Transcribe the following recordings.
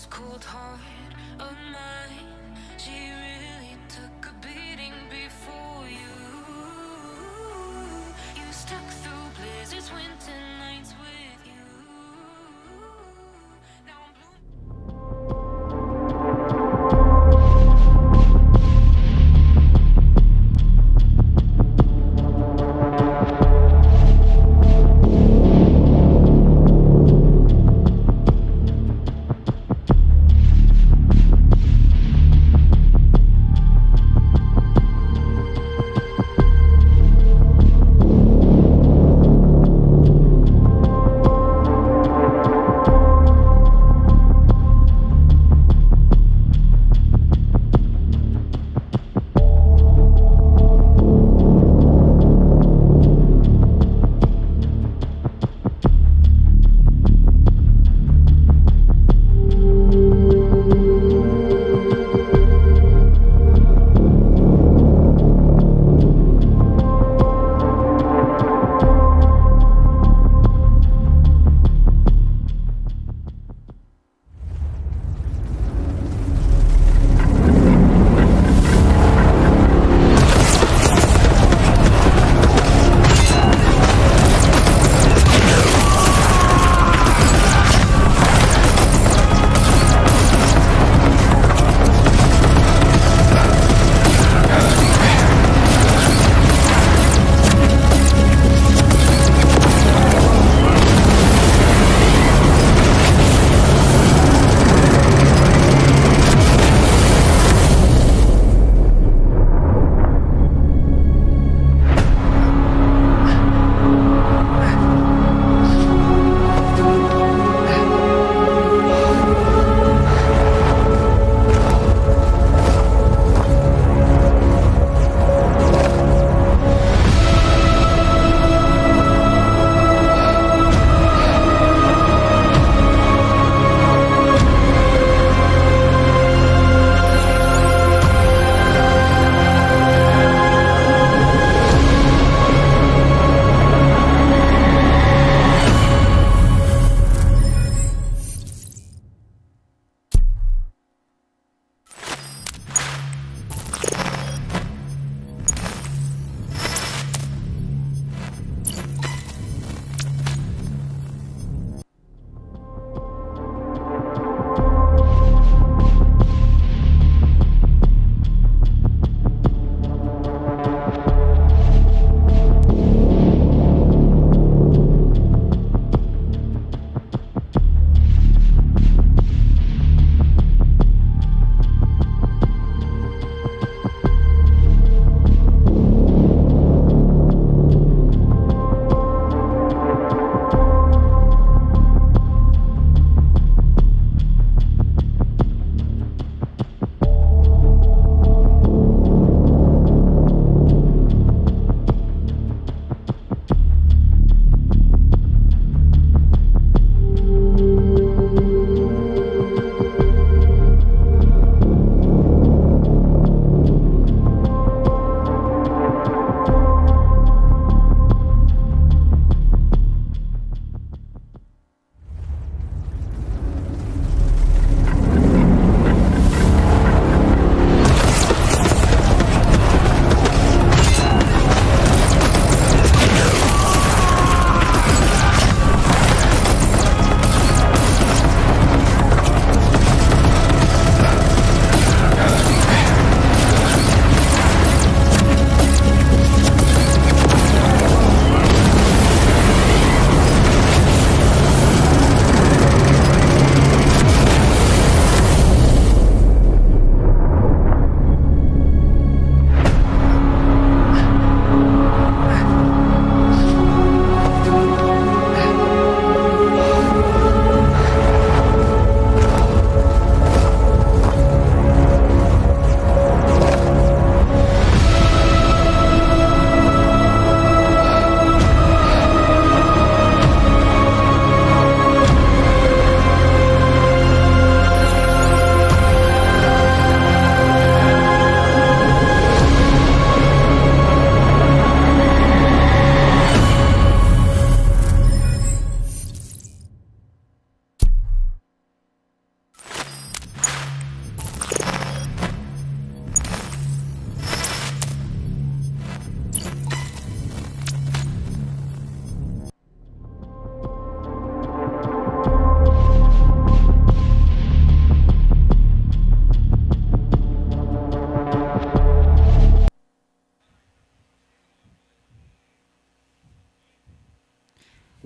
cold heart of mine. She really took a beating before you. You stuck through blizzards, winter nights with you. Now I'm blue.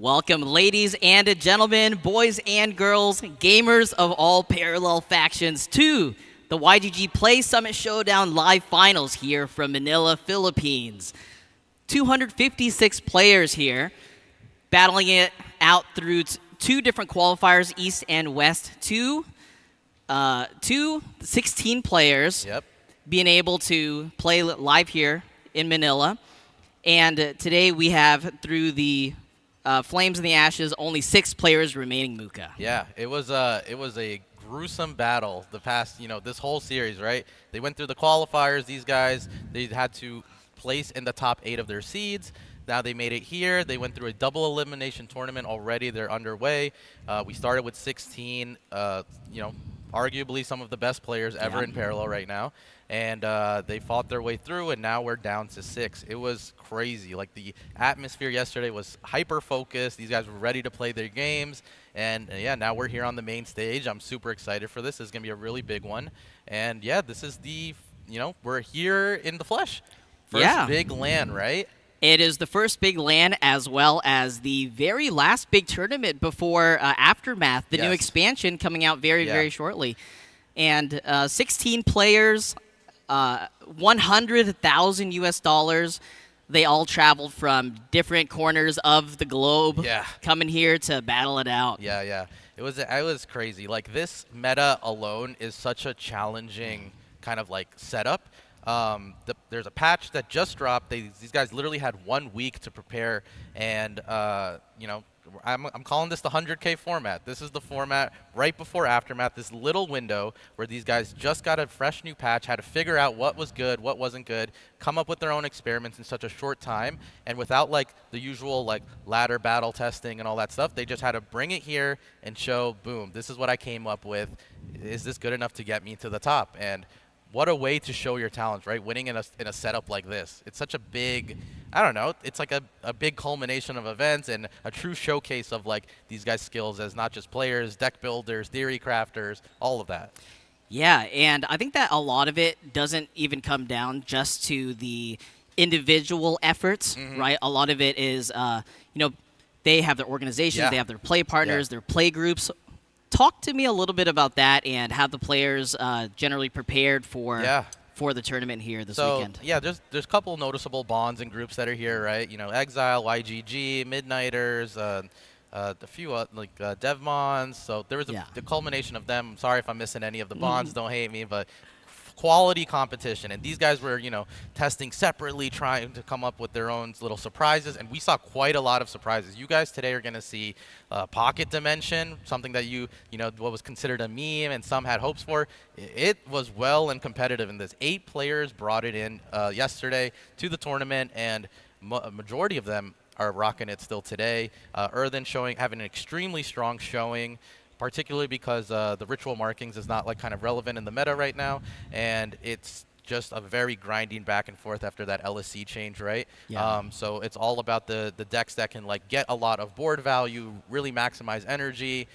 Welcome, ladies and gentlemen, boys and girls, gamers of all parallel factions, to the YGG Play Summit Showdown Live Finals here from Manila, Philippines. 256 players here, battling it out through two different qualifiers, East and West. Two 16 players being able to play live here in Manila. And today we have, through the Flames and the Ashes, only 6 players remaining, Muka. Yeah, it was a gruesome battle the past, this whole series, right? They went through the qualifiers, these guys. They had to place in the top 8 of their seeds. Now they made it here. They went through a double elimination tournament already. They're underway. We started with 16, arguably some of the best players ever in Parallel right now. And they fought their way through, and now we're down to 6. It was crazy. Like, the atmosphere yesterday was hyper-focused. These guys were ready to play their games. And, yeah, now we're here on the main stage. I'm super excited for this. It's going to be a really big one. And, yeah, this is the, we're here in the flesh. First big LAN, right? It is the first big LAN, as well as the very last big tournament before Aftermath, the new expansion coming out very shortly. And 16 players, 100,000 US dollars. They all traveled from different corners of the globe, coming here to battle it out. Yeah. It was crazy. Like, this meta alone is such a challenging kind of like setup. There's a patch that just dropped. These guys literally had 1 week to prepare, and I'm calling this the 100K format. This is the format right before Aftermath, this little window where these guys just got a fresh new patch, had to figure out what was good, what wasn't good, come up with their own experiments in such a short time, and without like the usual like ladder battle testing and all that stuff. They just had to bring it here and show, boom, this is what I came up with. Is this good enough to get me to the top? And what a way to show your talents, right? Winning in a setup like this. It's such a big, I don't know, it's like a big culmination of events and a true showcase of like these guys' skills as not just players, deck builders, theory crafters, all of that. Yeah, and I think that a lot of it doesn't even come down just to the individual efforts, right? A lot of it is, they have their organizations, they have their play partners, their play groups. Talk to me a little bit about that and how the players generally prepared for the tournament here this weekend. Yeah, there's a couple noticeable bonds and groups that are here, right? Exile, YGG, Midnighters, a few like Devmons. So there was the culmination of them. I'm sorry if I'm missing any of the bonds. Don't hate me, but quality competition, and these guys were testing separately, trying to come up with their own little surprises, and we saw quite a lot of surprises. You guys today are going to see Pocket Dimension, something that what was considered a meme and some had hopes for. It was well and competitive in this. 8 players brought it in yesterday to the tournament, and a majority of them are rocking it still today. Earthen having an extremely strong showing, particularly because the ritual markings is not like kind of relevant in the meta right now, and it's just a very grinding back and forth after that LSC change, right? So it's all about the decks that can like get a lot of board value, really maximize energy.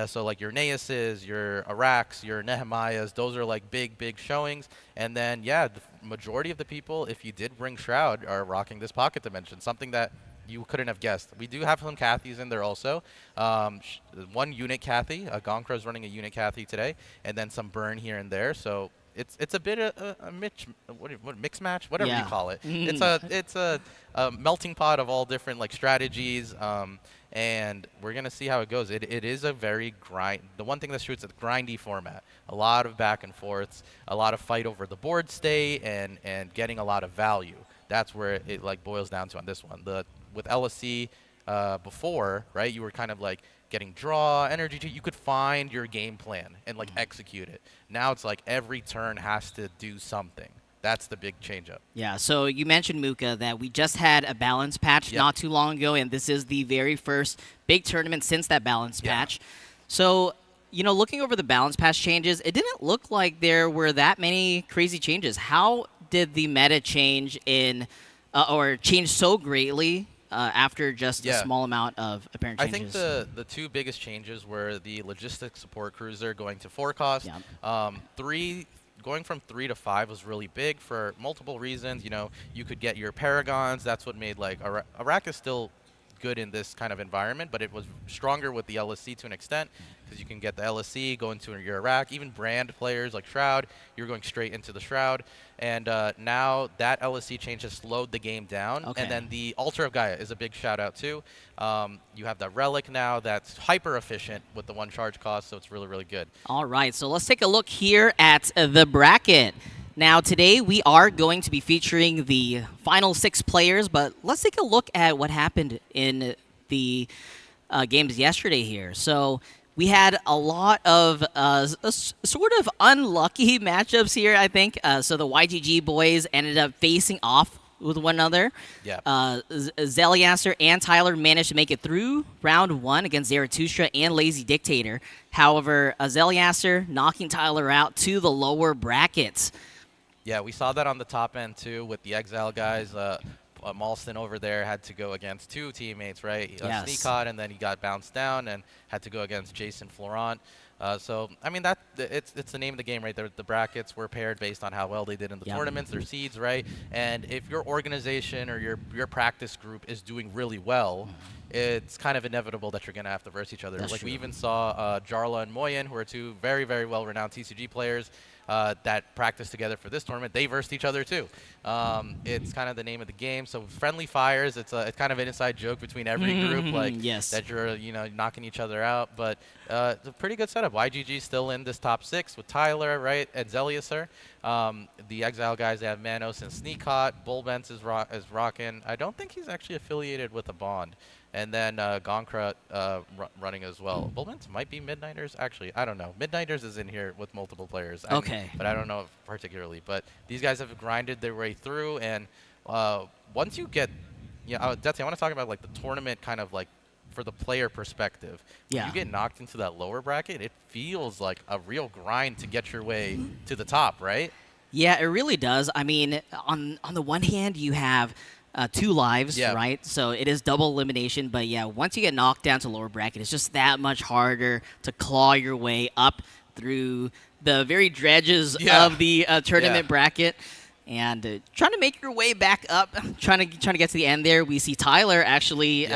So like your Naeses, your Arax, your Nehemiahs, those are like big showings. And then the majority of the people, if you did bring Shroud, are rocking this Pocket Dimension, something that you couldn't have guessed. We do have some Cathys in there also. One unit Cathy. Gonkro's running a unit Cathy today, and then some burn here and there. So it's a bit of a mix match, whatever you call it. It's a melting pot of all different like strategies. And we're gonna see how it goes. It is a very the one thing that's true, it's a grindy format. A lot of back and forths, a lot of fight over the board state, and getting a lot of value. That's where it like boils down to on this one. With LSC before, right, you were kind of like getting draw, energy, you could find your game plan and like execute it. Now it's like every turn has to do something. That's the big change up. Yeah, so you mentioned, Muka, that we just had a balance patch not too long ago, and this is the very first big tournament since that balance patch. So, looking over the balance patch changes, it didn't look like there were that many crazy changes. How did the meta change or change so greatly after just a small amount of apparent changes? I think the 2 biggest changes were the logistics support cruiser going to 4 cost. Going from 3 to 5 was really big for multiple reasons. You could get your Paragons. That's what made like Iraq is still good in this kind of environment, but it was stronger with the LSC to an extent because you can get the LSC, go into your Iraq, even brand players like Shroud, you're going straight into the Shroud. And now that LSC change has slowed the game down. Okay. And then the Altar of Gaia is a big shout out too. You have the Relic now that's hyper efficient with the 1 charge cost, so it's really, really good. All right, so let's take a look here at the bracket. Now, today we are going to be featuring the final 6 players, but let's take a look at what happened in the games yesterday here. So we had a lot of sort of unlucky matchups here, I think. So the YGG boys ended up facing off with one another. Yeah. Zeliaster and Tyler managed to make it through round 1 against Zarathustra and Lazy Dictator. However, Zeliaster knocking Tyler out to the lower brackets. Yeah, we saw that on the top end too with the Exile guys. Malston over there had to go against 2 teammates, right? Yes. Sneakot, and then he got bounced down and had to go against Jason Florent. So, I mean, it's the name of the game, right? The brackets were paired based on how well they did in the tournaments, their seeds, right? And if your organization or your practice group is doing really well, it's kind of inevitable that you're going to have to verse each other. That's like true. we even saw Jarla and Moyen, who are 2 very, very well-renowned TCG players that practiced together for this tournament. They versed each other too. It's kind of the name of the game. So friendly fires. It's kind of an inside joke between every group, like Yes. that you're knocking each other out. But it's a pretty good setup. YGG still in this top 6 with Tyler, right, and Zeliaser. The Exile guys, they have Manos and Sneakot. Bullbents is rocking. I don't think he's actually affiliated with a Bond. And then Gonkra running as well. Bullbents might be Midnighters. Actually, I don't know. Midnighters is in here with multiple players. Okay. But I don't know particularly. But these guys have grinded their way through. And once you get, Detsy, I want to talk about like the tournament kind of like for the player perspective. Yeah. When you get knocked into that lower bracket, it feels like a real grind to get your way to the top, right? Yeah, it really does. I mean, on the one hand, you have 2 lives, right? So it is double elimination. But yeah, once you get knocked down to lower bracket, it's just that much harder to claw your way up through the very dredges of the tournament bracket. And trying to make your way back up, trying to get to the end there. We see Tyler actually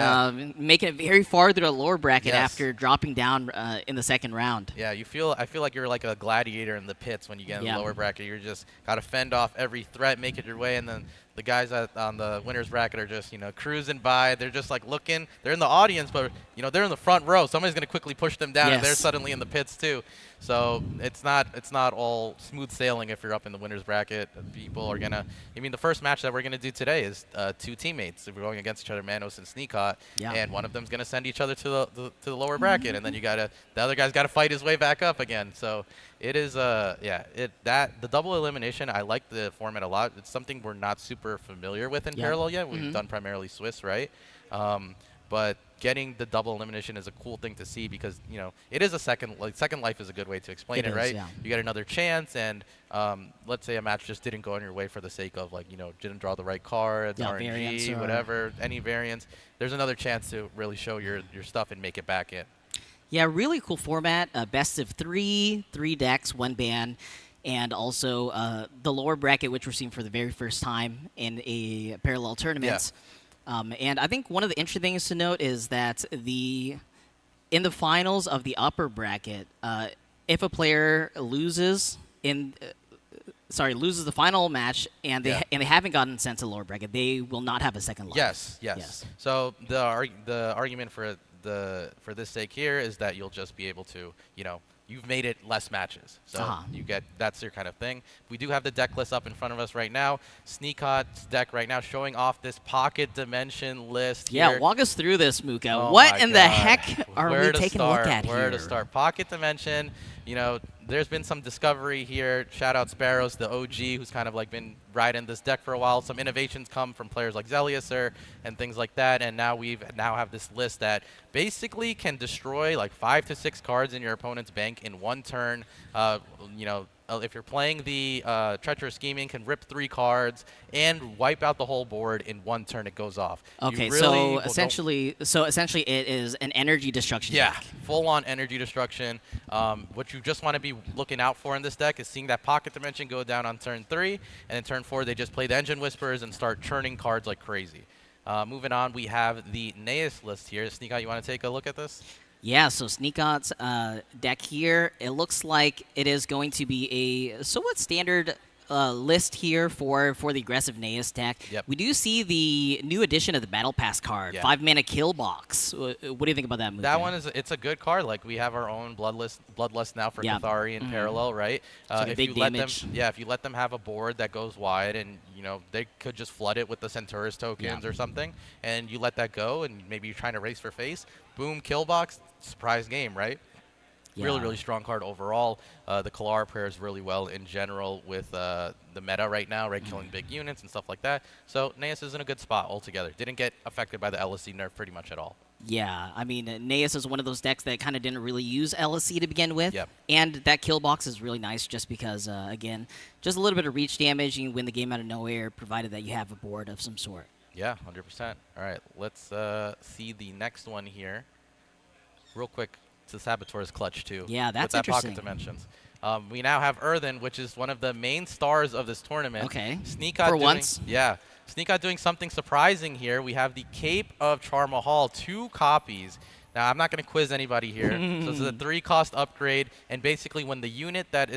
making it very far through the lower bracket after dropping down in the 2nd round. Yeah, I feel like you're like a gladiator in the pits when you get in the lower bracket. You're just got to fend off every threat, make it your way, and then the guys on the winner's bracket are just, cruising by. They're just like looking. They're in the audience, but, they're in the front row. Somebody's going to quickly push them down, and they're suddenly in the pits too. So it's not all smooth sailing if you're up in the winner's bracket. People are going to – the first match that we're going to do today is 2 teammates. We're going against each other, Manos and Sneakot, and one of them's going to send each other to the lower bracket, and then the other guy's got to fight his way back up again. So it is the double elimination. I like the format a lot. It's something we're not super familiar with in Parallel yet. We've done primarily Swiss, right? But getting the double elimination is a cool thing to see because it is a second life is a good way to explain it, right? Yeah. You get another chance, and let's say a match just didn't go on your way for the sake of didn't draw the right cards, RNG, whatever, any variance. There's another chance to really show your stuff and make it back in. Yeah, really cool format. Best of 3 decks, 1 ban. And also the lower bracket, which we're seeing for the very first time in a parallel tournament. And I think one of the interesting things to note is that in the finals of the upper bracket, if a player loses the final match and they haven't gotten sent to the lower bracket, they will not have a second life. Yes. So the argument for this sake here is that you'll just be able to you've made it less matches. So that's your kind of thing. We do have the deck list up in front of us right now. Sneakot's deck right now showing off this pocket dimension list here. Walk us through this, Muka. Oh what in the heck are we taking a look at here? Where to start? Pocket dimension, there's been some discovery here. Shout out Sparrows, the OG, who's kind of been riding this deck for a while. Some innovations come from players like Zeliaser and things like that. And now we have this list that basically can destroy 5 to 6 cards in your opponent's bank in 1 turn. If you're playing the Treacherous Scheming, can rip 3 cards and wipe out the whole board in 1 turn. It goes off. Okay, so essentially it is an energy destruction deck. Full-on energy destruction. What you just want to be looking out for in this deck is seeing that pocket dimension go down on turn 3, and then turn 4 they just play the Engine Whisperers and start churning cards like crazy. Moving on, we have the Naeus list here. Sneak Out, you want to take a look at this? Yeah, so Sneak Out's deck here, it looks like it is going to be a somewhat standard list here for the aggressive Naeus deck. Yep. We do see the new addition of the Battle Pass card, Yeah. 5-mana kill box. What do you think about that move? That one it's a good card. Like we have our own bloodlust now for Yeah. Cathari and Parallel, right? So big damage. If you let them have a board that goes wide, and they could just flood it with the Centaurus tokens or something, and you let that go, and maybe you're trying to race for face, boom, kill box, surprise game, right? Yeah. Really, really strong card overall. The Kalar pairs really well in general with the meta right now, right? Killing big units and stuff like that. So Naeus is in a good spot altogether. Didn't get affected by the LSC nerf pretty much at all. Yeah, I mean, Naeus is one of those decks that kind of didn't really use LSC to begin with. Yep. And that kill box is really nice just because, again, just a little bit of reach damage. You can win the game out of nowhere, provided that you have a board of some sort. Yeah, 100%. All right, let's see the next one here. Real quick, the Saboteur's clutch, too. Yeah, that's with that interesting. Pocket Dimensions. We now have Earthen, which is one of the main stars of this tournament. Okay. Sneak Out For once. Yeah. Sneak Out doing something surprising here. We have the Cape of Char Mahal, 2 copies. Now, I'm not going to quiz anybody here. So this is a 3-cost upgrade, and basically when the unit that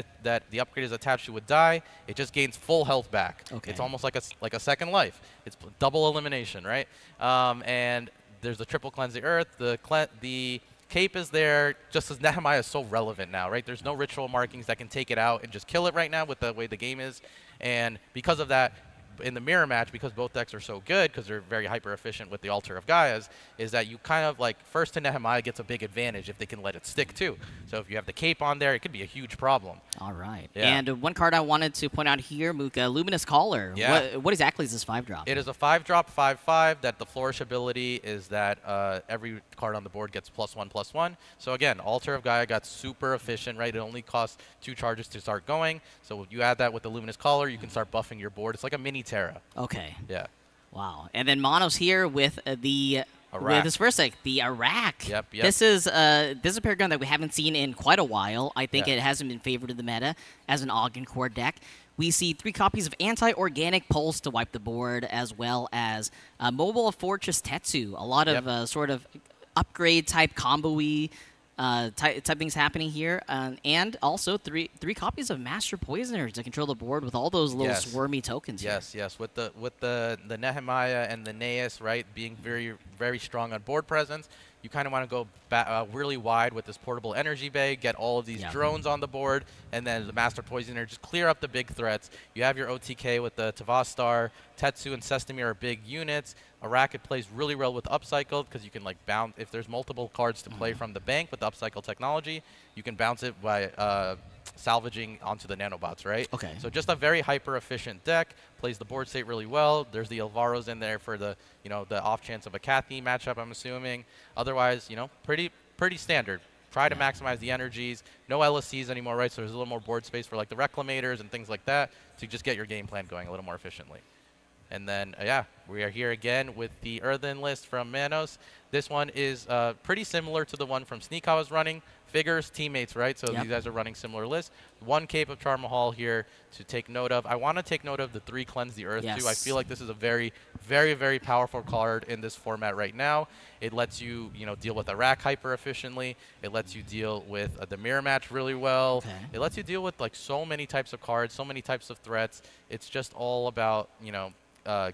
the upgrade is attached to would die, it just gains full health back. Okay. It's almost like a second life. It's double elimination, right? And there's the triple cleanse the earth. The Cape is there just as Nehemiah is so relevant now, right? There's no ritual markings that can take it out and just kill it right now with the way the game is. And because of that, in the mirror match, because both decks are so good, because they're very hyper efficient with the Altar of Gaia's, is that you kind of like first to Nehemiah gets a big advantage if they can let it stick too. So if you have the Cape on there, it could be a huge problem. All right. Yeah. And one card I wanted to point out here, Muka, Luminous Caller. Yeah. What exactly is this 5-drop? It is a 5-drop, 5/5. That the flourish ability is that every card on the board gets +1/+1. So again, Altar of Gaia got super efficient, right? It only costs 2 charges to start going. So if you add that with the Luminous Caller, you can start buffing your board. It's like a mini Terra. Okay. Yeah. Wow. And then Mono's here with the Iraq. with his first deck, the Iraq. Yep. This is a paragon that we haven't seen in quite a while. I think Yeah. it hasn't been favored in the meta as an Ogden Core deck. We see 3 copies of Anti-Organic Pulse to wipe the board, as well as Mobile Fortress Tetsu. A lot of sort of upgrade type combo-y type things happening here, and also three copies of Master Poisoners to control the board with all those little swarmy tokens. Yes, yes. With the Nehemiah and the Naeus, right, being very, very strong on board presence, you kind of want to go really wide with this portable energy bay, get all of these drones on the board, and then the Master Poisoner, just clear up the big threats. You have your OTK with the Tavastar, Tetsu, and Sesame are big units. Iraq, it plays really well with Upcycled because you can like bounce, if there's multiple cards to play from the bank with the Upcycle technology, you can bounce it by salvaging onto the nanobots, right? Okay. So just a very hyper efficient deck, plays the board state really well. There's the Alvaros in there for the the off chance of a Kathy matchup, I'm assuming. Otherwise, pretty standard. Try to maximize the energies. No LSCs anymore, right? So there's a little more board space for like the Reclamators and things like that to just get your game plan going a little more efficiently. And then, we are here again with the Earthen list from Manos. This one is pretty similar to the one from Sneak I was running. Figures, teammates, right? So these guys are running similar lists. 1 Cape of Char Mahal here to take note of. I want to take note of the 3 Cleanse the Earth, too. I feel like this is a very, very, very powerful card in this format right now. It lets you, deal with Iraq hyper efficiently. It lets you deal with the mirror match really well. Okay. It lets you deal with, like, so many types of cards, so many types of threats. It's just all about,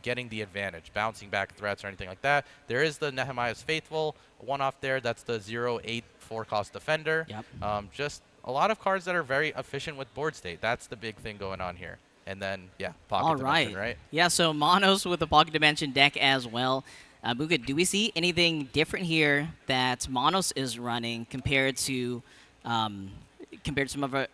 getting the advantage, bouncing back threats or anything like that. There is the Nehemiah's Faithful one off there. That's the 0/8 4-cost defender. Yep. Just a lot of cards that are very efficient with board state. That's the big thing going on here. And then, Pocket Dimension, right? Yeah, so Monos with the Pocket Dimension deck as well. Buka, do we see anything different here that Monos is running compared to some of our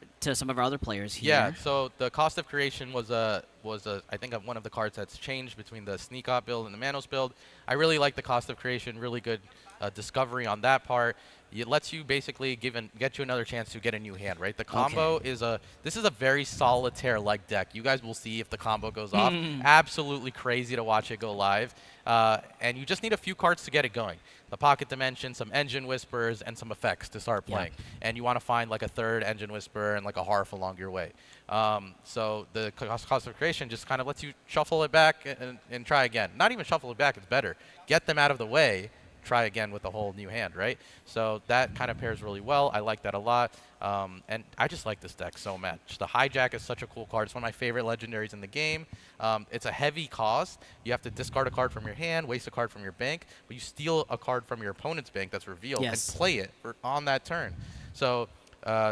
other players here? Yeah, so the cost of creation was I think one of the cards that's changed between the Sneak Out build and the Manos build. I really like the cost of creation, really good discovery on that part. it lets you basically get you another chance to get a new hand, right? The combo is this is a very solitaire-like deck. You guys will see if the combo goes off. Absolutely crazy to watch it go live. And you just need a few cards to get it going. The Pocket Dimension, some Engine Whispers, and some effects to start playing. And you want to find like a third Engine Whisper and like a Harf along your way. So the cost of creation just kind of lets you shuffle it back and try again. Not even shuffle it back, it's better. Get them out of the way, try again with a whole new hand, right? So that kind of pairs really well. I like that a lot. And I just like this deck so much. The Hijack is such a cool card. It's one of my favorite legendaries in the game. It's a heavy cost. You have to discard a card from your hand, waste a card from your bank, but you steal a card from your opponent's bank that's revealed and play it on that turn. So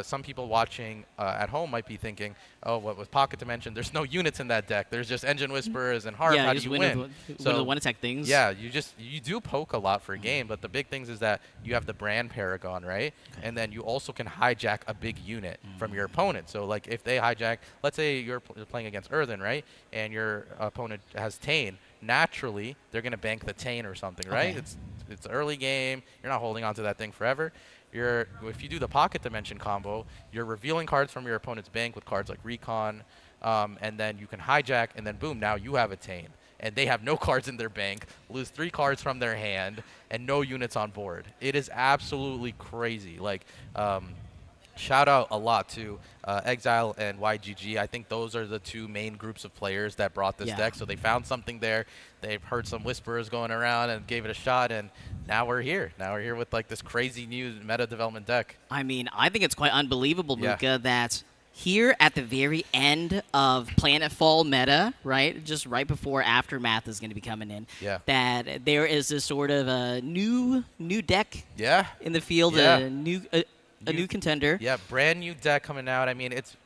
some people watching at home might be thinking, oh, what with Pocket Dimension, there's no units in that deck. There's just Engine Whisperers and Harp. How do you win? So the one-attack things. Yeah, you do poke a lot for a game, but the big things is that you have the Brand Paragon, right? And then you also can hijack a big unit from your opponent. So like if they hijack, let's say you're playing against Earthen, right? And your opponent has Tane. Naturally, they're going to bank the Tane or something, right? It's early game. You're not holding on to that thing forever. If you do the Pocket Dimension combo, you're revealing cards from your opponent's bank with cards like Recon, and then you can hijack, and then boom, now you have a Tane. And they have no cards in their bank, lose 3 cards from their hand, and no units on board. It is absolutely crazy. Like, shout out a lot to Exile and YGG. I think those are the 2 main groups of players that brought this deck. So they found something there. They've heard some whisperers going around and gave it a shot, and now we're here. Now we're here with like this crazy new meta development deck. I mean, I think it's quite unbelievable, Muka, that here at the very end of Planetfall meta, right, just right before Aftermath is going to be coming in, that there is this sort of a new deck in the field, a new contender. Yeah, brand new deck coming out. I mean, it's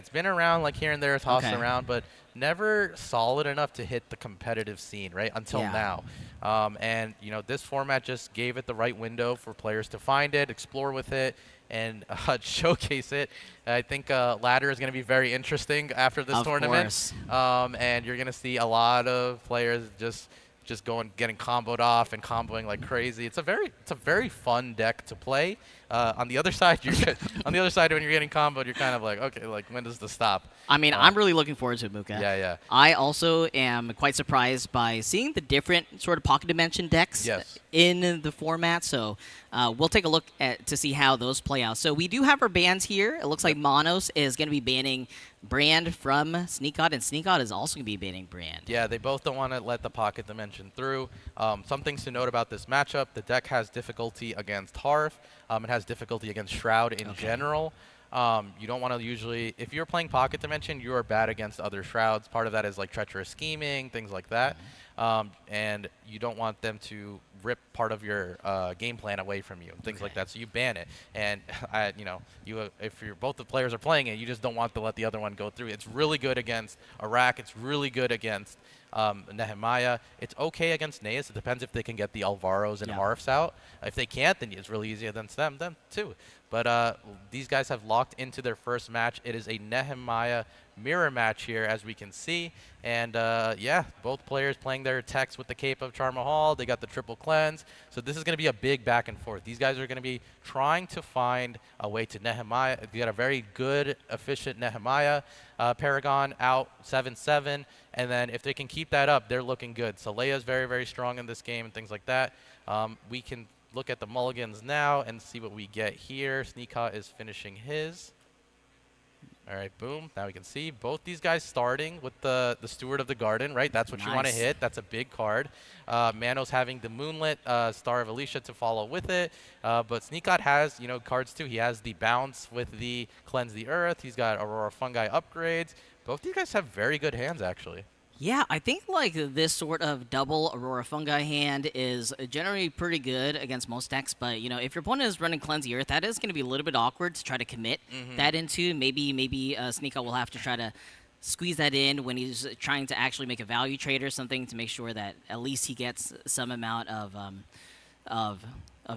been around like here and there, tossed around, but never solid enough to hit the competitive scene, right, until now. And, you know, this format just gave it the right window for players to find it, explore with it, and showcase it. I think ladder is going to be very interesting after this tournament. And you're going to see a lot of players just getting comboed off and comboing like crazy. It's a very fun deck to play. On the other side, when you're getting comboed, you're kind of like, okay, like when does this stop? I mean, I'm really looking forward to it, Muka. Yeah. I also am quite surprised by seeing the different sort of Pocket Dimension decks in the format. So we'll take a look to see how those play out. So we do have our bans here. It looks like Monos is going to be banning Brand from SneakOut, and SneakOut is also going to be banning Brand. Yeah, they both don't want to let the Pocket Dimension through. Some things to note about this matchup: the deck has difficulty against Harf. It has difficulty against Shroud in general. You don't want to usually, if you're playing Pocket Dimension, you are bad against other Shrouds. Part of that is like treacherous scheming, things like that. And you don't want them to rip part of your game plan away from you, things like that. So you ban it. And if both the players are playing it, you just don't want to let the other one go through. It's really good against Iraq. It's really good against Nehemiah. It's okay against Naeus. It depends if they can get the Alvaros and Harfs out. If they can't, then it's really easy against them too. But these guys have locked into their first match. It is a Nehemiah mirror match here, as we can see. And both players playing their techs with the Cape of Charmahal. They got the triple cleanse. So this is going to be a big back and forth. These guys are going to be trying to find a way to Nehemiah. You got a very good, efficient Nehemiah Paragon out 7-7. And then if they can keep that up, they're looking good. So Leia is very, very strong in this game and things like that. We can look at the mulligans now and see what we get here. SneakOut is finishing his. All right, boom. Now we can see both these guys starting with the Steward of the Garden, right? That's what you want to hit. That's a big card. Manos having the Moonlit, Star of Alicia to follow with it. But SneakOut has, cards too. He has the Bounce with the Cleanse the Earth. He's got Aurora Fungi upgrades. Both these guys have very good hands, actually. Yeah, I think like this sort of double Aurora Fungi hand is generally pretty good against most decks, but if your opponent is running Cleanse the Earth, that is going to be a little bit awkward to try to commit that into. Maybe SneakOut will have to try to squeeze that in when he's trying to actually make a value trade or something to make sure that at least he gets some amount of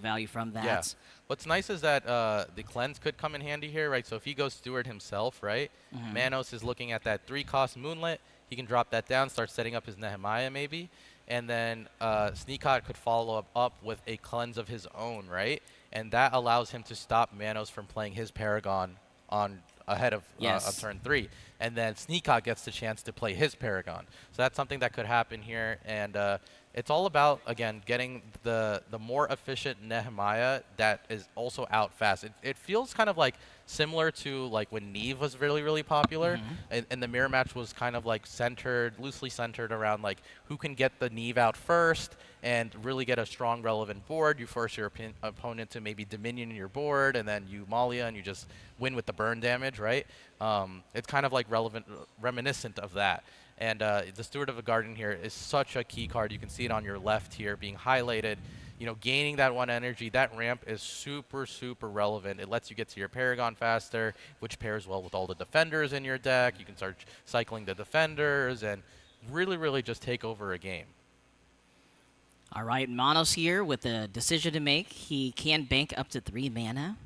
value from that. Yeah. What's nice is that the Cleanse could come in handy here, right? So if he goes Steward himself, right, Manos is looking at that 3-cost Moonlit. He can drop that down, start setting up his Nehemiah maybe, and then SneakOut could follow up with a Cleanse of his own, right? and that allows him to stop Manos from playing his Paragon on ahead of on turn 3, and then Sneakot gets the chance to play his Paragon. So that's something that could happen here, and it's all about, again, getting the more efficient Nehemiah that is also out fast. It feels kind of like similar to like when Neve was really, really popular, and the mirror match was kind of like loosely centered around like who can get the Neve out first and really get a strong, relevant board. You force your opponent to maybe Dominion your board, and then you Malia, and you just win with the burn damage, right? It's kind of like reminiscent of that. And the Steward of the Garden here is such a key card. You can see it on your left here being highlighted. You know, gaining that 1 energy, that ramp is super, super relevant. It lets you get to your Paragon faster, which pairs well with all the defenders in your deck. You can start cycling the defenders and really, really just take over a game. All right, Manos here with a decision to make. He can bank up to 3 mana.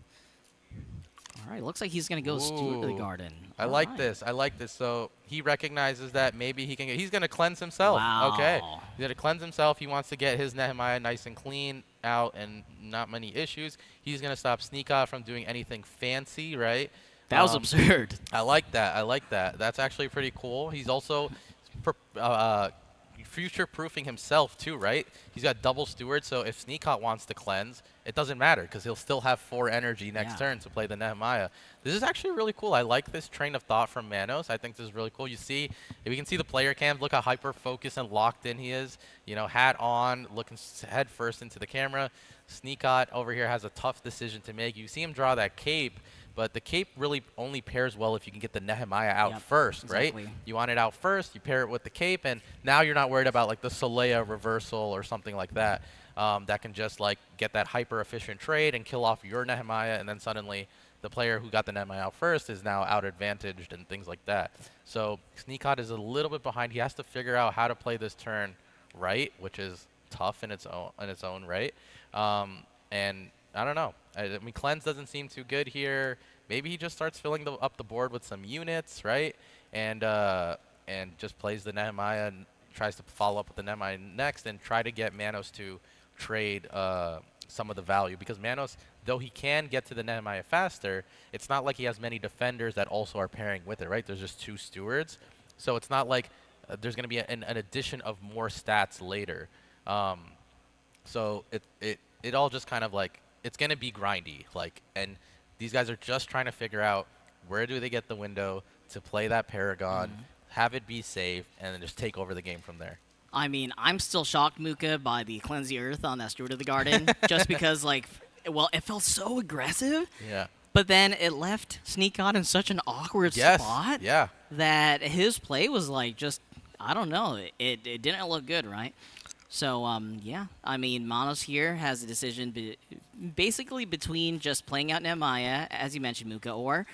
All right, looks like he's going to go Steward of the Garden. I like this. I like this. So he recognizes that maybe he can he's going to cleanse himself. Wow. Okay. He's going to cleanse himself. He wants to get his Nehemiah nice and clean out and not many issues. He's going to stop Sneakot from doing anything fancy, right? That was absurd. I like that. I like that. That's actually pretty cool. He's also future-proofing himself too, right? He's got double Steward, so if Sneakot wants to cleanse, it doesn't matter because he'll still have 4 energy next turn to play the Nehemiah. This is actually really cool. I like this train of thought from Manos. I think this is really cool. You see, if you can see the player cams, look how hyper-focused and locked in he is. You know, hat on, looking head first into the camera. Sneakot over here has a tough decision to make. You see him draw that cape, but the cape really only pairs well if you can get the Nehemiah out first, right? You want it out first, you pair it with the cape, and now you're not worried about like the Solea reversal or something like that. That can just like get that hyper efficient trade and kill off your Nehemiah, and then suddenly the player who got the Nehemiah out first is now out advantaged and things like that. So Sneakot is a little bit behind. He has to figure out how to play this turn right, which is tough in its own right. And I don't know. I mean, cleanse doesn't seem too good here. Maybe he just starts filling up the board with some units, right? And just plays the Nehemiah and tries to follow up with the Nehemiah next and try to get Manos to trade some of the value. Because Manos, though he can get to the Nehemiah faster, it's not like he has many defenders that also are pairing with it, right? There's just 2 stewards. So it's not like there's going to be an addition of more stats later. So it all just kind of like, it's going to be grindy, like, and these guys are just trying to figure out where do they get the window to play that Paragon, have it be safe, and then just take over the game from there. I mean, I'm still shocked, Muka, by the Cleanse the Earth on that Steward of the Garden, just because, like, well, it felt so aggressive. Yeah. But then it left Sneakot in such an awkward spot that his play was like just, I don't know, it didn't look good, right? So, yeah, I mean, Manos here has a decision basically between just playing out Nehemiah, as you mentioned, Muka, or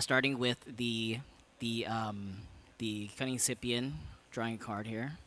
starting with the Cunning Scipion, drawing a card here.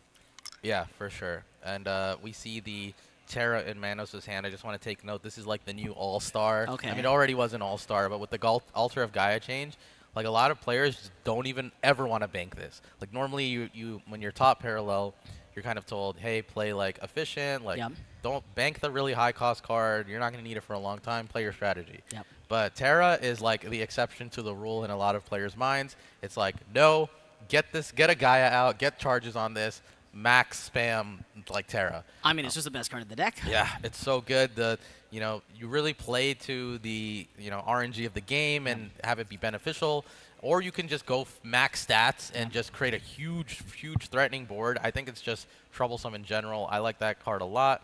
Yeah, for sure. And we see the Terra in Manos' hand. I just want to take note, this is like the new All-Star. Okay. I mean, it already was an All-Star, but with the Altar of Gaia change, like a lot of players don't even ever want to bank this. Like normally you when you're top parallel, you're kind of told, hey, play like efficient, like don't bank the really high cost card. You're not going to need it for a long time. Play your strategy. But Terra is like the exception to the rule in a lot of players' minds. It's like, no, get a Gaia out, get charges on this, max spam like Terra. I mean, it's just the best card in the deck. Yeah, it's so good. You really play to the RNG of the game and have it be beneficial. Or you can just go max stats and just create a huge, huge threatening board. I think it's just troublesome in general. I like that card a lot.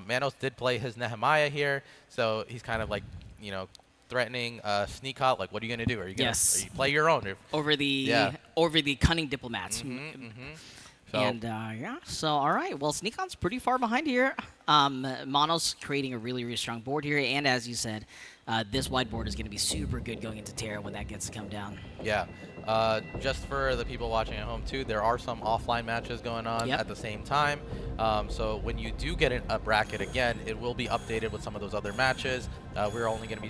Manos did play his Nehemiah here, so he's kind of like, threatening Sneakot. Like, what are you going to do? Are you going to play your own? Over the Cunning Diplomats. So. And, so, all right. Well, Sneakot's pretty far behind here. Manos creating a really, really strong board here. And as you said, this wide board is going to be super good going into Terra when that gets to come down. Yeah. Just for the people watching at home, too, there are some offline matches going on at the same time. So when you do get a bracket again, it will be updated with some of those other matches. We're going to be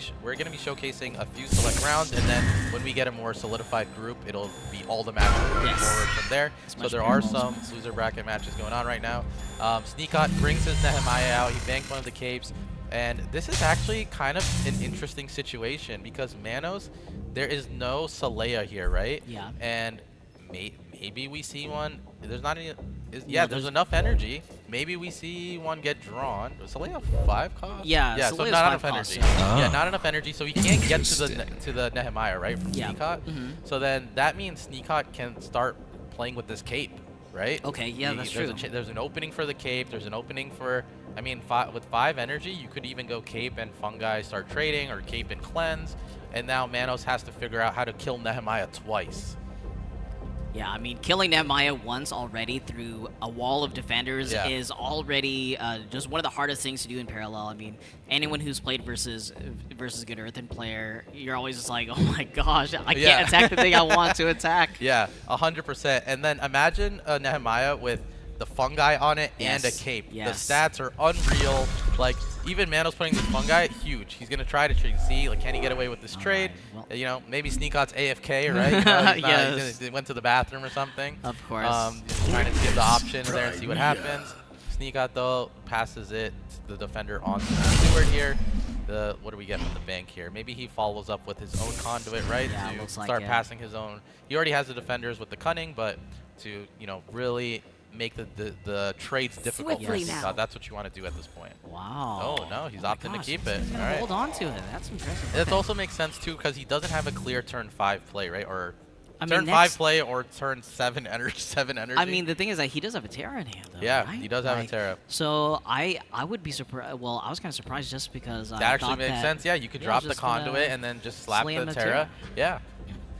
showcasing a few select rounds, and then when we get a more solidified group, it'll be all the matches moving forward from there. So there are some loser bracket matches going on right now. Sneakot brings his Nehemiah out. He banked one of the capes. And this is actually kind of an interesting situation because Manos, there is no Saleya here, right? Yeah. And maybe we see one. There's not any. No, There's enough energy. Maybe we see one get drawn. Does Saleya 5 cost? Yeah, Yeah, so Saleya's not 5 enough cost, energy. yeah. Yeah, not enough energy, so he can't get to the Nehemiah, right, from Yeah. Sneakot. So then that means Sneakot can start playing with this cape, right? Okay, yeah, that's There's true. there's an opening for the cape. There's an opening for, I mean, with 5 energy, you could even go cape and fungi start trading, or cape and cleanse. And now Manos has to figure out how to kill Nehemiah twice. Yeah, I mean, killing Nehemiah once already through a wall of defenders Yeah. is already just one of the hardest things to do in parallel. I mean, anyone who's played versus a good Earthen player, you're always just like, oh my gosh, I Yeah. can't attack the thing I want to attack. Yeah, 100%. And then imagine Nehemiah with the fungi on it and a Yes, cape. yes. The stats are unreal. Like, even Manos putting this fungi, huge. He's going to try to trade. See, like, can he get away with this trade? Right, well- You know, maybe Sneakot's AFK, right? You know, he's not- Yes. he went to the bathroom or something. Of course. Just trying to give the option there and see what happens. Sneakot, though, passes it to the defender onto the steward here. What do we get from the bank here? Maybe he follows up with his own conduit, right? Yeah, to looks like start it. passing his own. He already has the defenders with the cunning, but to, you know, really make the trades difficult for Swiftly Sneakot. now. That's what you want to do at this point. Wow. Oh, no, he's my opting to gosh, keep he's it. gonna All right. hold on to it. That's impressive. It Okay. also makes sense, too, because he doesn't have a clear turn 5 play, right? Or I mean, turn 5 next- play or turn 7 energy. 7 energy. I mean, the thing is that he does have a Terra in hand, though. Yeah, right? he does have a Like, Terra. So I would be surprised. Well, I was kind of surprised just because I That actually thought makes that, sense. Yeah, you could yeah, drop the just gonna conduit and then just slap slam the the Terra. Terra. Yeah,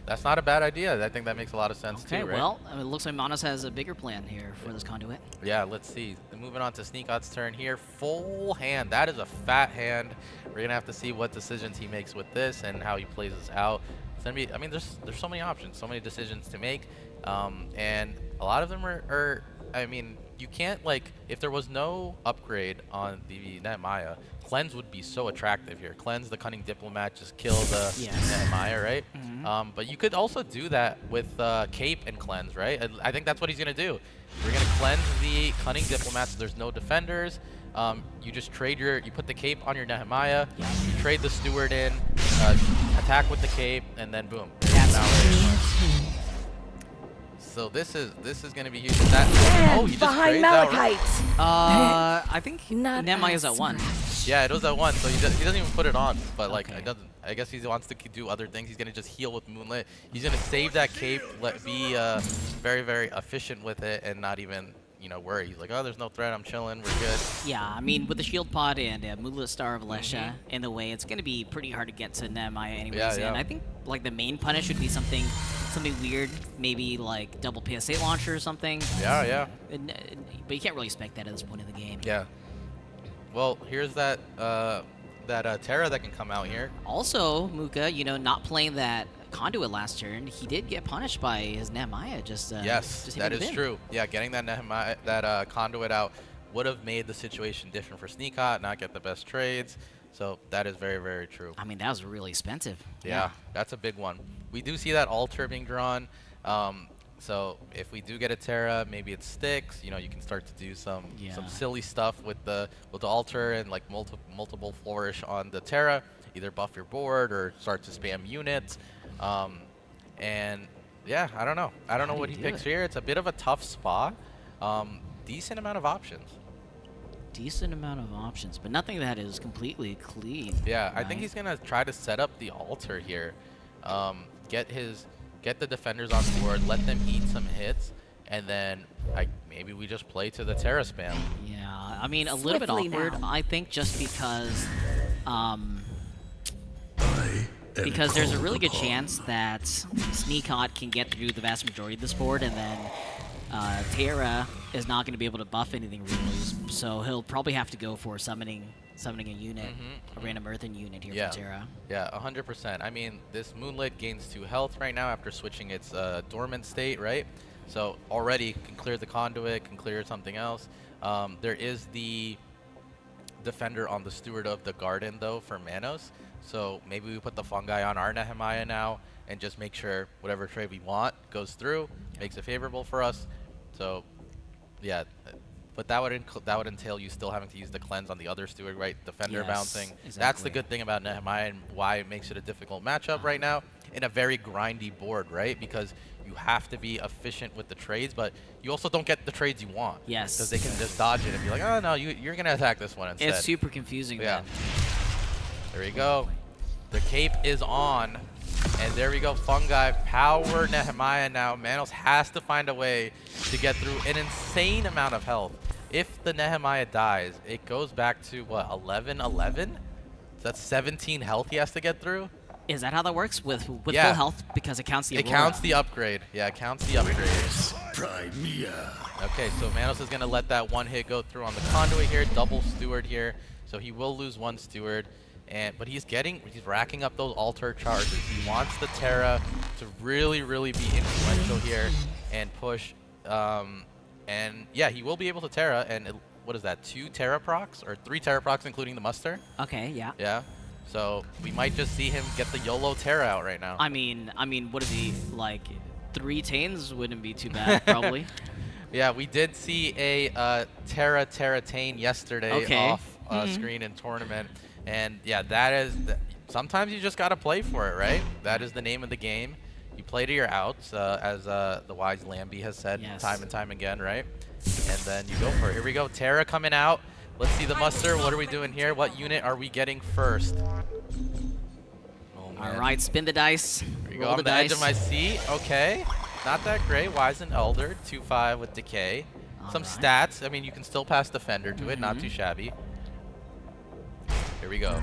that's not a bad idea. I think that makes a lot of sense Okay, too, right? well, it looks like Manos has a bigger plan here for this conduit. Yeah, let's see. Moving on to Sneakot's turn here. Full hand. That is a fat hand. We're gonna have to see what decisions he makes with this and how he plays this out. It's gonna be. I mean, there's so many options, so many decisions to make, and a lot of them are. I mean, you can't, like, if there was no upgrade on the Nehemiah, Cleanse would be so attractive here. Cleanse the Cunning Diplomat, just kill the Yes. Nehemiah, right? But you could also do that with Cape and Cleanse, right? I think that's what he's going to do. We're going to cleanse the Cunning Diplomat so there's no defenders. You just trade you put the Cape on your Nehemiah, Yeah. you trade the Steward in, attack with the Cape, and then boom. That's Now so this is going to be huge. That, oh, he just behind trades out. Malachite. I think Not Nehemiah's as at 1. Yeah, it was at 1, so he doesn't even put it on. But like, Okay. it doesn't. I guess he wants to do other things. He's gonna just heal with Moonlit. He's gonna save that cape, be very, very efficient with it, and not even, you know, worry. He's like, oh, there's no threat. I'm chilling. We're good. Yeah, I mean, with the Shield Pod and Moonlit Star of Lesha in the way, it's going to be pretty hard to get to Nehemiah anyways. Yeah, yeah. And I think, like, the main punish would be something weird, maybe, like, double PSA launcher or something. Yeah, yeah, But you can't really expect that at this point in the game. yeah. Well, here's that Terra that can come out here. Also, Muka, you know, not playing that conduit last turn, he did get punished by his Nehemiah. Yes, just that hitting is it in. true. Yeah, getting that Nehemiah, that conduit out would have made the situation different for Sneakot, not get the best trades. So that is very, very true. I mean, that was really expensive. Yeah, that's a big one. We do see that altar being drawn. So if we do get a Terra, maybe it sticks. You know, you can start to do some silly stuff with the altar and like multiple flourish on the Terra. Either buff your board or start to spam units. And yeah, I don't know. I don't know do what you he do picks it? here. It's a bit of a tough spot. Decent amount of options. Decent amount of options, but nothing that is completely clean. Yeah, I think right? he's gonna try to set up the altar here. Get the defenders on board, let them eat some hits, and then maybe we just play to the Terra spam. Yeah, I mean, a little bit Swiftly awkward, now. I think, just because there's a really good chance that Sneakot can get through the vast majority of this board, and then Terra is not going to be able to buff anything really, so he'll probably have to go for summoning a unit, a random earthen unit here Yeah. for Terra. Yeah, 100%. I mean, this Moonlit gains 2 health right now after switching its dormant state, right? So already can clear the conduit, can clear something else. There is the defender on the Steward of the Garden, though, for Manos. So maybe we put the fungi on our Nehemiah now and just make sure whatever trade we want goes through, makes it favorable for us. So, yeah, but that would entail you still having to use the cleanse on the other steward, right? Defender Yes, bouncing. exactly. That's the good thing about Nehemiah and why it makes it a difficult matchup right now in a very grindy board, right? Because you have to be efficient with the trades, but you also don't get the trades you want. Yes. Because they can just dodge it and be like, oh, no, you're going to attack this one instead. It's super confusing. Yeah. Then. There we go. The cape is on. And there we go, Fungi power Nehemiah now. Manos has to find a way to get through an insane amount of health. If the Nehemiah dies, it goes back to, what, 11-11? So that's 17 health he has to get through? Is that how that works with Yeah. full health? Because it counts the It Aurora. counts the upgrade. Yeah, it counts the upgrade. Okay, so Manos is going to let that one hit go through on the conduit here. Double steward here. So he will lose one steward. But he's racking up those altar charges. He wants the Terra to really, really be influential here and push. And yeah, he will be able to Terra. And what is that? 2 Terra procs or 3 Terra procs, including the muster? Okay, yeah. Yeah. So we might just see him get the YOLO Terra out right now. I mean, what is he like? 3 Tains wouldn't be too bad, probably. Yeah, we did see a Terra Tain yesterday off screen in tournament. And yeah, that is, sometimes you just got to play for it, right? That is the name of the game. You play to your outs, as the wise Lambie has said time and time again, right? And then you go for it. Here we go, Terra coming out. Let's see the muster. What are we doing here? What unit are we getting first? Oh, man. All right, spin the dice. Here we go, Roll on the the dice. edge of my seat. Okay, not that great. Wise and Elder, 2-5 with Decay. Some stats. I mean, you can still pass Defender to it, not too shabby. Here we go.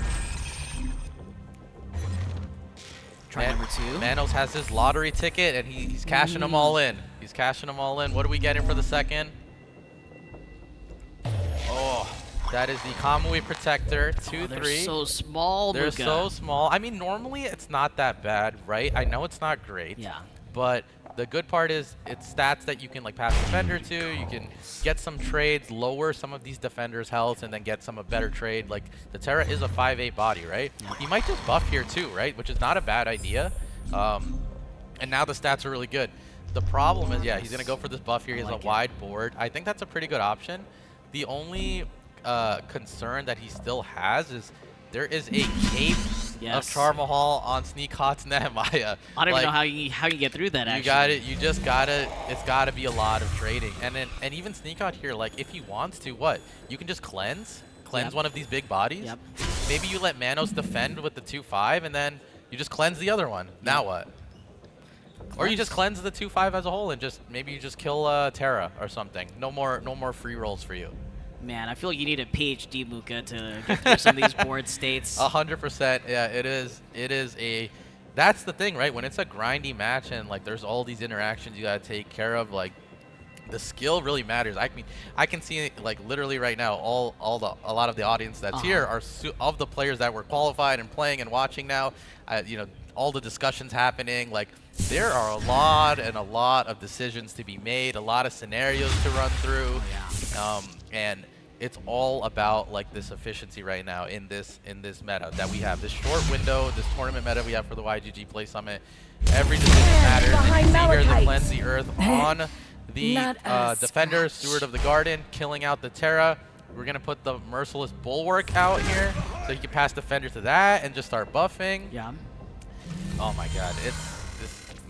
Try number 2. Manos has his lottery ticket, and he's cashing them all in. He's cashing them all in. What are we getting for the second? Oh, that is the Kamui Protector, 2-3. They're so small, They're Luka. so small. I mean, normally it's not that bad, right? I know it's not great. Yeah. But the good part is it's stats that you can like pass Defender to. You can get some trades, lower some of these Defenders' health, and then get some a better trade. Like the Terra is a 5/8 body, right? Yeah. He might just buff here too, right? Which is not a bad idea. And now the stats are really good. The problem is, yeah, he's gonna go for this buff here. He has a wide board. I think that's a pretty good option. The only concern that he still has is there is a cape of Char Mahal on Sneak Hot's Nehemiah. I don't even know how you get through that. You got it. You just gotta. It's gotta be a lot of trading, and even Sneak Hot here, like if he wants to, what you can just cleanse one of these big bodies. Yep. Maybe you let Manos defend with the 2/5, and then you just cleanse the other one. Now what? Or you just cleanse the 2/5 as a whole, and just maybe you just kill Terra or something. No more free rolls for you. Man, I feel like you need a PhD, Muka, to get through some of these board states. 100%. Yeah, it is. It is a. That's the thing, right? When it's a grindy match and like there's all these interactions you gotta take care of, like the skill really matters. I mean, I can see like literally right now, a lot of the audience that's here are of the players that were qualified and playing and watching now. You know, all the discussions happening. Like there are a lot of decisions to be made, a lot of scenarios to run through, and it's all about like this efficiency right now in this meta that we have, this short window, this tournament meta we have for the YGG Play Summit. Every decision matters. And you see here the Cleanse the Earth on the Defender, Steward of the Garden, killing out the Terra. We're gonna put the Merciless Bulwark out here, so you can pass Defender to that and just start buffing. Yeah. Oh my God,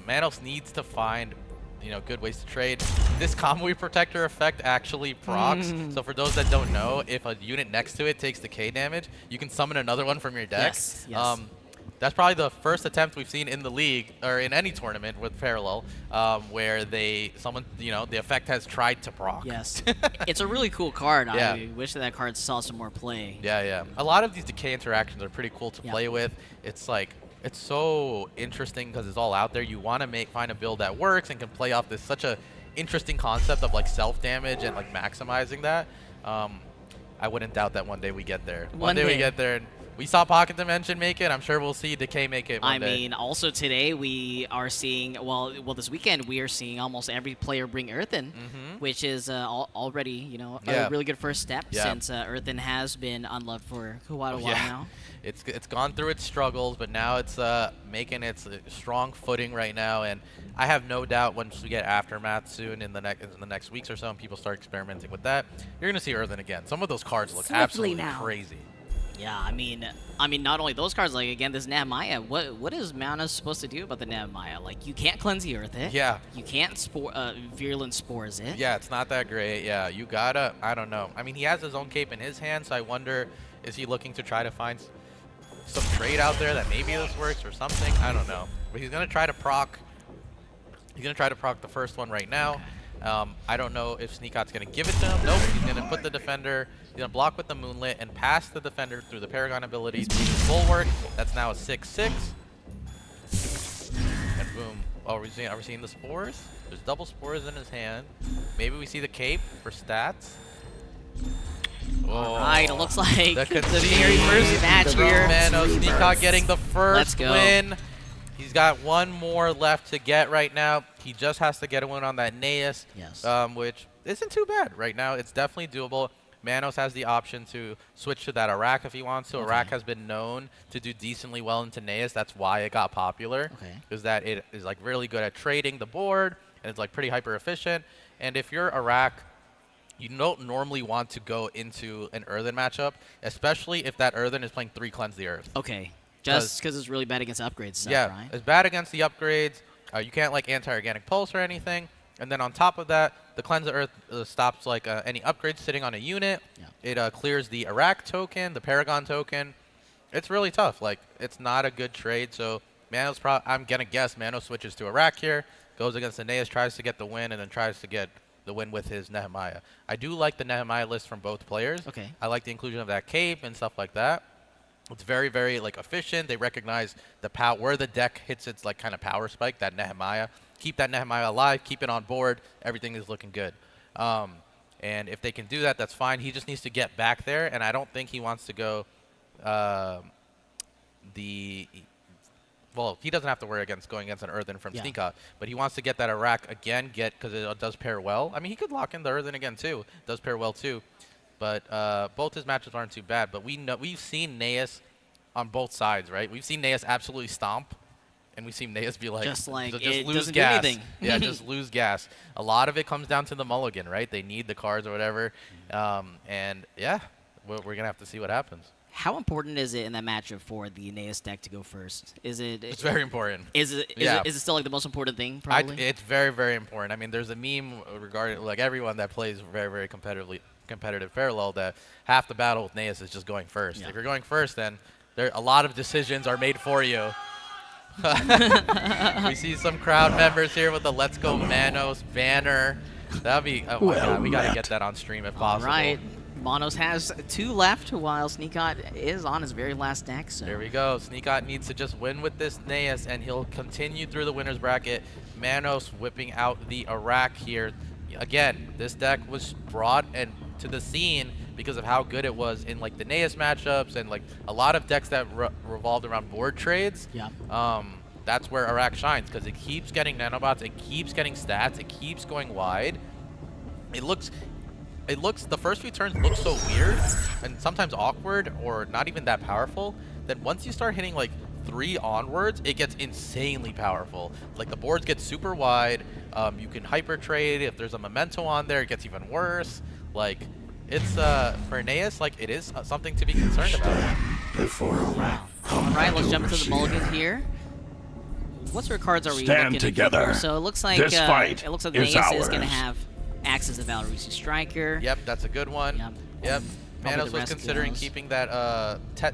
Manos needs to find good ways to trade. This Kamui Protector effect actually procs. So for those that don't know, if a unit next to it takes decay damage, you can summon another one from your deck. Yes. That's probably the first attempt we've seen in the league or in any tournament with Parallel, where the effect has tried to proc. Yes. It's a really cool card. Yeah. I wish that card saw some more play. Yeah. A lot of these decay interactions are pretty cool to play with. It's like it's so interesting because it's all out there. You want to find a build that works and can play off this such a interesting concept of like self damage and like maximizing that. I wouldn't doubt that one day we get there. One day we get there, and We saw Pocket Dimension make it. I'm sure we'll see Decay make it one day. I mean, also today we are seeing, well, this weekend we are seeing almost every player bring Earthen, which is already, you know, a really good first step since Earthen has been unloved for quite a while now. It's gone through its struggles, but now it's making its strong footing right now, and I have no doubt once we get Aftermath soon in the next weeks or so, and people start experimenting with that, you're gonna see Earthen again. Some of those cards look absolutely crazy. Yeah, I mean, not only those cards, like again, this Nehemiah. What is Mana supposed to do about the Nehemiah? Like, you can't cleanse the earth it. Yeah. You can't virulent spores it. Yeah, it's not that great. Yeah, you gotta. I don't know. I mean, he has his own cape in his hand, so I wonder, is he looking to try to find some trade out there that maybe this works or something? I don't know. But he's gonna try to proc. He's gonna try to proc the first one right now. I don't know if Sneakot's gonna give it to him. Nope. He's gonna put the defender. He's gonna block with the Moonlit and pass the defender through the Paragon abilities to his bulwark. That's now a 6/6. And boom. Oh, are we seeing the spores? There's double spores in his hand. Maybe we see the cape for stats. All right, it looks like the very first match here. Sneakot getting the first win. He's got one more left to get right now. He just has to get a win on that Naeus, which isn't too bad right now. It's definitely doable. Manos has the option to switch to that Iraq if he wants to. Iraq has been known to do decently well into Naeus. That's why it got popular. Is that it is like really good at trading the board, and it's like pretty hyper efficient. And if you're Iraq, you don't normally want to go into an Earthen matchup, especially if that Earthen is playing 3 Cleanse the Earth. Just because it's really bad against upgrades stuff, right? It's bad against the upgrades. You can't like anti-organic pulse or anything. And then on top of that, the Cleanse the Earth stops like any upgrades sitting on a unit. It clears the Iraq token, the Paragon token. It's really tough. Like, it's not a good trade. So Manos, I'm gonna guess Manos switches to Iraq here, goes against Aeneas, tries to get the win, and then tries to get the win with his Nehemiah. I do like the Nehemiah list from both players. I like the inclusion of that cape and stuff like that. It's very, very like efficient. They recognize the power where the deck hits its like kind of power spike. That Nehemiah, keep that Nehemiah alive, keep it on board. Everything is looking good. And if they can do that, that's fine. He just needs to get back there, and I don't think he wants to go well, he doesn't have to worry against going against an Earthen from Sneakot, but he wants to get that Iraq again, because it does pair well. I mean, he could lock in the Earthen again too. It does pair well too. But both his matches aren't too bad. But we've seen Naeus on both sides, right? We've seen Naeus absolutely stomp, and we've seen Naeus be like, just lose gas. Yeah, just lose gas. A lot of it comes down to the mulligan, right? They need the cards or whatever. And yeah, we're gonna have to see what happens. How important is it in that matchup for the Naeus deck to go first? It's very important. Is it still like the most important thing? Probably. It's very, very important. I mean, there's a meme regarding like everyone that plays very, very competitive parallel that half the battle with Naeus is just going first. If you're going first, then a lot of decisions are made for you. We see some crowd members here with the Let's Go Manos banner. That'd be, oh my god, we gotta get that on stream if possible. All right. Manos has 2 left, while Sneakot is on his very last deck. So. There we go. Sneakot needs to just win with this Naeus, and he'll continue through the winner's bracket. Manos whipping out the Iraq here. Again, this deck was brought to the scene because of how good it was in like the Naeus matchups and like a lot of decks that revolved around board trades. That's where Iraq shines, because it keeps getting nanobots, it keeps getting stats, it keeps going wide. The first few turns look so weird and sometimes awkward or not even that powerful. Then once you start hitting like 3 onwards, it gets insanely powerful. Like the boards get super wide. You can hyper trade. If there's a memento on there, it gets even worse. Like it's for Naeus, like it is something to be concerned about. All right, let's jump into the mulligan here. What sort of cards are we looking together. at? So it looks like Naeus is going to have Axis of Valorisi Striker. Yep, that's a good one. Yep. Manos was considering keeping that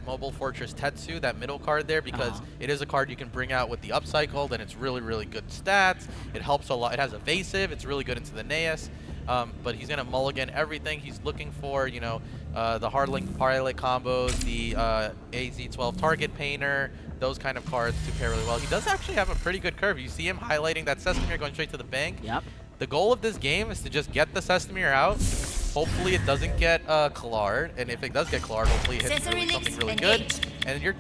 Mobile Fortress Tetsu, that middle card there, because it is a card you can bring out with the upcycled, and it's really, really good stats. It helps a lot. It has evasive. It's really good into the Naeus. But he's going to mulligan everything. He's looking for, you know, the Hardlink Parlay combos, the AZ12 Target Painter, those kind of cards to pair really well. He does actually have a pretty good curve. You see him highlighting that Sesame going straight to the bank. The goal of this game is to just get the Sesame out. Hopefully it doesn't get Collard, and if it does get Collard, hopefully it hits something really good. and you're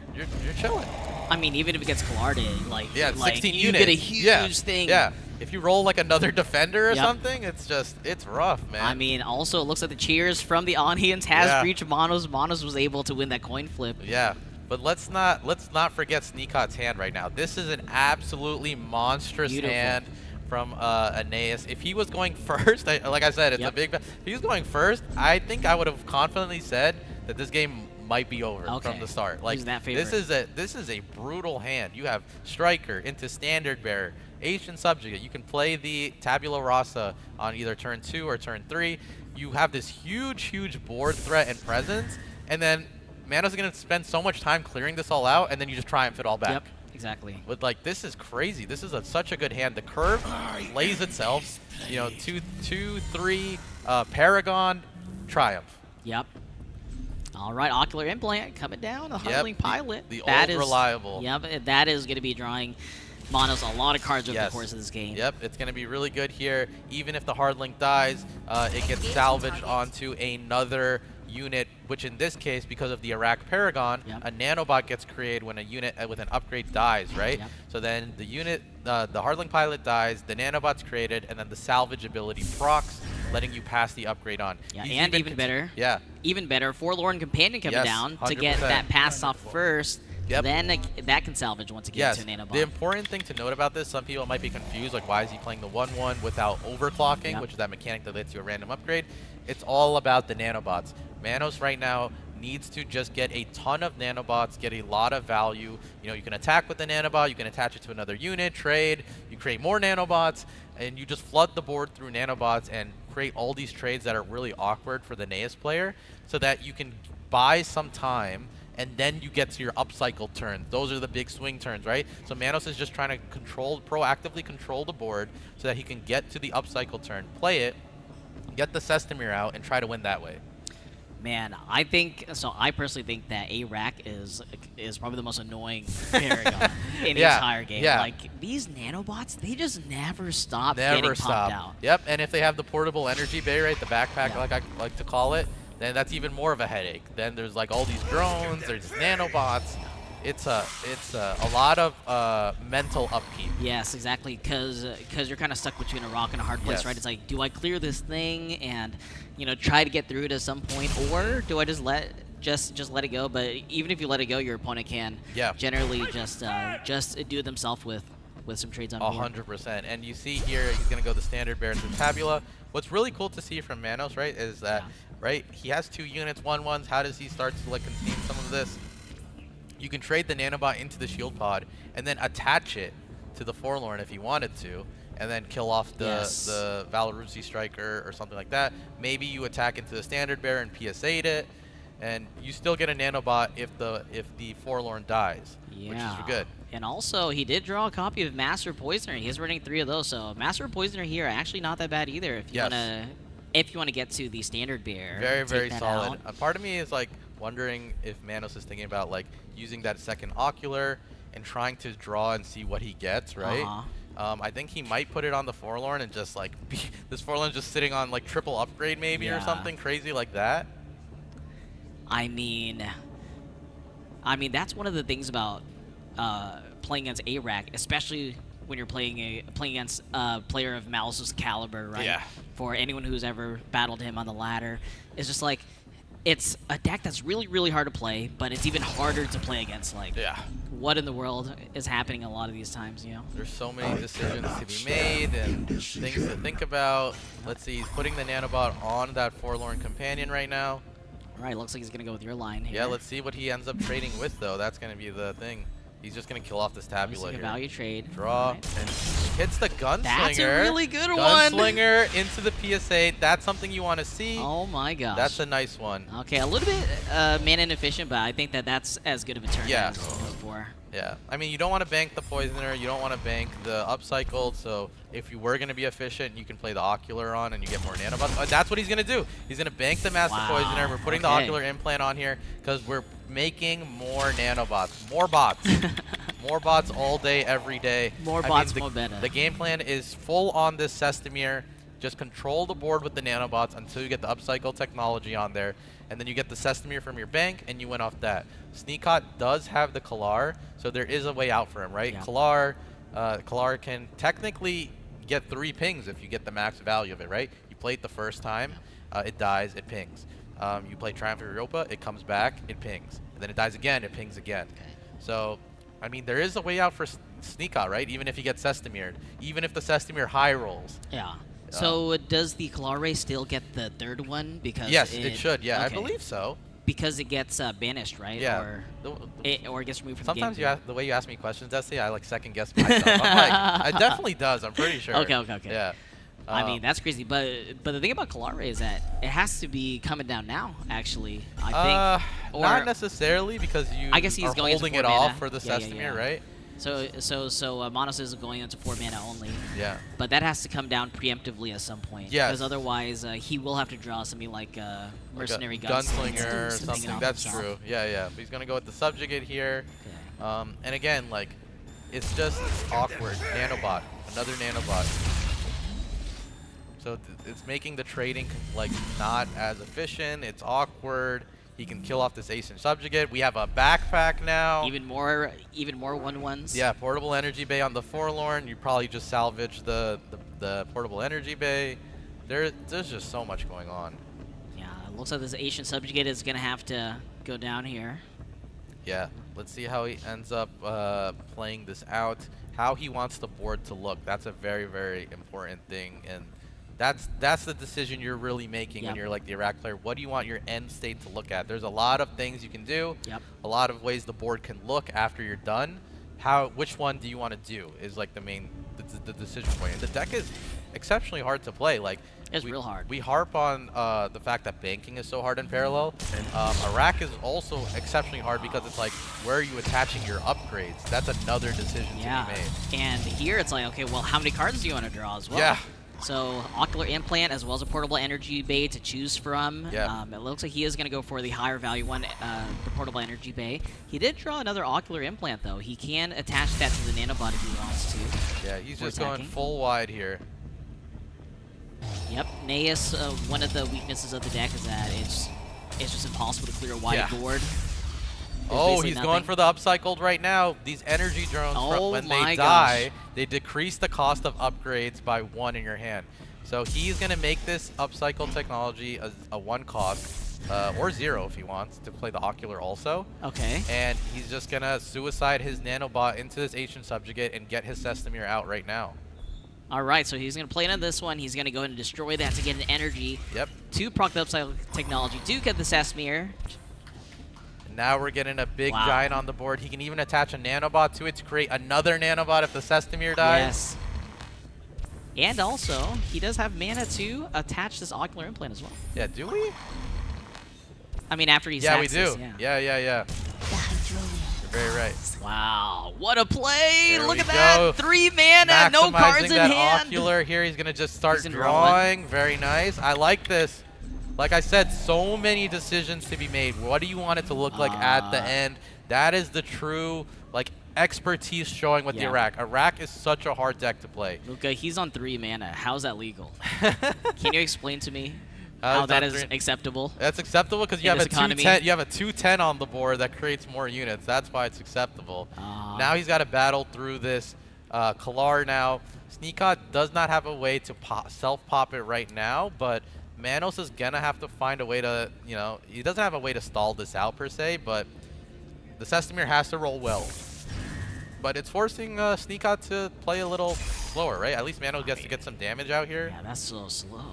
chilling. I mean, even if it gets Clarted, like, Yeah, like 16 you units. get a huge thing. Yeah. If you roll like another defender or Yep. something, it's rough, man. I mean, also, it looks like the cheers from the audience has Yeah. reached Monos. Monos was able to win that coin flip. Yeah, but let's not forget Sneakot's hand right now. This is an absolutely monstrous Beautiful. hand from Aeneas. If he was going first, like I said, it's a big. If he was going first, I think I would have confidently said that this game might be over from the start. Like He's that favorite. this is a brutal hand. You have Striker into Standard Bearer, Asian Subjugate. You can play the Tabula Rasa on either turn 2 or turn 3. You have this huge board threat and presence, and then Mano's gonna spend so much time clearing this all out, and then you just triumph it all back. Yep, exactly. But like, this is crazy. This is such a good hand. The curve lays itself. You know, 2-3 Paragon triumph. Yep. All right, Ocular Implant coming down. The Huddling Pilot. The That old reliable. Yep, that is going to be drawing Monos a lot of cards over the course of this game. Yep, it's going to be really good here. Even if the hard link dies, it gets salvaged onto another unit, which in this case, because of the Iraq Paragon, a nanobot gets created when a unit with an upgrade dies, right? Yep. So then the unit, the hardlink pilot dies, the nanobot's created, and then the salvage ability procs, letting you pass the upgrade on. Yeah, and even better. Yeah. Even better, Forlorn Companion coming Yes, down to 100%. get that pass off first. Yep. Then that can salvage once it gets Yes, to a nanobot. the important thing to note about this, some people might be confused, like why is he playing the 1/1 without overclocking, Yep. which is that mechanic that lets you a random upgrade. It's all about the nanobots. Manos right now needs to just get a ton of nanobots, get a lot of value. You know, you can attack with the nanobot, you can attach it to another unit, trade, you create more nanobots, and you just flood the board through nanobots and create all these trades that are really awkward for the Naeus player so that you can buy some time and then you get to your upcycle turn. Those are the big swing turns, right? So Manos is just trying to proactively control the board so that he can get to the upcycle turn, play it, get the Sestamir out, and try to win that way. Man, I personally think that ARAC is probably the most annoying Paragon in the entire game. Yeah. Like, these nanobots, they just never stop getting pumped out. Yep, and if they have the portable energy bay, right, the backpack, like I like to call it, then that's even more of a headache. Then there's like all these drones, there's nanobots. It's a lot of mental upkeep. Yes, exactly, because you're kind of stuck between a rock and a hard place, Yes. right? It's like, do I clear this thing and try to get through it at some point, or do I just let it go? But even if you let it go, your opponent can generally just do it themselves with some trades on board. 100%. And you see here, he's gonna go the standard bear through Tabula. What's really cool to see from Manos, right, is that right, he has 2 units, 1/1s. How does he start to like contain some of this? You can trade the nanobot into the shield pod and then attach it to the Forlorn if you wanted to, and then kill off the Valorusi Striker or something like that. Maybe you attack into the standard bearer and PSA'd it, and you still get a nanobot if the Forlorn dies, which is good. And also, he did draw a copy of Master Poisoner. He's running 3 of those, so Master Poisoner here actually not that bad either. If you wanna get to the standard bearer, Very solid. A part of me is like wondering if Manos is thinking about like using that second ocular and trying to draw and see what he gets, right? I think he might put it on the Forlorn and just like this Forlorn just sitting on like triple upgrade maybe or something crazy like that. I mean that's one of the things about playing against ARAC, especially when you're playing against a player of Malice's caliber, right? Yeah. For anyone who's ever battled him on the ladder, it's just like, it's a deck that's really, really hard to play, but it's even harder to play against. Like, what in the world is happening a lot of these times, There's so many decisions to be made and things to think about. Let's see, he's putting the nanobot on that Forlorn Companion right now. All right, looks like he's going to go with your line here. Yeah, let's see what he ends up trading with, though. That's going to be the thing. He's just going to kill off this Tabula here. A value trade. Draw, and hits the Gunslinger. That's a really good one. Gunslinger into the PSA. That's something you want to see. Oh my gosh. That's a nice one. Okay, a little bit mana inefficient, but I think that's as good of a turn as before. Yeah, I mean, you don't want to bank the Poisoner, you don't want to bank the Upcycled, so if you were going to be efficient, you can play the Ocular on and you get more nanobots. That's what he's going to do. He's going to bank the Master Poisoner. We're putting the Ocular Implant on here because we're making more nanobots. More bots. More bots all day, every day. More bots, more better. The game plan is full on this Sestamir. Just control the board with the nanobots until you get the upcycle technology on there, and then you get the Sestamir from your bank, and you win off that. Sneakot does have the Kalar, so there is a way out for him, right? Yeah. Kalar can technically get 3 pings if you get the max value of it, right? You play it the first time, it dies, it pings. You play Triumph of Europa, it comes back, it pings. And then it dies again, it pings again. Okay. So, I mean, there is a way out for Sneakot, right? Even if he gets Sestamired. Even if the Sestamir high rolls. Yeah. So does the Kalare still get the third one? Because yes, it should. Yeah, okay. I believe so. Because it gets banished, right? Yeah. Or it gets removed from sometimes the game. the way you ask me questions, Destiny, I like second guess myself. I'm like, it definitely does. I'm pretty sure. Okay. Yeah. I mean, that's crazy. But the thing about Kalare is that it has to be coming down now, actually. I think. Or not necessarily, because you I guess he's are going holding into it 4 mana. off for the Yeah, Sestamir, right? So Monos is going into 4 mana only. Yeah. But that has to come down preemptively at some point. Yes. Because otherwise, he will have to draw something like Mercenary like Gunslinger or something. That's true. Yeah. But he's gonna go with the Subjugate here. Okay. And again, like, it's just awkward. Nanobot, another Nanobot. So it's making the trading like not as efficient. It's awkward. He can kill off this Ace and Subjugate. We have a backpack now. Even more 1/1s. Yeah, Portable Energy Bay on the Forlorn. You probably just salvage the Portable Energy Bay. There's just so much going on. Yeah, it looks like this Asian Subjugate is going to have to go down here. Yeah, let's see how he ends up playing this out. How he wants the board to look. That's a very, very important thing. And that's the decision you're really making when you're like the Iraq player. What do you want your end state to look at? There's a lot of things you can do. A lot of ways the board can look after you're done. Which one do you want to do is like the main the decision point. And the deck is exceptionally hard to play. Like it's real hard. We harp on the fact that banking is so hard in Parallel. Iraq is also exceptionally hard because it's like, where are you attaching your upgrades? That's another decision to be made. And here it's like, okay, well, how many cards do you want to draw as well? Yeah. So Ocular Implant as well as a Portable Energy Bay to choose from. Yeah. It looks like he is going to go for the higher value one, the Portable Energy Bay. He did draw another Ocular Implant though. He can attach that to the Nanobot if he wants to. Yeah, he's just going full wide here. Yep, Naeus, one of the weaknesses of the deck is that it's just impossible to clear a wide board. Oh, he's going for the upcycled right now. These energy drones, when they die, they decrease the cost of upgrades by 1 in your hand. So he's going to make this upcycle technology a 1 cost, or 0 if he wants, to play the Ocular also. Okay. And he's just going to suicide his Nanobot into this Ancient Subjugate and get his Sestamir out right now. All right, so he's going to play into this one. He's going to go ahead and destroy that to get an energy. Yep. To proc the upcycle technology. Do get the Sestamir. Now we're getting a big giant on the board. He can even attach a Nanobot to it to create another Nanobot if the Sestamir dies. Yes. And also, he does have mana to attach this Ocular Implant as well. Yeah, do we? I mean, after he's we do. This, yeah. You're very right. Wow, what a play! There Look at go. that! 3 mana, no cards in that hand. Ocular here. He's gonna just start drawing. Very nice. I like this. Like I said, so many decisions to be made. What do you want it to look like at the end? That is the true like expertise showing with the Iraq. Iraq is such a hard deck to play. Luka, he's on 3 mana. How's that legal? Can you explain to me how that is acceptable? That's acceptable because you have a 2/10. You have a 2/10 on the board that creates more units. That's why it's acceptable. Now he's got to battle through this Kalar now. Sneakot does not have a way to self-pop it right now, but Manos is going to have to find a way to, he doesn't have a way to stall this out per se, but the Sestamir has to roll well. But it's forcing Sneakot to play a little slower, right? At least Manos gets to get some damage out here. Yeah, that's so slow.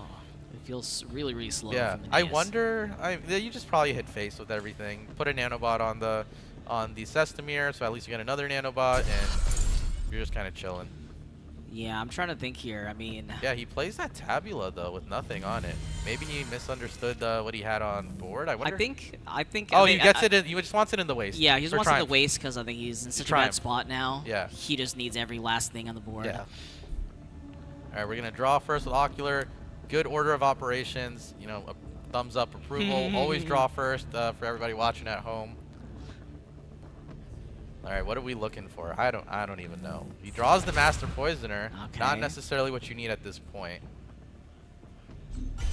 It feels really, really slow. Yeah, I wonder, you just probably hit face with everything. Put a Nanobot on the Sestamir, so at least you get another Nanobot, and you're just kind of chilling. Yeah, I'm trying to think here. I mean... Yeah, he plays that Tabula, though, with nothing on it. Maybe he misunderstood what he had on board. I wonder... I think... Oh, he gets it in... He just wants it in the waist. Yeah, he just wants it in the waist because I think he's in such a bad spot now. Yeah. He just needs every last thing on the board. Yeah. All right, we're going to draw first with Ocular. Good order of operations. A thumbs up approval. Always draw first for everybody watching at home. All right, what are we looking for? I don't even know. He draws the Master Poisoner. Okay. Not necessarily what you need at this point.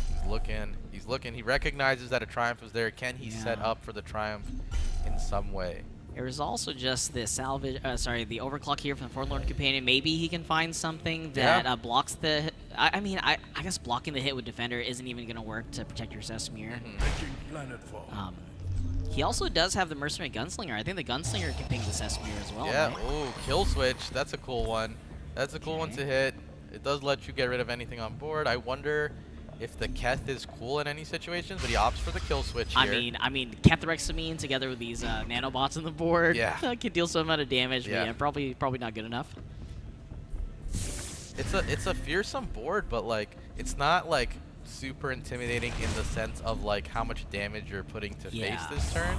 He's looking. He's looking. He recognizes that a Triumph is there. Can he set up for the Triumph in some way? There is also just the salvage, the overclock here from the Forlorn Companion. Maybe he can find something that blocks the. I mean, I guess blocking the hit with Defender isn't even going to work to protect your Sesamir. He also does have the Mercenary Gunslinger. I think the Gunslinger can ping the Sesamir as well. Yeah. Right? Oh, kill switch. That's a cool one. That's a cool one to hit. It does let you get rid of anything on board. I wonder if the Keth is cool in any situations, but he opts for the kill switch here. I mean, Kethrexamine together with these nanobots on the board can deal some amount of damage. But yeah, probably not good enough. It's a fearsome board, but like it's not like super intimidating in the sense of like how much damage you're putting to face this turn.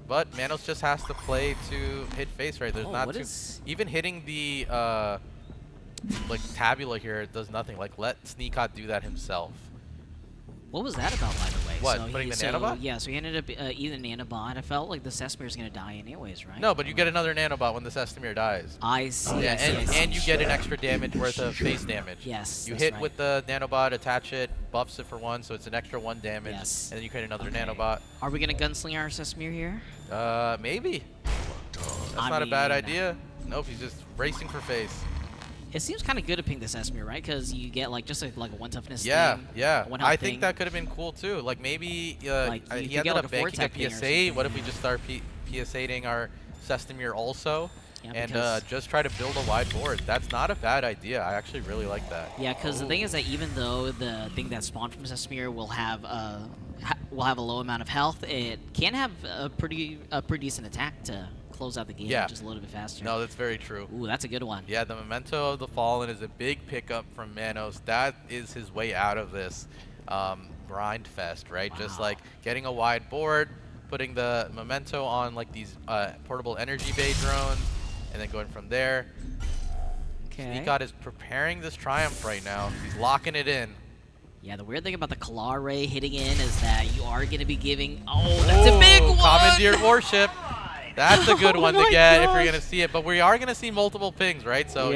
But Manos just has to play to hit face, right? There's not too even hitting the like Tabula here does nothing. Like let Sneakot do that himself. What was that about, by the way? What, putting the nanobot? Yeah, so he ended up eating the nanobot. I felt like the Sesamir's going to die anyways, right? No, but you get another nanobot when the Sesamir dies. I see. Yeah, and you get an extra damage worth of face damage. Yes, you hit with the nanobot, attach it, buffs it for 1, so it's an extra 1 damage. Yes. And then you create another nanobot. Are we going to gunslinger our Sesamir here? Maybe. That's not a bad idea. Nope, he's just racing for face. It seems kind of good to ping the Sesamir, right? Because you get like just like a 1 toughness thing. Yeah. I think thing. that could have been cool too. Like maybe he you ended get, like, up a banking a PSA. What if we just start PSAting our Sesamir also? Yeah, and just try to build a wide board. That's not a bad idea. I actually really like that. Yeah, because the thing is that even though the thing that spawned from Sesamir will have a low amount of health, it can have a pretty decent attack to close out the game just a little bit faster. No, that's very true. Ooh, that's a good one. Yeah, the Memento of the Fallen is a big pickup from Manos. That is his way out of this grind fest, right? Just like getting a wide board, putting the Memento on like these portable energy bay drones, and then going from there. Sneakot is preparing this Triumph right now. He's locking it in. Yeah, the weird thing about the Kalar Ray hitting in is that you are going to be giving... Oh, that's a big one! Commandeered Warship. That's a good one to get if you're going to see it. But we are going to see multiple pings, right? So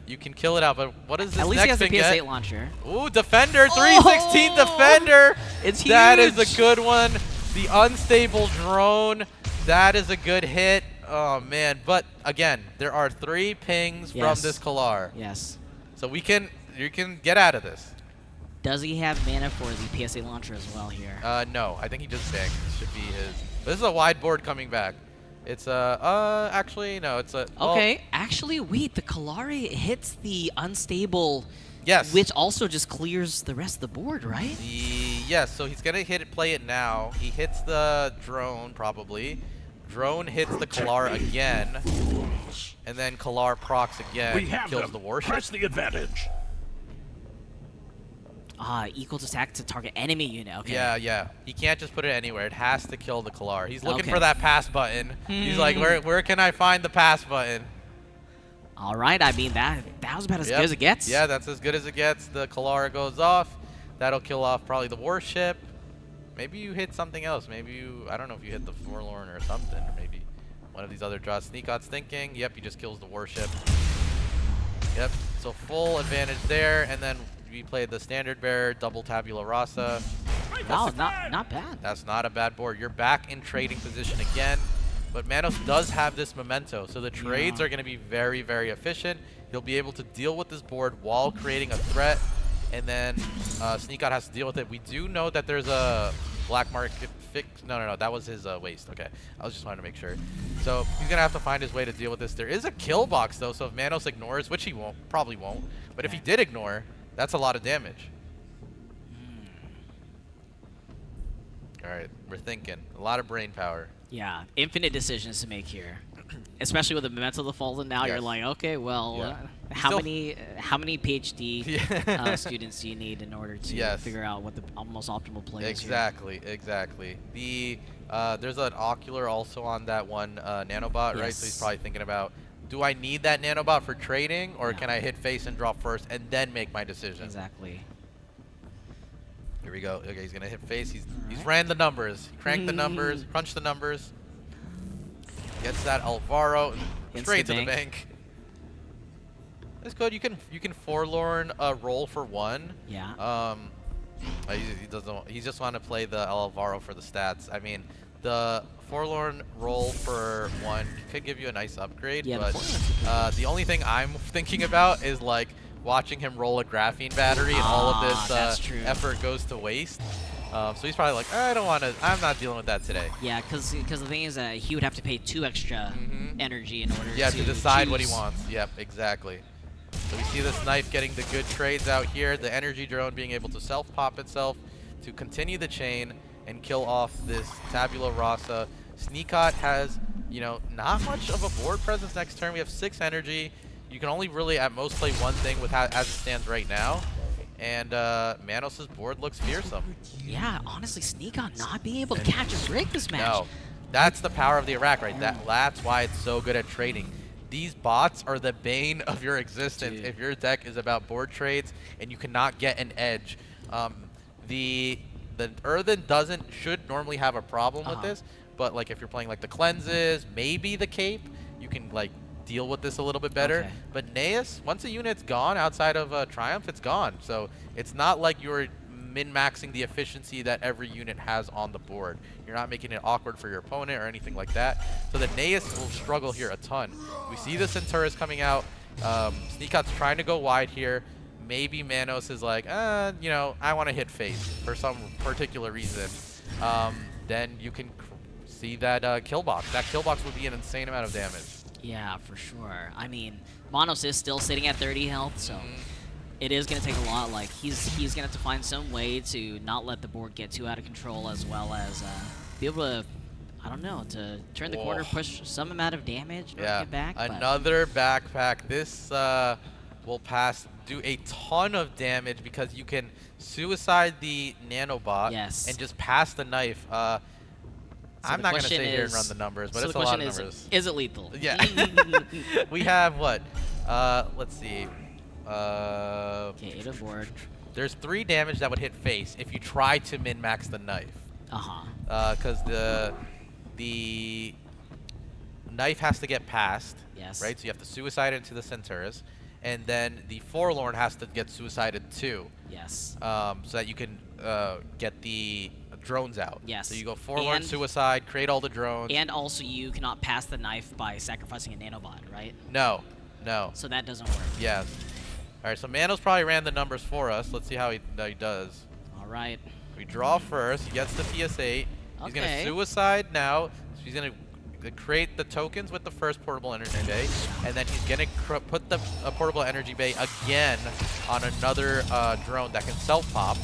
you can kill it out. But what is this At least next he thing has a PS8 launcher. Ooh, Defender, 316 Defender. It's huge. That is a good one. The unstable drone, that is a good hit. Oh, man. But, again, there are 3 pings from this Kalar. Yes. So you can get out of this. Does he have mana for the PSA launcher as well here? No. I think he just banked. It should be his. This is a wide board coming back. It's actually, no, it's a... Okay, actually, wait, the Kalari hits the unstable... Yes. Which also just clears the rest of the board, right? Yes, so he's going to play it now. He hits the drone, probably. Drone hits the Kalar again. And then Kalar procs again. We have kills the warship. Press the advantage. Equals attack to target enemy unit. Okay. Yeah. He can't just put it anywhere. It has to kill the Kalar. He's looking for that pass button. He's like, where can I find the pass button? All right. I mean, that was about as good as it gets. Yeah, that's as good as it gets. The Kalar goes off. That'll kill off probably the warship. Maybe you hit something else. Maybe you, I don't know if you hit the Forlorn or something. Or maybe one of these other draws. Sneakot's thinking. Yep, he just kills the warship. Yep, so full advantage there. And then we played the standard bearer, double tabula rasa. Wow, not bad. That's not a bad board. You're back in trading position again. But Manos does have this Memento, so the trades are going to be very, very efficient. He'll be able to deal with this board while creating a threat. And then Sneakot has to deal with it. We do know that there's a black market fix. No, that was his waste. Okay, I was just wanting to make sure. So he's going to have to find his way to deal with this. There is a kill box, though, so if Manos ignores, which he won't, probably won't. But if he did ignore, that's a lot of damage. All right, we're thinking. A lot of brain power. Yeah, infinite decisions to make here. Especially with the Memento of the Fallen now, you're like, okay, well, how many PhD students do you need in order to figure out what the most optimal play is here? Exactly. There's an ocular also on that one nanobot, right? So he's probably thinking about, do I need that nanobot for trading, or can I hit face and drop first and then make my decision? Exactly. Here we go. Okay, he's gonna hit face. He's ran the numbers. He cranked the numbers, crunched the numbers. Gets that Alvaro straight to the bank. It's good. You can Forlorn roll for 1. Yeah. He doesn't. He just want to play the Alvaro for the stats. I mean, the Forlorn roll for 1 could give you a nice upgrade, Yeah, but the only thing I'm thinking about is like watching him roll a graphene battery, and all of this effort goes to waste. So he's probably like, I don't want to. I'm not dealing with that today. Yeah, because the thing is that he would have to pay 2 extra energy in order to decide what he choose. wants. Yep, exactly. So we see this knife getting the good trades out here. The energy drone being able to self-pop itself to continue the chain and kill off this Tabula Rasa. Sneakot has, you know, not much of a board presence next turn. We have 6 energy. You can only really at most play one thing with as it stands right now. And Manos' board looks fearsome. Yeah, honestly, Sneakot not being able to catch a break this match. No, that's the power of the Iraq, right? That's why it's so good at trading. These bots are the bane of your existence. Dude. If your deck is about board trades and you cannot get an edge. The Earthen should normally have a problem with this, but like if you're playing like the cleanses, maybe the cape, you can like deal with this a little bit better. Okay. But Naeus, once a unit's gone outside of Triumph, it's gone. So it's not like you're min-maxing the efficiency that every unit has on the board. You're not making it awkward for your opponent or anything like that. So the Naeus will struggle here a ton. We see the Centauris coming out. Sneakot's trying to go wide here. Maybe Manos is like, you know, I want to hit face for some particular reason. Then you can see that kill box. That kill box would be an insane amount of damage. Yeah, for sure. I mean, Manos is still sitting at 30 health, so it is going to take a lot. Like, he's going to have to find some way to not let the board get too out of control, as well as be able to, I don't know, to turn the corner, push some amount of damage, get back. Another backpack. This will do a ton of damage because you can suicide the nanobot and just pass the knife. So I'm not going to sit here and run the numbers, but it's a lot of numbers. Is it lethal? Yeah. We have what? Let's see. Okay, 8 aboard. There's 3 damage that would hit face if you try to min-max the knife. Because the knife has to get passed. Yes. Right? So you have to suicide into the Centauris. And then the Forlorn has to get suicided too. Yes. So that you can get the drones out. Yes. So you go Forlorn, suicide, create all the drones. And also you cannot pass the knife by sacrificing a nanobot, right? No. No. So that doesn't work. Yes. All right, so Manos probably ran the numbers for us. Let's see how he does. All right. We draw first. He gets the PS8. He's going to suicide now. So he's going to create the tokens with the first portable energy bay. And then he's going to put the portable energy bay again on another drone that can self-pop.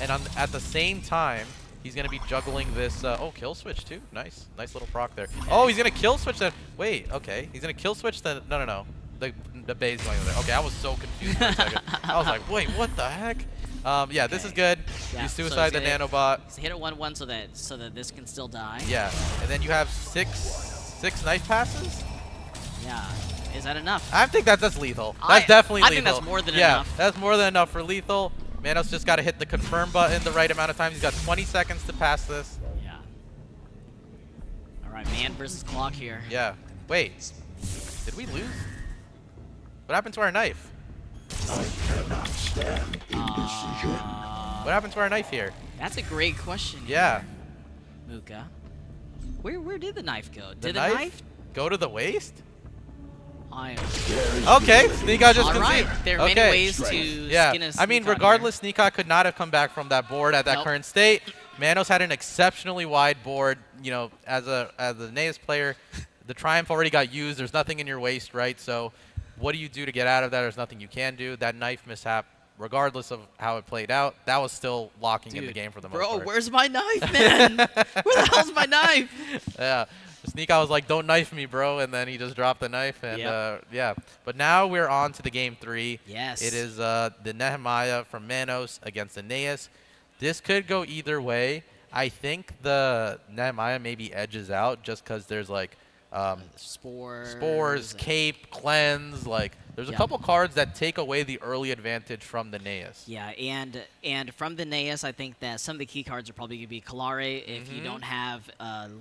And at the same time, he's going to be juggling this. Kill switch too. Nice. Nice little proc there. Oh, he's going to kill switch then. Wait, okay. He's going to kill switch the. No. The bay's going there. Okay, I was so confused for a second. I was like, wait, what the heck? Yeah, this is good. Yeah, you suicide the nanobot. So hit it 1-1 so that this can still die. Yeah, and then you have six knife passes. Yeah, is that enough? I think that's lethal. That's definitely lethal. I think that's more than enough. Yeah, that's more than enough for lethal. Manos just got to hit the confirm button the right amount of times. He's got 20 seconds to pass this. Yeah. All right, man versus clock here. Yeah. Wait, did we lose? What happened to our knife? What happened to our knife here? That's a great question. Yeah. Here, Muka. Where did the knife go? Did the knife go to the waist? Okay, Sneakot just conceded. There are many ways to skin a I mean, regardless, Sneakot could not have come back from that board at that current state. Manos had an exceptionally wide board. You know, as a Naeus player, the Triumph already got used. There's nothing in your waist, right? So what do you do to get out of that? There's nothing you can do. That knife mishap, regardless of how it played out, that was still locking in the game for the most part. Bro, where's my knife, man? Where the hell's my knife? Yeah. Sneakot was like, don't knife me, bro. And then he just dropped the knife. And yeah. But now we're on to the game 3. Yes. It is the Nehemiah from Manos against the Naeus. This could go either way. I think the Nehemiah maybe edges out just because there's like Spores, Cape, Cleanse. Like, there's a couple cards that take away the early advantage from the Naeus. Yeah, and from the Naeus, I think that some of the key cards are probably going to be Kalare if you don't have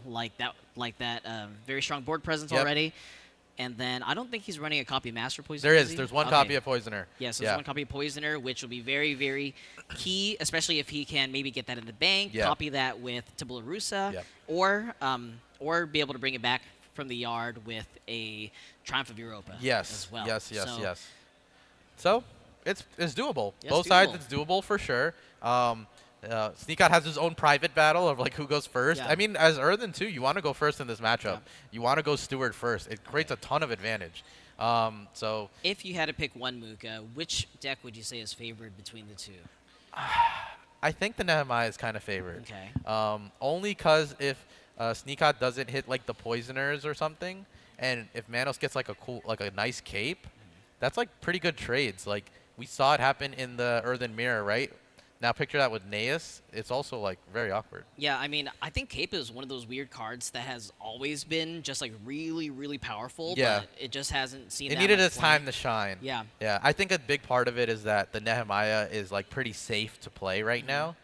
like that very strong board presence already. And then I don't think he's running a copy of Master Poisoner. There is he? There's one Okay. copy of Poisoner. Yes, there's one copy of Poisoner, which will be very, very key, especially if he can maybe get that in the bank, copy that with Tabula Rusa, or be able to bring it back from the yard with a Triumph of Europa as well. Yes. So it's doable. Yeah, Both sides, it's doable for sure. Sneakout has his own private battle of like who goes first. Yeah. I mean, as Earthen too, you want to go first in this matchup. Yeah. You want to go Steward first. It creates a ton of advantage. So if you had to pick one Muka, which deck would you say is favored between the two? I think the Nehemiah is kind of favored. Okay. Only because if Sneakout doesn't hit like the Poisoners or something, and if Manos gets like a nice cape, that's like pretty good trades. Like we saw it happen in the Earthen Mirror, right? Now picture that with Naeus. It's also like very awkward. Yeah, I mean, I think Cape is one of those weird cards that has always been just like really, really powerful. Yeah. But it just hasn't seen. It that needed much its play. time to shine. Yeah. Yeah. I think a big part of it is that the Nehemiah is like pretty safe to play right now.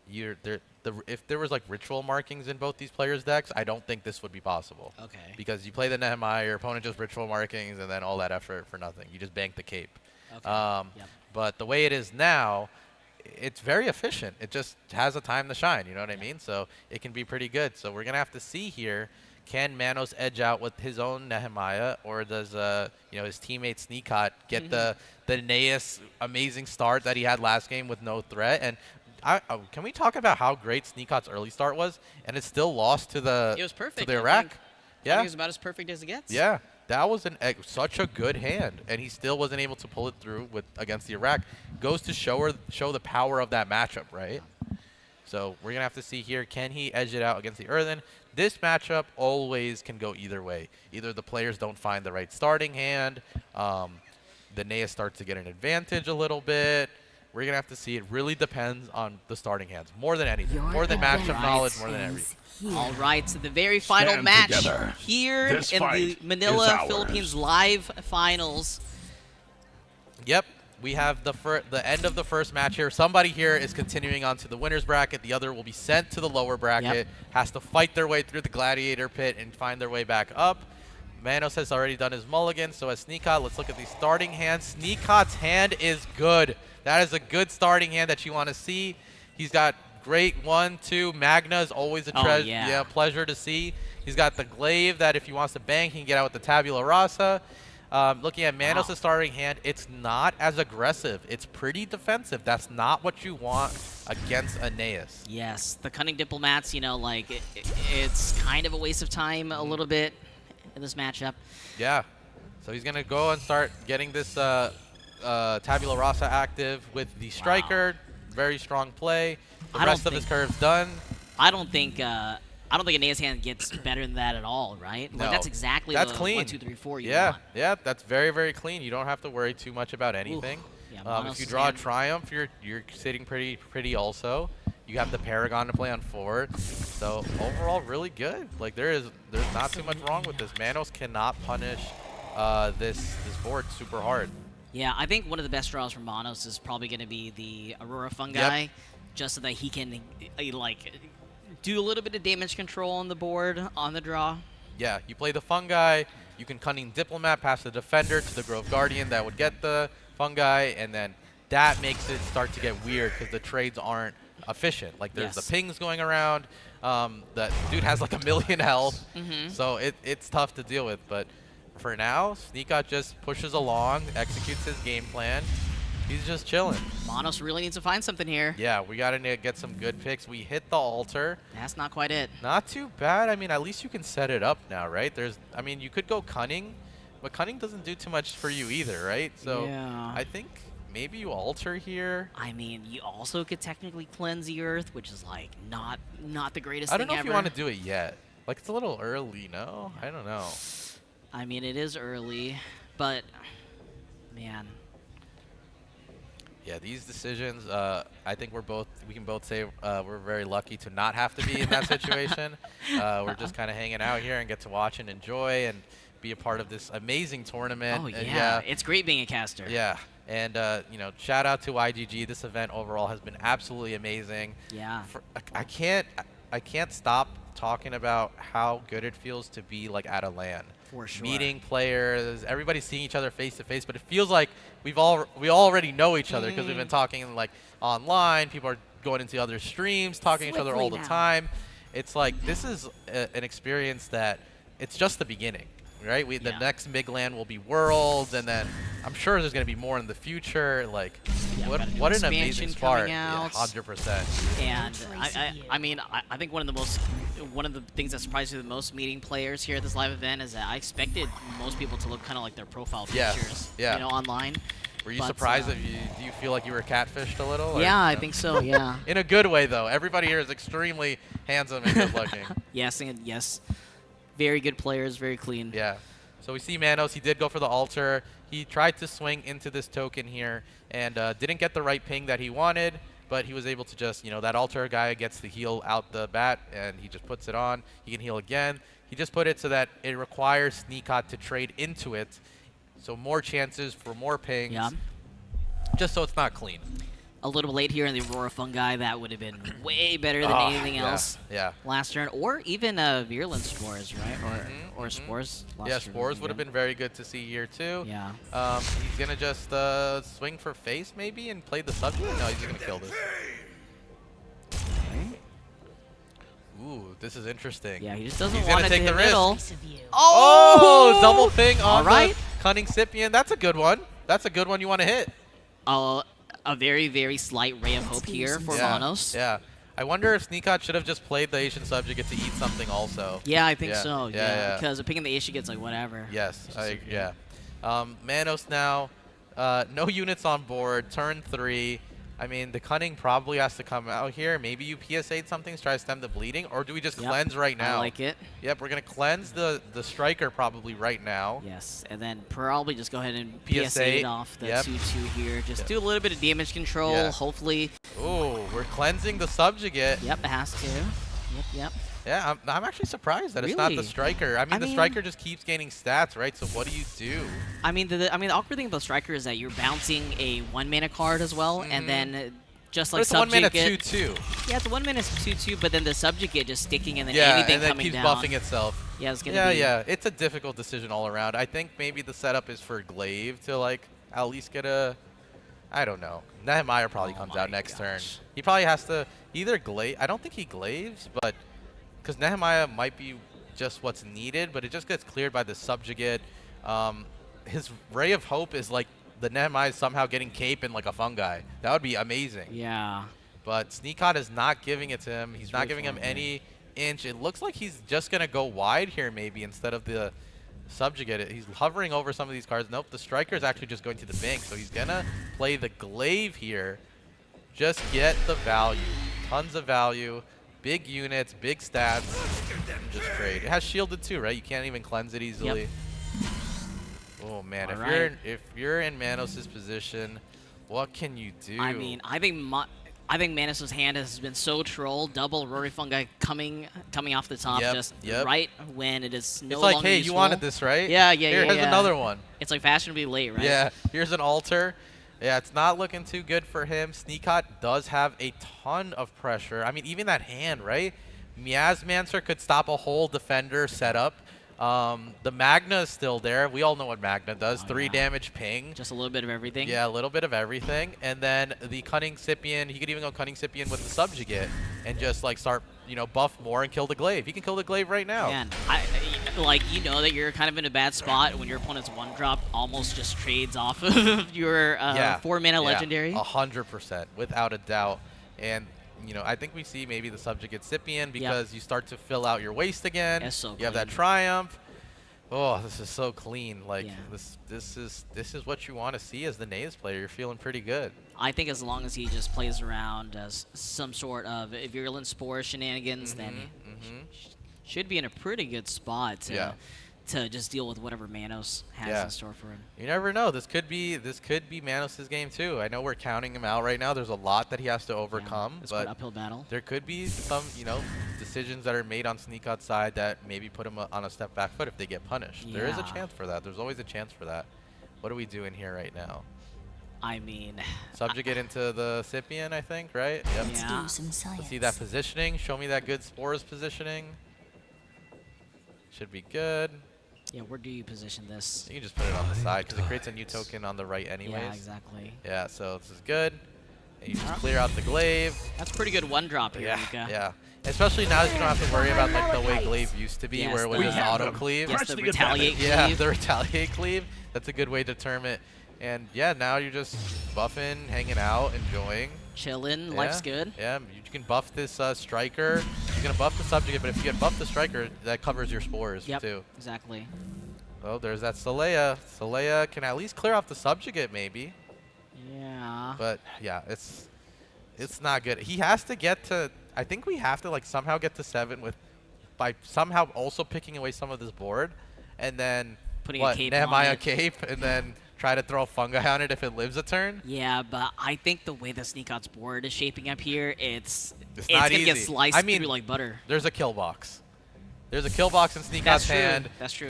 If there was like ritual markings in both these players' decks, I don't think this would be possible. Okay. Because you play the Nehemiah, your opponent just ritual markings, and then all that effort for nothing. You just bank the cape. Okay. But the way it is now, it's very efficient. It just has a time to shine, you know what I mean? So it can be pretty good. So we're going to have to see here, can Manos edge out with his own Nehemiah, or does his teammate Sneakout get the Naeus amazing start that he had last game with no threat? And can we talk about how great Sneakout's early start was? And it still lost to the It was perfect. to the Iraq. I think it was about as perfect as it gets. Yeah. That was such a good hand, and he still wasn't able to pull it through against the Iraq. Goes to show the power of that matchup, right? So we're going to have to see here, can he edge it out against the Earthen? This matchup always can go either way. Either the players don't find the right starting hand, the Naeus starts to get an advantage a little bit. We're going to have to see. It really depends on the starting hands, more than anything. More than matchup knowledge, more than everything. All right, so the very final Stand match together. here This in the fight Manila, is ours. Philippines Live Finals. Yep, we have the end of the first match here. Somebody here is continuing on to the winner's bracket. The other will be sent to the lower bracket, has to fight their way through the gladiator pit and find their way back up. Manos has already done his mulligan, so as Sneakout, let's look at the starting hand. Sneakout's hand is good. That is a good starting hand that you want to see. He's got great 1-2. Magna is always a treasure. Yeah. Pleasure to see. He's got the glaive that if he wants to bank, he can get out with the tabula rasa. Looking at Manos' starting hand, it's not as aggressive. It's pretty defensive. That's not what you want against Aeneas. Yes, the Cunning Diplomats, it's kind of a waste of time a little bit in this matchup. Yeah. So he's going to go and start getting this tabula rasa active with the striker. Very strong play. The rest of his curve's done. I don't think Aeneas' hand gets better than that at all, right? No. Like, that's exactly That's the clean. 1, 2, 3, 4 you Yeah, want. yeah, that's very, very clean. You don't have to worry too much about anything. Yeah, If Manos' you draw a hand- triumph, you're sitting pretty also. You have the Paragon to play on forward. So overall, really good. Like there's not too much wrong with this. Manos cannot punish this board super hard. Yeah, I think one of the best draws from Manos is probably going to be the Aurora Fungi, Yep. just so that he can do a little bit of damage control on the board on the draw. Yeah, you play the Fungi. You can Cunning Diplomat past the Defender to the Grove Guardian. That would get the Fungi, and then that makes it start to get weird because the trades aren't efficient. Like there's the pings going around. That dude has like 1,000,000 health, so it's tough to deal with. But for now, Sneakout just pushes along, executes his game plan. He's just chilling. Manos really needs to find something here. Yeah, we got to get some good picks. We hit the altar. That's not quite it. Not too bad. I mean, at least you can set it up now, right? You could go Cunning, but Cunning doesn't do too much for you either, right? So Yeah. I think maybe you alter here. I mean, you also could technically cleanse the Earth, which is like not the greatest I thing don't know if ever. you want to do it yet. Like it's a little early, no? I don't know. I mean, it is early, but man. Yeah, these decisions, I think we can both say we're very lucky to not have to be in that situation. We're just kind of hanging out here and get to watch and enjoy and be a part of this amazing tournament. Oh, And yeah. It's great being a caster. Yeah. And, shout out to YGG. This event overall has been absolutely amazing. Yeah. I can't stop talking about how good it feels to be like at a LAN. For sure. meeting players. Everybody's seeing each other face to face, but it feels like we already know each other because we've been talking like online. People are going into other streams, talking to each other all the time. It's like this is an experience that it's just the beginning, right? The next big land will be Worlds, and then I'm sure there's going to be more in the future. Like, what an amazing start! Yeah, 100%. And I mean, I think one of the things that surprised me the most meeting players here at this live event is that I expected most people to look kind of like their profile pictures, you know, online. Were you surprised? Do you feel like you were catfished a little? Yeah, or, I think so. Yeah. In a good way, though. Everybody here is extremely handsome and good looking. Yes, and yes. Very good players, very clean. Yeah. So we see Manos. He did go for the altar. He tried to swing into this token here and didn't get the right ping that he wanted, but he was able to just, you know, that altar guy gets the heal out the bat, and he just puts it on. He can heal again. He just put it so that it requires Sneakot to trade into it. So more chances for more pings. Yeah. Just so it's not clean. A little late here in the Aurora Fungi, that would have been way better than anything else last turn. Or even Virulent Spores, right? Or Spores. Yeah, Spores would have been very good to see here, too. Yeah. He's going to just swing for face, maybe, and play the subject? No, he's going to kill this. Ooh, this is interesting. Yeah, he just doesn't want to take the risk. Oh, double ping on the Cunning Scipion. That's a good one. That's a good one you want to hit. A very, very slight ray of hope here for Manos. Yeah. I wonder if Sneakot should have just played the Asian subject to eat something also. Yeah, I think so. Yeah. Because picking the Asian gets like whatever. Yes. Manos now, no units on board, turn 3. I mean, the Cunning probably has to come out here. Maybe you PSA'd something to try to stem the bleeding, or do we just cleanse right now? I like it. Yep, we're going to cleanse the Striker probably right now. Yes, and then probably just go ahead and PSA it off the 2-2 here. Just do a little bit of damage control, hopefully. Ooh, we're cleansing the Subjugate. Yep, it has to. Yep. Yeah, I'm actually surprised that it's not the Striker. I mean, the Striker just keeps gaining stats, right? So what do you do? I mean, the awkward thing about Striker is that you're bouncing a 1-mana card as well, and then just like Subjugate. It's 1 mana 2/2. Yeah, it's 1 mana 2/2, but then the Subjugate just sticking and then anything coming down. Yeah, and then keeps buffing itself. Yeah, it's gonna be. Yeah, it's a difficult decision all around. I think maybe the setup is for Glaive to like at least get a. I don't know. Nehemiah probably comes out next turn. He probably has to either Glaive. I don't think he Glaives, but. Because Nehemiah might be just what's needed, but it just gets cleared by the Subjugate. His Ray of Hope is like the Nehemiah somehow getting cape in like a fungi. That would be amazing. Yeah. But Sneakot is not giving it to him. He's not giving him any inch. It looks like he's just going to go wide here maybe instead of the Subjugate. He's hovering over some of these cards. Nope, the Striker is actually just going to the bank. So he's going to play the Glaive here. Just get the value. Tons of value. Big units, big stats, just trade. It has shielded too, right? You can't even cleanse it easily. Yep. Oh man, if you're in Manos' position, what can you do? I mean, I think Manos' hand has been so trolled. Double Rory Fungi coming off the top, right when it is no longer It's like, hey, useful. You wanted this, right? Yeah. Here's another one. It's like fashionably late, right? Yeah. Here's an altar. Yeah, it's not looking too good for him. Sneakot does have a ton of pressure. I mean, even that hand, right? Miasmancer could stop a whole defender setup. The Magna is still there. We all know what Magna does. 3 damage ping. Just a little bit of everything. Yeah, a little bit of everything. And then the Cunning Scipion, he could even go Cunning Scipion with the Subjugate and just like start, buff more and kill the Glaive. He can kill the Glaive right now. Man, that you're kind of in a bad spot when your opponent's 1-drop almost just trades off of your 4-mana legendary. 100%, without a doubt. And I think we see maybe the Subjugate Scipion because you start to fill out your waste again. That's so you have that Triumph. Oh, this is so clean. Like this is what you want to see as the Naves player. You're feeling pretty good. I think as long as he just plays around as some sort of Virulent Spore shenanigans, then should be in a pretty good spot to just deal with whatever Manos has in store for him. You never know. This could be Manos' game too. I know we're counting him out right now. There's a lot that he has to overcome. It's but an uphill battle. There could be some, decisions that are made on Sneakot's side that maybe put him on a step back foot if they get punished. Yeah. There is a chance for that. There's always a chance for that. What are we doing here right now? I mean, Subjugate into the Scipion, I think, right? Yep. Yeah. Let's see that positioning. Show me that good Spores positioning. Should be good. Yeah, where do you position this? You can just put it on the side because it creates a new token on the right anyways. Yeah, exactly. Yeah, so this is good. And you just clear out the glaive. That's pretty good one drop here, Yeah, Mika. yeah. Especially now that you don't have to worry about like the way glaive used to be, Yes, where it was just auto cleave. Yes, the retaliate cleave. Yeah, the retaliate cleave. That's a good way to term it. And yeah, now you're just buffing, hanging out, enjoying. Chilling, Yeah, life's good. Yeah, you can buff this striker. You're gonna buff the subjugate, but if you can buff the striker, that covers your spores too. Exactly. Oh, there's that Saleya. Saleya can at least clear off the subjugate, maybe. Yeah. But yeah, it's not good. He has to get to. I think we have to like somehow get to 7 by somehow also picking away some of this board, and then putting a cape on Nehemiah it. cape, and then try to throw a fungi on it if it lives a turn. Yeah, but I think the way the Sneak Out's board is shaping up here, it's not gonna get easy. sliced I mean, through like butter. There's a kill box. There's a kill box in Sneak That's Out's true. hand. That's true.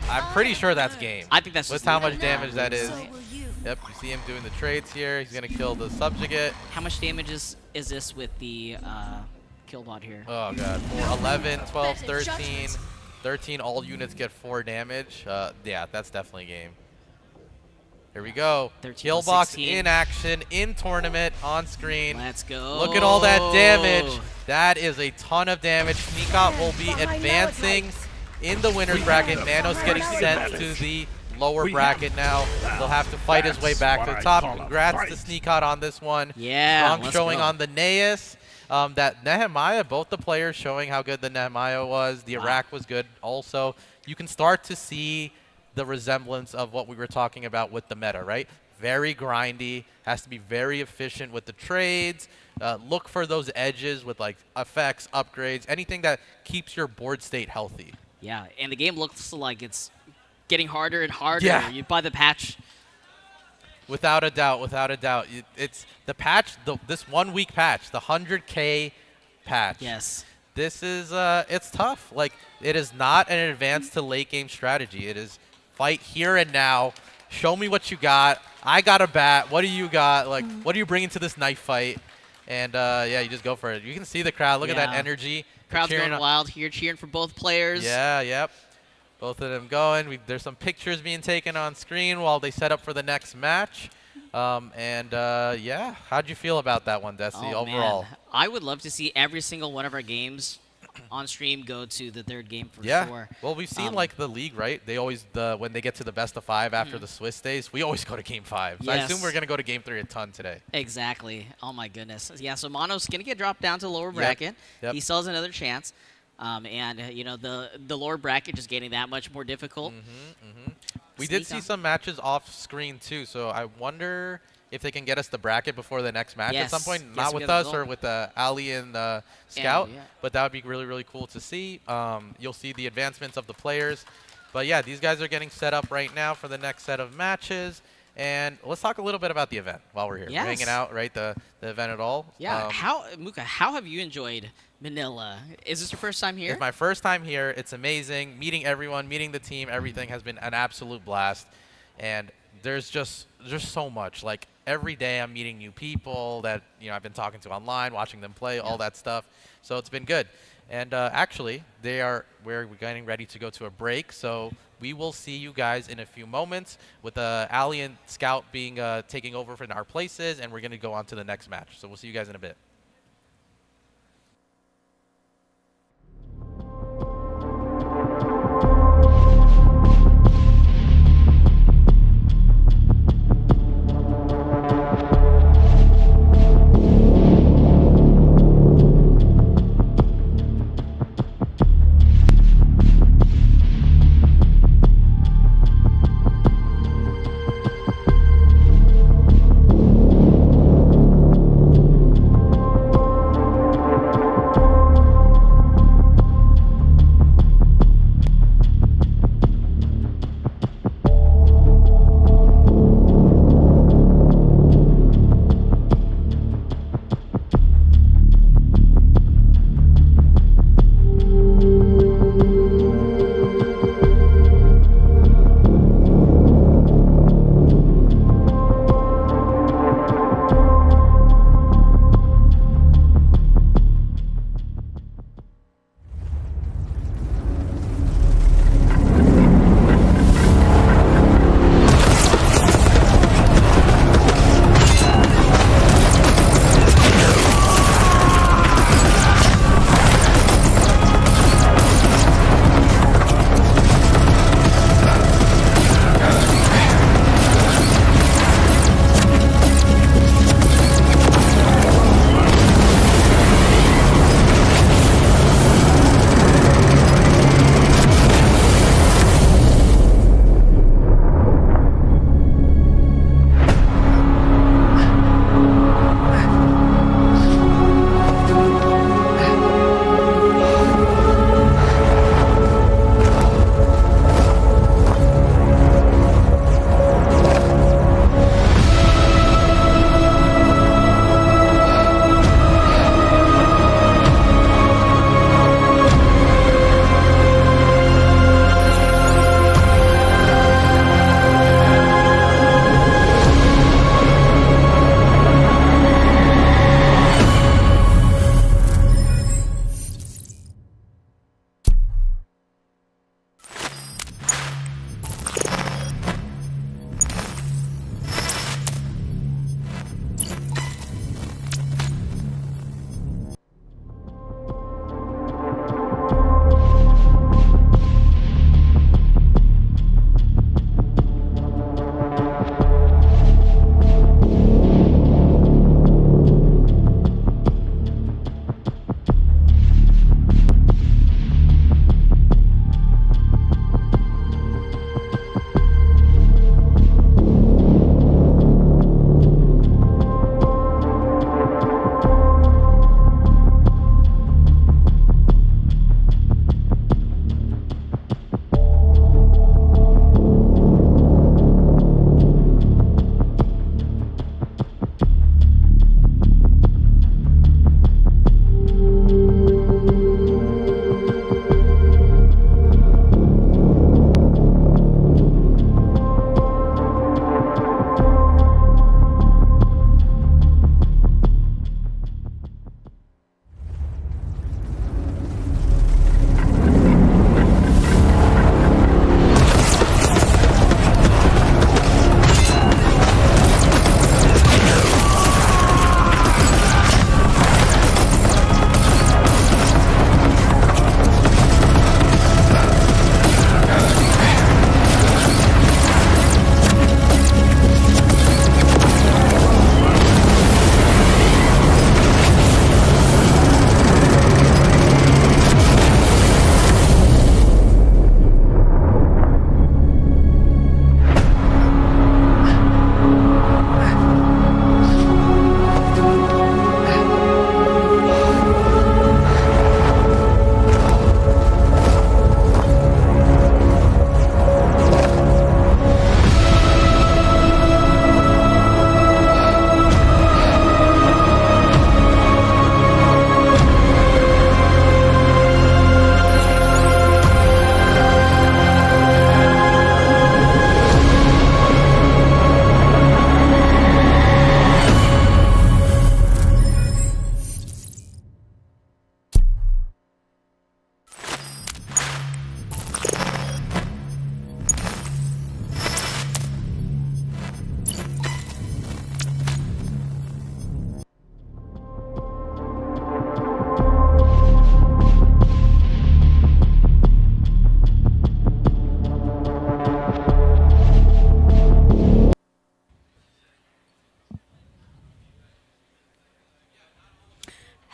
I'm pretty sure that's game. I think that's with just how legal. much damage that is. So will you. Yep, you see him doing the trades here. He's gonna kill the subjugate. How much damage is this with the killbot here? Oh god, 11, 12, 13. 13, all units get 4 damage. Yeah, that's definitely game. Here we go. 13 to Kill box 16. in action, in tournament, on screen. Let's go. Look at all that damage. That is a ton of damage. Sneak Out will be advancing in the winner's bracket. Manos getting sent to the lower bracket now. He'll have to fight his way back to the top. Congrats to Sneak Out on this one. Yeah, Strong let's showing go. on the Naeus. That Nehemiah, both the players showing how good the Nehemiah was. The Iraq was good also. You can start to see the resemblance of what we were talking about with the meta, right? Very grindy, has to be very efficient with the trades. Look for those edges with like effects, upgrades, anything that keeps your board state healthy. Yeah, and the game looks like it's getting harder and harder. Yeah. You buy the patch. Without a doubt, without a doubt. It's the patch, this 1 week patch, the 100K patch. Yes. This is, it's tough. Like, it is not an advance to late game strategy. It is fight here and now. Show me what you got. I got a bat. What do you got? Like, what are you bringing to this knife fight? And, yeah, you just go for it. You can see the crowd. Look at that Yeah. energy. Crowd's Cheering going on- wild here, cheering for both players. Yeah, yep. Both of them going. There's some pictures being taken on screen while they set up for the next match. Yeah, how'd you feel about that one, Desi, Oh, overall? man. I would love to see every single one of our games on stream go to the third game for Yeah. sure. Well, we've seen like the league, right? They always when they get to the best of 5 after the Swiss days, we always go to game 5. So I Yes. assume we're gonna go to game 3 a ton today. Exactly. Oh my goodness. Yeah. So Mono's gonna get dropped down to the lower bracket. Yep. He still has another chance. You know the lower bracket just getting that much more difficult. We did Sneak see on. some matches off screen too, so I wonder if they can get us the bracket before the next match at some Yes. point. Yes, Not we with gotta us go. or with Ali and Scout, yeah. but that would be really, really cool to see. You'll see the advancements of the players. But yeah, these guys are getting set up right now for the next set of matches. And let's talk a little bit about the event while we're here. We're Yes. hanging out, right? The event at all. Yeah. Muka, how have you enjoyed Manila? Is this your first time here? It's my first time here. It's amazing. Meeting everyone, meeting the team, everything has been an absolute blast. And there's so much. Like every day I'm meeting new people that I've been talking to online, watching them play, all that stuff. So it's been good. And actually, we're getting ready to go to a break. So we will see you guys in a few moments with Ali and Scout being taking over from our places, and we're going to go on to the next match. So we'll see you guys in a bit.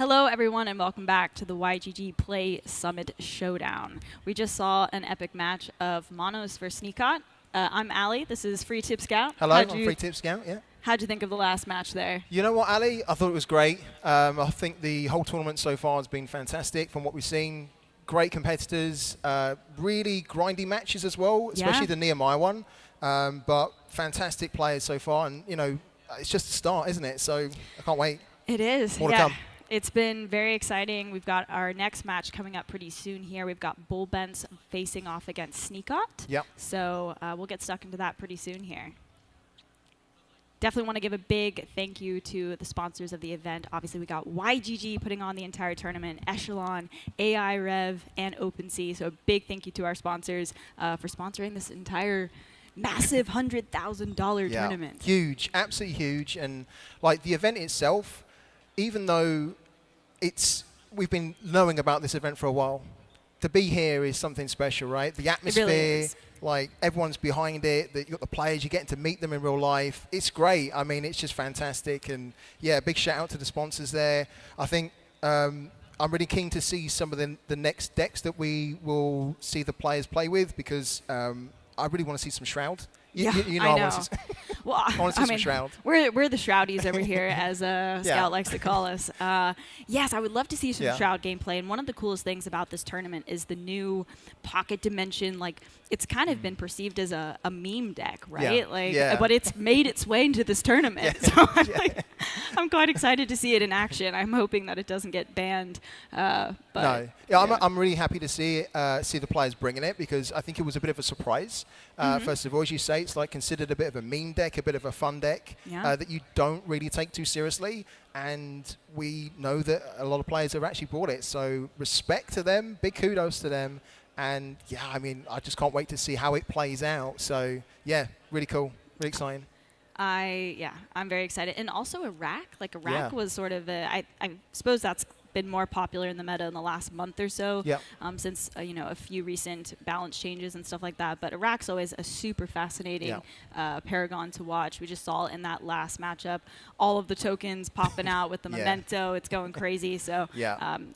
Hello, everyone, and welcome back to the YGG Play Summit Showdown. We just saw an epic match of Monos versus Sneakot. I'm Ali. This is Free Tip Scout. Hello, I'm Free Tip Scout, yeah. How'd you think of the last match there? You know what, Ali? I thought it was great. I think the whole tournament so far has been fantastic from what we've seen. Great competitors, really grindy matches as well, especially the Nehemiah one. But fantastic players so far, and, you know, it's just a start, isn't it? So I can't wait. It is. More to come. It's been very exciting. We've got our next match coming up pretty soon here. We've got Bullbents facing off against Sneakot. Yep. So we'll get stuck into that pretty soon here. Definitely want to give a big thank you to the sponsors of the event. Obviously, we got YGG putting on the entire tournament, Echelon, AIRev, and OpenSea. So a big thank you to our sponsors for sponsoring this entire massive $100,000 tournament. Huge, absolutely huge. And like the event itself, even though we've been knowing about this event for a while, to be here is something special, right? The atmosphere, it really is. Like everyone's behind it. You've got the players, you're getting to meet them in real life. It's great. I mean, it's just fantastic. And yeah, big shout out to the sponsors there. I think I'm really keen to see some of the next decks that we will see the players play with, because I really want to see some Shroud. You know, I know. Well, I want to see some Shroud. We're the Shroudies over here, as Scout likes to call us. Yes, I would love to see some Shroud gameplay. And one of the coolest things about this tournament is the new Pocket Dimension. Like, it's kind of been perceived as a meme deck, right? But it's made its way into this tournament. So I'm quite excited to see it in action. I'm hoping that it doesn't get banned. I'm really happy to see the players bringing it, because I think it was a bit of a surprise. First of all, as you say, it's like considered a bit of a meme deck, a bit of a fun deck that you don't really take too seriously. And we know that a lot of players have actually bought it. So respect to them, big kudos to them. And yeah, I mean, I just can't wait to see how it plays out. So yeah, really cool, really exciting. I'm very excited. And also Iraq, Iraq was sort of I suppose that's been more popular in the meta in the last month or so, since a few recent balance changes and stuff like that. But Iraq's always a super fascinating paragon to watch. We just saw in that last matchup all of the tokens popping out with the memento. It's going crazy. So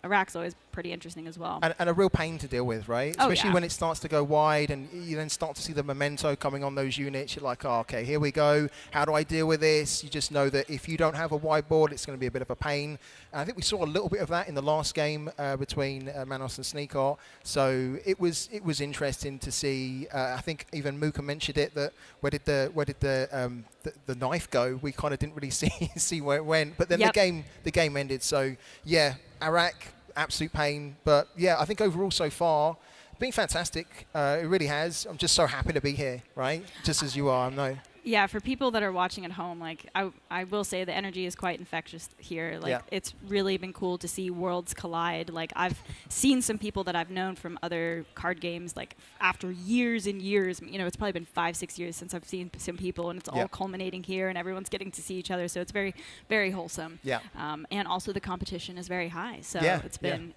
Iraq's always pretty interesting as well. And a real pain to deal with, right? Especially when it starts to go wide and you then start to see the memento coming on those units. You're like, oh, okay, here we go. How do I deal with this? You just know that if you don't have a wide board, it's going to be a bit of a pain. And I think we saw a little bit of that in the last game between Manos and Sneakot. So it was interesting to see. I think even Mooka mentioned it, that where did the knife go? We kind of didn't really see where it went. But then the game ended. So yeah, Iraq, absolute pain. But yeah, I think overall so far, been fantastic. It really has. I'm just so happy to be here, right? Just as you are, I know. Yeah, for people that are watching at home, I will say the energy is quite infectious here. It's really been cool to see worlds collide. I've seen some people that I've known from other card games, after years and years. It's probably been 5-6 years since I've seen some people, and it's all culminating here, and everyone's getting to see each other. So it's very, very wholesome. Yeah. And also the competition is very high. So it's been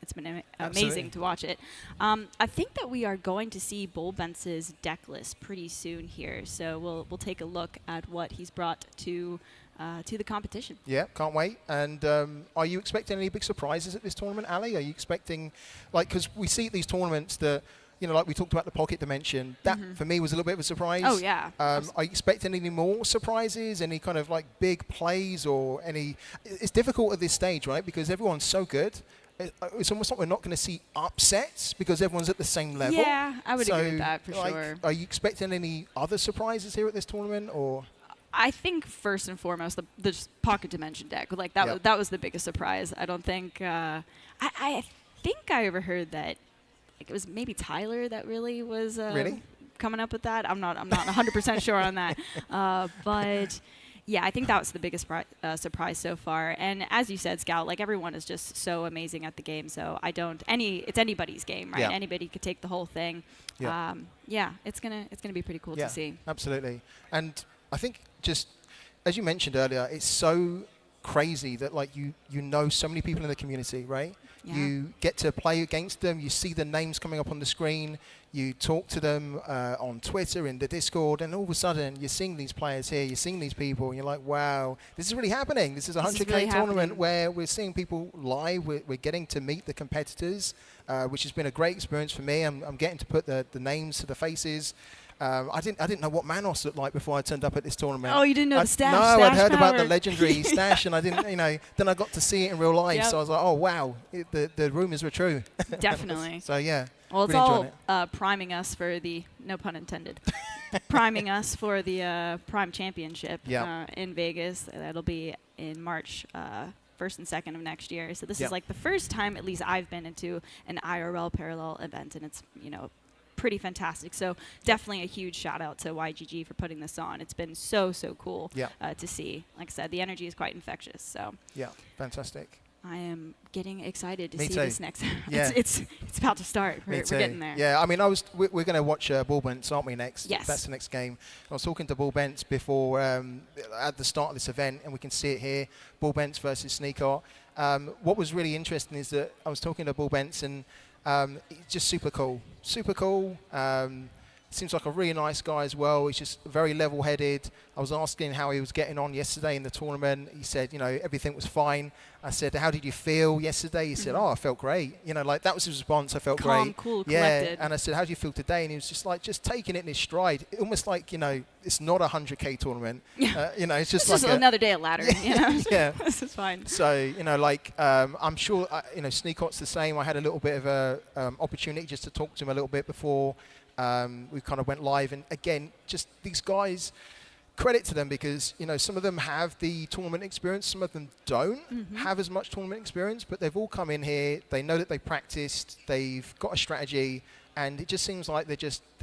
amazing to watch it. I think that we are going to see Bullbents' deck list pretty soon here. So we'll take a look at what he's brought to the competition. Yeah, can't wait. And are you expecting any big surprises at this tournament, Ali? Are you expecting, because we see at these tournaments that, like we talked about the Pocket Dimension, that for me was a little bit of a surprise. Oh, yeah. Are you expecting any more surprises, any kind of big plays or any... It's difficult at this stage, right? Because everyone's so good. It's almost like we're not going to see upsets because everyone's at the same level. Yeah, I would agree with that for sure. Are you expecting any other surprises here at this tournament, or? I think first and foremost the Pocket Dimension deck. That was the biggest surprise. I don't think I think I overheard that it was maybe Tyler that really was coming up with that. I'm not 100% sure on that, but. Yeah, I think that was the biggest surprise so far. And as you said, Scout, everyone is just so amazing at the game. So it's anybody's game, right? Yeah. Anybody could take the whole thing. Yeah, it's gonna be pretty cool to see. Absolutely. And I think just as you mentioned earlier, it's so crazy that you know so many people in the community, right? Yeah. You get to play against them. You see the names coming up on the screen. You talk to them on Twitter, in the Discord, and all of a sudden you're seeing these players here, you're seeing these people, and you're like, wow, this is really happening. This is a 100K really tournament happening. where we're seeing people live. We're getting to meet the competitors, which has been a great experience for me. I'm getting to put the names to the faces. I didn't know what Manos looked like before I turned up at this tournament. Oh, you didn't know the stash? No, I'd heard about the power. legendary stash, and I didn't, then I got to see it in real life. Yep. So I was like, oh wow, the rumors were true. Definitely. So yeah. Well, it's really all enjoying it. priming us for the, no pun intended, priming us for the Prime Championship in Vegas. That'll be in March 1st and 2nd of next year. So this is like the first time, at least I've been into an IRL parallel event, and it's, pretty fantastic. So definitely a huge shout out to YGG for putting this on. It's been so cool to see. Like I said, the energy is quite infectious. So yeah, fantastic. I am getting excited to Me see too. this next. Yeah. it's about to start. We're getting there. Yeah, I mean, we're going to watch Bull Bents, aren't we, next? Yes. That's the next game. I was talking to Bull Bents before at the start of this event, and we can see it here, Bull Bents versus Sneakart. What was really interesting is that I was talking to Bull Bents, and he's just super cool. Super cool. Seems like a really nice guy as well. He's just very level-headed. I was asking how he was getting on yesterday in the tournament. He said, everything was fine. I said, how did you feel yesterday? He said, I felt great. That was his response. I felt Calm, great. cool, yeah. collected. And I said, how do you feel today? And he was just like, just taking it in his stride. Almost like, it's not a 100K tournament. It's just it's like just another day at ladder. Yeah. This is fine. So, I'm sure, Sneakart's the same. I had a little bit of a opportunity just to talk to him a little bit before we kind of went live. And again, just these guys, credit to them, because some of them have the tournament experience, some of them don't have as much tournament experience, but they've all come in here. They know that they practiced, they've got a strategy, and it just seems like they're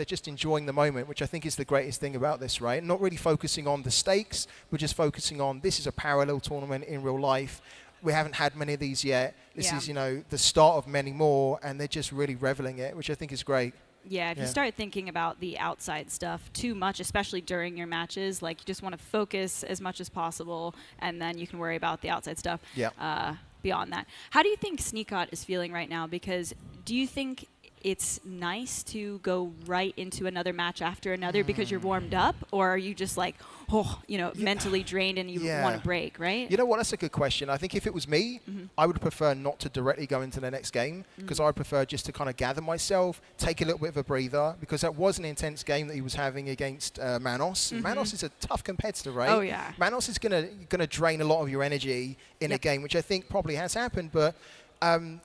just enjoying the moment, which I think is the greatest thing about this, right? Not really focusing on the stakes, we're just focusing on, this is a parallel tournament in real life. We haven't had many of these yet. This is the start of many more, and they're just really reveling it, which I think is great. Yeah, if you start thinking about the outside stuff too much, especially during your matches, like you just want to focus as much as possible, and then you can worry about the outside stuff beyond that. How do you think Sneakart is feeling right now? Because do you think it's nice to go right into another match after another because you're warmed up, or are you just like, mentally drained and you want to break, right? You know what? That's a good question. I think if it was me, I would prefer not to directly go into the next game, because I would prefer just to kind of gather myself, take a little bit of a breather, because that was an intense game that he was having against Manos. Manos is a tough competitor, right? Oh, yeah. Manos is gonna drain a lot of your energy in a game, which I think probably has happened, but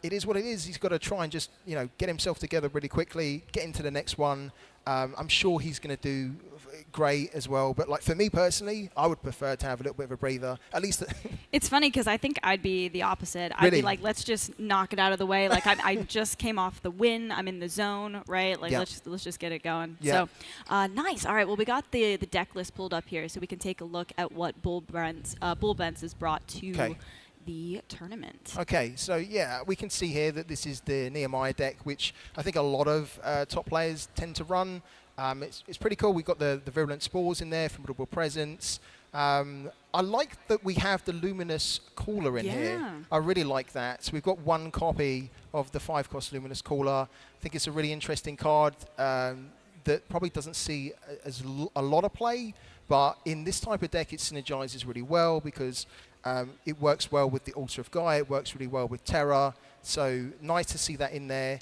it is what it is. He's got to try and just, get himself together really quickly, get into the next one. I'm sure he's going to do great as well. But like for me personally, I would prefer to have a little bit of a breather. At least. It's funny because I think I'd be the opposite. I'd Really? be like, let's just knock it out of the way. Like I just came off the win. I'm in the zone, right? Like let's just get it going. Yeah. So nice. All right. Well, we got the deck list pulled up here, so we can take a look at what Bull Bents has brought to the tournament. Okay, so we can see here that this is the Nehemiah deck, which I think a lot of top players tend to run. It's pretty cool. We've got the Virulent Spores in there, Formidable Presence. I like that we have the Luminous Cooler in here. I really like that. So we've got one copy of the 5-cost Luminous Cooler. I think it's a really interesting card that probably doesn't see a lot of play, but in this type of deck it synergizes really well because it works well with the Altar of Gaia, it works really well with Terra, so nice to see that in there.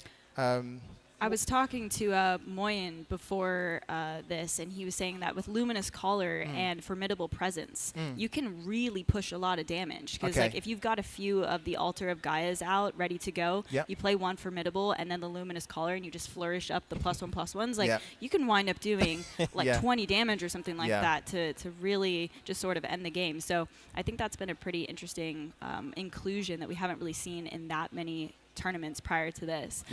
I was talking to Moyen before this, and he was saying that with Luminous Collar and Formidable Presence, you can really push a lot of damage. Because like, if you've got a few of the Altar of Gaias out, ready to go, you play one Formidable and then the Luminous Collar, and you just flourish up the +1/+1s. Like, you can wind up doing like 20 damage or something like that to really just sort of end the game. So I think that's been a pretty interesting inclusion that we haven't really seen in that many tournaments prior to this.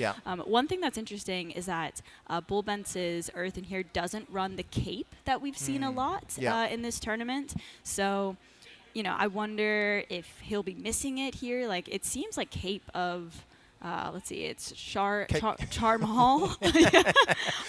One thing that's interesting is that Bull Bents' Earth in here doesn't run the cape that we've seen a lot in this tournament. So, I wonder if he'll be missing it here. Like, it seems like cape of let's see, it's Charm Hall.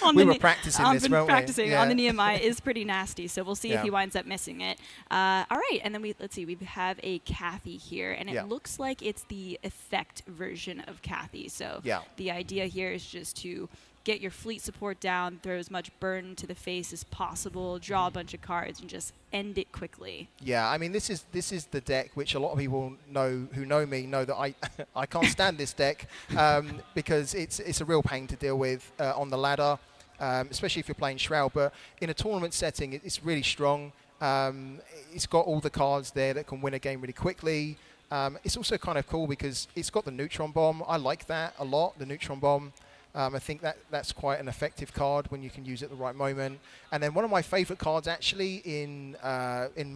On we the were practicing this, weren't we? practicing Yeah. on the Nehemiah is pretty nasty, so we'll see if Yeah. he winds up missing it. All right, and then let's see, we have a Kathy here, and it Yeah. looks like it's the effect version of Kathy. So Yeah. the idea here is just to get your fleet support down, throw as much burn to the face as possible, draw a bunch of cards, and just end it quickly. Yeah, I mean, this is the deck which a lot of people who know me know that I can't stand this deck because it's a real pain to deal with on the ladder, especially if you're playing Shroud. But in a tournament setting, it's really strong. It's got all the cards there that can win a game really quickly. It's also kind of cool because it's got the Neutron Bomb. I like that a lot, the Neutron Bomb. I think that's quite an effective card when you can use it at the right moment. And then one of my favorite cards actually in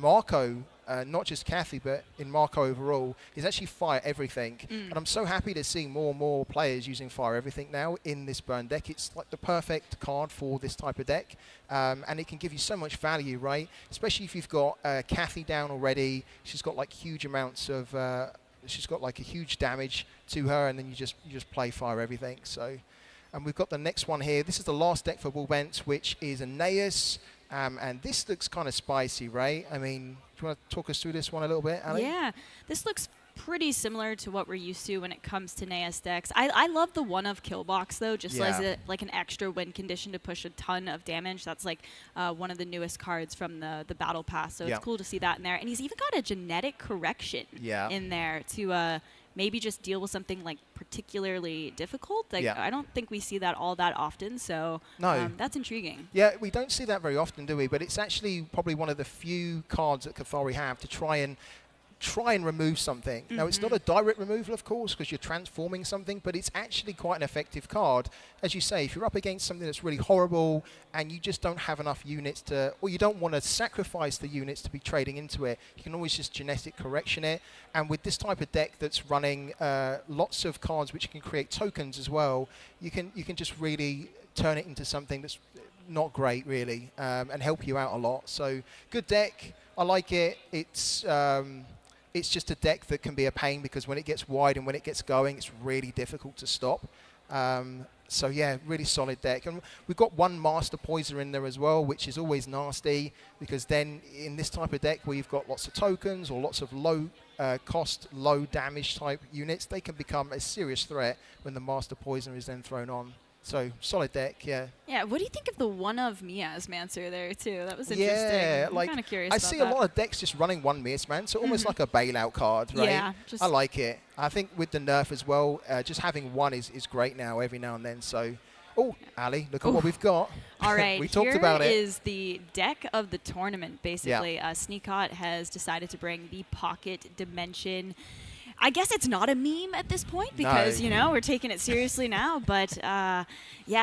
Marco, not just Kathy, but in Marco overall, is actually Fire Everything. And I'm so happy to see more and more players using Fire Everything now in this burn deck. It's like the perfect card for this type of deck. And it can give you so much value, right? Especially if you've got Kathy down already. She's got like huge amounts of... she's got like a huge damage to her, and then you just play Fire Everything. So... And we've got the next one here. This is the last deck for Bullbent, which is a Naeus. And this looks kind of spicy, right? I mean, do you want to talk us through this one a little bit, Ali? Yeah, this looks pretty similar to what we're used to when it comes to Naeus decks. I love the one of Killbox, though, just as like an extra win condition to push a ton of damage. That's like one of the newest cards from the Battle Pass, so it's cool to see that in there. And he's even got a genetic correction in there to... maybe just deal with something like particularly difficult. Like, I don't think we see that all that often, so that's intriguing. Yeah, we don't see that very often, do we? But it's actually probably one of the few cards that Cathari have to try and remove something. Now, it's not a direct removal, of course, because you're transforming something, but it's actually quite an effective card. As you say, if you're up against something that's really horrible and you just don't have enough units or you don't want to sacrifice the units to be trading into it, you can always just genetic correction it. And with this type of deck that's running lots of cards which can create tokens as well, you can just really turn it into something that's not great, really, and help you out a lot. So, good deck. I like it. It's just a deck that can be a pain because when it gets wide and when it gets going, it's really difficult to stop. So yeah, really solid deck. And we've got one Master Poisoner in there as well, which is always nasty because then in this type of deck where you've got lots of tokens or lots of low cost, low damage type units, they can become a serious threat when the Master Poisoner is then thrown on. So, solid deck, yeah. Yeah, what do you think of the one of Miasmancer there, too? That was interesting. Yeah, I'm kind of curious I about see that. a lot of decks just running one Miasmancer, almost like a bailout card, right? Yeah. I like it. I think with the nerf as well, just having one is great now, every now and then. So, Ali, look at what we've got. All right, we talked about it. Here is the deck of the tournament, basically. Sneakot has decided to bring the Pocket Dimension. I guess it's not a meme at this point because, we're taking it seriously now. But, yeah,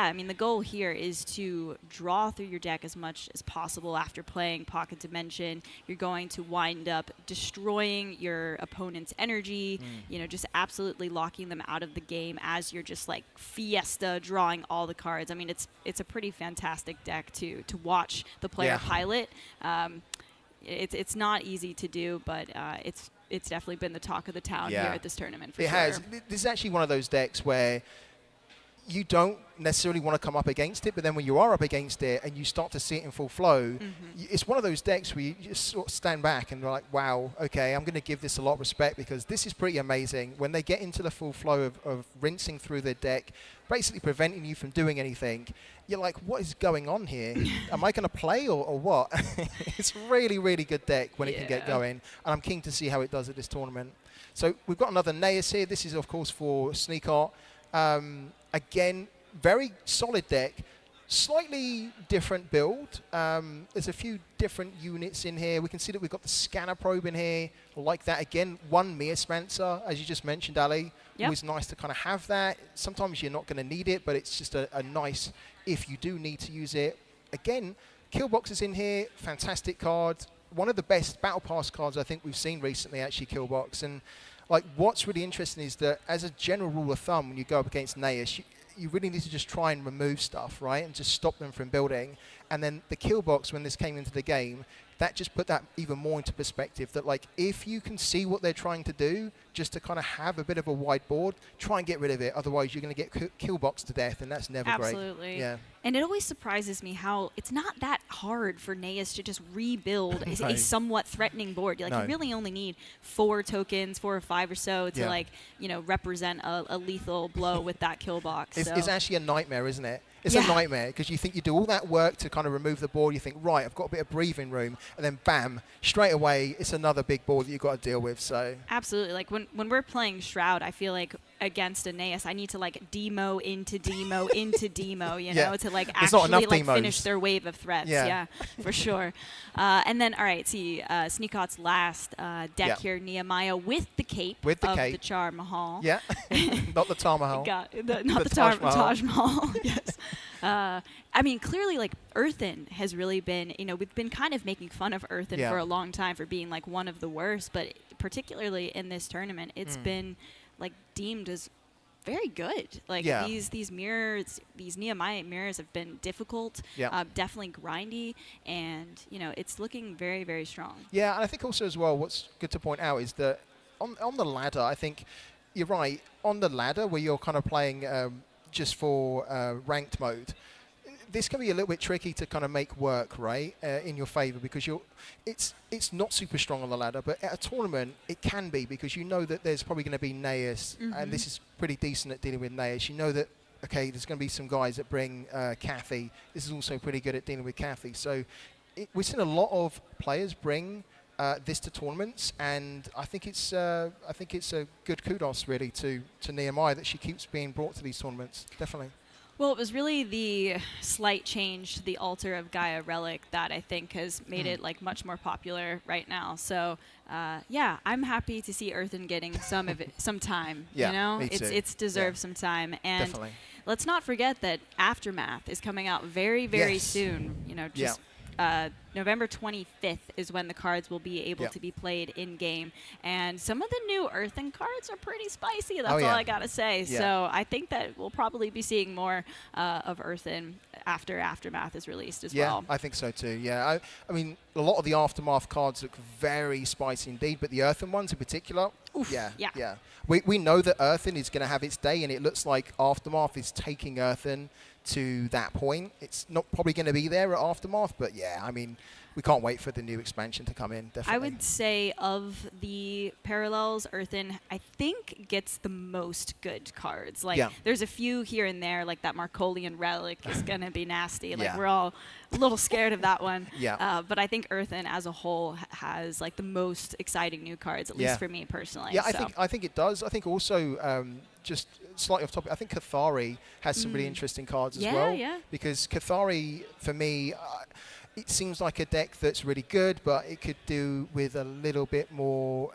I mean, the goal here is to draw through your deck as much as possible after playing Pocket Dimension. You're going to wind up destroying your opponent's energy, just absolutely locking them out of the game as you're just, like, fiesta drawing all the cards. I mean, it's a pretty fantastic deck to watch the player pilot. It's not easy to do, but it's definitely been the talk of the town here at this tournament for sure. It has. This is actually one of those decks where you don't necessarily want to come up against it, but then when you are up against it and you start to see it in full flow, it's one of those decks where you just sort of stand back and you're like, wow, okay, I'm going to give this a lot of respect because this is pretty amazing. When they get into the full flow of rinsing through their deck, basically preventing you from doing anything, you're like, what is going on here? Am I going to play or what? It's really, really good deck when it can get going, and I'm keen to see how it does at this tournament. So we've got another Naeus here. This is, of course, for Sneakart. Again, very solid deck. Slightly different build. There's a few different units in here. We can see that we've got the Scanner Probe in here. I like that. Again, one Miasmancer, as you just mentioned, Ali. Always nice to kind of have that. Sometimes you're not going to need it, but it's just a nice if you do need to use it. Again, Killbox is in here. Fantastic card. One of the best Battle Pass cards I think we've seen recently, actually, Killbox. And like, what's really interesting is that as a general rule of thumb, when you go up against Naeus, you really need to just try and remove stuff, right? And just stop them from building. And then the Killbox, when this came into the game, that just put that even more into perspective, that like if you can see what they're trying to do, just to kind of have a bit of a wide board, try and get rid of it. Otherwise, you're going to get kill boxed to death, and that's never great. Absolutely. Yeah. And it always surprises me how it's not that hard for Naeus to just rebuild a somewhat threatening board. Like you really only need 4 tokens, 4 or 5 or so, to like represent a lethal blow with that kill box. It's actually a nightmare, isn't it? It's a nightmare because you think you do all that work to kind of remove the board. You think, right, I've got a bit of breathing room, and then bam, straight away, it's another big board that you've got to deal with. So absolutely, like when we're playing Shroud, I feel like against a Naeus, I need to like demo into demo into demo, you know, to like actually like finish their wave of threats. Yeah, for sure. And then, all right, see, Sneakot's last deck here, Nehemiah with the cape of the Char Mahal. Yeah, not the Tar Mahal. Not the Taj Mahal. Yes. I mean, clearly, like, Earthen has really been, we've been kind of making fun of Earthen for a long time for being, like, one of the worst, but particularly in this tournament, it's been, like, deemed as very good. Like, these mirrors, these Nehemiah mirrors have been difficult, definitely grindy, and, it's looking very, very strong. Yeah, and I think also as well, what's good to point out is that on the ladder, I think you're right, on the ladder where you're kind of playing just for ranked mode, this can be a little bit tricky to kind of make work, right, in your favor, because it's not super strong on the ladder, but at a tournament it can be, because you know that there's probably going to be Naeus, and this is pretty decent at dealing with Naeus. You know that, okay, there's going to be some guys that bring Kathy. This is also pretty good at dealing with Kathy. So we've seen a lot of players bring this to tournaments, and I think it's a good kudos really to Nehemiah that she keeps being brought to these tournaments. Definitely. Well, it was really the slight change to the altar of Gaia Relic that I think has made it like much more popular right now. So yeah, I'm happy to see Earthen getting some of it, some time. Yeah, me too. It's deserved some time. And definitely. Let's not forget that Aftermath is coming out very, very soon. Just November 25th is when the cards will be able to be played in-game. And some of the new Earthen cards are pretty spicy, that's all I got to say. So I think that we'll probably be seeing more of Earthen after Aftermath is released as well. Yeah, I think so too, yeah. I mean, a lot of the Aftermath cards look very spicy indeed, but the Earthen ones in particular, yeah. We know that Earthen is going to have its day, and it looks like Aftermath is taking Earthen to that point. It's not probably going to be there at Aftermath, but yeah, I mean, we can't wait for the new expansion to come in, definitely. I would say of the Parallels, Earthen, I think, gets the most good cards. Like, there's a few here and there, like that Marcolian Relic is going to be nasty. Like, we're all a little scared of that one. But I think Earthen as a whole has, like, the most exciting new cards, at least for me personally. Yeah, I think it does. I think also, just slightly off topic, I think Cathari has some really interesting cards as well. Because Cathari, for me, it seems like a deck that's really good, but it could do with a little bit more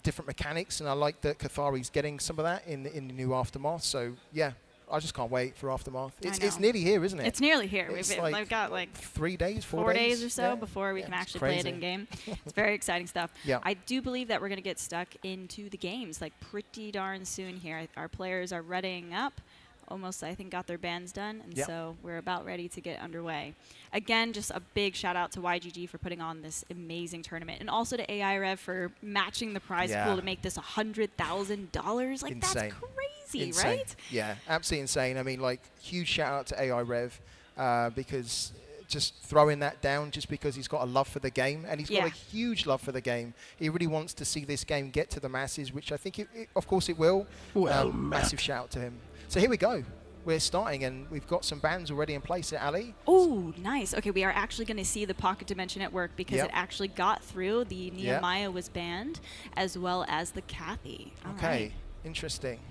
different mechanics, and I like that Cathari's getting some of that in the new Aftermath. So yeah, I just can't wait for Aftermath. It's nearly here, isn't it? It's nearly here. We've got like 3 days, 4 days or so before we can actually play it in game. It's very exciting stuff. I do believe that we're going to get stuck into the games like pretty darn soon here. Our players are readying up. Almost, I think, got their bands done, and so we're about ready to get underway. Again, just a big shout out to YGG for putting on this amazing tournament, and also to AIRev for matching the prize pool to make this $100,000. Like, that's crazy, right? Yeah, absolutely insane. I mean, like, huge shout out to AIRev because just throwing that down just because he's got a love for the game, and he's got a huge love for the game. He really wants to see this game get to the masses, which I think, of course, it will. Well, massive shout out to him. So here we go. We're starting, and we've got some bands already in place at Ali. Oh, nice. Okay, we are actually going to see the Pocket Dimension at work because it actually got through. The Nehemiah was banned, as well as the Kathy. Okay, interesting.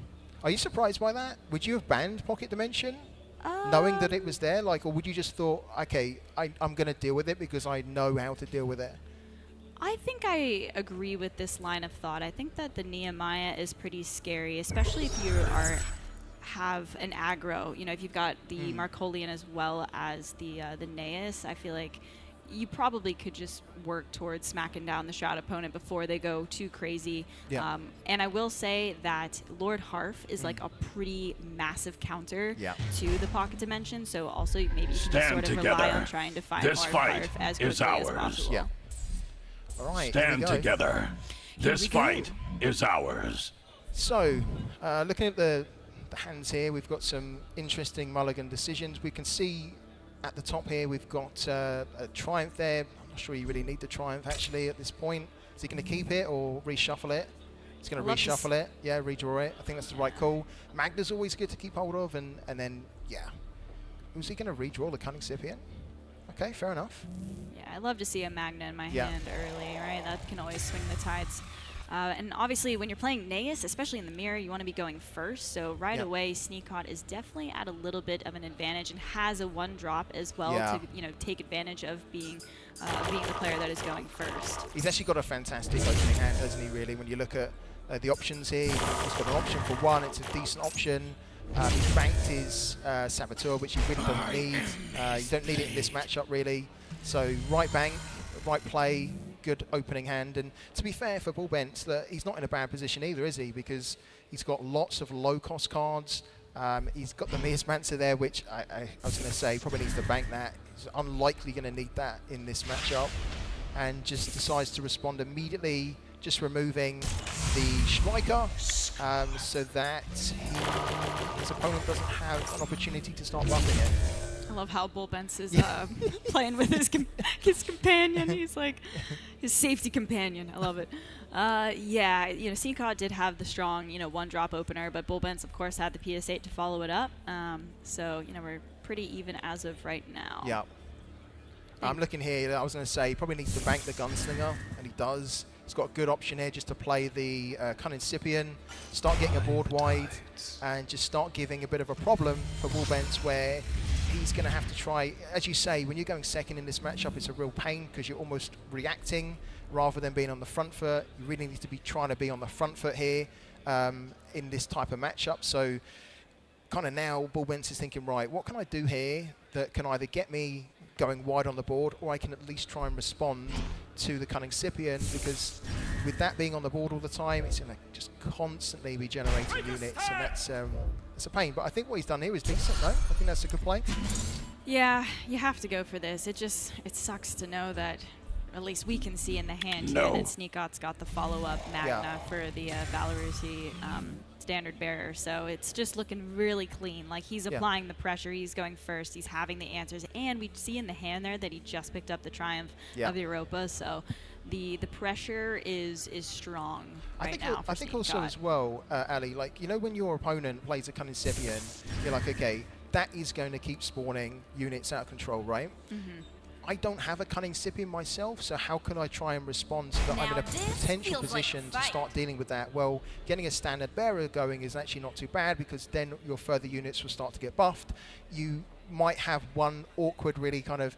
Are you surprised by that? Would you have banned Pocket Dimension, knowing that it was there? Like, or would you just thought, okay, I'm going to deal with it because I know how to deal with it? I think I agree with this line of thought. I think that the Nehemiah is pretty scary, especially if you have an aggro. If you've got the Marcolian as well as the Naeus, I feel like you probably could just work towards smacking down the Shroud opponent before they go too crazy. And I will say that Lord Harf is like a pretty massive counter to the Pocket Dimension, so also maybe you can just sort of rely on trying to find Lord Harf as quickly as possible. Yeah, All right, Stand together. This fight is ours. So, looking at the hands here, we've got some interesting mulligan decisions. We can see at the top here we've got a Triumph there. I'm not sure you really need the Triumph actually at this point. Is he going to keep it or reshuffle it? He's going to reshuffle it. Yeah, redraw it. I think that's the right call. Magna's always good to keep hold of, and then, yeah. Who's he going to redraw? The Cunning Scipio? Okay, fair enough. Yeah, I love to see a Magna in my hand early, right? That can always swing the tides. And obviously, when you're playing Naeus, especially in the mirror, you want to be going first. So right away, Sneakot is definitely at a little bit of an advantage and has a 1-drop as well to take advantage of being the player that is going first. He's actually got a fantastic opening hand, hasn't he? Really, when you look at the options here, he's got an option for 1. It's a decent option. He's banked his Saboteur, which he really doesn't need. You don't need it in this matchup, really. So right bank, right play. Good opening hand, and to be fair for Bullbent, that he's not in a bad position either, is he? Because he's got lots of low-cost cards. He's got the Miasmancer there, which I was going to say probably needs to bank that. He's unlikely going to need that in this matchup, and just decides to respond immediately, just removing the Striker, so that his opponent doesn't have an opportunity to start buffing it. I love how Bullbent is playing with his companion. He's like his safety companion. I love it. Yeah, Sneakot did have the strong, 1-drop opener, but Bullbent, of course, had the PS8 to follow it up. So, we're pretty even as of right now. Yeah. I'm looking here. I was going to say he probably needs to bank the Gunslinger, and he does. He's got a good option here just to play the Cunning Scipio, start getting a board wide, and just start giving a bit of a problem for Bullbent where he's going to have to try, as you say, when you're going second in this matchup, it's a real pain because you're almost reacting rather than being on the front foot. You really need to be trying to be on the front foot here in this type of matchup. So kind of now Bullbent is thinking, right, what can I do here that can either get me going wide on the board, or I can at least try and respond to the Cunning Scipio, because with that being on the board all the time, it's going to just constantly be generating units, and that's a pain. But I think what he's done here is decent, no? I think that's a good play. Yeah, you have to go for this. It sucks to know that, at least we can see in the hand here, that Sneakot's got the follow-up Magna for the Valerusi standard bearer. So it's just looking really clean. Like, he's applying the pressure. He's going first. He's having the answers. And we see in the hand there that he just picked up the Triumph of the Europa. So the pressure is strong right now. I think also as well, Ali, like, when your opponent plays a Cunning Scipio, you're like, okay, that is going to keep spawning units out of control, right? Mm-hmm. I don't have a Cunning Scipio myself, so how can I try and respond so that I'm in a potential position to start dealing with that? Well, getting a standard bearer going is actually not too bad, because then your further units will start to get buffed. You might have one awkward, really kind of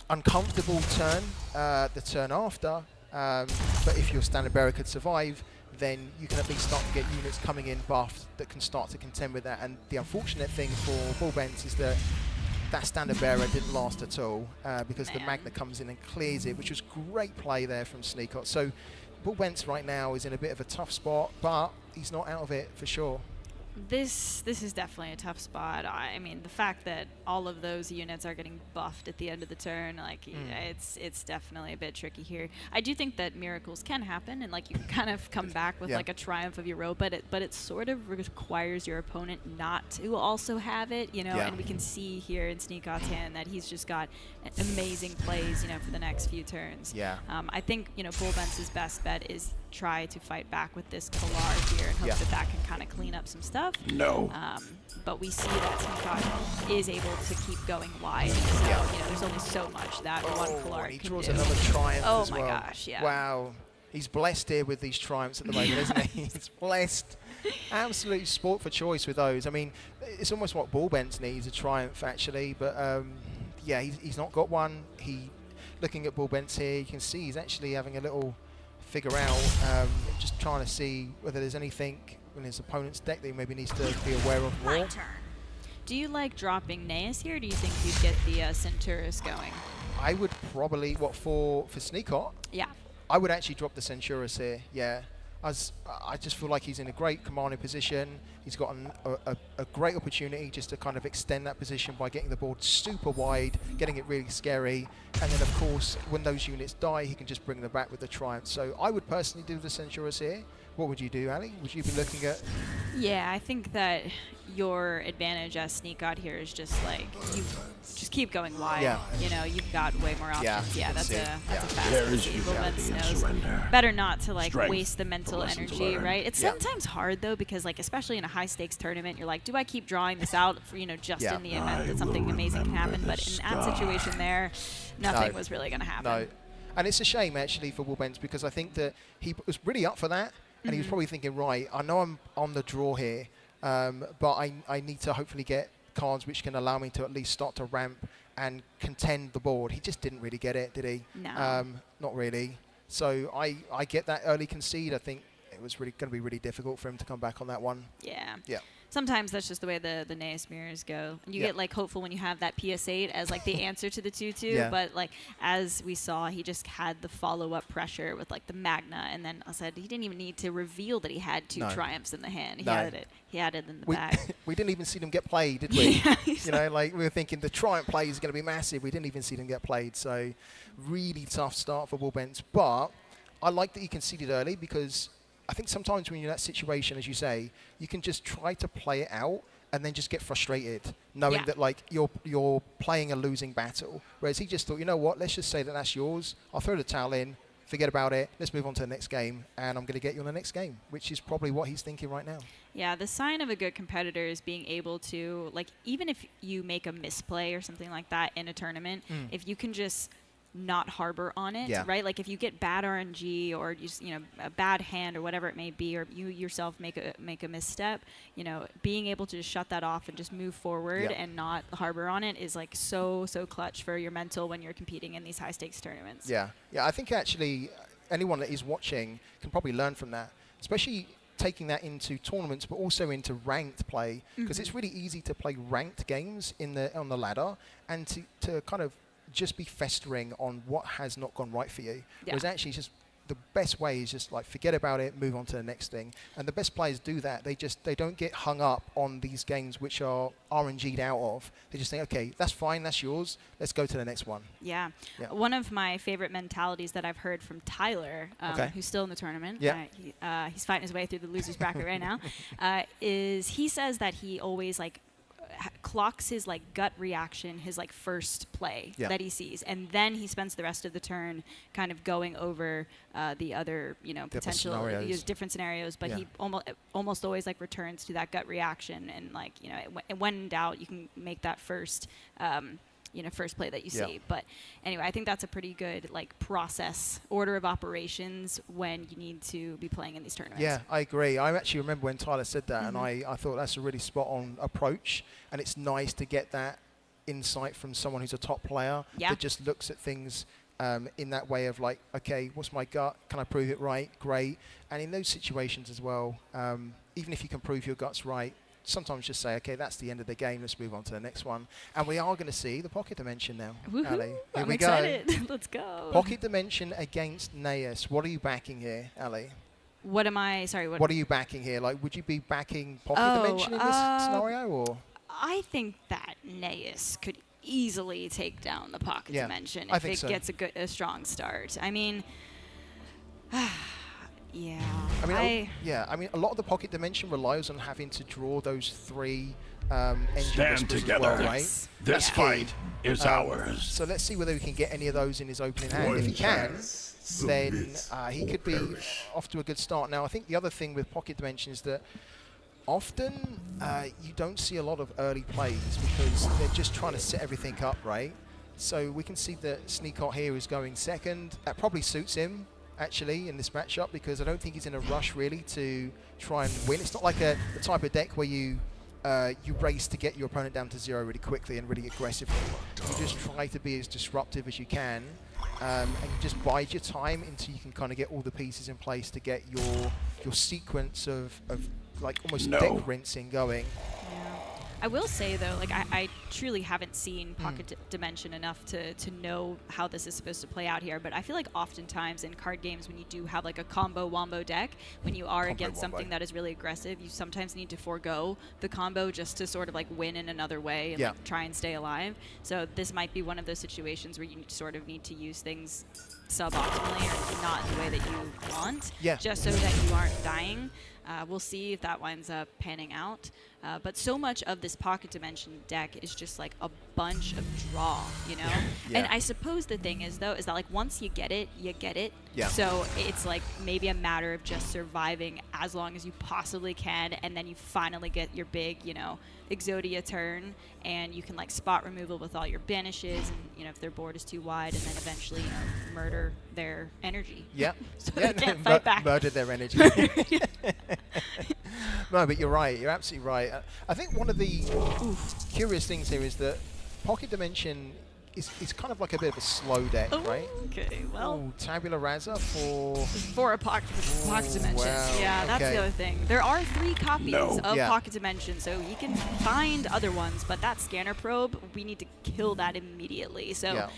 uncomfortable turn, the turn after, but if your standard bearer could survive, then you can at least start to get units coming in buffed that can start to contend with that. And the unfortunate thing for Bullbent is that standard bearer didn't last at all, because the Magna comes in and clears it, which was great play there from Sneakot. So Bullbent right now is in a bit of a tough spot, but he's not out of it for sure. This is definitely a tough spot. I mean, the fact that all of those units are getting buffed at the end of the turn, like, it's definitely a bit tricky here. I do think that miracles can happen, and like you can kind of come back with like a Triumph of Europa, but it sort of requires your opponent not to also have it, And we can see here in Sneakot's hand that he's just got amazing plays, for the next few turns. I think Bullbent's best bet is try to fight back with this Kalar here and hope that can kind of clean up some stuff. But we see that Sneakot is able to keep going wide. So, there's only so much that one Kalar he can draws do. Another Triumph Oh as my well. gosh, yeah. Wow. He's blessed here with these Triumphs at the moment, isn't he? He's blessed. Absolute sport for choice with those. I mean, it's almost what Bullbent needs, a Triumph, actually. But, yeah, he's not got one. Looking at Bullbent here, you can see he's actually having a little figure out, just trying to see whether there's anything in his opponent's deck that he maybe needs to be aware of more. Do you like dropping Naeus here, or do you think you'd get the Centurus going? I would probably, for Sneakot? Yeah. I would actually drop the Centurus here, yeah. I just feel like he's in a great commanding position. He's got a great opportunity just to kind of extend that position by getting the board super wide, getting it really scary. And then, of course, when those units die, he can just bring them back with the Triumph. So I would personally do the Centaurus here. What would you do, Ali? Would you be looking at... Yeah, I think that your advantage as Sneak God here is just like, you just keep going wide. Yeah. You know, you've got way more options. Yeah, that's a fast There is evil humanity in knows. surrender. Better not to like Strength, waste the mental a lesson to energy, learn. right? It's sometimes hard though, because like especially in a high stakes tournament, you're like, do I keep drawing this out for, you know, just in the event that something amazing can happen? But in that situation there, nothing was really going to happen. No. And it's a shame actually for Wolbens, because I think that he was really up for that. And he was probably thinking, right, I know I'm on the draw here, but I need to hopefully get cards which can allow me to at least start to ramp and contend the board. He just didn't really get it, did he? No. Not really. So I get that early concede. I think it was really going to be really difficult for him to come back on that one. Yeah. Yeah. Sometimes that's just the way the Naeus mirrors go. You get like hopeful when you have that PS8 as like the answer to the 2-2, but like as we saw, he just had the follow-up pressure with like the Magna, and then I said he didn't even need to reveal that he had two Triumphs in the hand. He had it. He had it in the bag. We didn't even see them get played, did we? Yeah, you know, like we were thinking the Triumph play is going to be massive. We didn't even see them get played. So really tough start for Wolbens. But I like that he conceded early, because I think sometimes when you're in that situation, as you say, you can just try to play it out and then just get frustrated, knowing that like you're playing a losing battle. Whereas he just thought, you know what, let's just say that that's yours. I'll throw the towel in, forget about it. Let's move on to the next game, and I'm going to get you on the next game, which is probably what he's thinking right now. Yeah, the sign of a good competitor is being able to, like, even if you make a misplay or something like that in a tournament, if you can just not harbor on it, right? Like if you get bad RNG or just, you know, a bad hand or whatever it may be, or you yourself make a misstep, you know, being able to just shut that off and just move forward and not harbor on it is like so clutch for your mental when you're competing in these high stakes tournaments. Yeah, I think actually anyone that is watching can probably learn from that, especially taking that into tournaments, but also into ranked play, because it's really easy to play ranked games on the ladder and to kind of just be festering on what has not gone right for you. Whereas actually just the best way is just like forget about it, move on to the next thing. And the best players do that. They don't get hung up on these games which are RNG'd out of. They just think, okay, that's fine, that's yours. Let's go to the next one. Yeah. One of my favorite mentalities that I've heard from Tyler, who's still in the tournament, he's fighting his way through the losers bracket right now, is he says that he always like clocks his like gut reaction, his like first play that he sees, and then he spends the rest of the turn kind of going over the other, you know, potential different scenarios. But he almost always like returns to that gut reaction, and like, you know, when in doubt, you can make that first first play that you see. But anyway, I think that's a pretty good like process, order of operations when you need to be playing in these tournaments. Yeah, I agree. I actually remember when Tyler said that, and I thought that's a really spot on approach, and it's nice to get that insight from someone who's a top player that just looks at things in that way of like, okay, what's my gut? Can I prove it right? Great. And in those situations as well, even if you can prove your gut's right, sometimes just say, okay, that's the end of the game. Let's move on to the next one. And we are going to see the Pocket Dimension now. Ali, here I'm we excited. go. Let's go. Pocket Dimension against Naeus. What are you backing here, Ali? What am I? Sorry. What are you backing here? Like, would you be backing Pocket Dimension in this scenario, or? I think that Naeus could easily take down the Pocket Dimension if it gets a strong start. I mean, I mean, a lot of the Pocket Dimension relies on having to draw those three engine Stand together. as well, right? This fight is ours. So let's see whether we can get any of those in his opening hand. If he can, then he could be off to a good start. Now, I think the other thing with Pocket Dimension is that often you don't see a lot of early plays because they're just trying to set everything up, right? So we can see that Sneakot here is going second. That probably suits him, actually, in this matchup, because I don't think he's in a rush really to try and win. It's not like the type of deck where you race to get your opponent down to 0 really quickly and really aggressively. You just try to be as disruptive as you can, and you just bide your time until you can kind of get all the pieces in place to get your sequence of like almost deck rinsing going. I will say though, like I truly haven't seen Pocket Dimension enough to know how this is supposed to play out here. But I feel like oftentimes in card games, when you do have like a combo wombo deck, when you are against something that is really aggressive, you sometimes need to forego the combo just to sort of like win in another way and like, try and stay alive. So this might be one of those situations where you sort of need to use things suboptimally or not in the way that you want, just so that you aren't dying. We'll see if that winds up panning out. But so much of this Pocket Dimension deck is just like a bunch of draw, you know? And I suppose the thing is, though, is that like once you get it, you get it. So it's like maybe a matter of just surviving as long as you possibly can, and then you finally get your big, you know, Exodia turn, and you can like spot removal with all your banishes, and you know if their board is too wide, and then eventually you know murder their energy. So they can't fight back. Murder their energy. No, but you're right. You're absolutely right. I think one of the curious things here is that Pocket Dimension is kind of like a bit of a slow deck, right? Okay, well. Tabula Rasa for a Pocket Dimension. Wow, yeah, that's the other thing. There are 3 copies of Pocket Dimension, so you can find other ones, but that Scanner Probe, we need to kill that immediately. So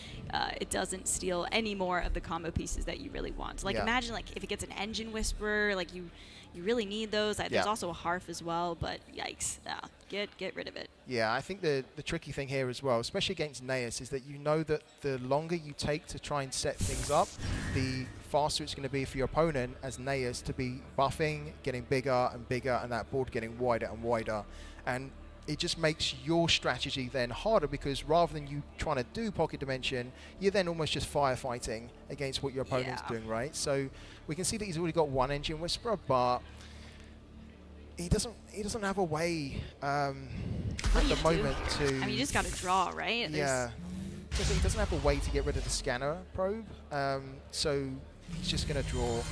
it doesn't steal any more of the combo pieces that you really want. Like imagine like if it gets an Engine Whisperer, like you really need those. There's also a Harf as well, but yikes. Get rid of it. Yeah, I think the tricky thing here as well, especially against Naeus, is that you know that the longer you take to try and set things up, the faster it's going to be for your opponent as Naeus to be buffing, getting bigger and bigger, and that board getting wider and wider. And it just makes your strategy then harder, because rather than you trying to do Pocket Dimension, you're then almost just firefighting against what your opponent's doing, right? So we can see that he's already got 1 Engine Whisperer, but he doesn't have a way at the moment to. I mean, you just got to draw, right? Yeah. He doesn't have a way to get rid of the Scanner Probe, so he's just going to draw,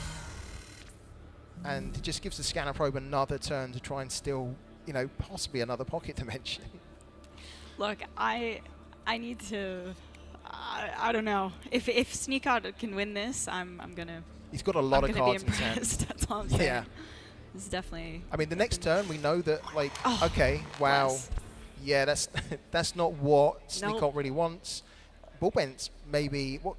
and it just gives the Scanner Probe another turn to try and steal, you know, possibly another Pocket Dimension. Look, I need to. I don't know if Sneak Out can win this. I'm gonna. He's got a lot of cards in his hand. That's all I'm saying. Yeah. This is definitely. I mean, the next turn we know that, like, okay, wow, yeah, that's not what Sneak Out really wants. Bullbent's maybe what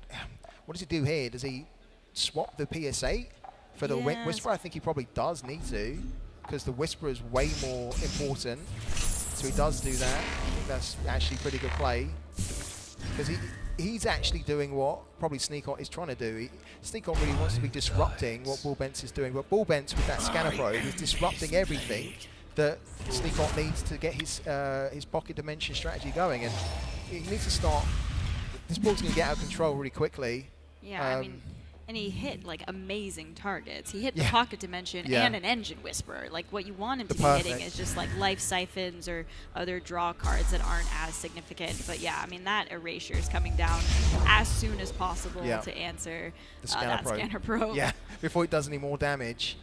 does he do here? Does he swap the PS8 for the Whisperer? I think he probably does need to, because the Whisperer is way more important. So he does do that. I think that's actually pretty good play, because he's actually doing what probably Sneak Out is trying to do. Sneak Out really wants to be disrupting what Bullbent is doing, but Bullbent with that Scanner Probe is disrupting everything that Sneak Out needs to get his Pocket Dimension strategy going, and he needs to start. This board's going to get out of control really quickly. Yeah, I mean, and he hit like amazing targets. He hit the Pocket Dimension and an Engine Whisperer. Like what you want him to be hitting is just like Life Siphons or other draw cards that aren't as significant. But yeah, I mean that Erasure is coming down as soon as possible to answer the Scanner Probe. Yeah, before it does any more damage.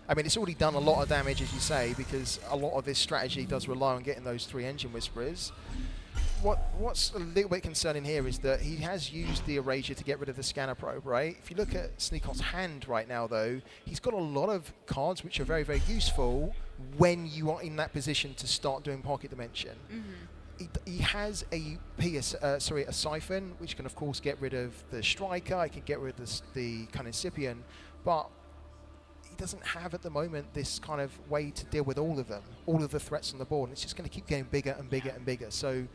I mean, it's already done a lot of damage, as you say, because a lot of this strategy does rely on getting those 3 Engine Whisperers. What's a little bit concerning here is that he has used the Erasure to get rid of the Scanner Probe, right? If you look at Sneak Out's hand right now, though, he's got a lot of cards which are very, very useful when you are in that position to start doing Pocket Dimension. He has a Siphon, which can, of course, get rid of the Striker. It can get rid of the kind of Incipient, but he doesn't have at the moment this kind of way to deal with all of them, all of the threats on the board. And it's just going to keep getting bigger and bigger and bigger. So,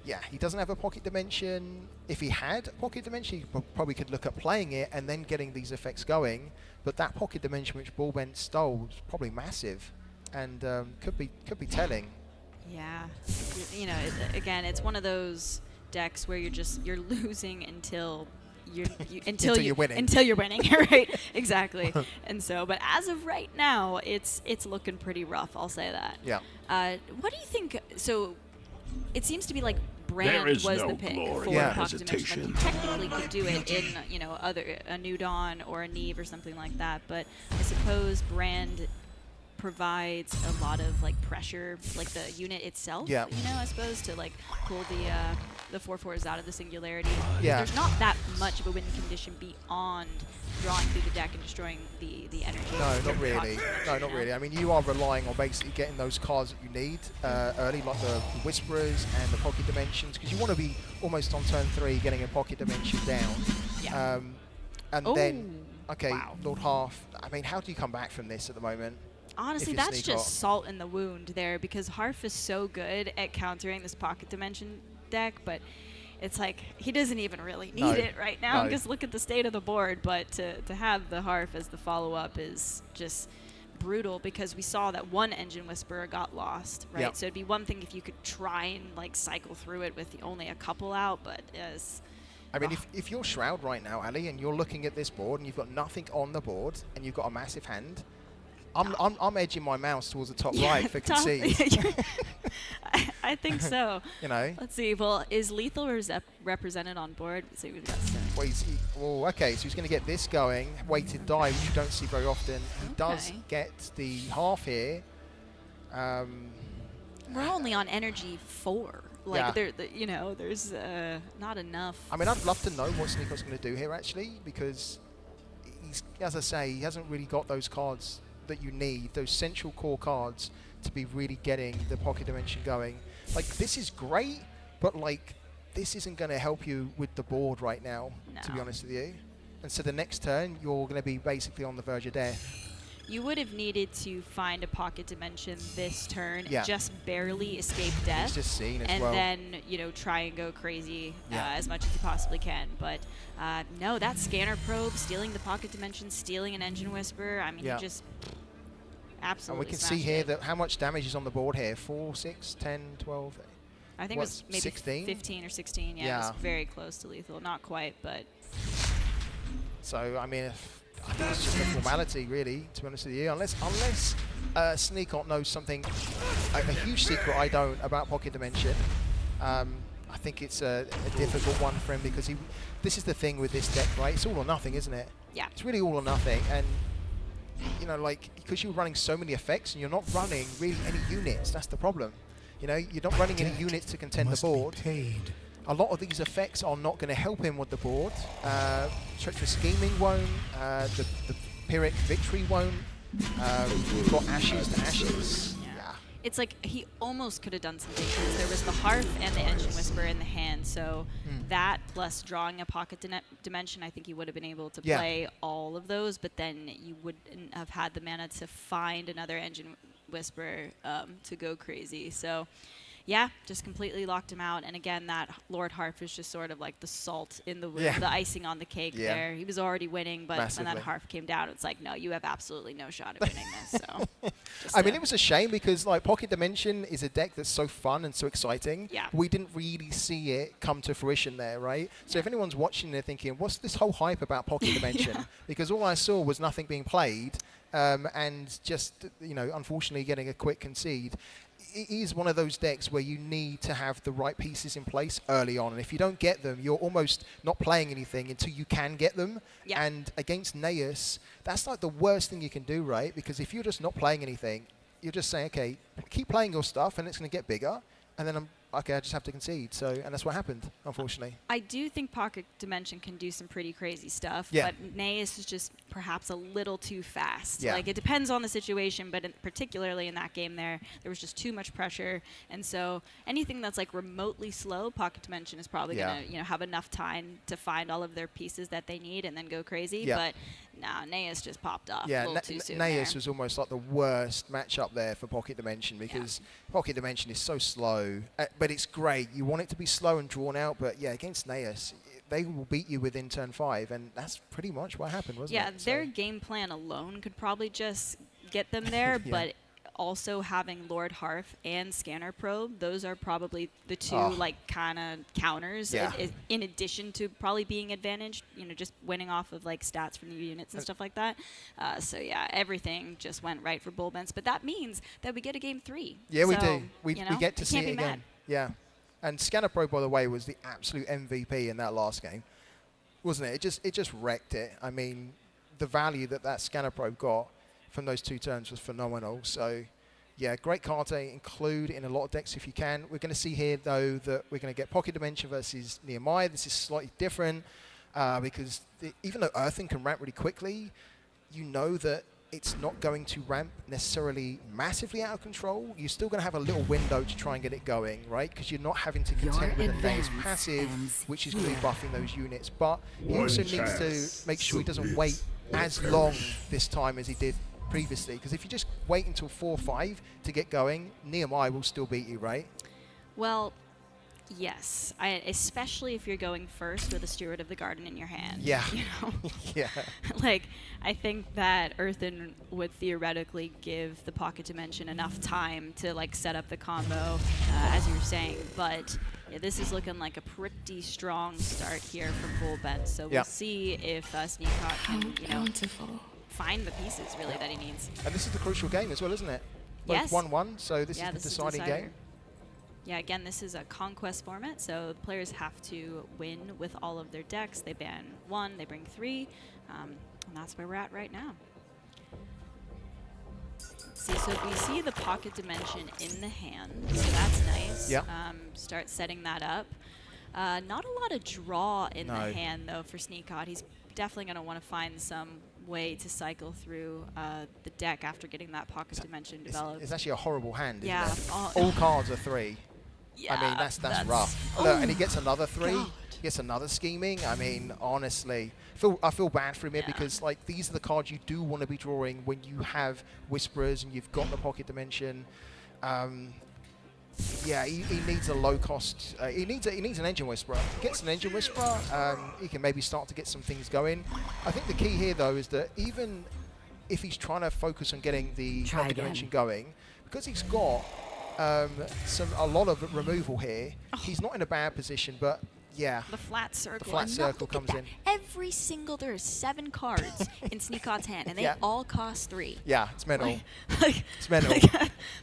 yeah, he doesn't have a Pocket Dimension. If he had a Pocket Dimension, he probably could look at playing it and then getting these effects going. But that Pocket Dimension which Bullbent stole is probably massive, and could be telling. Yeah, you know, again, it's one of those decks where you're losing until you're winning, right? Exactly. And so, but as of right now, it's looking pretty rough. I'll say that. Yeah. What do you think? So, it seems to be like Brand was the pick for Pocket Dimension. Like you technically could do it in a New Dawn or a Neve or something like that, but I suppose Brand provides a lot of like pressure, like the unit itself. I suppose to like pull the 4/4s out of the Singularity. There's not that much of a win condition beyond drawing through the deck and destroying the energy. No, not really. No, not really. I mean, you are relying on basically getting those cards that you need early, like the Whisperers and the Pocket Dimensions, because you want to be almost on turn 3 getting a Pocket Dimension down. Yeah. And then, okay, wow. Lord Half, I mean, how do you come back from this at the moment? Honestly, that's just salt in the wound there, because Harf is so good at countering this Pocket Dimension deck, but it's like he doesn't even really need it right now, because look at the state of the board. But to have the Harf as the follow-up is just brutal, because we saw that one Engine Whisperer got lost, right? Yep. So it'd be one thing if you could try and like cycle through it with only a couple out, but as I mean, if you're Shroud right now, Ali, and you're looking at this board and you've got nothing on the board and you've got a massive hand, I'm edging my mouse towards the top right for concede. I think so. You know. Let's see. Well, is Lethal represented on board? Let's see, we've got well, okay, so he's going to get this going. Weighted die, which you don't see very often. He does get the half here. We're only on energy 4. Like, there's not enough. I mean, I'd love to know what Sneaker's going to do here, actually, because he's, as I say, he hasn't really got those cards that you need, those central core cards, to be really getting the Pocket Dimension going. Like, this is great, but, like, this isn't going to help you with the board right now, to be honest with you. And so the next turn, you're going to be basically on the verge of death. You would have needed to find a Pocket Dimension this turn, just barely escape death, just seen as and well. Then try and go crazy as much as you possibly can. But no, that Scanner Probe, stealing the Pocket Dimension, stealing an Engine Whisperer. I mean, you just absolutely. And we can see here that how much damage is on the board here: 4, 6, 10, 12. I think it was maybe 16? 15 or 16. Yeah, it was very close to lethal. Not quite, but. So I mean. I think it's just a formality, really, to be honest with you. Unless Sneakot knows something, a huge secret I don't about Pocket Dimension. I think it's a difficult one for him, because this is the thing with this deck, right? It's all or nothing, isn't it? Yeah. It's really all or nothing, and you know, like, because you're running so many effects and you're not running really any units. That's the problem. You know, you're not running any units to contend the board. A lot of these effects are not going to help him with the board. Treacherous Scheming won't. The Pyrrhic Victory won't. We've got Ashes to Ashes. Yeah. It's like he almost could have done something, because there was the Hearth and the Engine Whisperer in the hand. So that plus drawing a Pocket Dimension, I think he would have been able to play all of those. But then you wouldn't have had the mana to find another Engine Whisperer to go crazy. So. Yeah, just completely locked him out. And again, that Lord Harf is just sort of like the salt in the wound, the icing on the cake there. He was already winning, but when that Harf came down, it's like, no, you have absolutely no shot at winning this. So, I mean, it was a shame, because like Pocket Dimension is a deck that's so fun and so exciting. Yeah. We didn't really see it come to fruition there, right? So if anyone's watching, they're thinking, what's this whole hype about Pocket Dimension? Because all I saw was nothing being played, and just, unfortunately getting a quick concede. It is one of those decks where you need to have the right pieces in place early on, and if you don't get them, you're almost not playing anything until you can get them. Yeah. And against Naeus, that's like the worst thing you can do, right? Because if you're just not playing anything, you're just saying, okay, keep playing your stuff, and it's going to get bigger, and then I just have to concede. So, and that's what happened, unfortunately. I do think Pocket Dimension can do some pretty crazy stuff, but Naeus is just perhaps a little too fast. Yeah. Like, it depends on the situation, but particularly in that game there was just too much pressure. And so anything that's like remotely slow, Pocket Dimension is probably going to have enough time to find all of their pieces that they need and then go crazy. But Naeus just popped off a little too soon. Naeus was almost like the worst matchup there for Pocket Dimension, because Pocket Dimension is so slow, but it's great. You want it to be slow and drawn out, but against Naeus, they will beat you within turn 5, and that's pretty much what happened, wasn't it? Yeah, their game plan alone could probably just get them there, but also having Lord Harf and Scanner Probe, those are probably the two kind of counters in addition to probably being advantaged, just winning off of like stats from the units and stuff like that. So everything just went right for Bullbents, but that means that we get a game 3. Yeah, so, we do. We get to see it again. Mad. Yeah. And Scanner Pro, by the way, was the absolute MVP in that last game, wasn't it? It just wrecked it. I mean, the value that Scanner Pro got from those 2 turns was phenomenal. So, yeah, great card to include in a lot of decks if you can. We're going to see here, though, that we're going to get Pocket Dimension versus Nehemiah. This is slightly different. because even though Earthen can ramp really quickly, you know that it's not going to ramp necessarily massively out of control. You're still going to have a little window to try and get it going, right? Because you're not having to contend with a Nae's passive, which is going to be buffing those units. But he also needs to make sure he doesn't wait as long this time as he did previously. Because if you just wait until 4-5 to get going, Nehemiah will still beat you, right? Well, yes, especially if you're going first with a Steward of the Garden in your hand. Yeah. You know? Yeah. Like, I think that Earthen would theoretically give the Pocket Dimension enough time to, like, set up the combo, as you were saying. But yeah, this is looking like a pretty strong start here from Bullbent. So we'll see if Sneakhawk can, you know, find the pieces, really, that he needs. And this is the crucial game as well, isn't it? Yes. 1-1, so this is the deciding game. Yeah, again, this is a conquest format, so the players have to win with all of their decks. They ban 1, they bring 3, and that's where we're at right now. See, so we see the Pocket Dimension in the hand, so that's nice. Yeah. Start setting that up. Not a lot of draw in the hand, though, for Sneakhawk. He's definitely going to want to find some way to cycle through the deck after getting that Pocket Dimension developed. It's actually a horrible hand, isn't Yeah. it? All cards are 3. Yeah, I mean, that's rough. Look, and he gets another 3. He gets another scheming. I mean, honestly, I feel bad for him here because, like, these are the cards you do want to be drawing when you have Whisperers and you've got the Pocket Dimension. Yeah, he needs a low cost. He needs an Engine Whisperer. Gets an Engine Whisperer, he can maybe start to get some things going. I think the key here, though, is that even if he's trying to focus on getting the Pocket Dimension going, because he's got a lot of removal here, he's not in a bad position. But yeah, the flat circle. The flat circle comes in. Every single, there are 7 cards in Sneakhawk's hand, and they all cost 3. Yeah, it's mental. It's mental.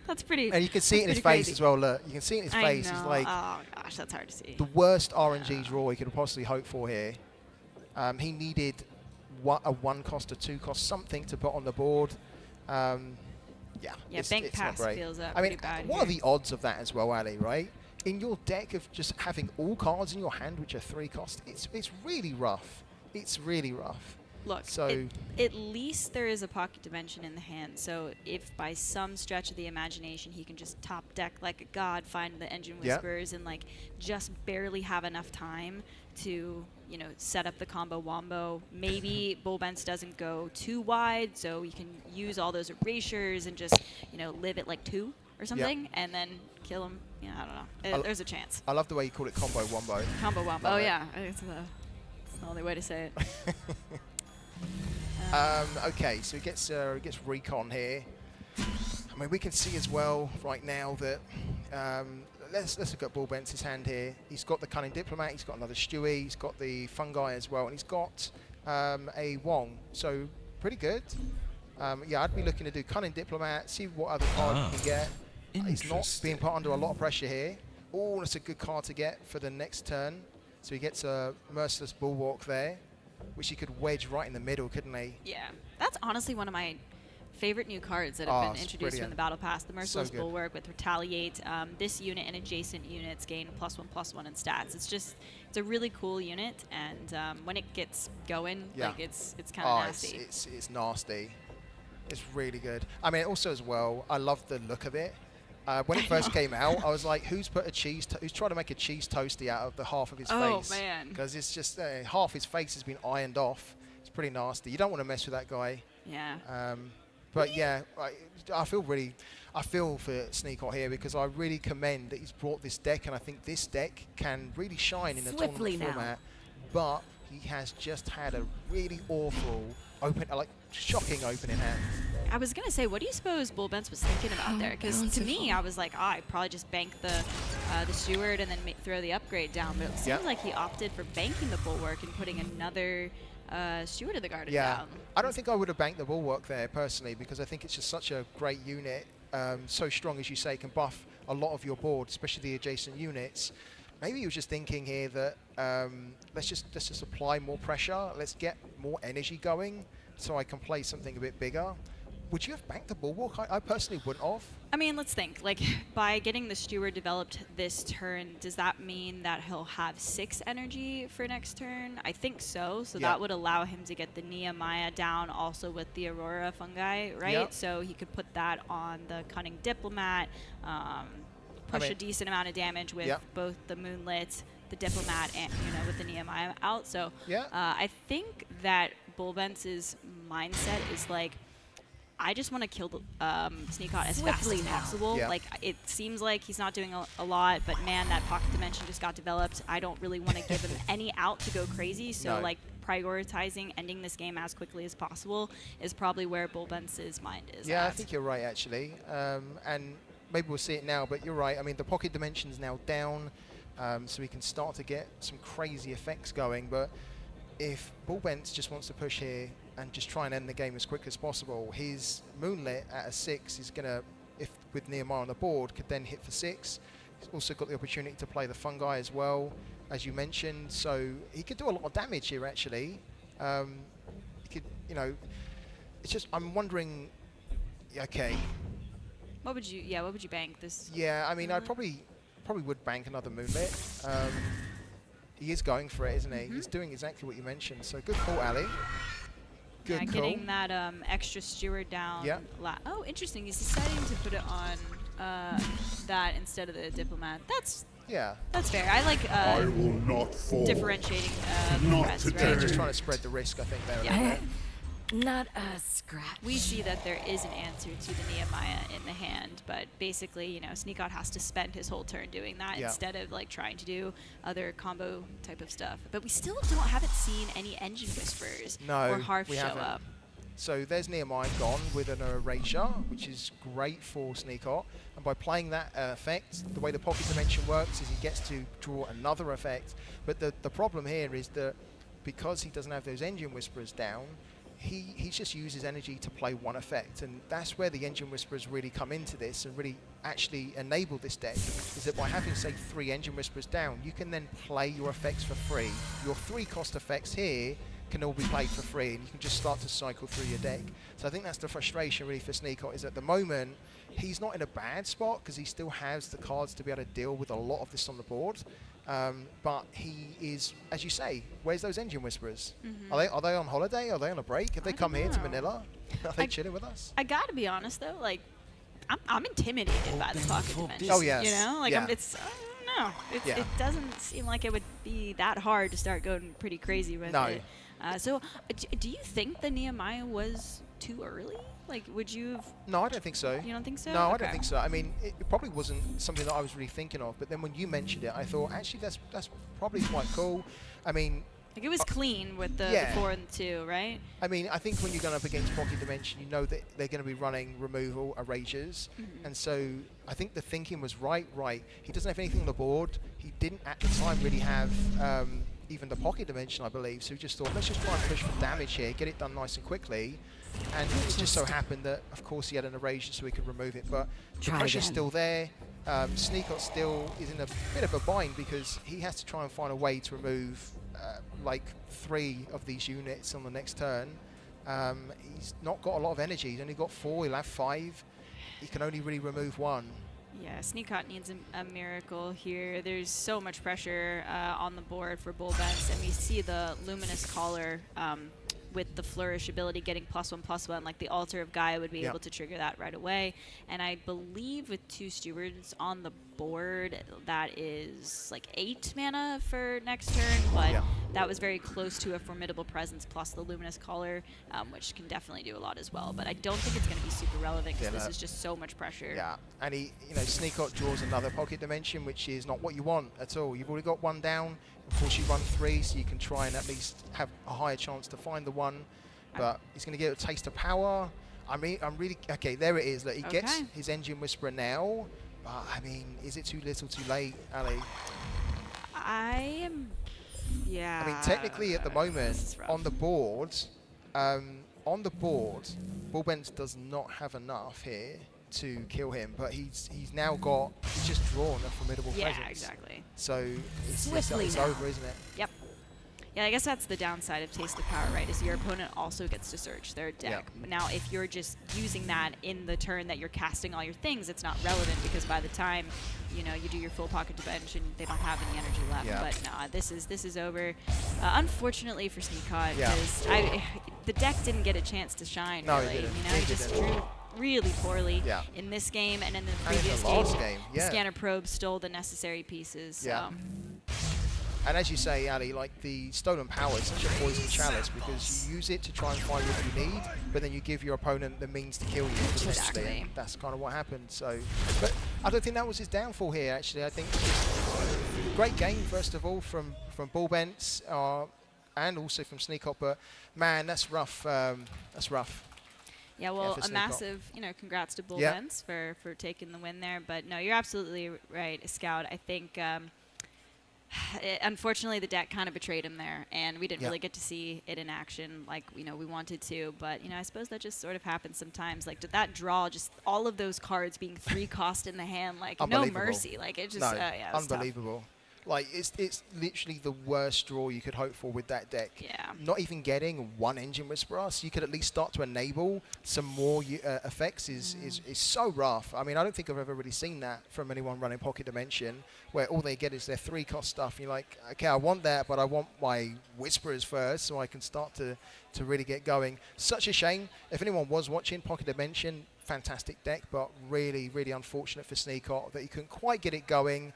That's pretty. And you can see it in his face as well. Look, you can see it in his face. He's like, oh gosh, that's hard to see. The worst RNG draw he could possibly hope for here. He needed a 1 cost, a 2 cost, something to put on the board. Yeah, Bank Pass feels pretty bad. What are the odds of that as well, Ali, right? In your deck of just having all cards in your hand which are 3 cost, it's really rough. It's really rough. Look, so at least there is a Pocket Dimension in the hand, so if by some stretch of the imagination he can just top deck like a god, find the Engine Whispers, and like just barely have enough time to, you know, set up the combo wombo. Maybe Bullbent doesn't go too wide, so you can use all those erasures and just, you know, live at like 2 or something, and then kill him. Yeah, I don't know. There's a chance. I love the way you call it combo wombo. Combo wombo. Oh yeah, it's the only way to say it. Okay, so he gets recon here. I mean, we can see as well right now that let's look at Bullbent's hand here. He's got the Cunning Diplomat. He's got another Stewie. He's got the Fungi as well, and he's got a Wong. So pretty good. Yeah, I'd be looking to do Cunning Diplomat, see what other card he can get. He's not being put under a lot of pressure here. Oh, that's a good card to get for the next turn. So he gets a Merciless Bulwark there, which he could wedge right in the middle, couldn't he? Yeah, that's honestly one of my favorite new cards that have been introduced from the Battle Pass. The Merciless Bulwark with Retaliate. This unit and adjacent units gain +1/+1 in stats. It's a really cool unit, and when it gets going, like it's kind of nasty. It's nasty. It's really good. I mean, also as well, I love the look of it. When it first came out, I was like, who's trying to make a cheese toasty out of the half of his face? Oh, man. Because it's just half his face has been ironed off. It's pretty nasty. You don't want to mess with that guy. Yeah. But yeah, I feel for Sneakhawk here because I really commend that he's brought this deck, and I think this deck can really shine in a tournament format. But he has just had a really awful shocking opening hand. I was going to say, what do you suppose Bullbent was thinking about there? Because to me, I was like, I'd probably just bank the Steward and then throw the upgrade down. But it seems like he opted for banking the Bulwark and putting another Steward of the Garden down. I don't think I would have banked the Bulwark there, personally, because I think it's just such a great unit. So strong, as you say, can buff a lot of your board, especially the adjacent units. Maybe he was just thinking here that let's just apply more pressure. Let's get more energy going so I can play something a bit bigger. would you have banked the Bulwark? I personally wouldn't have. I mean, let's think. Like, by getting the Steward developed this turn, does that mean that he'll have 6 energy for next turn? I think so. So that would allow him to get the Nehemiah down also with the Aurora fungi, right? Yep. So he could put that on the Cunning Diplomat, push a decent amount of damage with both the Moonlit, the Diplomat, and, with the Nehemiah out. So I think that Bulbentz's mindset is like, I just want to kill the Sneakot as fast as possible. Yeah. Like, it seems like he's not doing a lot, but man, that Pocket Dimension just got developed. I don't really want to give him any out to go crazy, so like prioritizing ending this game as quickly as possible is probably where Bulbentz's mind is Yeah, at. I think you're right, actually. And maybe we'll see it now, but you're right. I mean, the Pocket Dimension's now down, so we can start to get some crazy effects going, but if Bulbentz just wants to push here and just try and end the game as quick as possible, his Moonlit at a 6 is going to, if with Nehemiah on the board, could then hit for 6. He's also got the opportunity to play the fungi as well, as you mentioned, so he could do a lot of damage here, actually. He could, it's just, I'm wondering, okay. What would you bank this? Yeah, I mean, I probably would bank another Moonlit. He is going for it, isn't he? He's doing exactly what you mentioned. So good call, Ali. Good call. Getting that extra Steward down. Yeah. Oh, interesting. He's deciding to put it on that instead of the Diplomat. That's fair. I like I will not fall. differentiating Not threats, today. right? Just trying to spread the risk, I think, there. a Yeah. little bit. Not a scratch. We see that there is an answer to the Nehemiah in the hand, but basically, Sneakot has to spend his whole turn doing that instead of like trying to do other combo type of stuff. But we still haven't seen any Engine Whispers or Harf we show haven't. up. So there's Nehemiah gone with an Erasure, which is great for Sneakot. And by playing that effect, the way the Pocket Dimension works is he gets to draw another effect. But the problem here is that because he doesn't have those Engine Whisperers down, he just uses energy to play one effect, and that's where the Engine Whisperers really come into this and really actually enable this deck, is that by having, say, 3 Engine Whisperers down, you can then play your effects for free. Your 3 cost effects here can all be played for free, and you can just start to cycle through your deck. So I think that's the frustration really for Sneakot, is at the moment, he's not in a bad spot because he still has the cards to be able to deal with a lot of this on the board. But he is, as you say, where's those Engine Whisperers? Are they on holiday? Are they on a break? Have they come here to Manila? Are they chilling with us? I gotta be honest though, like I'm intimidated by the Pocket Dimension. Oh yes. I don't know. It doesn't seem like it would be that hard to start going pretty crazy with it. So do you think the Nehemiah was too early? Like, would you have... No, I don't think so. You don't think so? No, I don't think so. I mean, it probably wasn't something that I was really thinking of, but then when you mentioned it, I thought, actually, that's probably quite cool. I mean... Like, it was clean with the 4 and the 2, right? I mean, I think when you're going up against Pocket Dimension, you know that they're going to be running removal, erasures, and so I think the thinking was right. He doesn't have anything on the board. He didn't, at the time, really have... even the Pocket Dimension, I believe, so he just thought, let's just try and push for damage here, get it done nice and quickly, and it just so happened that, of course, he had an erasure so he could remove it, but the pressure's still there. Sneakot still is in a bit of a bind because he has to try and find a way to remove like 3 of these units on the next turn. He's not got a lot of energy, he's only got 4, he'll have 5, he can only really remove 1. Yeah, Sneakot needs a miracle here. There's so much pressure on the board for Bulbentz, and we see the Luminous Collar with the Flourish ability getting +1/+1, like the Altar of Gaia would be able to trigger that right away. And I believe with 2 Stewards on the board, that is like 8 mana for next turn, but that was very close to a Formidable Presence plus the Luminous Collar, which can definitely do a lot as well. But I don't think it's going to be super relevant because this is just so much pressure. Yeah, and Sneakot draws another Pocket Dimension, which is not what you want at all. You've already got 1 down. Of course, you run 3, so you can try and at least have a higher chance to find the 1. But he's going to get a taste of power. I mean, I'm really... Okay, there it is. Look, he gets his Engine Whisperer now. But, I mean, is it too little too late, Ali? I mean, technically, at the moment, on the board, Bulbentz does not have enough here to kill him, but he's just drawn a Formidable Presence. Yeah, exactly. So it's Swiftly over, isn't it? Yep. Yeah, I guess that's the downside of Taste of Power, right? Is your opponent also gets to search their deck. Yeah. Now, if you're just using that in the turn that you're casting all your things, it's not relevant because by the time you do your full pocket to bench and they don't have any energy left. Yeah. But no, this is over. Unfortunately for Sneakot, Yeah. because the deck didn't get a chance to shine. No, really. it didn't. He just drew really poorly Yeah. in this game and in the And in previous the last game, yeah. Scanner Probe stole the necessary pieces. So. Yeah. And as you say, Ali, like the Stolen Power is such a poison chalice because you use it to try and find what you need, but then you give your opponent the means to kill you. Exactly. And that's kind of what happened. So, but I don't think that was his downfall here. Actually, I think great game first of all from Bullbents and also from Sneakot. But man, that's rough. That's rough. Yeah, well, for a Sneakot. massive, congrats to Bullbents for taking the win there. But no, you're absolutely right, Scout. I think. Unfortunately, the deck kind of betrayed him there, and we didn't really get to see it in action like we wanted to. But I suppose that just sort of happens sometimes. Like that draw, just all of those cards being 3 cost in the hand, like no mercy. Like it just, no, yeah, it was tough. unbelievable. Like it's literally the worst draw you could hope for with that deck. Yeah. Not even getting 1 Engine Whisperer, so you could at least start to enable some more effects is so rough. I mean, I don't think I've ever really seen that from anyone running Pocket Dimension, where all they get is their 3 cost stuff. And you're like, okay, I want that, but I want my Whisperers first, so I can start to really get going. Such a shame. If anyone was watching Pocket Dimension, fantastic deck, but really, really unfortunate for Sneakot that he couldn't quite get it going.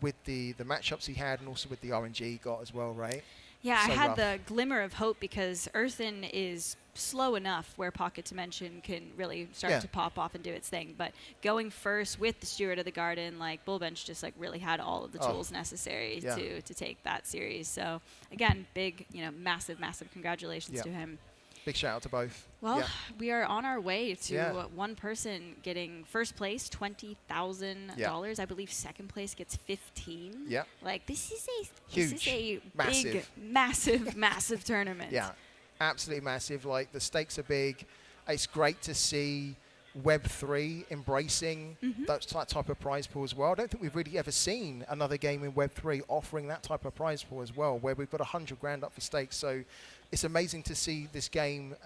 With the matchups he had and also with the RNG he got as well, right? Yeah, So I had rough. the glimmer of hope because Earthen is slow enough where Pocket Dimension can really start to pop off and do its thing. But going first with the Steward of the Garden, like Bullbench just really had all of the tools necessary to take that series. So again, big, massive, massive congratulations to him. Big shout out to both. Well, we are on our way to one person getting first place, $20,000. I believe second place gets 15. Yeah. Like this is a Huge. Massive. big, massive, massive tournament. Yeah, absolutely massive. Like the stakes are big. It's great to see Web3 embracing that type of prize pool as well. I don't think we've really ever seen another game in Web3 offering that type of prize pool as well, where we've got 100 grand up for stakes. So it's amazing to see this game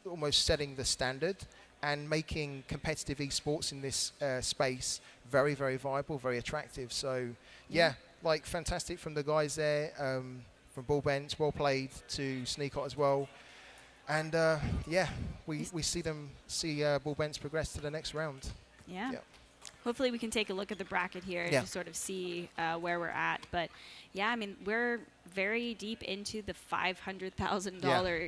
almost setting the standard and making competitive esports in this space very, very viable, very attractive. So yeah, like fantastic from the guys there, from Bullbents, well played to Sneakot as well. And we see Bullbents progress to the next round. Yeah. Hopefully we can take a look at the bracket here to sort of see where we're at. But yeah, I mean, we're very deep into the $500,000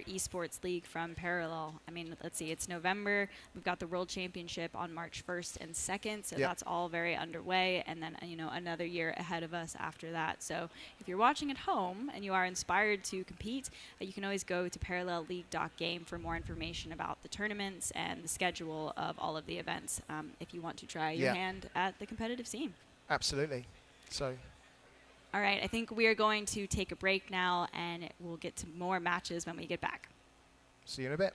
esports league from Parallel. I mean, let's see, it's November. We've got the World Championship on March 1st and 2nd, so that's all very underway. And then, another year ahead of us after that. So if you're watching at home and you are inspired to compete, you can always go to parallelleague.game for more information about the tournaments and the schedule of all of the events if you want to try your hand at the competitive scene. Absolutely. So. All right, I think we are going to take a break now, and we'll get to more matches when we get back. See you in a bit.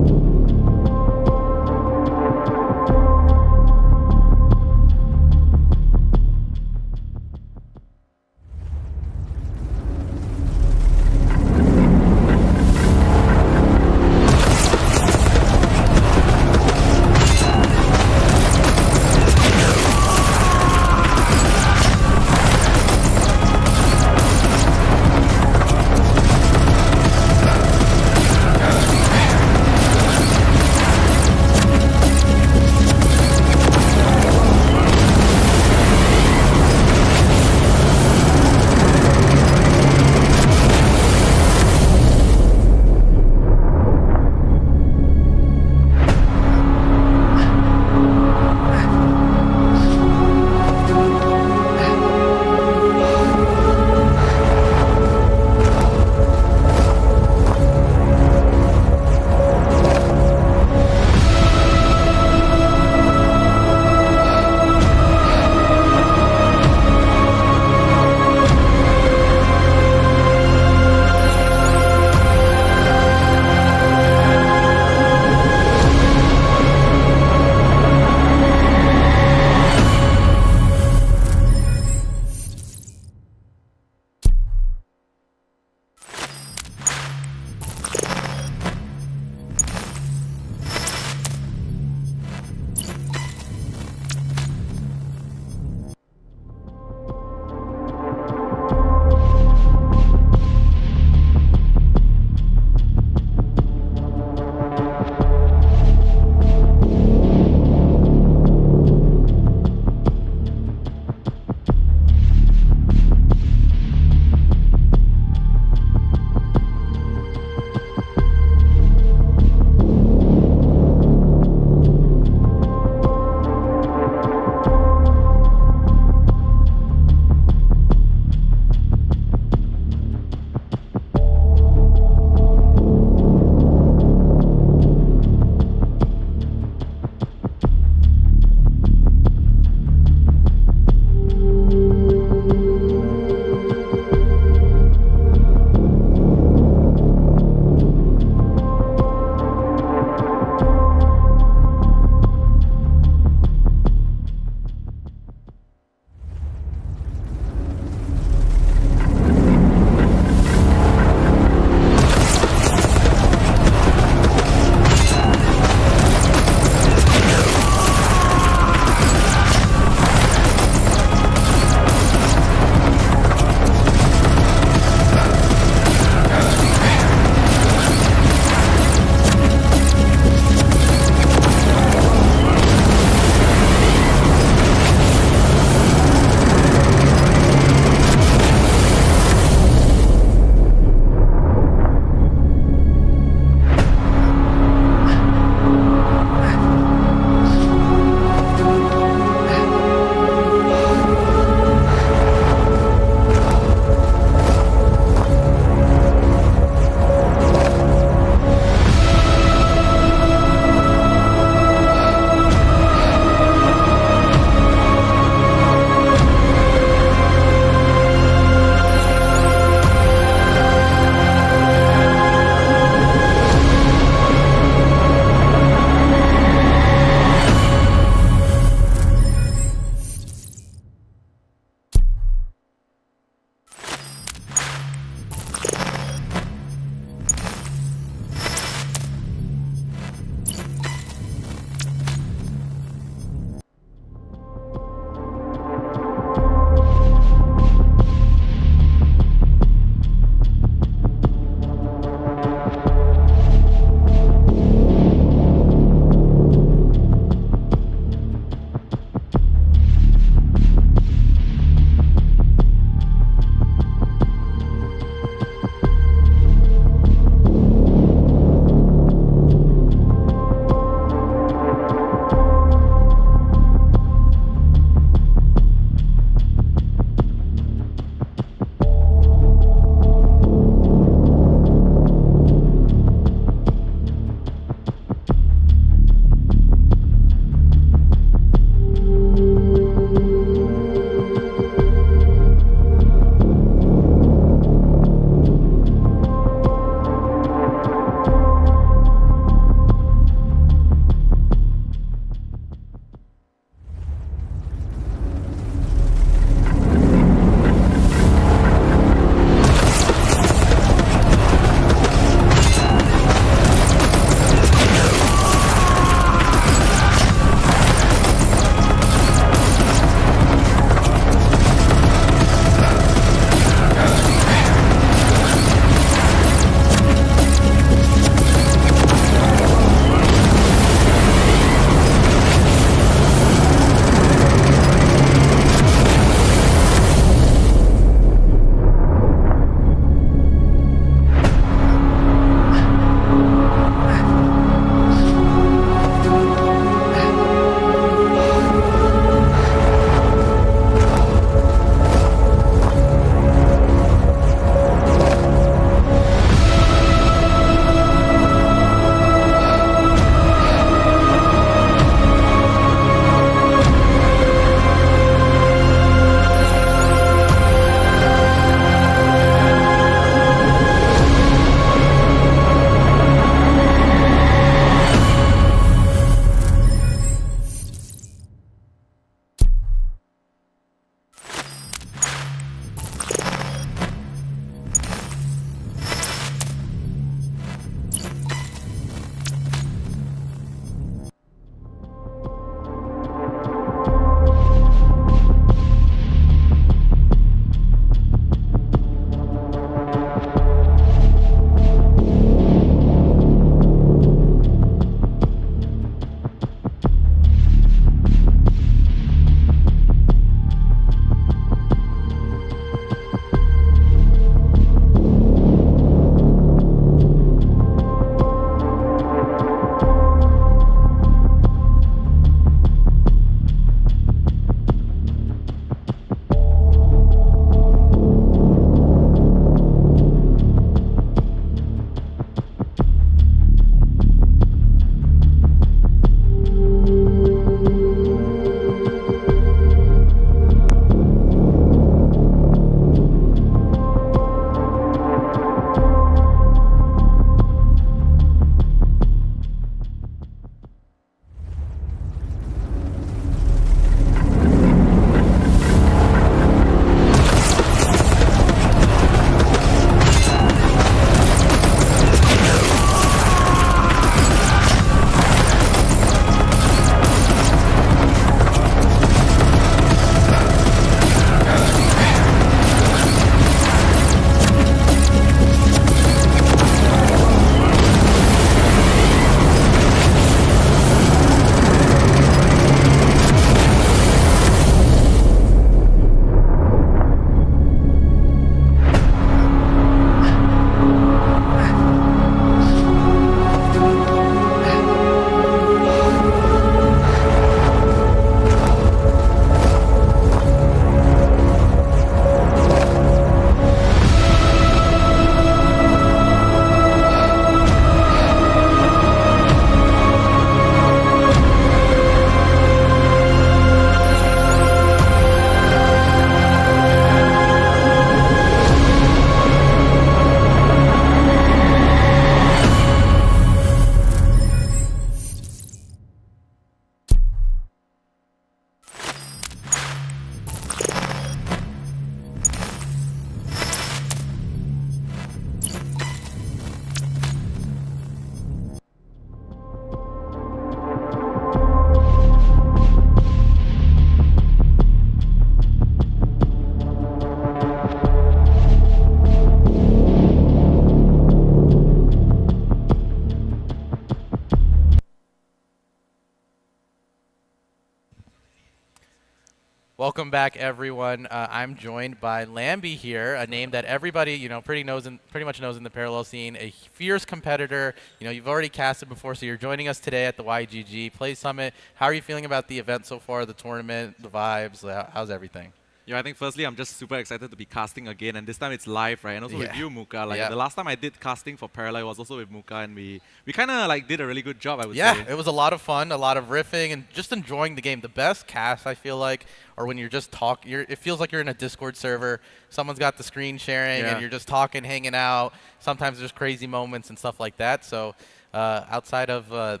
Welcome back, everyone. I'm joined by Lambie here, a name that everybody, pretty much knows in the parallel scene. A fierce competitor. You've already casted before, so you're joining us today at the YGG Play Summit. How are you feeling about the event so far, the tournament, the vibes? How's everything? Yeah, I think firstly, I'm just super excited to be casting again, and this time it's live, right? And also with you, Muka. The last time I did casting for Parallel was also with Muka, and we kind of did a really good job, I would say. Yeah, it was a lot of fun, a lot of riffing, and just enjoying the game. The best cast, I feel like, or when you're just talking, it feels like you're in a Discord server. Someone's got the screen sharing, and you're just talking, hanging out. Sometimes there's crazy moments and stuff like that. So outside of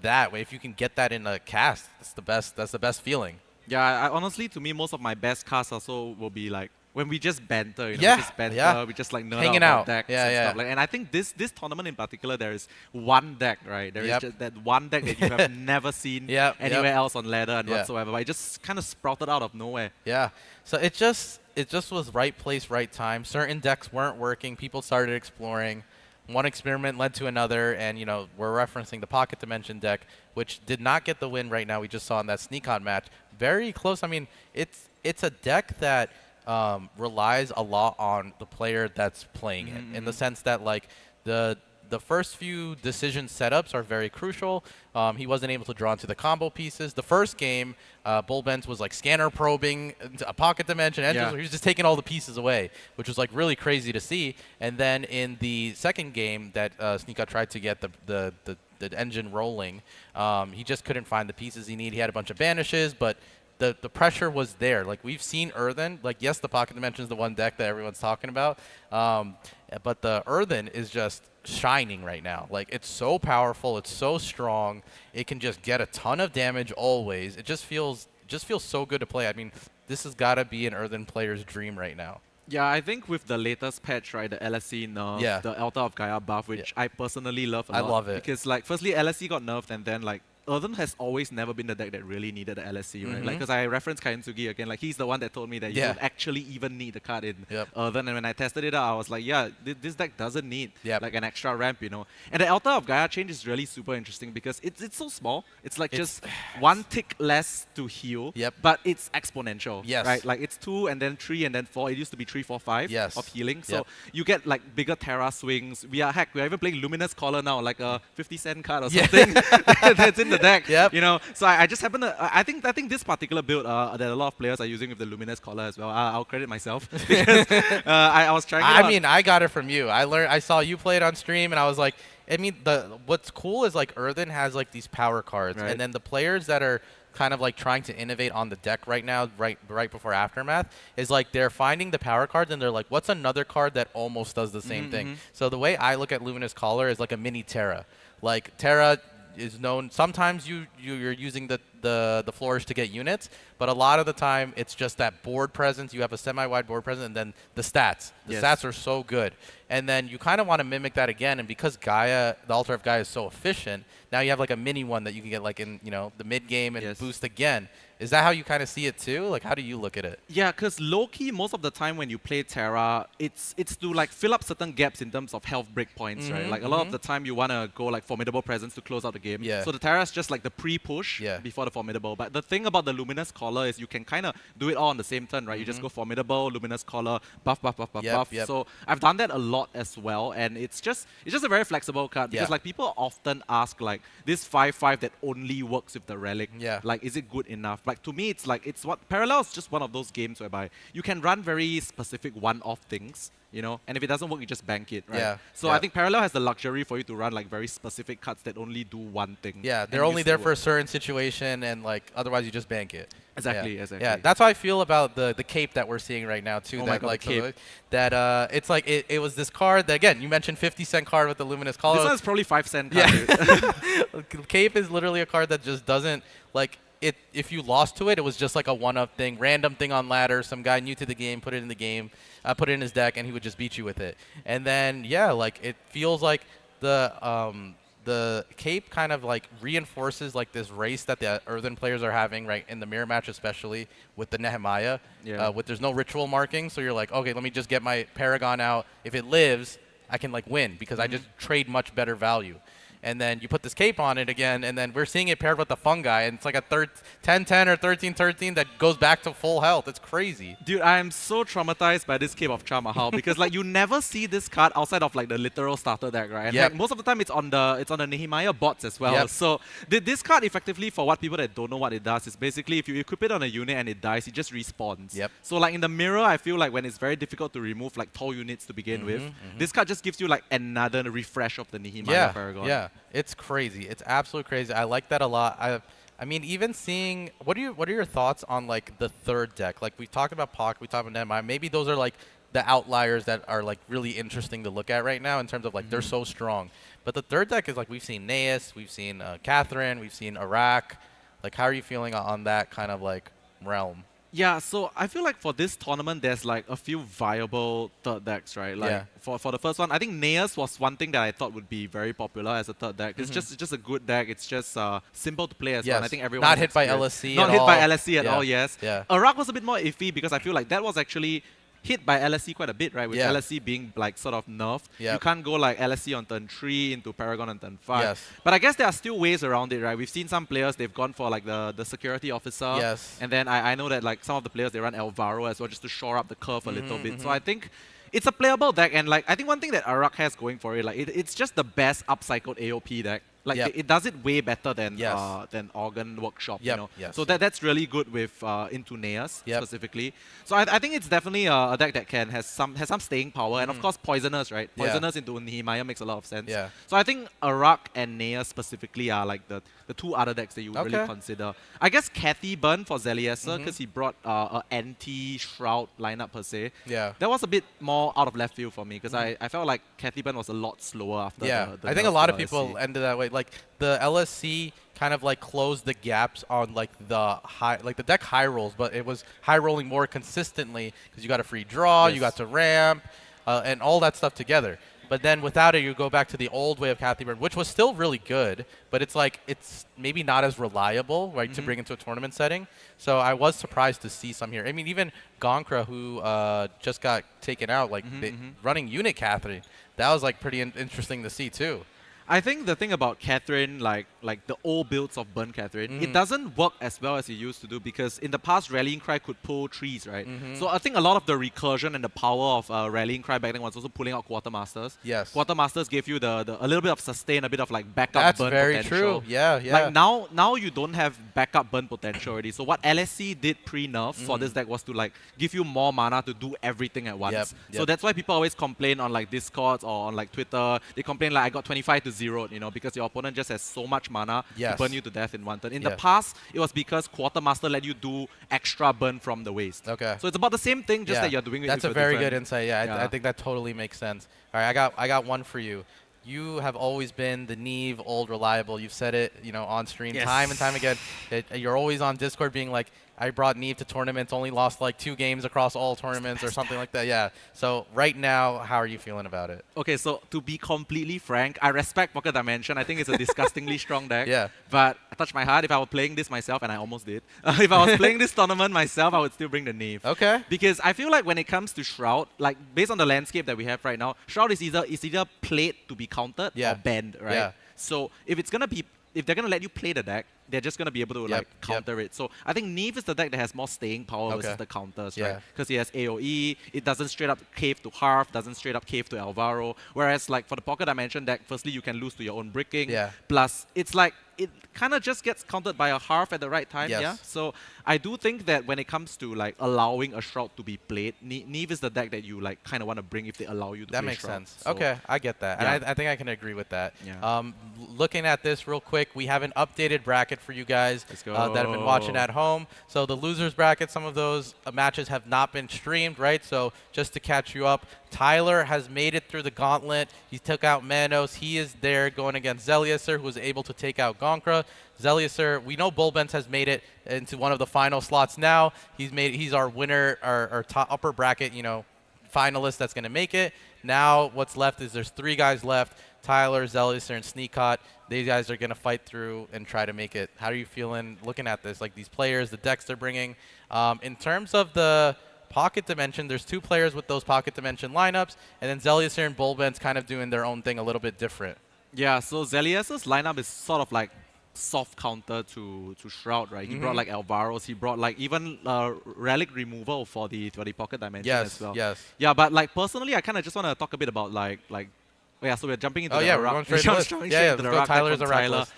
that, if you can get that in a cast, that's the best feeling. Yeah, honestly, to me, most of my best casts also will be when we just banter, we just nerd hanging out out. Decks and stuff. And I think this tournament in particular, there is one deck, right? There is just that one deck that you have never seen anywhere else on ladder and whatsoever. But it just kind of sprouted out of nowhere. Yeah. So it just was right place, right time. Certain decks weren't working. People started exploring. One experiment led to another, and we're referencing the Pocket Dimension deck, which did not get the win right now. We just saw in that Sneak-On match. Very close. I mean, it's a deck that relies a lot on the player that's playing it, in the sense that the first few decision setups are very crucial. He wasn't able to draw into the combo pieces. The first game, Bullbens was scanner probing into a Pocket Dimension. He was just taking all the pieces away, which was really crazy to see. And then in the second game that Sneaka tried to get the engine rolling, he just couldn't find the pieces he needed. He had a bunch of banishes, but the pressure was there. We've seen Earthen. Yes, the Pocket Dimension is the one deck that everyone's talking about, but the Earthen is just shining right now. It's so powerful. It's so strong. It can just get a ton of damage always. It just feels so good to play. I mean, this has got to be an Earthen player's dream right now. Yeah, I think with the latest patch, right, the LSC nerf, the Altar of Gaia buff, which I personally love a lot. I love it. Because, firstly, LSC got nerfed, and then, Earthen has always never been the deck that really needed the LSC, right? Because I referenced Kainsugi again, he's the one that told me that you don't actually even need the card in Earthen, and when I tested it out, I was like, yeah, this deck doesn't need an extra ramp, And the Altar of Gaia change is really super interesting because it's so small. It's just one tick less to heal, but it's exponential, right? It's 2 and then 3 and then 4. It used to be 3, 4, 5 of healing. So you get bigger Terra swings. We are even playing Luminous Collar now, a 50-cent card or something that's in the deck. So I just happen to I think this particular build that a lot of players are using with the Luminous Collar as well. I'll credit myself because I was trying. I got it from you. I saw you play it on stream, and I was like, what's cool is Earthen has these power cards, and then the players that are kind of trying to innovate on the deck right now, right before Aftermath, is they're finding the power cards and they're what's another card that almost does the same thing. So the way I look at Luminous Collar is a mini Terra. Terra is known, sometimes you're using the flourish to get units, but a lot of the time it's just that board presence. You have a semi-wide board presence, and then the stats. The stats are so good. And then you kind of want to mimic that again, and because Gaia, the Altar of Gaia is so efficient, now you have a mini one that you can get in the mid-game and boost again. Is that how you kind of see it too? How do you look at it? Yeah, because low-key, most of the time when you play Terra, it's to fill up certain gaps in terms of health break points, right? A lot of the time you want to go Formidable Presence to close out the game. So the Terra is just the pre-push before the Formidable. But the thing about the Luminous Collar is you can kind of do it all on the same turn, right? You just go Formidable, Luminous Collar, buff, buff, buff, buff. So I've done that a lot as well, and it's just a very flexible card because people often ask this 5/5 that only works with the relic. Is it good enough? To me, it's what Parallel is just one of those games whereby you can run very specific one-off things, and if it doesn't work, you just bank it, right? So I think Parallel has the luxury for you to run very specific cards that only do one thing. Yeah, they're only there for a certain situation, and otherwise you just bank it. Exactly. Yeah, that's how I feel about the cape that we're seeing right now too. Oh my God, cape. It's it was this card that, again, you mentioned 50-cent card with the Luminous Collar. This one's probably 5-cent card. Cape is literally a card that just doesn't if you lost to it, it was just a one-up thing, random thing on ladder. Some guy new to the game put it in the game, put it in his deck, and he would just beat you with it. And then it feels the cape kind of reinforces this race that the Earthen players are having, right, in the mirror match, especially with the Nehemiah. There's no ritual marking, so you're okay, let me just get my Paragon out. If it lives, I can win because I just trade much better value. and then you put this cape on it again, and then we're seeing it paired with the fungi, and it's like a 10-10 or 13-13 that goes back to full health. It's crazy. Dude, I'm so traumatized by this Cape of Chamahal because like you never see this card outside of like the literal starter deck, right? And like, most of the time it's on the Nehemiah bots as well. So this card effectively, for what people that don't know what it does, is basically if you equip it on a unit and it dies, it just respawns. So like in the mirror, I feel like when it's very difficult to remove like tall units to begin with, this card just gives you like another refresh of the Nehemiah Paragon. Yeah, it's crazy. It's absolutely crazy. I like that a lot. I mean, even seeing what are your thoughts on like the third deck? Like we talked about Pock, we talked about Nehemiah. Maybe those are like the outliers that are like really interesting to look at right now in terms of like they're so strong. But the third deck is like we've seen Naeus, we've seen Catherine, we've seen Iraq. Like how are you feeling on that kind of like realm? Yeah, so I feel like for this tournament, there's like a few viable third decks, right? Like for the first one, I think Naeus was one thing that I thought would be very popular as a third deck. It's just a good deck. It's just simple to play as well. And I think everyone not hit by LSC. Not hit by LSC at all. Yes. Yeah. Iraq was a bit more iffy because I feel like that was actually hit by LSC quite a bit, right? With LSC being like sort of nerfed. You can't go like LSC on turn 3 into Paragon on turn 5. But I guess there are still ways around it, right? We've seen some players, they've gone for like the security officer. And then I know that like some of the players, they run Elvaro as well just to shore up the curve a little bit. So I think it's a playable deck. And like I think one thing that Iraq has going for it, like it's just the best upcycled AOP deck. Like it does it way better than Organ Workshop, you know. So that's really good with into Naeus specifically. So I think it's definitely a deck that has some staying power, and of course Poisoners, right? Poisoners into Nehemiah makes a lot of sense. So I think Iraq and Naeus specifically are like the two other decks that you would really consider. I guess Cathy Burn for Zelieser because he brought a anti-Shroud lineup per se. That was a bit more out of left field for me because I felt like Cathy Burn was a lot slower after the I think a lot of people ended that way. Like the LSC kind of like closed the gaps on like the deck high rolls, but it was high rolling more consistently because you got a free draw, you got to ramp, and all that stuff together. But then without it, you go back to the old way of Cathy Burn, which was still really good, but it's like it's maybe not as reliable, right, to bring into a tournament setting. So I was surprised to see some here. I mean, even Gonkra, who just got taken out, like running unit Catherine, that was like pretty interesting to see too. I think the thing about Catherine, like the old builds of Burn Catherine, it doesn't work as well as it used to do because in the past, Rallying Cry could pull trees, right? So I think a lot of the recursion and the power of Rallying Cry back then was also pulling out Quartermasters. Quartermasters gave you a little bit of sustain, a bit of like backup burn potential. That's very true. Yeah. Like now you don't have backup burn potential already. So what LSC did pre-nerf for this deck was to like give you more mana to do everything at once. So that's why people always complain on like Discord or on like Twitter. They complain like I got 25-0, you know, because your opponent just has so much mana to burn you to death in one turn. In the past, it was because Quartermaster let you do extra burn from the waist. So it's about the same thing, just that you're doing it. That's a very good insight. I think that totally makes sense. All right, I got one for you. You have always been the Neve old reliable. You've said it, you know, on stream time and time again. You're always on Discord being like, I brought Neve to tournaments, only lost like 2 games across all tournaments or something like that. So right now, how are you feeling about it? Okay, so to be completely frank, I respect Pocket Dimension. I think it's a disgustingly strong deck. But I touched my heart. If I were playing this myself, and I almost did, if I was playing this tournament myself, I would still bring the Neve. Because I feel like when it comes to Shroud, like based on the landscape that we have right now, Shroud is either played to be countered or banned, right? So if they're gonna let you play the deck, they're just going to be able to like counter it. So I think Neve is the deck that has more staying power versus the counters, right? Because it has AoE, it doesn't straight up cave to Hearth, doesn't straight up cave to Alvaro. Whereas like for the Pocket Dimension deck, firstly you can lose to your own bricking. Plus it's like it kind of just gets countered by a Hearth at the right time. So I do think that when it comes to like allowing a Shroud to be played, Neve is the deck that you like kind of want to bring if they allow you to play Shroud. That makes sense. So I get that. And I think I can agree with that. Looking at this real quick, we have an updated bracket for you guys that have been watching at home. So the losers bracket, some of those matches have not been streamed, right? So just to catch you up, Tyler has made it through the gauntlet. He took out Manos. He is there going against Zelieser, who was able to take out Gonkra. Zelieser, we know Bulbens has made it into one of the final slots now. He's our winner, our top upper bracket, you know, finalist that's going to make it. Now what's left is there's 3 guys left. Tyler, Zelieser, and Sneakot. These guys are going to fight through and try to make it. How are you feeling looking at this? Like these players, the decks they're bringing. In terms of the Pocket Dimension, there's 2 players with those Pocket Dimension lineups, and then Zelieser and Bulbens kind of doing their own thing a little bit different. Yeah, so Zelias's lineup is sort of like soft counter to Shroud, right? He brought like Alvaros, he brought like even relic removal for the pocket dimension as well. Yes. Yeah, but like personally, I kind of just want to talk a bit about like oh yeah, so we're jumping into the we're going straight into the Iraq. Tyler's Iraq.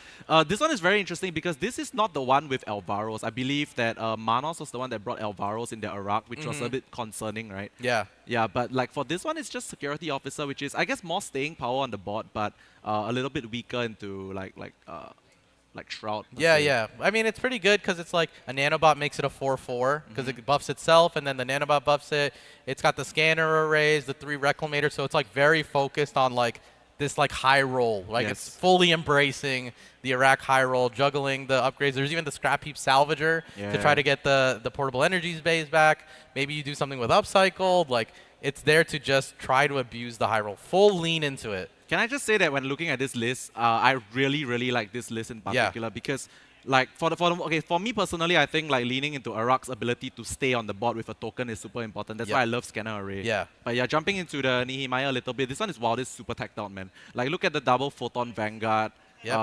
This one is very interesting because this is not the one with Alvaros. I believe that Manos was the one that brought Alvaros in the Iraq, which was a bit concerning, right? Yeah. Yeah, but like for this one, it's just Security Officer, which is, I guess, more staying power on the board, but a little bit weaker into like Shroud. Yeah. I mean, it's pretty good because it's like a nanobot makes it a 4/4 because it buffs itself, and then the nanobot buffs it. It's got the scanner arrays, the 3 reclamators, so it's like very focused on like this like high roll. Like it's fully embracing the Iraq high roll, juggling the upgrades. There's even the scrap heap salvager to try to get the portable energies base back. Maybe you do something with upcycled. Like it's there to just try to abuse the high roll. Full lean into it. Can I just say that when looking at this list, I really like this list in particular because, like, for me personally, I think like leaning into Iraq's ability to stay on the board with a token is super important. That's why I love Scanner Array. Yeah. But yeah, jumping into the Nehemiah a little bit, this one is this super tacked out, man. Like, look at the double photon Vanguard. Yep.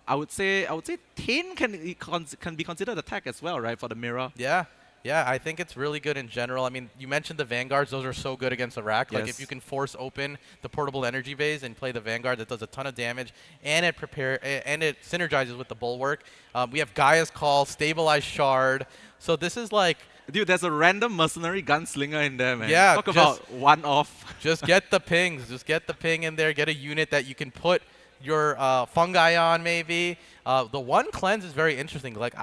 I would say Tin can be considered attack as well, right, for the mirror. Yeah, I think it's really good in general. I mean, you mentioned the Vanguards. Those are so good against Iraq. Like, if you can force open the portable energy base and play the Vanguard, that does a ton of damage, and it synergizes with the Bulwark. We have Gaia's Call, Stabilized Shard. So this is like... Dude, there's a random mercenary gunslinger in there, man. Yeah, Talk about one-off. Just get the pings. Just get the ping in there. Get a unit that you can put your fungi on, maybe. The one cleanse is very interesting. Like,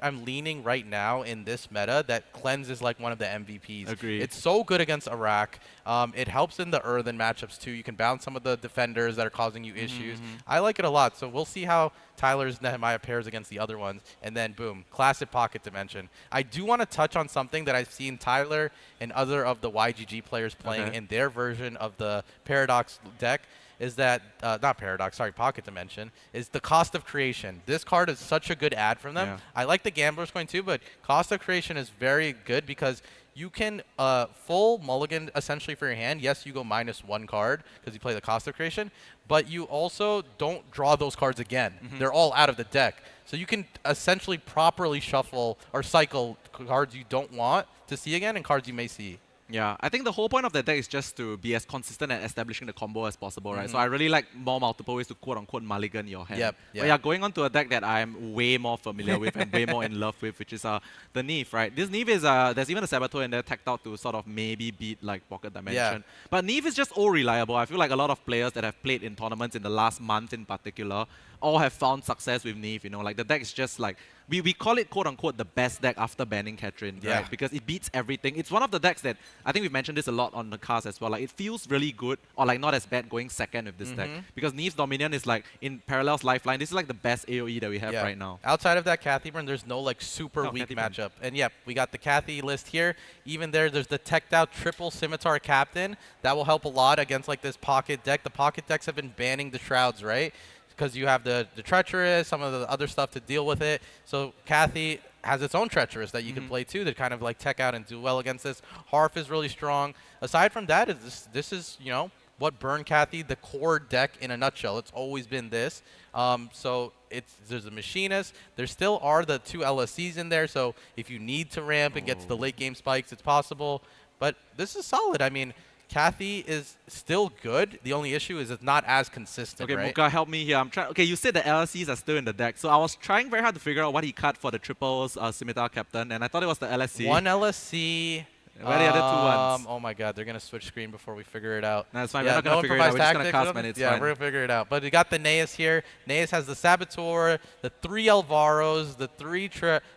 I'm leaning right now in this meta that Cleanse is like one of the MVPs. Agreed. It's so good against Iraq. It helps in the earthen matchups too. You can bounce some of the defenders that are causing you issues. I like it a lot. So we'll see how Tyler's Nehemiah pairs against the other ones. And then boom, classic pocket dimension. I do want to touch on something that I've seen Tyler and other of the YGG players playing in their version of the Paradox deck. Is that, not Paradox, sorry, Pocket Dimension, is the cost of creation. This card is such a good ad from them. I like the Gambler's Coin too, but cost of creation is very good because you can full mulligan essentially for your hand. Yes, you go -1 card because you play the cost of creation, but you also don't draw those cards again. They're all out of the deck. So you can essentially properly shuffle or cycle cards you don't want to see again and cards you may see. Yeah, I think the whole point of the deck is just to be as consistent at establishing the combo as possible, right? So I really like more multiple ways to quote-unquote mulligan your hand. But yeah, going on to a deck that I'm way more familiar with and way more in love with, which is the Neve, right? This Neve is, there's even a Saboteur in there tacked out to sort of maybe beat like Pocket Dimension. But Neve is just all reliable. I feel like a lot of players that have played in tournaments in the last month in particular all have found success with Neve, you know, like the deck is just like, we call it quote-unquote the best deck after banning Catherine, right? Because it beats everything. It's one of the decks that, I think we've mentioned this a lot on the cast as well, like it feels really good or like not as bad going second with this deck. Because Neve's Dominion is like, in Parallel's Lifeline, this is like the best AoE that we have right now. Outside of that Cathy burn, there's no like super weak matchup. And yep, we got the Cathy list here. Even there's the teched out triple Scimitar Captain. That will help a lot against like this pocket deck. The pocket decks have been banning the Shrouds, right? Because you have the Treacherous, some of the other stuff to deal with it. So Cathy has its own Treacherous that you can play too to kind of like tech out and do well against this. Harf is really strong. Aside from that, this is, you know, what burned Cathy, the core deck in a nutshell. It's always been this. So there's a Machinist. There still are the 2 LSCs in there. So if you need to ramp and get to the late game spikes, it's possible. But this is solid. I mean, Cathy is still good. The only issue is it's not as consistent, okay, right? Muka, help me here. I'm trying. Okay, you said the LSCs are still in the deck. So I was trying very hard to figure out what he cut for the triples Scimitar Captain, and I thought it was the LSC. One LSC. Where are the other 2 ones? Oh my god, they're going to switch screen before we figure it out. No, it's fine. We're not going to figure it out. We're just going to cast, man. It's fine. We're going to figure it out. But we got the Naeus here. Naeus has the Saboteur, the 3 Alvaros, the 3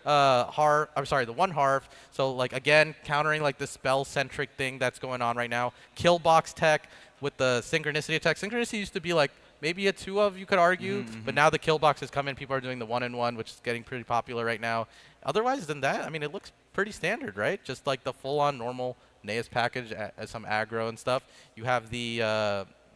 Harf. I'm sorry, the 1 Harf. So, like, again, countering, like, the spell-centric thing that's going on right now. Killbox tech with the Synchronicity attack. Synchronicity used to be, like, maybe a 2 of, you could argue. But now the Killbox has come in. People are doing the 1-in-1, which is getting pretty popular right now. Otherwise than that, I mean, it looks pretty standard, right? Just, like, the full-on normal Naeus package, some aggro and stuff. You have the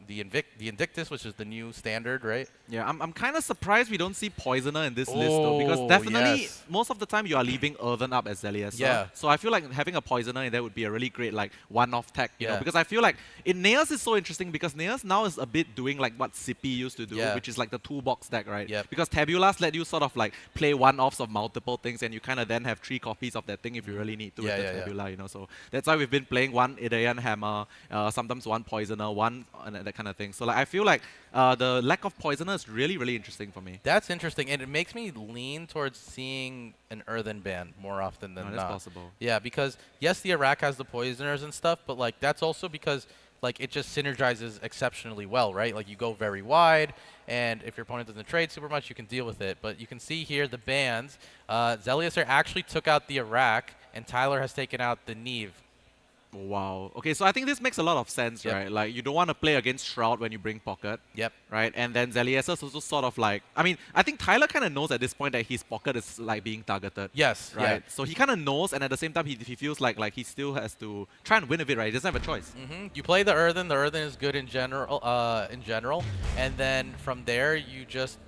Invictus, which is the new standard, right? Yeah, I'm kind of surprised we don't see Poisoner in this list though, because definitely most of the time you are leaving Earthen up as Zelius. Yeah. So I feel like having a Poisoner in there would be a really great like one-off tech, you know, because I feel like in Neos is so interesting because Neos now is a bit doing like what Sippy used to do, which is like the toolbox deck, right? Because Tabulas let you sort of like play one-offs of multiple things, and you kind of then have 3 copies of that thing if you really need to with the Tabula, you know. So that's why we've been playing one Idaean Hammer, sometimes one Poisoner, one and that kind of thing. So like I feel like the lack of Poisoner is really, really interesting for me. That's interesting, and it makes me lean towards seeing an Earthen ban more often than not. That's possible. Yeah, because yes, the Iraq has the Poisoners and stuff, but like that's also because like it just synergizes exceptionally well, right? Like you go very wide, and if your opponent doesn't trade super much, you can deal with it. But you can see here the bans. Zeliuser actually took out the Iraq, and Tyler has taken out the Neve. Wow. Okay, so I think this makes a lot of sense, right? Like, you don't want to play against Shroud when you bring Pocket. Right? And then Zelius is also sort of like... I mean, I think Tyler kind of knows at this point that his Pocket is, like, being targeted. Yes. Right? So he kind of knows, and at the same time, he feels like he still has to try and win a bit, right? He doesn't have a choice. You play the Earthen. The Earthen is good in general. And then from there, you just...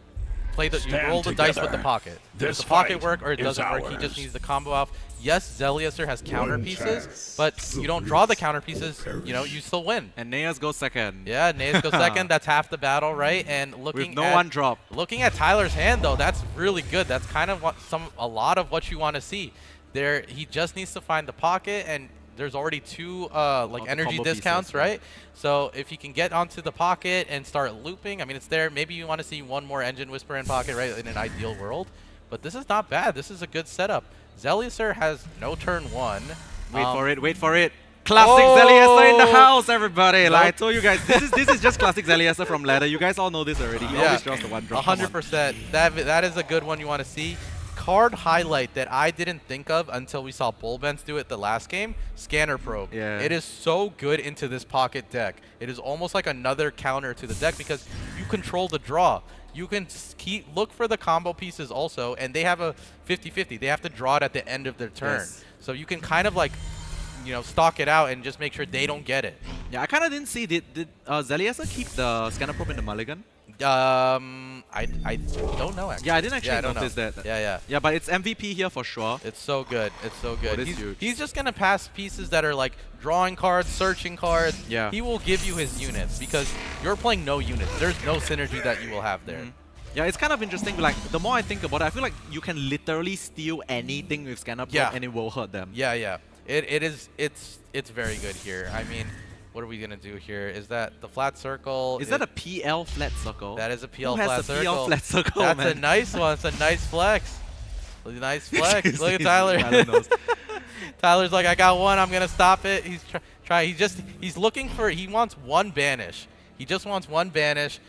you roll the dice with the Pocket. Does the Pocket work or it doesn't work? He just needs the combo off. Yes, Zeliuser has counter pieces, but you don't draw the counter pieces, you know, you still win. And Neas goes second. Yeah, Neas goes second. That's half the battle, right? And looking with no one drop. Looking at Tyler's hand though, that's really good. That's kind of a lot of what you want to see. There, he just needs to find the Pocket, and there's already 2 like energy discounts, right? So if he can get onto the Pocket and start looping, I mean, it's there. Maybe you want to see 1 more Engine Whisper in Pocket, right? In an ideal world, but this is not bad. This is a good setup. Zeliuser has no turn 1. Wait for it. Classic Zeliuser in the house, everybody. Like I told you guys, this is just classic Zeliuser from ladder. You guys all know this already. He always draws the 1 drop. 100%. That is a good one you want to see. Card highlight that I didn't think of until we saw Bullbens do it the last game, Scanner Probe. It is so good into this Pocket deck. It is almost like another counter to the deck because you control the draw. You can look for the combo pieces also, and they have a 50-50. They have to draw it at the end of their turn. So you can kind of like, you know, stalk it out and just make sure they don't get it. Yeah, I kind of didn't see. Did Zeliuser keep the Scanner Probe in the mulligan? I don't know actually. Yeah, I didn't actually notice that. Yeah, but it's MVP here for sure. It's so good. It's so good. Huge. He's just gonna pass pieces that are like drawing cards, searching cards. Yeah. He will give you his units because you're playing no units. There's no synergy that you will have there. Yeah, it's kind of interesting. Like the more I think about it, I feel like you can literally steal anything with Scanner Probe and it will hurt them. Yeah. It's very good here. I mean, what are we going to do here? Is that the flat circle? Is that a PL flat circle? That is a PL Who flat has circle. a PL flat circle, That's man? a nice one. It's a nice flex. Nice flex. Look at Tyler. Tyler's like, I got 1. I'm going to stop it. He's he's looking for, he wants 1 banish. He just wants 1 banish.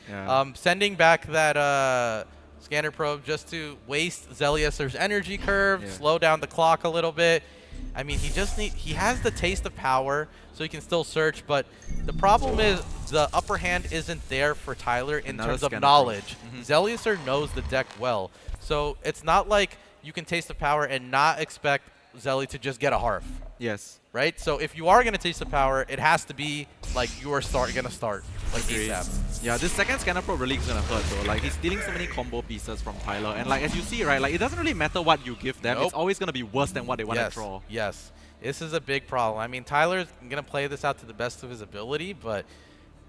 Sending back that Scanner Probe just to waste Zeliuser's energy curve, slow down the clock a little bit. I mean, he has the taste of power, so he can still search, but the problem is the upper hand isn't there for Tyler in terms of knowledge. Zeliuser knows the deck well, so it's not like you can taste the power and not expect Zeli to just get a Harf. Yes. Right? So if you are going to taste the power, it has to be like you are going to start like ASAP. Yeah, this second Scanner Probe really is going to hurt though. Like he's stealing so many combo pieces from Tyler, and like as you see, right, like it doesn't really matter what you give them. It's always going to be worse than what they want to draw. Yes. This is a big problem. I mean, Tyler's going to play this out to the best of his ability, but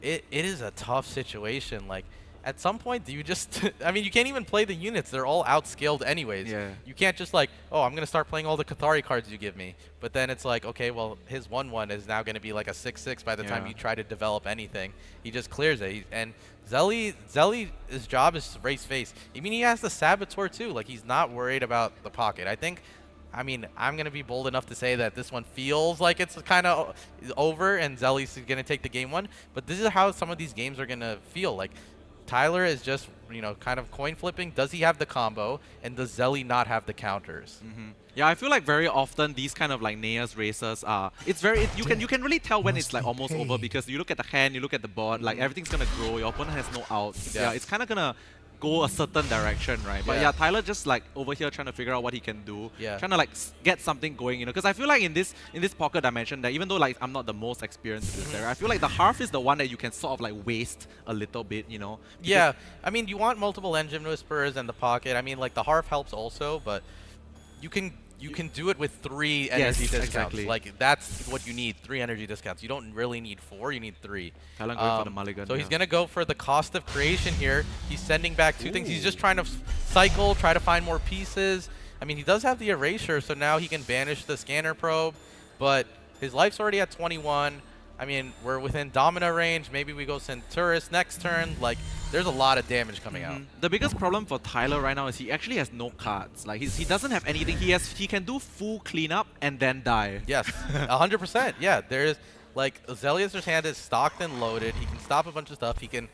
it is a tough situation. Like at some point, do you just... I mean, you can't even play the units. They're all outscaled anyways. You can't just like, oh, I'm going to start playing all the Cathari cards you give me. But then it's like, okay, well, his 1/1 is now going to be like a 6/6 by the time you try to develop anything. He just clears it. And Zeli's job is to race face. I mean, he has the Saboteur too. Like, he's not worried about the Pocket. I mean, I'm going to be bold enough to say that this one feels like it's kind of over and Zeli's going to take the game 1. But this is how some of these games are going to feel. Like, Tyler is just, you know, kind of coin flipping. Does he have the combo? And does Zeli not have the counters? Yeah, I feel like very often these kind of like Neas races are... It's very... you can really tell when it's like almost over because you look at the hand, you look at the board, like everything's going to grow. Your opponent has no outs. Yeah, it's kind of going to go a certain direction, right? But yeah, Tyler just like over here trying to figure out what he can do, trying to like get something going, you know. Because I feel like in this pocket dimension, that even though like I'm not the most experienced in this area, I feel like the Hearth is the one that you can sort of like waste a little bit, you know. Yeah, I mean, you want multiple Engine Whisperers in the pocket. I mean, like the Hearth helps also, but you can do it with 3 energy discounts. Exactly. Like that's what you need, 3 energy discounts. You don't really need 4, you need 3. Tyler going for the mulligan. So he's gonna go for the cost of creation here. He's sending back 2 things. He's just trying to cycle, try to find more pieces. I mean, he does have the erasure, so now he can banish the scanner probe, but his life's already at 21. I mean, we're within Domina range. Maybe we go Centaurus next turn. Like, there's a lot of damage coming out. The biggest problem for Tyler right now is he actually has no cards. Like, he doesn't have anything. He can do full cleanup and then die. Yes, 100%. Yeah, there's like Zelius's hand is stocked and loaded. He can stop a bunch of stuff. He can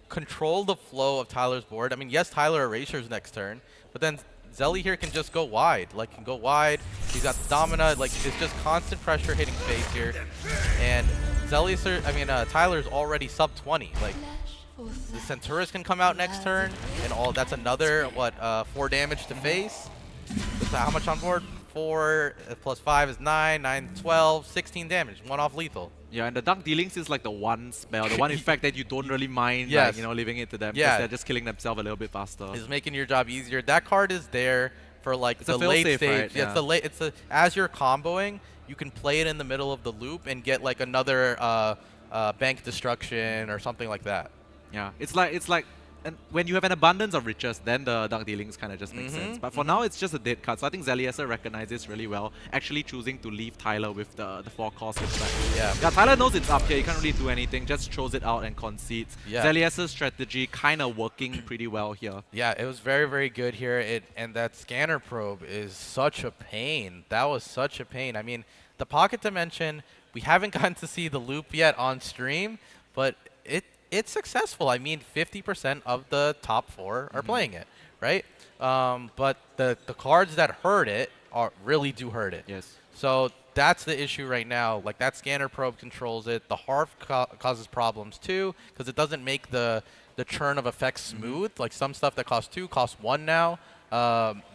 control the flow of Tyler's board. I mean, yes, Tyler erasures next turn, but then Zelly here can just go wide. Like, can go wide. He's got the Domina. Like, it's just constant pressure hitting face here. And Tyler's already sub 20. Like, the Centaurus can come out next turn, and that's another, 4 damage to face. So how much on board? 4 plus 5 is 9, 9, 12, 16 damage. 1 off lethal. Yeah, and the Dark Dealings is like the one spell, the one effect that you don't really mind, like, you know, leaving it to them because they're just killing themselves a little bit faster. It's making your job easier. That card is there for like it's the a late safe, stage. right? It's as you're comboing, you can play it in the middle of the loop and get like another bank destruction or something like that. Yeah, it's like and when you have an abundance of riches, then the Dark Dealings kind of just make sense. But for now, it's just a dead card. So I think Zelius recognizes really well, actually choosing to leave Tyler with the 4 cost effect. Yeah, Tyler knows it's up here. He can't really do anything, just throws it out and concedes. Yeah. Zelius' strategy kind of working pretty well here. Yeah, it was very, very good here. And that scanner probe is such a pain. That was such a pain. I mean, the pocket dimension, we haven't gotten to see the loop yet on stream, but it's successful. I mean, 50% of the top 4 are playing it, right? But the cards that hurt it really do hurt it. Yes. So that's the issue right now. Like, that scanner probe controls it. The Hearth causes problems too, because it doesn't make the churn of effects smooth. Like, some stuff that costs 2 costs 1 now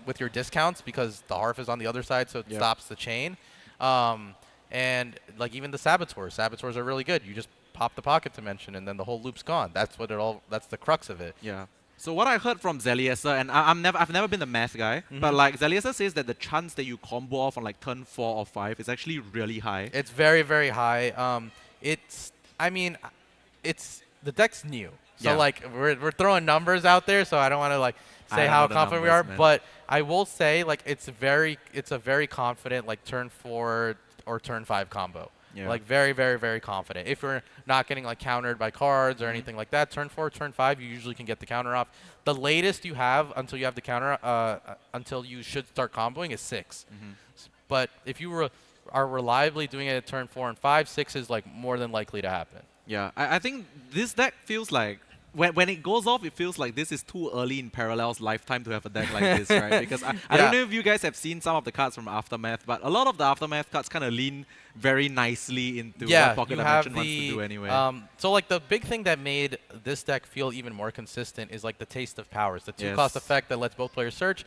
with your discounts, because the Hearth is on the other side, so it stops the chain. And like, even the Saboteurs are really good. You just pop the pocket dimension, and then the whole loop's gone. That's the crux of it. Yeah. So what I heard from Zelius, and I've never been the math guy, but like Zelius says that the chance that you combo off on like turn 4 or 5 is actually really high. It's very, very high. The deck's new, so like we're throwing numbers out there, so I don't want to like say how confident we are, but I will say like it's a very confident like turn 4 or turn 5 combo. Yeah. Like, very, very, very confident. If you're not getting like countered by cards or anything like that, turn 4, turn 5, you usually can get the counter off. The latest you have until you have the counter, until you should start comboing, is 6. But if you are reliably doing it at turn 4 and 5, 6 is like more than likely to happen. Yeah, I think this deck feels like when it goes off, it feels like this is too early in Parallel's lifetime to have a deck like this, right? Because I don't know if you guys have seen some of the cards from Aftermath, but a lot of the Aftermath cards kind of lean very nicely into what Pocket Dimension wants to do anyway. So like the big thing that made this deck feel even more consistent is like the Taste of Powers, the 2-cost effect that lets both players search.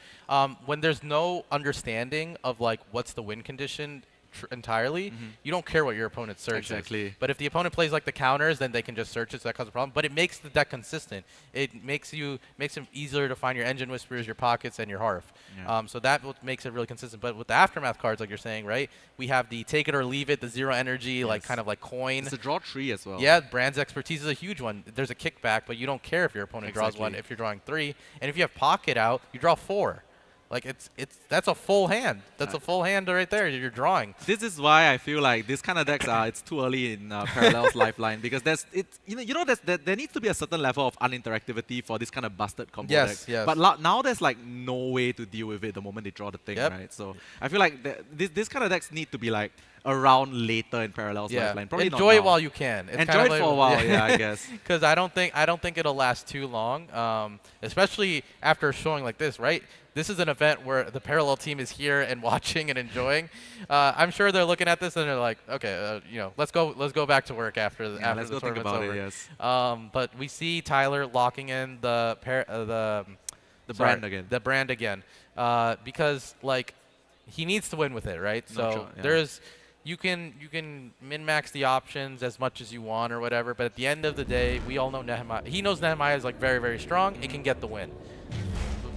When there's no understanding of like what's the win condition entirely, you don't care what your opponent searches. Exactly. But if the opponent plays like the counters, then they can just search it, so that causes a problem. But it makes the deck consistent. It makes it easier to find your Engine Whisperers, your Pockets, and your Hearth. Yeah. So that makes it really consistent. But with the Aftermath cards, like you're saying, right, we have the Take It or Leave It, the 0 energy, like kind of like coin. It's a draw 3 as well. Yeah, Brand's Expertise is a huge one. There's a kickback, but you don't care if your opponent draws 1 if you're drawing 3. And if you have Pocket out, you draw 4. Like, that's a full hand. That's a full hand right there. You're drawing. This is why I feel like this kind of decks it's too early in Parallel's lifeline, because there needs to be a certain level of uninteractivity for this kind of busted combo deck. Yes. But now there's like no way to deal with it the moment they draw the thing, right? So I feel like this kind of decks need to be like around later in Parallel's lifeline. Probably enjoy it while you can. It's enjoy it for a while, I guess. Because I don't think it'll last too long, especially after showing like this, right? this is an event where the Parallel team is here and watching and enjoying. I'm sure they're looking at this and they're like, okay, you know, let's go back to work after the let's go think tournament's about over. it, yes. But we see Tyler locking in the brand again, because like he needs to win with it, right? There's you can min-max the options as much as you want or whatever, but at the end of the day, we all know Nehemiah. He knows Nehemiah is like very, very strong. It can get the win.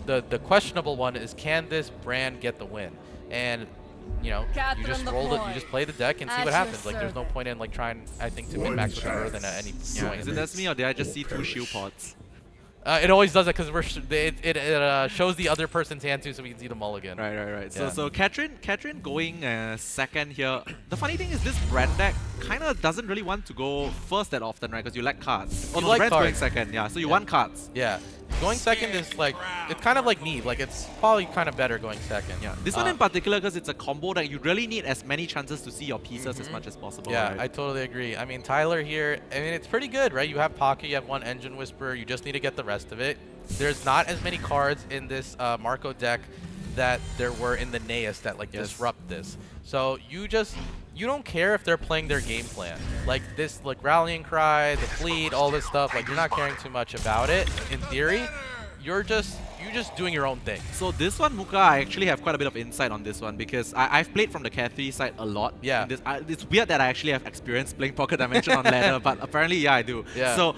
The questionable one is, can this brand get the win? And you know, you just roll it, you just play the deck and see what happens. Like there's no point in like trying, I think, to min-max with the Earthen at any point. Is it that's me, or did I just see 2 shield pots? It always does it because it shows the other person's hand too, so we can see the mulligan. Right. So Catherine going second here. The funny thing is this brand deck kind of doesn't really want to go first that often, right? Because you lack cards. You like brand's cards. going second, yeah. So you want cards. Yeah. Going second is like, it's kind of like Neve. Like it's probably kind of better going second. Yeah. This one in particular, because it's a combo that you really need as many chances to see your pieces as much as possible. Yeah, right? I totally agree. I mean, Tyler here, I mean, it's pretty good, right? You have Pocket, you have 1 Engine Whisperer, you just need to get the rest of it. There's not as many cards in this Marco deck that there were in the Naeus that like disrupt this. So you don't care if they're playing their game plan. Like this, like Rallying Cry, the Fleet, all this stuff, like you're not caring too much about it in theory. You're just doing your own thing. So this one, Muka, I actually have quite a bit of insight on this one because I've played from the Cathy side a lot. Yeah. It's weird that I actually have experience playing Pocket Dimension on ladder, but apparently, yeah, I do. Yeah. So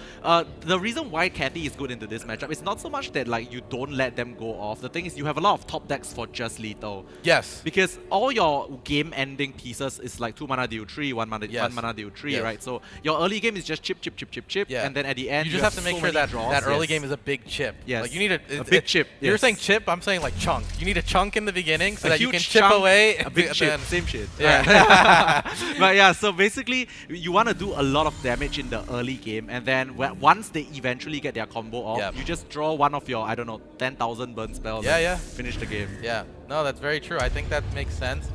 the reason why Cathy is good into this matchup is not so much that like you don't let them go off. The thing is you have a lot of top decks for just lethal. Yes. Because all your game-ending pieces is like 2 mana deal 3, 1 mana deal 3, right? So your early game is just chip, yeah. and then at the end you just have to make sure that early game is a big chip. Yes. Like you need a big chip. You're saying chip, I'm saying like chunk. You need a chunk in the beginning so that you can huge chip chunk, away. A big chip, same shit. Yeah. But yeah, so basically, you want to do a lot of damage in the early game, and then once they eventually get their combo off, you just draw one of your, I don't know, 10,000 burn spells and finish the game. Yeah, no, that's very true. I think that makes sense.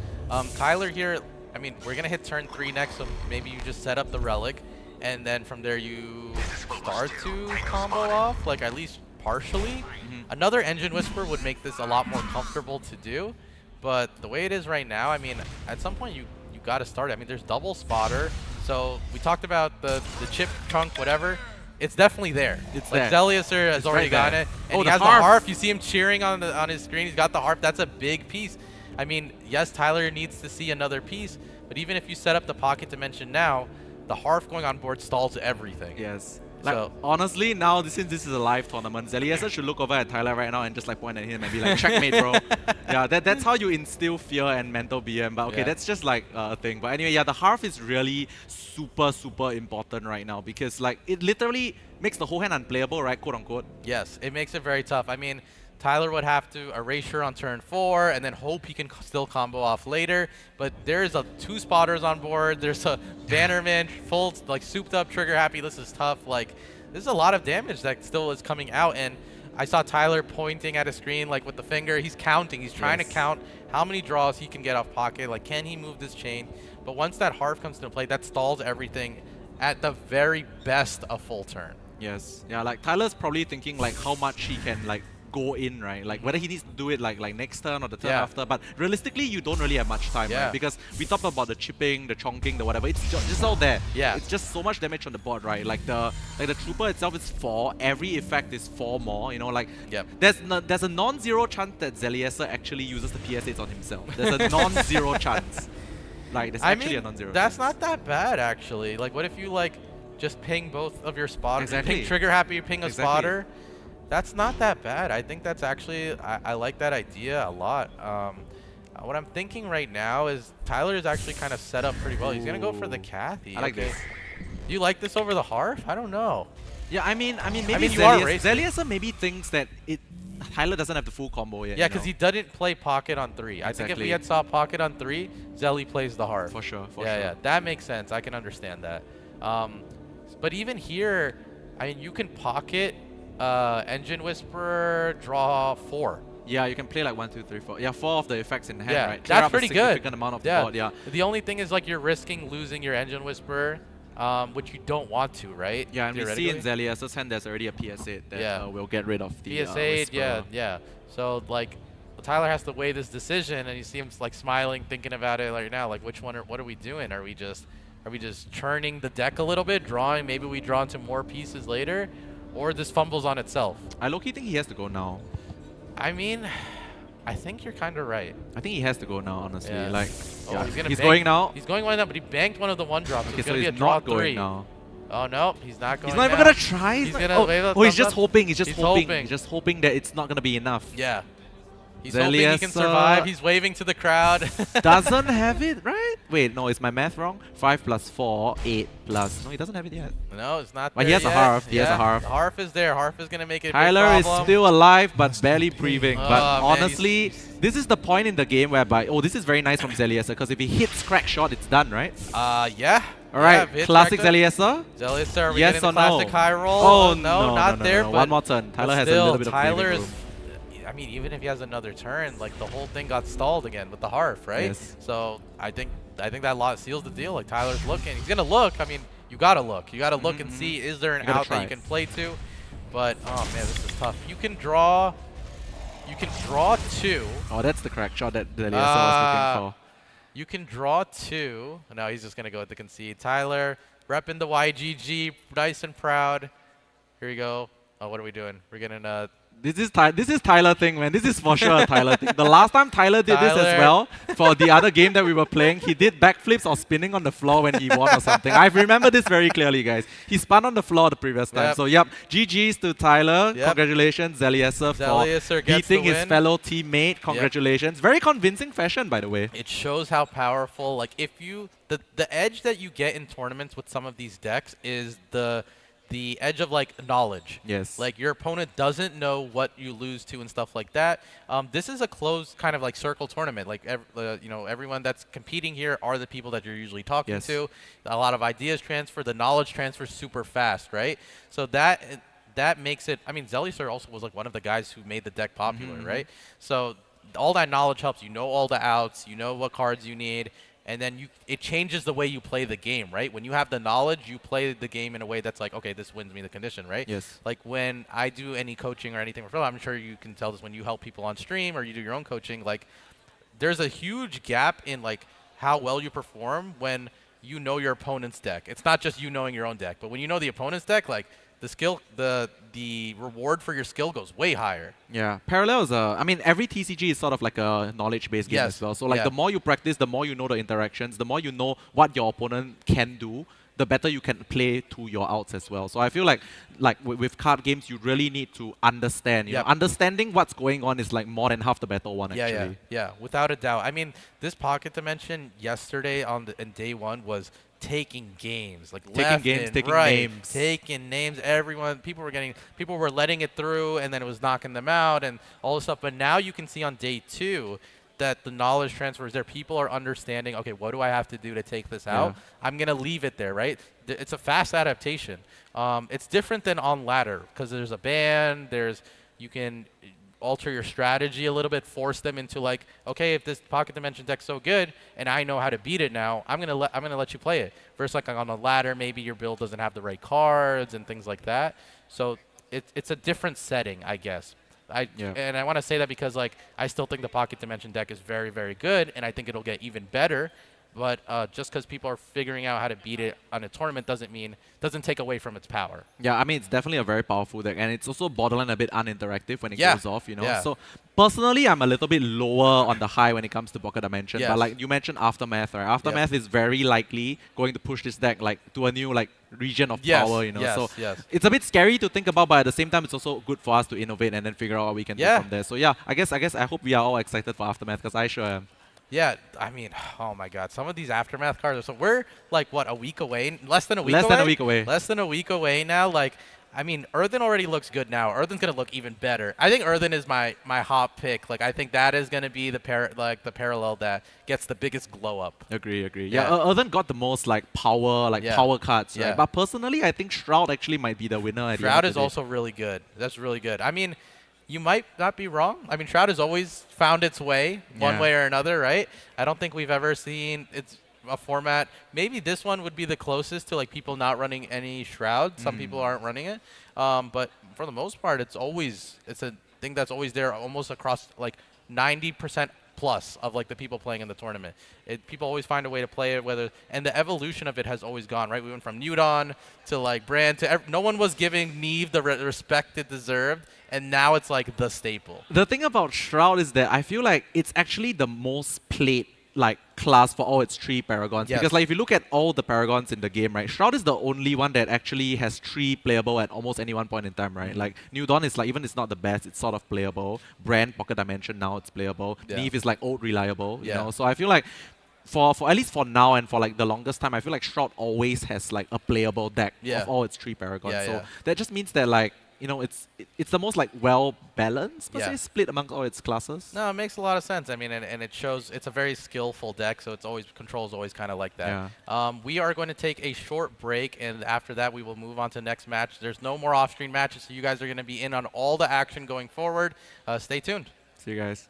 Tyler here, I mean, we're going to hit turn 3 next, so maybe you just set up the Relic, and then from there you start to combo off, like at least partially. Another Engine Whisper would make this a lot more comfortable to do, but the way it is right now, I mean, at some point you got to start it. I mean, there's double spotter, so we talked about the chip, chunk, whatever. It's definitely there. It's like there. Zeliuser has already got it, and he has the harp. You see him cheering on his screen. He's got the harp. That's a big piece. I mean, yes, Tyler needs to see another piece, but even if you set up the Pocket Dimension now, the harp going on board stalls everything. Yes. Like, honestly, now since this is a live tournament, Zeliuser should look over at Tyler right now and just like point at him and be like, checkmate, bro. Yeah, that's how you instill fear and mental BM. But okay, that's just like a thing. But anyway, yeah, the Harf is really super, super important right now because like it literally makes the whole hand unplayable, right, quote unquote. Yes, it makes it very tough. I mean, Tyler would have to Erasure on turn 4 and then hope he can still combo off later. But there's 2 spotters on board. There's a Bannerman, full, like, souped up trigger happy. This is tough. Like, this is a lot of damage that still is coming out. And I saw Tyler pointing at a screen, like, with the finger. He's counting. He's trying to count how many draws he can get off Pocket. Like, can he move this chain? But once that Harp comes into play, that stalls everything at the very best of full turn. Yes. Yeah, like, Tyler's probably thinking, like, how much he can, like, go in, right? Like whether he needs to do it like next turn or the turn after, but realistically you don't really have much time, right? Because we talked about the chipping, the chonking, the whatever. It's just all there. Yeah. It's just so much damage on the board, right? Like the trooper itself is 4. Every effect is 4 more. You know, like there's a non-zero chance that Zeliuser actually uses the PS8s on himself. There's a non-zero chance. Like there's actually a non-zero. That's chance. not that bad actually. Like what if you like just ping both of your spotters? Exactly. Ping trigger happy, ping a spotter. That's not that bad. I think that's actually, I like that idea a lot. What I'm thinking right now is Tyler is actually kind of set up pretty well. He's going to go for the Cathy. I like this. You like this over the Harf? I don't know. Yeah, I mean maybe Zeliuser maybe thinks that Tyler doesn't have the full combo yet. Yeah, because he didn't play Pocket on 3. I think if we had saw Pocket on 3, Zelly plays the Harf. For sure, for sure. Yeah, that makes sense. I can understand that. But even here, I mean, you can Pocket Engine Whisperer, draw 4. Yeah, you can play like 1, 2, 3, 4. Yeah, 4 of the effects in hand, right? That's pretty good. Significant amount of the board, yeah. The only thing is like you're risking losing your Engine Whisperer, which you don't want to, right? Yeah, and we see in Zeliuser's hand there's already a PS8 that will get rid of the PS8, Whisperer. yeah. So like Tyler has to weigh this decision, and you see him like smiling, thinking about it right now. Like, which one? What are we doing? Are we just churning the deck a little bit, drawing? Maybe we draw into more pieces later, or this fumbles on itself. I low-key think he has to go now. I mean, I think you're kind of right. I think he has to go now, honestly. Yeah. Like, oh, he's going now. He's going now, but he banked one of the one drops. Okay, it's so gonna be he's a draw not going 3. now. Oh no, he's not going. He's not even now. gonna try. He's like, gonna wave a he's thumbs just up. hoping. He's just He's hoping. hoping. He's just hoping that it's not gonna be enough. Yeah. He's hoping he can Zelius, survive. He's waving to the crowd. doesn't have it, right? Wait, no, is my math wrong? 5 plus 4, 8 plus. No, he doesn't have it yet. No, it's not. But he there has a yet. Harf. He has a Yeah, Harf. Harf is there. Harf is gonna make it. Tyler a big is problem. still alive, but barely breathing. Oh, But man, honestly, this is the point in the game whereby, oh, this is very nice from Zelius, because if he hits crack shot, it's done, right? Yeah. All right, yeah, classic correct. Zelius. Zelius, are we Yes getting or the classic no? high roll? Oh, no, not there. no. But One more turn. Tyler has still, a little bit of Tyler breathing is. room. I mean, even if he has another turn, like the whole thing got stalled again with the Harf, right? Yes. So I think that lot seals the deal. Like Tyler's looking, he's gonna look. I mean, you gotta look. You gotta look and see, is there an out that you can play to? But oh man, this is tough. You can draw 2. Oh, that's the crack shot that Zelius was looking for. You can draw 2. No, he's just gonna go with the concede. Tyler repping the YGG, nice and proud. Here we go. Oh, what are we doing? We're getting This is Tyler thing, man. This is for sure a Tyler thing. The last time Tyler did this as well, for the other game that we were playing, he did backflips or spinning on the floor when he won or something. I remember this very clearly, guys. He spun on the floor the previous time. Yep. So, yep, GG's to Tyler. Yep. Congratulations, Zelius, for beating his fellow teammate. Congratulations. Yep. Very convincing fashion, by the way. It shows how powerful, like, if you, the edge that you get in tournaments with some of these decks is the edge of like knowledge. Yes. Like your opponent doesn't know what you lose to and stuff like that. This is a closed kind of like circle tournament. Like everyone that's competing here are the people that you're usually talking to. A lot of ideas transfer. The knowledge transfers super fast, right? So that makes it. I mean, Zelius also was like one of the guys who made the deck popular, right? So all that knowledge helps. You know all the outs. You know what cards you need. And then it changes the way you play the game, right? When you have the knowledge, you play the game in a way that's like, okay, this wins me the condition, right? Yes. Like when I do any coaching or anything, I'm sure you can tell this when you help people on stream or you do your own coaching, like there's a huge gap in like how well you perform when you know your opponent's deck. It's not just you knowing your own deck, but when you know the opponent's deck, like the reward for your skill goes way higher. Yeah, Parallel is I mean, every TCG is sort of like a knowledge-based game as well. So like the more you practice, the more you know the interactions, the more you know what your opponent can do, the better you can play to your outs as well. So I feel like with card games, you really need to understand. You know, understanding what's going on is like more than half the battle one, actually. Yeah, without a doubt. I mean, this Pocket Dimension yesterday in day 1 was taking games, like taking names. Everyone, people were letting it through, and then it was knocking them out, and all this stuff. But now you can see on day 2 that the knowledge transfer is there. People are understanding. Okay, what do I have to do to take this out? I'm gonna leave it there, right? It's a fast adaptation. It's different than on ladder because there's a ban. You can alter your strategy a little bit, force them into like, okay, if this Pocket Dimension deck's so good and I know how to beat it now, I'm gonna let you play it. Versus like on a ladder, maybe your build doesn't have the right cards and things like that. So it's a different setting, I guess. And I want to say that because like I still think the Pocket Dimension deck is very, very good, and I think it'll get even better. But just because people are figuring out how to beat it on a tournament doesn't take away from its power. Yeah, I mean, it's definitely a very powerful deck, and it's also borderline a bit uninteractive when it goes off, you know. Yeah. So personally, I'm a little bit lower on the high when it comes to Pocket Dimension. But like you mentioned, Aftermath, right? Aftermath is very likely going to push this deck like to a new like region of power, you know. So it's a bit scary to think about, but at the same time, it's also good for us to innovate and then figure out what we can do from there. So yeah, I guess I hope we are all excited for Aftermath because I sure am. Yeah, I mean, oh my God, some of these Aftermath cards. So we're like what, a week away? Less than a week away now. Like, I mean, Earthen already looks good now. Earthen's gonna look even better. I think Earthen is my hot pick. Like, I think that is gonna be the parallel that gets the biggest glow up. Agree. Yeah, Earthen got the most like power, power cards, right? But personally, I think Shroud actually might be the winner. Shroud is also really good. That's really good. I mean, you might not be wrong. I mean, Shroud has always found its way one way or another, right? I don't think we've ever seen a format. Maybe this one would be the closest to like people not running any Shroud. Some people aren't running it, but for the most part, it's a thing that's always there, almost across like 90% plus of like the people playing in the tournament. People always find a way to play it, and the evolution of it has always gone, right? We went from Newton to like Brand to no one was giving Neve the respect it deserved, and now it's like the staple. The thing about Shroud is that I feel like it's actually the most played like class for all its 3 Paragons. Yes. Because like if you look at all the Paragons in the game, right, Shroud is the only one that actually has 3 playable at almost any one point in time, right? Like New Dawn is like, even it's not the best, it's sort of playable. Brand, Pocket Dimension, now it's playable. Neve is like old reliable, you know? So I feel like for at least for now and for like the longest time, I feel like Shroud always has like a playable deck of all its 3 Paragons. So that just means that like, you know, it's the most like well balanced, per se, split among all its classes. No, it makes a lot of sense. I mean, and it shows it's a very skillful deck, so it's always controls always kind of like that. We are going to take a short break, and after that we will move on to the next match. There's no more off-screen matches, so you guys are going to be in on all the action going forward. Stay tuned. See you guys.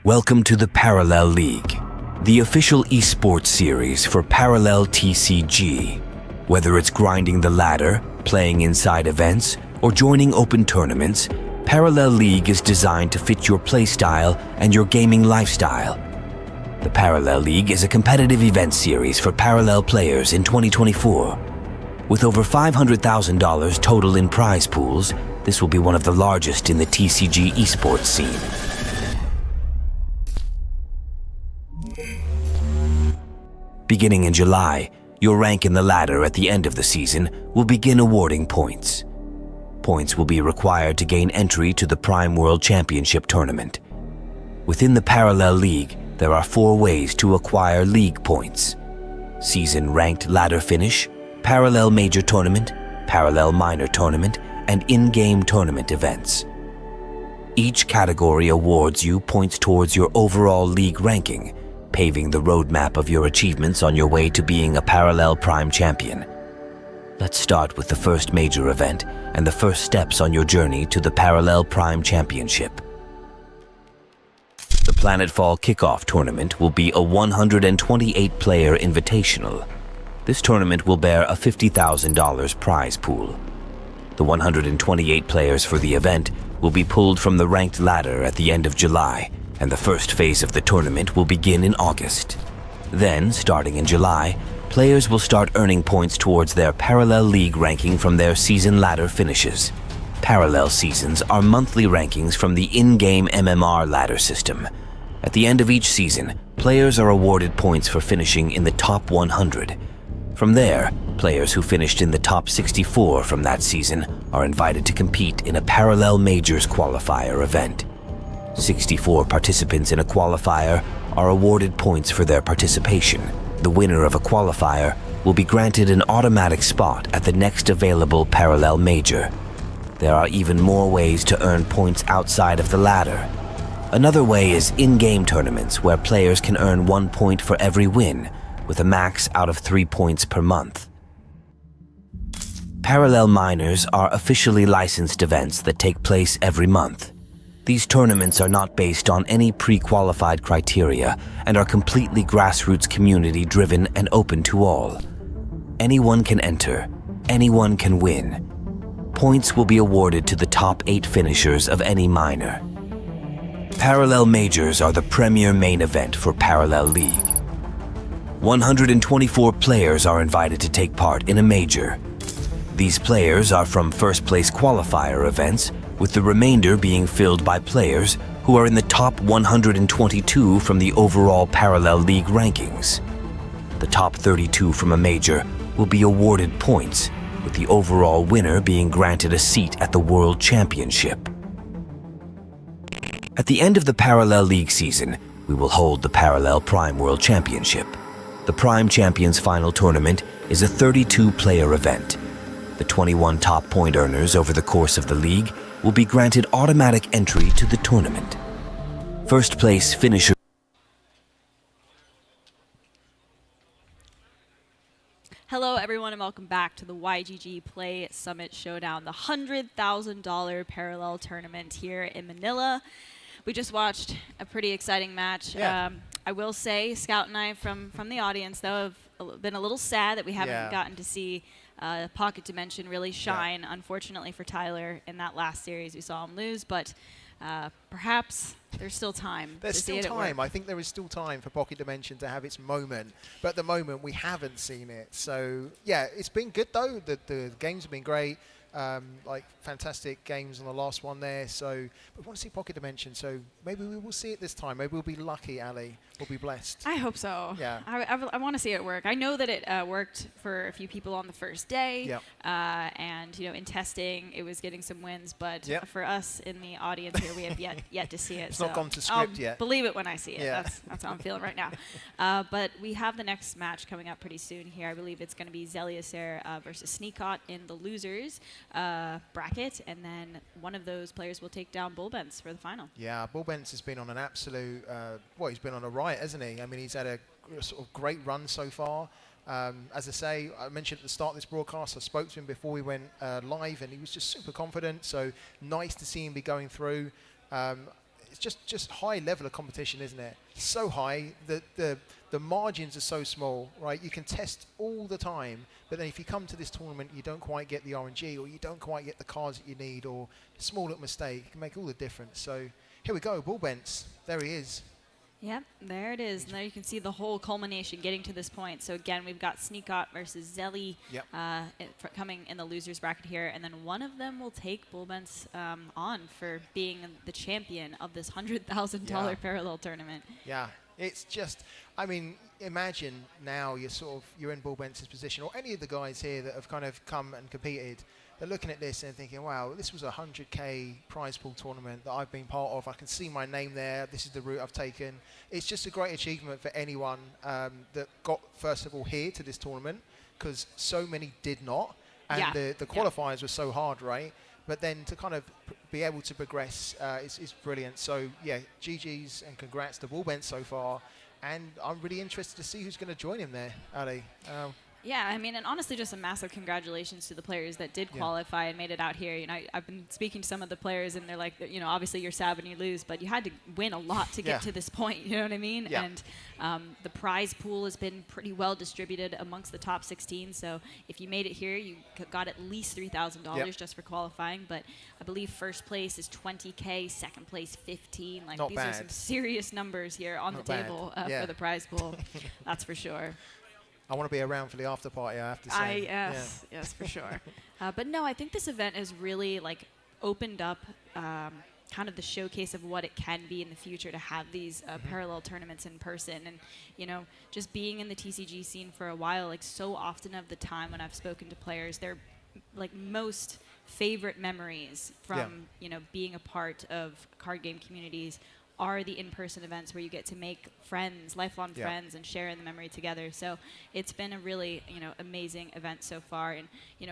Welcome to the Parallel League, the official esports series for Parallel TCG. Whether it's grinding the ladder, playing inside events, or joining open tournaments, Parallel League is designed to fit your playstyle and your gaming lifestyle. The Parallel League is a competitive event series for Parallel players in 2024. With over $500,000 total in prize pools, this will be one of the largest in the TCG esports scene. Beginning in July, your rank in the ladder at the end of the season will begin awarding points. Points will be required to gain entry to the Prime World Championship Tournament. Within the Parallel League, there are 4 ways to acquire league points: Season Ranked Ladder Finish, Parallel Major Tournament, Parallel Minor Tournament, and in-game tournament events. Each category awards you points towards your overall league ranking, paving the roadmap of your achievements on your way to being a Parallel Prime Champion. Let's start with the first major event and the first steps on your journey to the Parallel Prime Championship. The Planetfall Kickoff Tournament will be a 128-player invitational. This tournament will bear a $50,000 prize pool. The 128 players for the event will be pulled from the ranked ladder at the end of July, and the first phase of the tournament will begin in August. Then, starting in July, players will start earning points towards their Parallel League ranking from their season ladder finishes. Parallel seasons are monthly rankings from the in-game MMR ladder system. At the end of each season, players are awarded points for finishing in the top 100. From there, players who finished in the top 64 from that season are invited to compete in a Parallel Majors qualifier event. 64 participants in a qualifier are awarded points for their participation. The winner of a qualifier will be granted an automatic spot at the next available Parallel Major. There are even more ways to earn points outside of the ladder. Another way is in-game tournaments where players can earn 1 point for every win, with a max out of 3 points per month. Parallel Minors are officially licensed events that take place every month. These tournaments are not based on any pre-qualified criteria and are completely grassroots community-driven and open to all. Anyone can enter, anyone can win. Points will be awarded to the top 8 finishers of any minor. Parallel Majors are the premier main event for Parallel League. 124 players are invited to take part in a major. These players are from first-place qualifier events, with the remainder being filled by players who are in the top 122 from the overall Parallel League rankings. The top 32 from a major will be awarded points, with the overall winner being granted a seat at the World Championship. At the end of the Parallel League season, we will hold the Parallel Prime World Championship. The Prime Champions Final Tournament is a 32-player event. The 21 top point earners over the course of the league will be granted automatic entry to the tournament. First place finisher. Hello everyone and welcome back to the YGG Play Summit Showdown, the $100,000 parallel tournament here in Manila. We just watched a pretty exciting match. Yeah. I will say, Scout and I from the audience though have been a little sad that we haven't gotten to see Pocket Dimension really shine, unfortunately for Tyler in that last series. We saw him lose, but perhaps there's still time. There's still time. I think there is still time for Pocket Dimension to have its moment, but at the moment we haven't seen it. So yeah, it's been good though. The games have been great. Like fantastic games on the last one there. So we want to see Pocket Dimension. So maybe we will see it this time. Maybe we'll be lucky, Ali. We'll be blessed. I hope so. Yeah. I want to see it work. I know that it worked for a few people on the first day. Yep. And in testing, it was getting some wins. But for us in the audience here, we have yet to see it. It's not gone to script yet. Believe it when I see it. Yeah. That's how I'm feeling right now. But we have the next match coming up pretty soon here. I believe it's going to be Zeliaser versus Sneakot in the losers bracket, and then one of those players will take down Bullbents for the final. Yeah, Bullbents has been on an absolute, he's been on a riot, hasn't he? I mean, he's had a sort of great run so far. As I say, I mentioned at the start of this broadcast, I spoke to him before we went live, and he was just super confident, so nice to see him be going through. It's just high level of competition, isn't it? So high that the margins are so small, right? You can test all the time, but then if you come to this tournament, you don't quite get the RNG, or you don't quite get the cards that you need, or a small little mistake can make all the difference. So here we go, Bullbents. There he is. Yep, there it is. And there you can see the whole culmination getting to this point. So again, we've got Sneakot versus Zelly coming in the losers bracket here, and then one of them will take Bullbents on for being the champion of this $100,000 parallel tournament. Yeah, it's just, I mean, imagine now you're in Bullbents' position, or any of the guys here that have kind of come and competed. They're looking at this and thinking, wow, this was a 100K prize pool tournament that I've been part of. I can see my name there. This is the route I've taken. It's just a great achievement for anyone that got, first of all, here to this tournament, because so many did not. And the qualifiers were so hard, right? But then to kind of be able to progress is brilliant. So, yeah, GG's and congrats to Bullbents so far. And I'm really interested to see who's going to join him there, Ali. Yeah, I mean, and honestly, just a massive congratulations to the players that did qualify and made it out here. You know, I've been speaking to some of the players, and they're like, obviously you're sad when you lose, but you had to win a lot to get to this point. You know what I mean? Yeah. And the prize pool has been pretty well distributed amongst the top 16. So if you made it here, you got at least $3,000 just for qualifying. But I believe first place is $20K, second place $15. Like these are some serious numbers here on the table for the prize pool. That's for sure. I want to be around for the after party, I have to say. Yes, for sure. But no, I think this event has really opened up kind of the showcase of what it can be in the future to have these parallel tournaments in person. And, just being in the TCG scene for a while, so often of the time when I've spoken to players, their most favorite memories from, being a part of card game communities are the in-person events where you get to make friends, lifelong friends, and share in the memory together. So it's been a really, amazing event so far. And,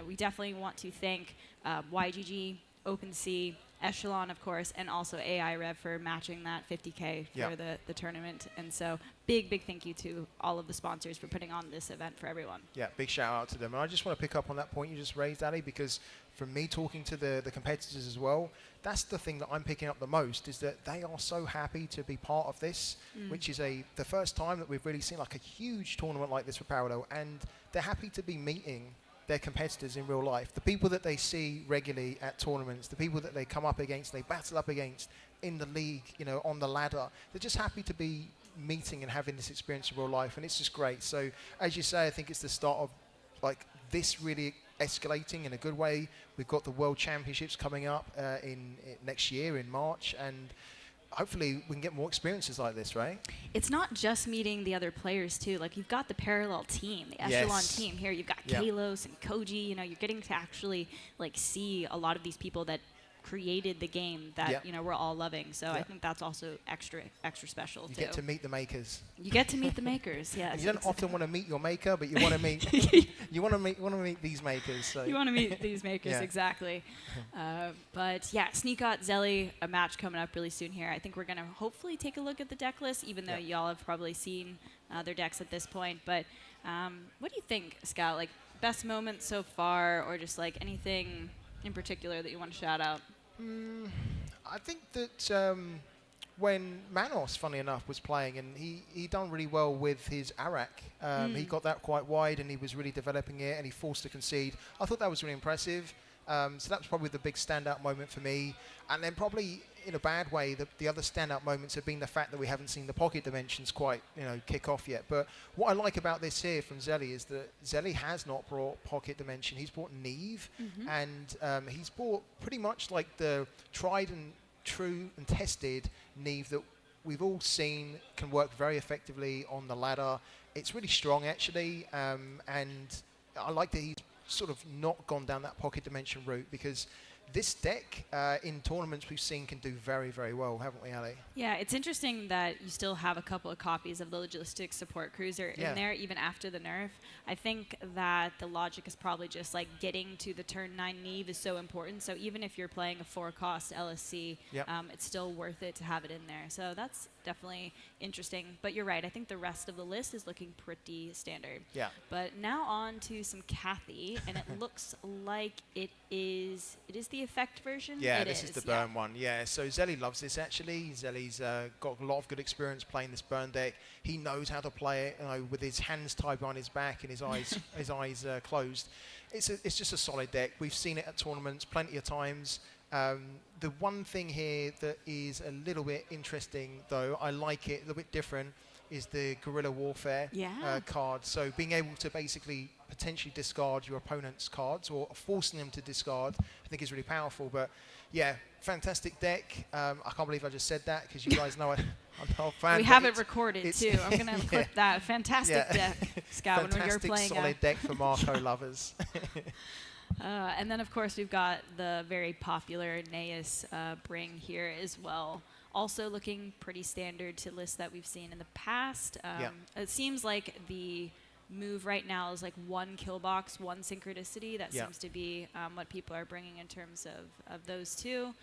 we definitely want to thank YGG, OpenSea, Echelon, of course, and also AiRev for matching that 50K for the tournament. And so big thank you to all of the sponsors for putting on this event for everyone. Yeah, big shout out to them. And I just want to pick up on that point you just raised, Ali, because from me talking to the competitors as well, that's the thing that I'm picking up the most, is that they are so happy to be part of this, which is the first time that we've really seen like a huge tournament like this for Parallel, and they're happy to be meeting their competitors in real life, the people that they see regularly at tournaments, the people that they come up against, they battle up against in the league, you know, on the ladder. They're just happy to be meeting and having this experience in real life, and it's just great. So as you say, I think it's the start of like this really escalating in a good way. We've got the World Championships coming up in next year in March, and hopefully we can get more experiences like this, right? It's not just meeting the other players too. Like you've got the Parallel team, the Echelon team here. You've got Kalos and Koji. You know, you're getting to actually like see a lot of these people that created the game that you know we're all loving. So I think that's also extra special. You get to meet the makers. You get to meet the makers. Yeah. And you don't often want to meet your maker, but you want to meet you want to meet these makers. So. You want to meet these makers exactly. But yeah, Sneakot Zelly, a match coming up really soon here. I think we're gonna hopefully take a look at the deck list, even though y'all have probably seen their decks at this point. But what do you think, Scout? Like best moments so far, or just like anything in particular that you want to shout out? I think that when Manos, funny enough, was playing, and he done really well with his Arak. He got that quite wide, and he was really developing it, and he forced to concede. I thought that was really impressive. So that was probably the big standout moment for me. And then probably in a bad way, the other standout moments have been the fact that we haven't seen the pocket dimensions quite, you know, kick off yet. But what I like about this here from Zelly is that Zelly has not brought pocket dimension. He's brought Neve, and he's brought pretty much like the tried and true and tested Neve that we've all seen can work very effectively on the ladder. It's really strong, actually, and I like that he's sort of not gone down that pocket dimension route, because this deck in tournaments we've seen can do very, very well, haven't we, Ali? Yeah, it's interesting that you still have a couple of copies of the Logistics Support Cruiser in there, even after the nerf. I think that the logic is probably just like getting to the turn 9 Neve is so important. So even if you're playing a 4-cost LSC, it's still worth it to have it in there. So that's definitely interesting. But you're right, I think the rest of the list is looking pretty standard. Yeah. But now on to some Cathy, and it looks like it is the effect version? Yeah, this is the burn one. Yeah, so Zelly loves this, actually. Zelly's got a lot of good experience playing this burn deck. He knows how to play it, you know, with his hands tied behind his back and his eyes closed. It's just a solid deck. We've seen it at tournaments plenty of times. The one thing here that is a little bit interesting, though, I like it, a little bit different, is the Guerrilla Warfare card. So being able to basically potentially discard your opponent's cards, or forcing them to discard, I think is really powerful. But yeah, fantastic deck. I can't believe I just said that, because you guys know I'm a fan. We have it recorded too. I'm going to clip that. Fantastic deck, Scout, when you're playing. Fantastic solid deck for Marco lovers. And then, of course, we've got the very popular Naeus Bring here as well. Also looking pretty standard to lists that we've seen in the past. It seems like the move right now is like 1 kill box, 1 synchronicity. That seems to be what people are bringing in terms of those two.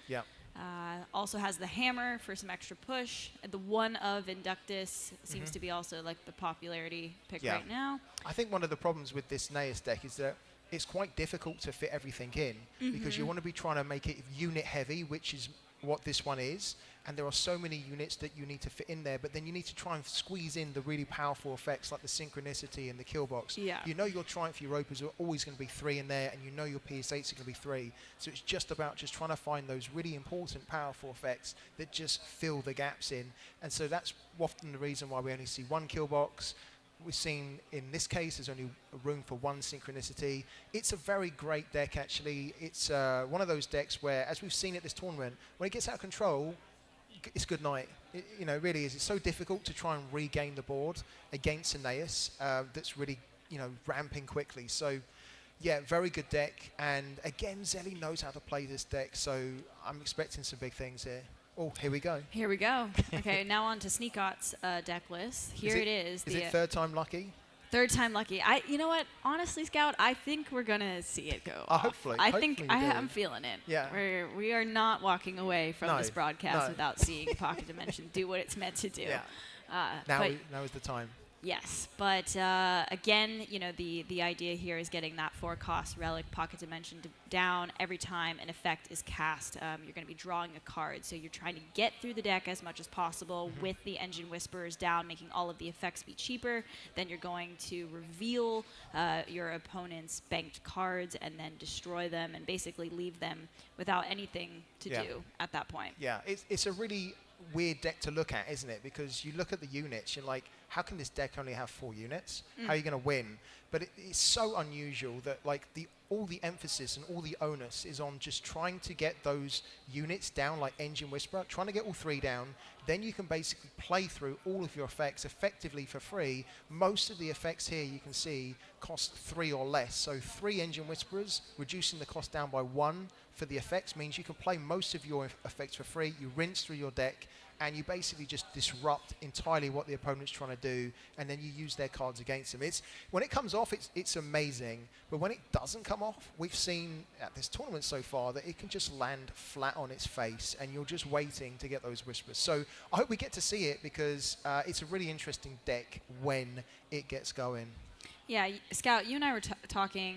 Also has the hammer for some extra push. The one of Inductus seems to be also like the popularity pick right now. I think one of the problems with this Naeus deck is that it's quite difficult to fit everything in, because you want to be trying to make it unit heavy, which is what this one is, and there are so many units that you need to fit in there, but then you need to try and squeeze in the really powerful effects like the synchronicity and the kill box. You know your Triumph Europas are always going to be 3 in there, and you know your PS8s are going to be 3, so it's just about just trying to find those really important powerful effects that just fill the gaps in. And so that's often the reason why we only see 1 kill box. We've seen in this case there's only room for 1 synchronicity. It's a very great deck, actually. It's one of those decks where, as we've seen at this tournament, when it gets out of control, it's good night. It, you know, it really is. It's so difficult to try and regain the board against Aeneas that's really, you know, ramping quickly. So yeah, very good deck. And again, Zelly knows how to play this deck, so I'm expecting some big things here. Oh, here we go. Here we go. Okay, now on to Sneakot's deck list. Here it is. Is it third time lucky? Third time lucky. You know what? Honestly, Scout, I think we're gonna see it go. Hopefully. I'm feeling it. Yeah. We are not walking away from this broadcast without seeing Pocket Dimension do what it's meant to do. Yeah. Now is the time. Yes, but again, you know, the idea here is getting that 4-cost relic Pocket Dimension down every time an effect is cast. You're going to be drawing a card, so you're trying to get through the deck as much as possible with the Engine Whisperers down, making all of the effects be cheaper. Then you're going to reveal your opponent's banked cards and then destroy them and basically leave them without anything to do at that point. Yeah, it's a really weird deck to look at, isn't it? Because you look at the units, you're like, how can this deck only have 4 units? How are you going to win? But it's so unusual that like all the emphasis and all the onus is on just trying to get those units down, like Engine Whisperer, trying to get all 3 down. Then you can basically play through all of your effects effectively for free. Most of the effects here you can see cost 3 or less. So 3 Engine Whisperers, reducing the cost down by 1 for the effects means you can play most of your effects for free. You rinse through your deck, and you basically just disrupt entirely what the opponent's trying to do, and then you use their cards against them. When it comes off, it's amazing, but when it doesn't come off, we've seen at this tournament so far that it can just land flat on its face, and you're just waiting to get those whispers. So I hope we get to see it, because it's a really interesting deck when it gets going. Yeah, Scout, you and I were talking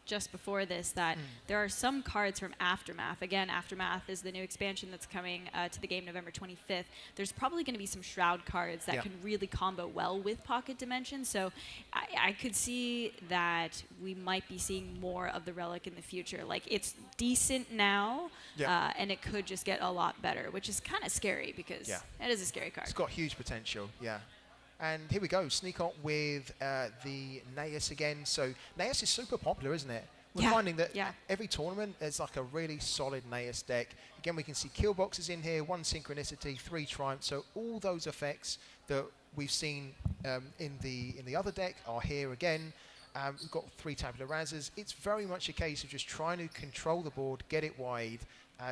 just before this that there are some cards from Aftermath. Again, Aftermath is the new expansion that's coming to the game November 25th. There's probably going to be some Shroud cards that can really combo well with Pocket Dimension. So I could see that we might be seeing more of the Relic in the future. Like, it's decent now, and it could just get a lot better, which is kind of scary because it is a scary card. It's got huge potential, And here we go, Sneak Out with the Naeus again. So Naeus is super popular, isn't it? We're finding that every tournament there's like a really solid Naeus deck. Again, we can see kill boxes in here, 1 Synchronicity, 3 Triumph. So all those effects that we've seen in the other deck are here again. We've got 3 Tabula Rasas. It's very much a case of just trying to control the board, get it wide,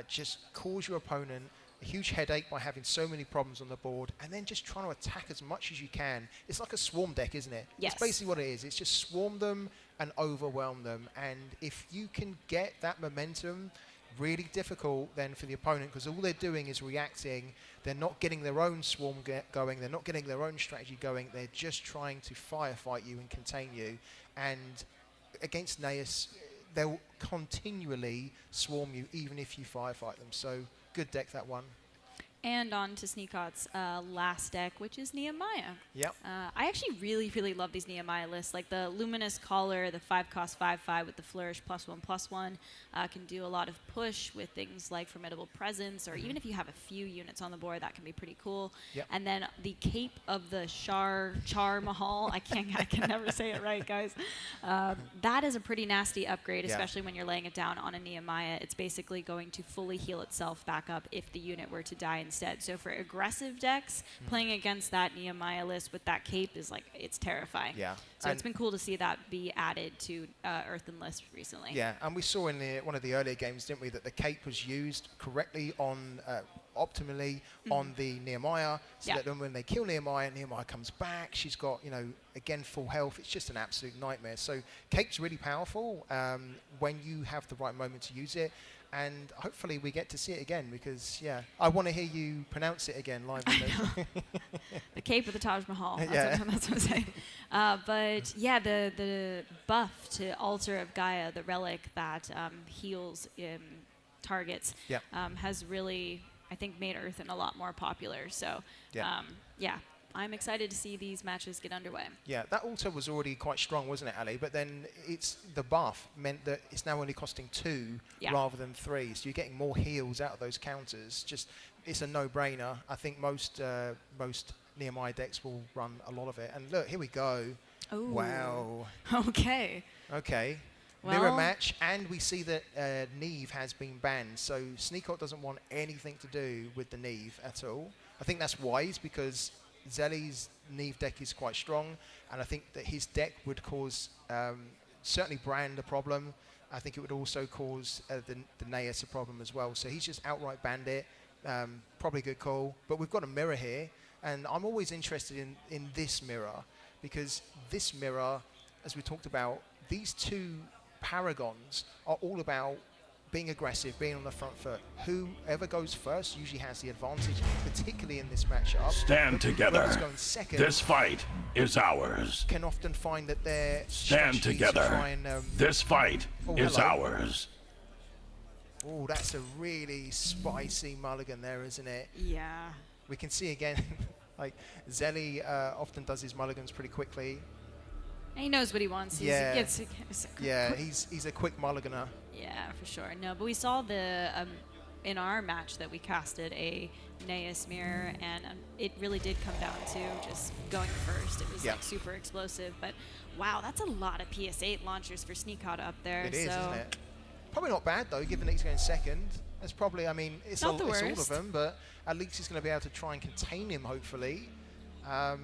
just cause your opponent a huge headache by having so many problems on the board, and then just trying to attack as much as you can. It's like a swarm deck, isn't it? Yes. It's basically what it is. It's just swarm them and overwhelm them. And if you can get that momentum, really difficult then for the opponent, because all they're doing is reacting. They're not getting their own swarm going. They're not getting their own strategy going. They're just trying to firefight you and contain you. And against Naeus, they'll continually swarm you even if you firefight them. So good deck, that one. And on to Sneakot's last deck, which is Nehemiah. Yep. I actually really, really love these Nehemiah lists. Like the Luminous Collar, the 5-cost 5/5 with the Flourish +1/+1 can do a lot of push with things like Formidable Presence, or even if you have a few units on the board, that can be pretty cool. Yep. And then the Cape of the Char Mahal. I can never say it right, guys. That is a pretty nasty upgrade, especially when you're laying it down on a Nehemiah. It's basically going to fully heal itself back up if the unit were to die instead. So for aggressive decks, playing against that Nehemiah list with that cape is like, it's terrifying. Yeah. So it's been cool to see that be added to Earthen lists recently. Yeah, and we saw in one of the earlier games, didn't we, that the cape was used correctly on optimally on the Nehemiah, so that when they kill Nehemiah comes back. She's got, again, full health. It's just an absolute nightmare. So cape's really powerful when you have the right moment to use it. And hopefully we get to see it again, because, I want to hear you pronounce it again live. The Cape of the Taj Mahal. That's what I'm saying. But, the buff to Altar of Gaia, the relic that heals targets, has really, I think, made Earthen a lot more popular. So, I'm excited to see these matches get underway. Yeah, that altar was already quite strong, wasn't it, Ali? But then the buff meant that it's now only costing 2 rather than 3. So you're getting more heals out of those counters. It's a no-brainer. I think most Nehemiah decks will run a lot of it. And look, here we go. Ooh. Wow. Okay. Well, mirror match, and we see that Neve has been banned. So Sneakot doesn't want anything to do with the Neve at all. I think that's wise, because Zelly's Neve deck is quite strong, and I think that his deck would cause certainly Brand a problem. I think it would also cause the Naeus a problem as well. So he's just outright banned it. Probably a good call. But we've got a mirror here, and I'm always interested in this mirror, because this mirror, as we talked about, these two paragons are all about being aggressive, being on the front foot. Whoever goes first usually has the advantage, particularly in this matchup. Stand together. Going second this fight is ours. Can often find that they're stand together. This fight is ours. Oh, that's a really spicy mulligan there, isn't it? Yeah. We can see again, like Zelly often does his mulligans pretty quickly. And he knows what he wants. Yeah. He's a quick mulliganer. Yeah, for sure. No, but we saw the in our match that we casted a Neas mirror, and it really did come down to just going first. It was like super explosive, but wow, that's a lot of PS8 launchers for Sneakot up there. It is, isn't it? Probably not bad though, given that he's going second. That's probably, I mean, it's all of them, but at least he's going to be able to try and contain him, hopefully.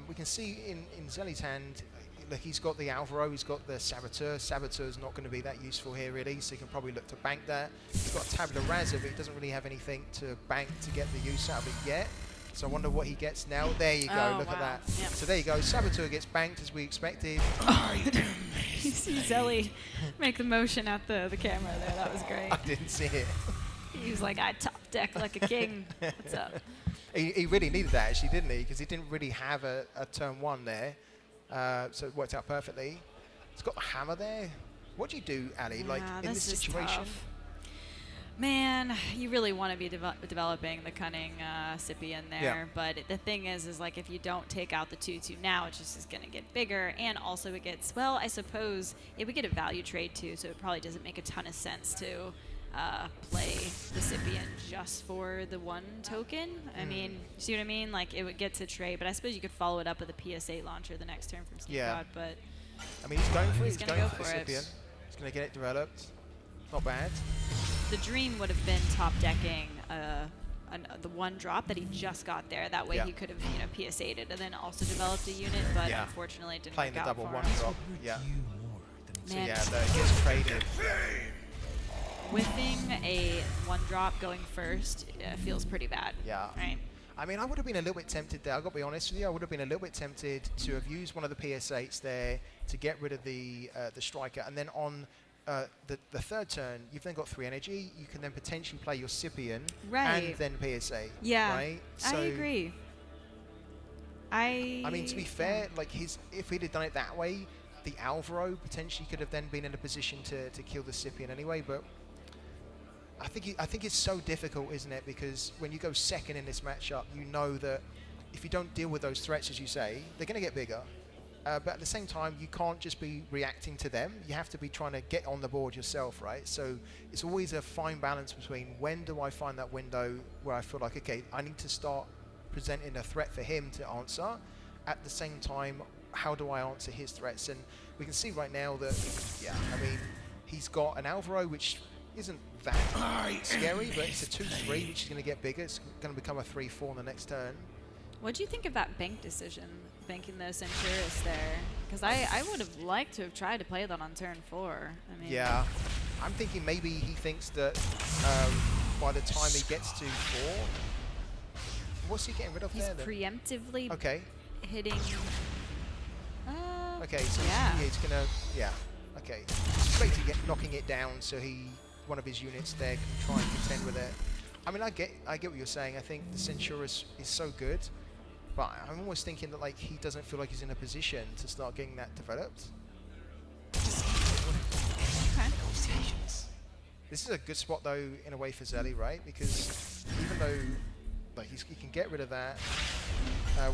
We can see in Zelly's hand, look, he's got the Alvaro, he's got the Saboteur. Saboteur's not going to be that useful here, really, so he can probably look to bank that. He's got Tabula Rasa, but he doesn't really have anything to bank to get the use out of it yet. So I wonder what he gets now. There you go, look at that. Yep. So there you go, Saboteur gets banked as we expected. You see Zelly make the motion at the camera there, that was great. I didn't see it. He was like, I top deck like a king. What's up? He really needed that, actually, didn't he? Because he didn't really have a turn one there. So it worked out perfectly. He's got the hammer there. What do you do, Ali? Like in this situation? Man, you really want to be developing the cunning Scipion there, but the thing is like if you don't take out the 2/2 now, it just is going to get bigger, and also it gets, well, I suppose it would get a value trade too, so it probably doesn't make a ton of sense to play the Scipion just for the 1 token. I mean, you see what I mean? Like it would get to trade, but I suppose you could follow it up with a PS8 launcher the next turn from Sneakot, but I mean, he's going for it. He's going to go for it. Scipion. He's going to get it developed. Not bad. The dream would have been top decking the 1 drop that he just got there. That way he could have, PS8'd and then also developed a unit, but unfortunately it didn't Playing work the out double for 1 him. drop. Yeah. So Man. that gets traded. Whiffing a 1 drop going first feels pretty bad. Yeah. Right. I mean, I would have been a little bit tempted there. I've got to be honest with you. I would have been a little bit tempted to have used one of the PS8s there to get rid of the striker, and then on the 3rd turn, you've then got 3 energy. You can then potentially play your Scipion and then PS8. Yeah. Right. So I agree. I mean, to be fair, like if he'd have done it that way, the Alvaro potentially could have then been in a position to kill the Scipion anyway, but. I think it's so difficult, isn't it? Because when you go second in this matchup, you know that if you don't deal with those threats, as you say, they're going to get bigger. But at the same time, you can't just be reacting to them. You have to be trying to get on the board yourself, right? So it's always a fine balance between when do I find that window where I feel like, okay, I need to start presenting a threat for him to answer. At the same time, how do I answer his threats? And we can see right now that, I mean, he's got an Alvaro, which isn't that scary, but it's a 2/3, which is going to get bigger. It's going to become a 3/4 on the next turn. What do you think of that bank decision, banking the Centurus there? Because I would have liked to have tried to play that on turn 4. I mean, yeah, I'm thinking maybe he thinks that by the time he gets to 4, what's he getting rid of there? He's preemptively hitting. Okay, so he's going to, okay. He's basically knocking it down so one of his units there can try and contend with it. I mean, I get what you're saying. I think the Centurus is so good, but I'm almost thinking that like he doesn't feel like he's in a position to start getting that developed. Okay. This is a good spot though, in a way, for Zelly, right? Because even though like he can get rid of that,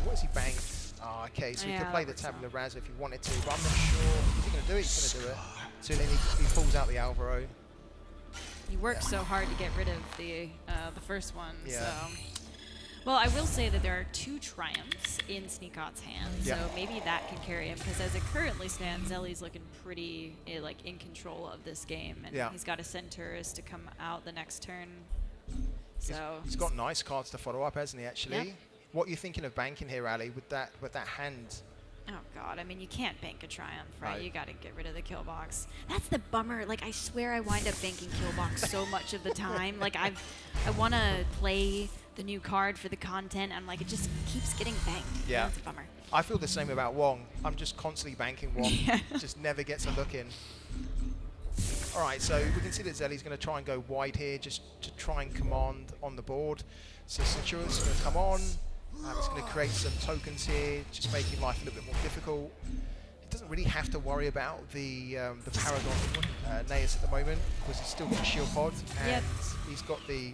what has he banked? Oh, okay, so he could play the Tabula Rasa if he wanted to, but I'm not sure. Is he going to do it? He's going to do it. So then he pulls out the Alvaro. He worked so hard to get rid of the first one. Yeah. So, well, I will say that there are 2 triumphs in Sneakot's hand, so maybe that can carry him. Because as it currently stands, Zelly's looking pretty like in control of this game, and he's got a Centurus to come out the next turn. So he's got nice cards to follow up, hasn't he? Actually, Yep. What are you thinking of banking here, Ali? With that hand. Oh God, I mean, you can't bank a triumph, right? You got to get rid of the kill box. That's the bummer. Like, I swear I wind up banking kill box so much of the time. Like, I want to play the new card for the content. I'm like, it just keeps getting banked. Yeah. It's a bummer. I feel the same about Wong. I'm just constantly banking Wong. Just never gets a look in. All right, so we can see that Zelly's going to try and go wide here just to try and command on the board. So Centurion's going to come on. It's going to create some tokens here, just making life a little bit more difficult. He doesn't really have to worry about the Paragon Naeus at the moment because he's still got a shield pod and he's got the.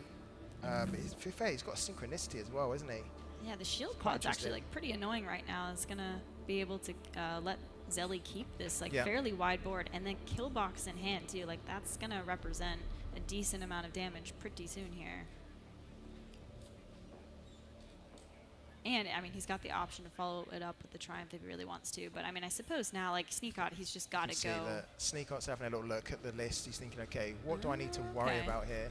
He's got synchronicity as well, isn't he? Yeah, the shield pod's actually like pretty annoying right now. It's gonna be able to let Zelly keep this like fairly wide board and then kill box in hand too. Like that's gonna represent a decent amount of damage pretty soon here. And I mean, he's got the option to follow it up with the Triumph if he really wants to. But I mean, I suppose now like Sneakot, he's just got to go. Sneakot's having a little look at the list. He's thinking, okay, what do I need to worry about here?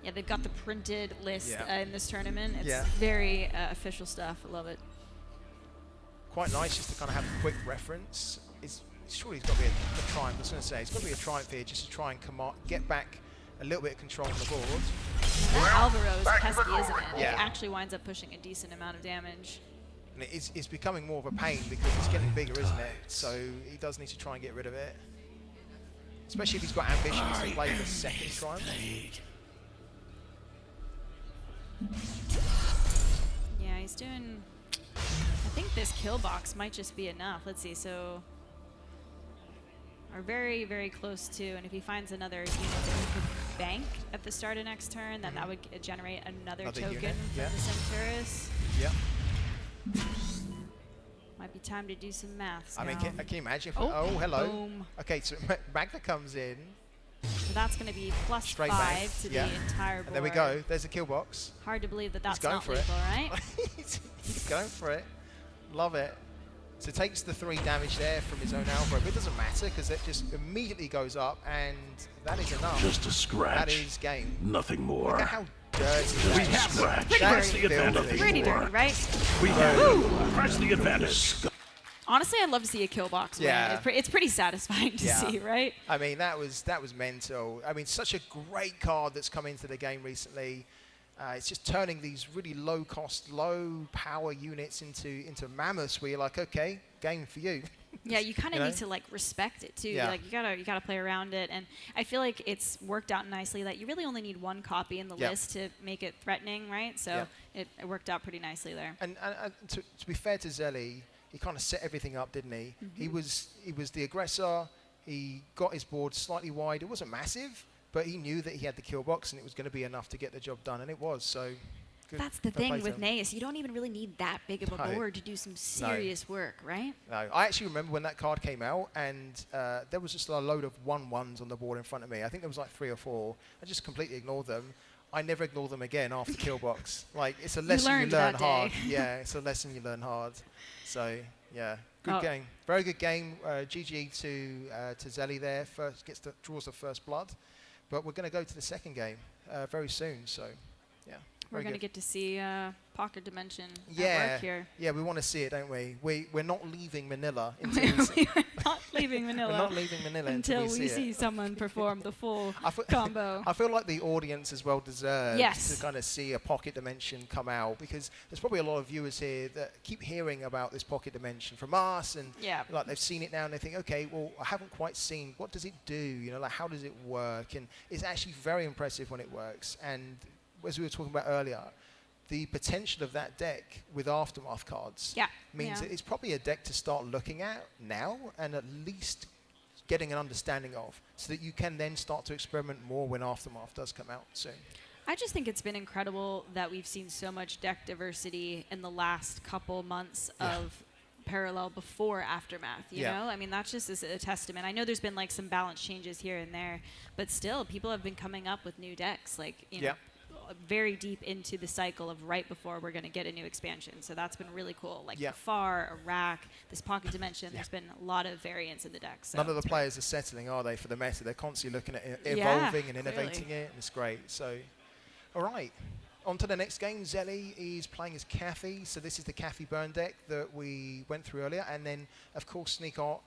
Yeah, they've got the printed list in this tournament. It's very official stuff. I love it. Quite nice just to kind of have a quick reference. Surely he's got to be a Triumph. I was going to say, it's got to be a Triumph here just to try and get back a little bit of control on the board. That Alvaro is pesky, isn't it? Yeah. It actually winds up pushing a decent amount of damage. And it's becoming more of a pain because it's getting bigger, isn't it? So he does need to try and get rid of it. Especially if he's got ambitions to play the second Triumph. Yeah, he's doing... I think this kill box might just be enough. Let's see, so... We're very, very close to, and if he finds another unit that he could bank at the start of next turn, then that would generate another token unit. from the Centaurus. Yeah. Might be time to do some maths I mean, can you imagine? If hello. Boom. Okay, so Magna comes in. So that's going to be plus Straight 5 back. to the entire board. And there we go. There's a kill box. Hard to believe that that's going not for lethal, right? He's going for it. Love it. So takes the 3 damage there from his own Alvaro, but it doesn't matter because it just immediately goes up, and that is enough. Just a scratch. That is game. Nothing more. Look at how dirty Just a scratch. Press the advantage. Pretty dirty, right? We have press the advantage. Honestly, I'd love to see a kill box win. It's pretty satisfying to see, right? I mean, that was mental. I mean, such a great card that's come into the game recently. It's just turning these really low-cost, low-power units into mammoths where you're like, okay, game for you. Yeah, you kind of need to like respect it too. Yeah. Like you gotta play around it, and I feel like it's worked out nicely that you really only need 1 copy in the list to make it threatening, right? So it worked out pretty nicely there. And to be fair to Zelly, he kind of set everything up, didn't he? He was the aggressor. He got his board slightly wide. It wasn't massive, but he knew that he had the kill box and it was going to be enough to get the job done, and it was. So good. That's the thing with Naeus. You don't even really need that big of a board to do some serious work, right? No, I actually remember when that card came out, and there was just a load of 1/1s on the board in front of me. I think there was like 3 or 4. I just completely ignored them. I never ignore them again after kill box. Like, it's a lesson you learn hard. Yeah, it's a lesson you learn hard. So yeah, good game. Very good game. GG to Zelly there. Draws the first blood. But we're going to go to the second game very soon. So yeah. We're going to get to see Pocket Dimension at work here. Yeah, we want to see it, don't we? We're not leaving Manila We're not leaving Manila. We're not leaving Manila until we see someone perform the full combo. I feel like the audience as well deserves to kind of see a Pocket Dimension come out, because there's probably a lot of viewers here that keep hearing about this Pocket Dimension from us, and like they've seen it now and they think, okay, well, I haven't quite seen what does it do, you know, like how does it work? And it's actually very impressive when it works. And as we were talking about earlier, the potential of that deck with Aftermath cards means that it's probably a deck to start looking at now and at least getting an understanding of, so that you can then start to experiment more when Aftermath does come out soon. I just think it's been incredible that we've seen so much deck diversity in the last couple months of Parallel before Aftermath, you know? I mean, that's just a testament. I know there's been like some balance changes here and there, but still, people have been coming up with new decks, like, you know, very deep into the cycle of right before we're going to get a new expansion. So that's been really cool. Like Far, Iraq, this Pocket Dimension, there's been a lot of variants in the deck. So none of the players are settling, are they, for the meta? They're constantly looking at evolving and innovating it, and it's great. So, all right. On to the next game. Zelly is playing as Kathy. So this is the Kathy burn deck that we went through earlier. And then, of course, Sneakot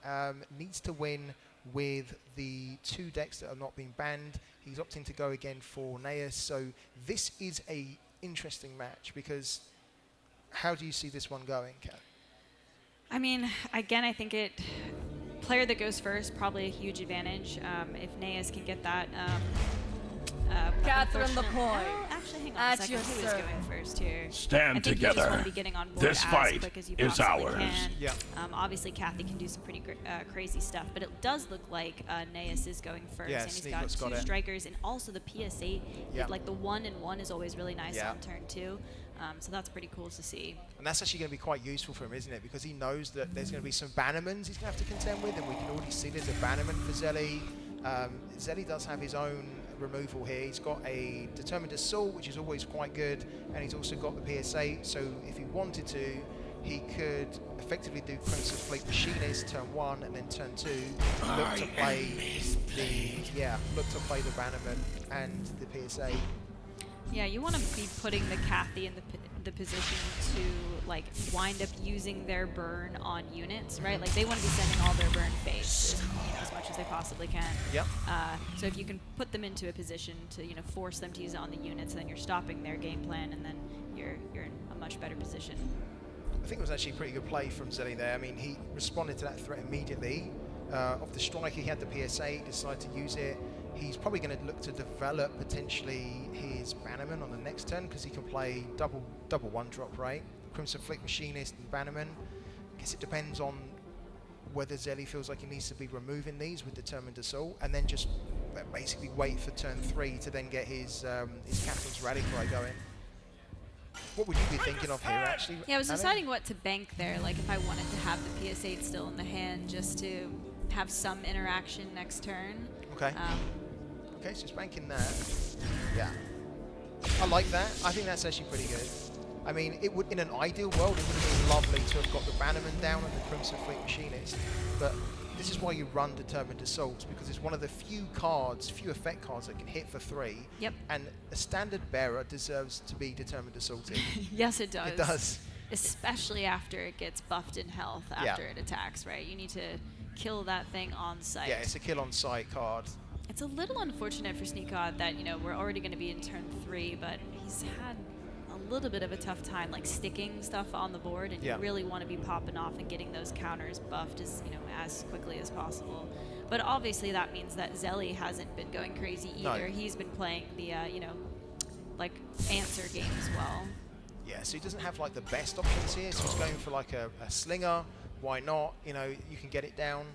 needs to win with the 2 decks that have not been banned. He's opting to go again for Naeus. So this is a interesting match because how do you see this one going, Kat? I mean, again, I think player that goes first, probably a huge advantage. If Neas can get that. Catherine the point. Oh, actually, hang on a second. Who is going first here? Stand together. You just want to be getting on board This fight quick as you is ours. can. Yeah. Obviously, Kathy can do some pretty crazy stuff, but it does look like Neas is going first, Yeah, and he's got two strikers, and also the PS8. Yeah. Like the 1-1 is always really nice on turn 2. So that's pretty cool to see. And that's actually going to be quite useful for him, isn't it? Because he knows that there's going to be some bannermans he's going to have to contend with, and we can already see there's a bannerman for Zelly. Zelly does have his own removal here. He's got a Determined Assault, which is always quite good, and he's also got the PS8, so if he wanted to, he could effectively do Crimson Fleet Machinist turn 1, and then turn 2 look to play the bannerman and the PS8. Yeah, you want to be putting the Kathy in the position to like wind up using their burn on units, right? Like they want to be sending all their burn face as much as they possibly can. Yep. So if you can put them into a position to force them to use it on the units, then you're stopping their game plan, and then you're in a much better position. I think it was actually a pretty good play from Zelly there. I mean, he responded to that threat immediately. Off the striker, he had the PSA, decided to use it. He's probably going to look to develop potentially his Bannerman on the next turn because he can play double one-drop, right? Crimson Fleet Machinist and Bannerman. I guess it depends on whether Zelly feels like he needs to be removing these with Determined Assault, and then just basically wait for turn 3 to then get his Captain's Rally Cry going. What would you be thinking of here, actually? Yeah, I was Ali? deciding what to bank there, like if I wanted to have the PS8 still in the hand just to have some interaction next turn. Okay. Okay, so it's banking that. Yeah. I like that. I think that's actually pretty good. I mean, it would, in an ideal world, it would have been lovely to have got the Bannerman down and the Crimson Fleet Machinist, but this is why you run Determined Assaults, because it's one of the few effect cards that can hit for 3. Yep. And a standard bearer deserves to be Determined Assaulted. Yes, it does. It does. Especially after it gets buffed in health after it attacks, right? You need to kill that thing on sight. Yeah, it's a kill on sight card. It's a little unfortunate for Sneakod that, we're already going to be in turn 3, but he's had a little bit of a tough time, like sticking stuff on the board, and you really want to be popping off and getting those counters buffed as quickly as possible. But obviously that means that Zelly hasn't been going crazy either. No. He's been playing the, like answer game as well. Yeah, so he doesn't have like the best options here, so he's going for like a slinger. Why not? You can get it down.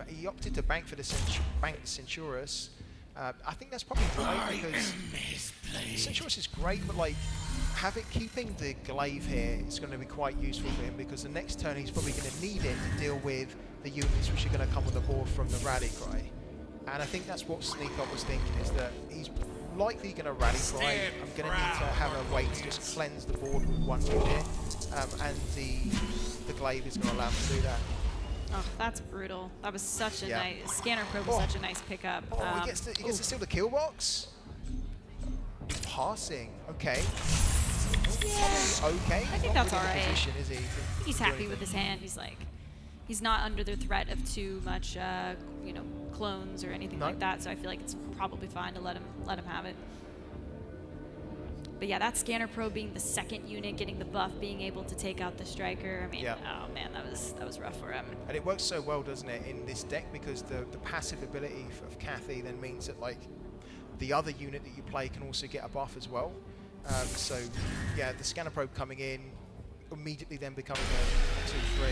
He opted to bank for the Centurus. I think that's probably right because Centurus is great, but like keeping the glaive here is going to be quite useful for him because the next turn he's probably going to need it to deal with the units which are going to come on the board from the Rally Cry. And I think that's what Sneak Up was thinking, is that he's likely going to Rally Cry. I'm going to need to have a way to just cleanse the board with one unit, and the glaive is going to allow him to do that. Oh, that's brutal. That was such a nice Scanner Probe was such a nice pickup. He gets to steal the kill box. Passing. Okay. Yeah. Okay. I think that's all right. Position, is he? He's happy with his hand. He's not under the threat of too much, clones or anything like that. So I feel like it's probably fine to let him have it. But yeah, that Scanner Probe being the second unit, getting the buff, being able to take out the striker. I mean, oh man, that was rough for him. And it works so well, doesn't it, in this deck, because the passive ability of Kathy then means that like the other unit that you play can also get a buff as well. So yeah, the Scanner Probe coming in, immediately then becoming a 2/3.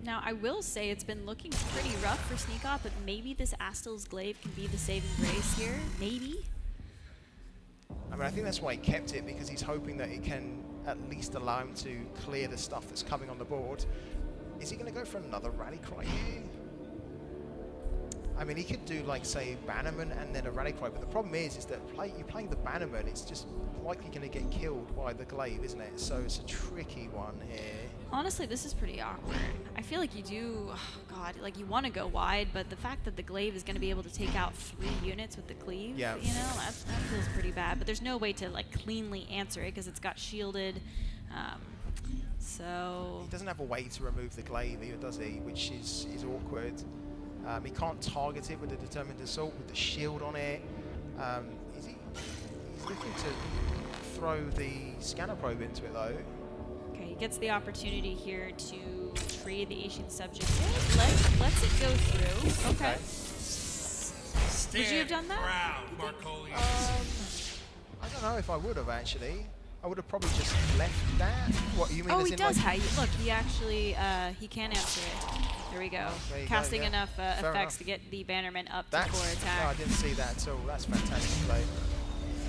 Now, I will say it's been looking pretty rough for Sneak Up, but maybe this Astel's Glaive can be the saving grace here. Maybe. I mean, I think that's why he kept it, because he's hoping that it can at least allow him to clear the stuff that's coming on the board. Is he going to go for another Rally Cry here? I mean, he could do, like, say, Bannerman and then a Rally Cry, but the problem is that you're playing the Bannerman, it's just likely going to get killed by the Glaive, isn't it? So it's a tricky one here. Honestly, this is pretty awkward. I feel like you do, you want to go wide, but the fact that the Glaive is going to be able to take out 3 units with the Cleave, that feels pretty bad. But there's no way to, cleanly answer it because it's got shielded. So he doesn't have a way to remove the Glaive either, does he? Which is awkward. He can't target it with the Determined Assault with the shield on it. He's looking to throw the scanner probe into it though. Okay, he gets the opportunity here to trade the Asian subject. Lets it go through. Okay. Would you have done that? I don't know if I would have actually. I would have probably just left that. What you mean? Oh, he does. Look, he actually he can answer it. There we go. There you Casting go, yeah. enough effects to get the Bannerman up to 4 No, I attack. didn't see that at all. That's fantastic play.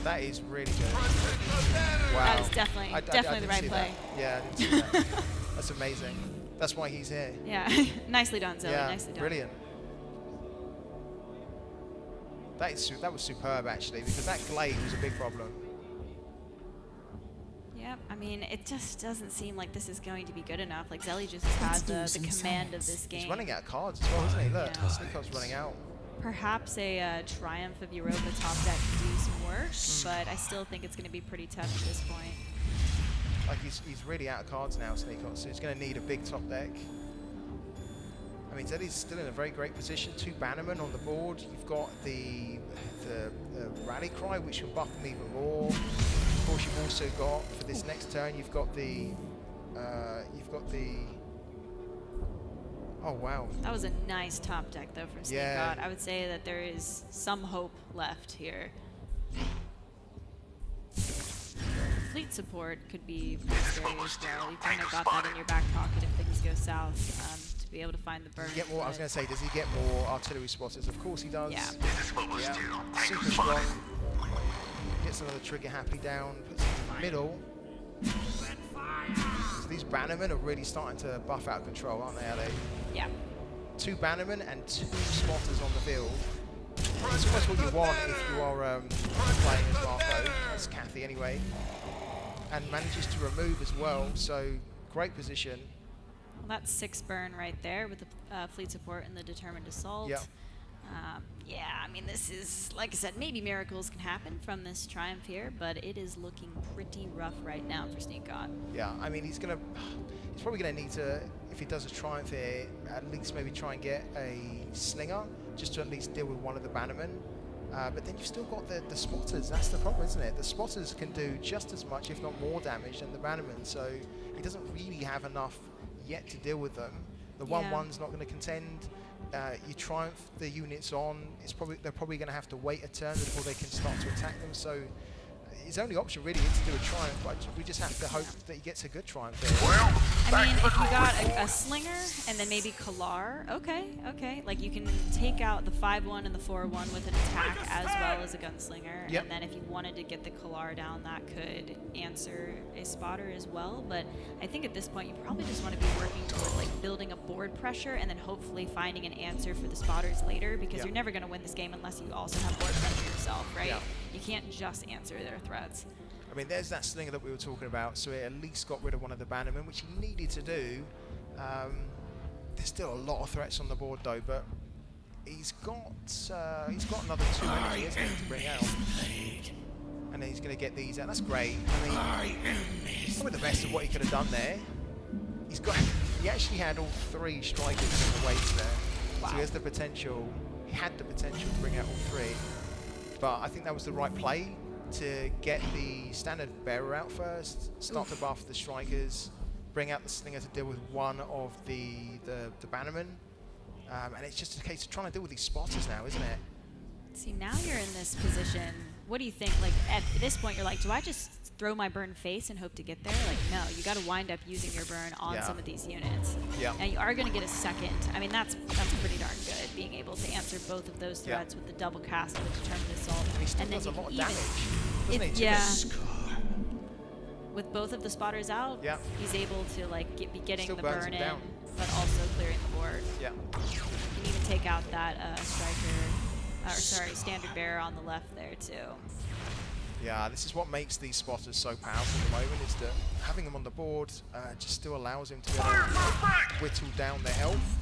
That is really good. Wow. That is definitely I the right play. That. Yeah, I didn't see that. That's amazing. That's why he's here. Yeah, nicely done, Zoe. Yeah, Nicely done. brilliant. That was superb actually, because that glade was a big problem. Yep, I mean, it just doesn't seem like this is going to be good enough. Like, Zelly just has the command of this game. He's running out of cards as well, isn't he? Look, Yeah. Sneakov's running out. Perhaps a Triumph of Europa top deck could do some work, but I still think it's going to be pretty tough at this point. Like, he's really out of cards now, Sneakov, so he's going to need a big top deck. I mean, Zelly's still in a very great position. 2 Bannermen on the board. You've got the Rally Cry, which will buff them even more. Of course, you've also got, for this next turn, you've got the... Oh, wow. That was a nice top deck, though, from Sneakov. Yeah. I would say that there is some hope left here. Fleet support could be pretty scary as well. You kind of got that in your back pocket if things go south, to be able to find the burn. Does he get more? I was going to say, does he get more artillery spotters? Of course he does. Yeah. Yeah. Super strong. Gets another trigger happy down. Puts it in the middle. So these Bannermen are really starting to buff out control, aren't they, Ali? Yeah. 2 Bannermen and 2 spotters on the field. That's almost what you want if you are playing as Marco. That's Kathy anyway. And manages to remove as well, so great position. Well, that's 6 burn right there with the fleet support and the determined assault. Yep. Yeah, I mean, this is, like I said, maybe miracles can happen from this Triumph here, but it is looking pretty rough right now for Sneakov. Yeah, I mean, he's probably gonna need to, if he does a Triumph here, at least maybe try and get a Slinger, just to at least deal with one of the Bannermen. But then you've still got the spotters. That's the problem, isn't it? The spotters can do just as much, if not more damage than the Bannermen, so he doesn't really have enough yet to deal with them. The 1-1's not going to contend. You Triumph the units on. They're probably going to have to wait a turn before they can start to attack them. So his only option really is to do a Triumph, but we just have to hope that he gets a good Triumph there. I mean, if you got a Slinger and then maybe Kalar, okay. Like, you can take out the 5-1 and the 4-1 with an attack as well as a Gunslinger. Yep. And then if you wanted to get the Kalar down, that could answer a spotter as well. But I think at this point, you probably just want to be working toward, like, building a board pressure and then hopefully finding an answer for the spotters later, because you're never going to win this game unless you also have board pressure yourself, right? Yeah. You can't just answer their threats. I mean, there's that Slinger that we were talking about, so it at least got rid of one of the Bannermen, which he needed to do. There's still a lot of threats on the board, though, but he's got another 2 energy, isn't he, to bring out. And then he's going to get these out. That's great. I mean, probably the best of what he could have done there. He actually had all 3 strikers in the weights there. Wow. So he has the potential, he had the potential to bring out all 3. But I think that was the right play, to get the standard bearer out first, start to buff the strikers, bring out the Slinger to deal with one of the Bannermen. And it's just a case of trying to deal with these spotters now, isn't it? See, now you're in this position. What do you think? Like, at this point, you're like, do I just throw my burn face and hope to get there? Like, no, you got to wind up using your burn on some of these units. Yeah. And you are going to get a second. I mean, that's pretty darn good, being able to answer both of those threats with the double cast and the determined assault. And he still and then does a you lot of can even, damage, doesn't he? Yeah. With both of the spotters out, Yeah. he's able to be getting Still the burns burn him in, down. but also clearing the board. Yeah. You can even take out that standard bearer on the left there too. Yeah, this is what makes these spotters so powerful at the moment, is that having them on the board just still allows him to be able to whittle down their health,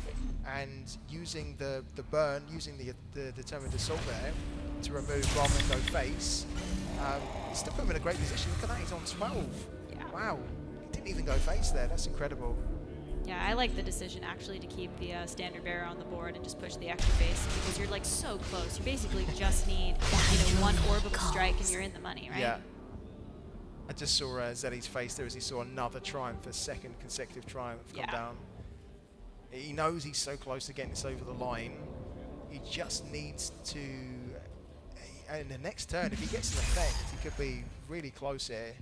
and using the burn, using the determined assault there to remove rather than go face, still put him in a great position. Look at that, he's on 12. Yeah. Wow, he didn't even go face there, that's incredible. Yeah, I like the decision actually to keep the standard bearer on the board and just push the extra base, because you're like so close. You basically just need one orbital strike and you're in the money, right? Yeah. I just saw Zelly's face there as he saw another triumph, a second consecutive triumph come down. He knows he's so close to getting this over the line. He just needs to, in the next turn, if he gets an effect, he could be really close here.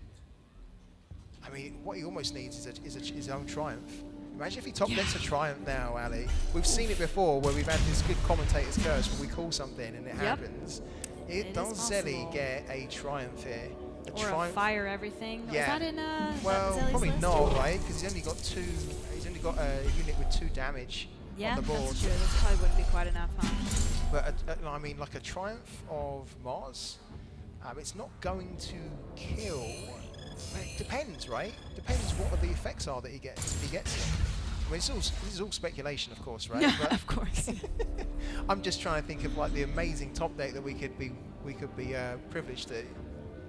I mean, what he almost needs is his own triumph. Imagine if he top decks a triumph now, Ali. We've seen it before where we've had this good commentator's curse when we call something and it happens. Does Zelly get a triumph here? Or a fire everything. Yeah. Was that in well, Zelly's probably list? not, right? Because he's only got two. He's only got a unit with 2 damage on the board. That's true. That probably wouldn't be quite enough, huh? But I mean, like a triumph of Mars, it's not going to kill. Depends, right? Depends what the effects are that he gets. If he gets it. I mean, this is all speculation, of course, right? Yeah, but of course. I'm just trying to think of like the amazing top deck that we could be privileged to.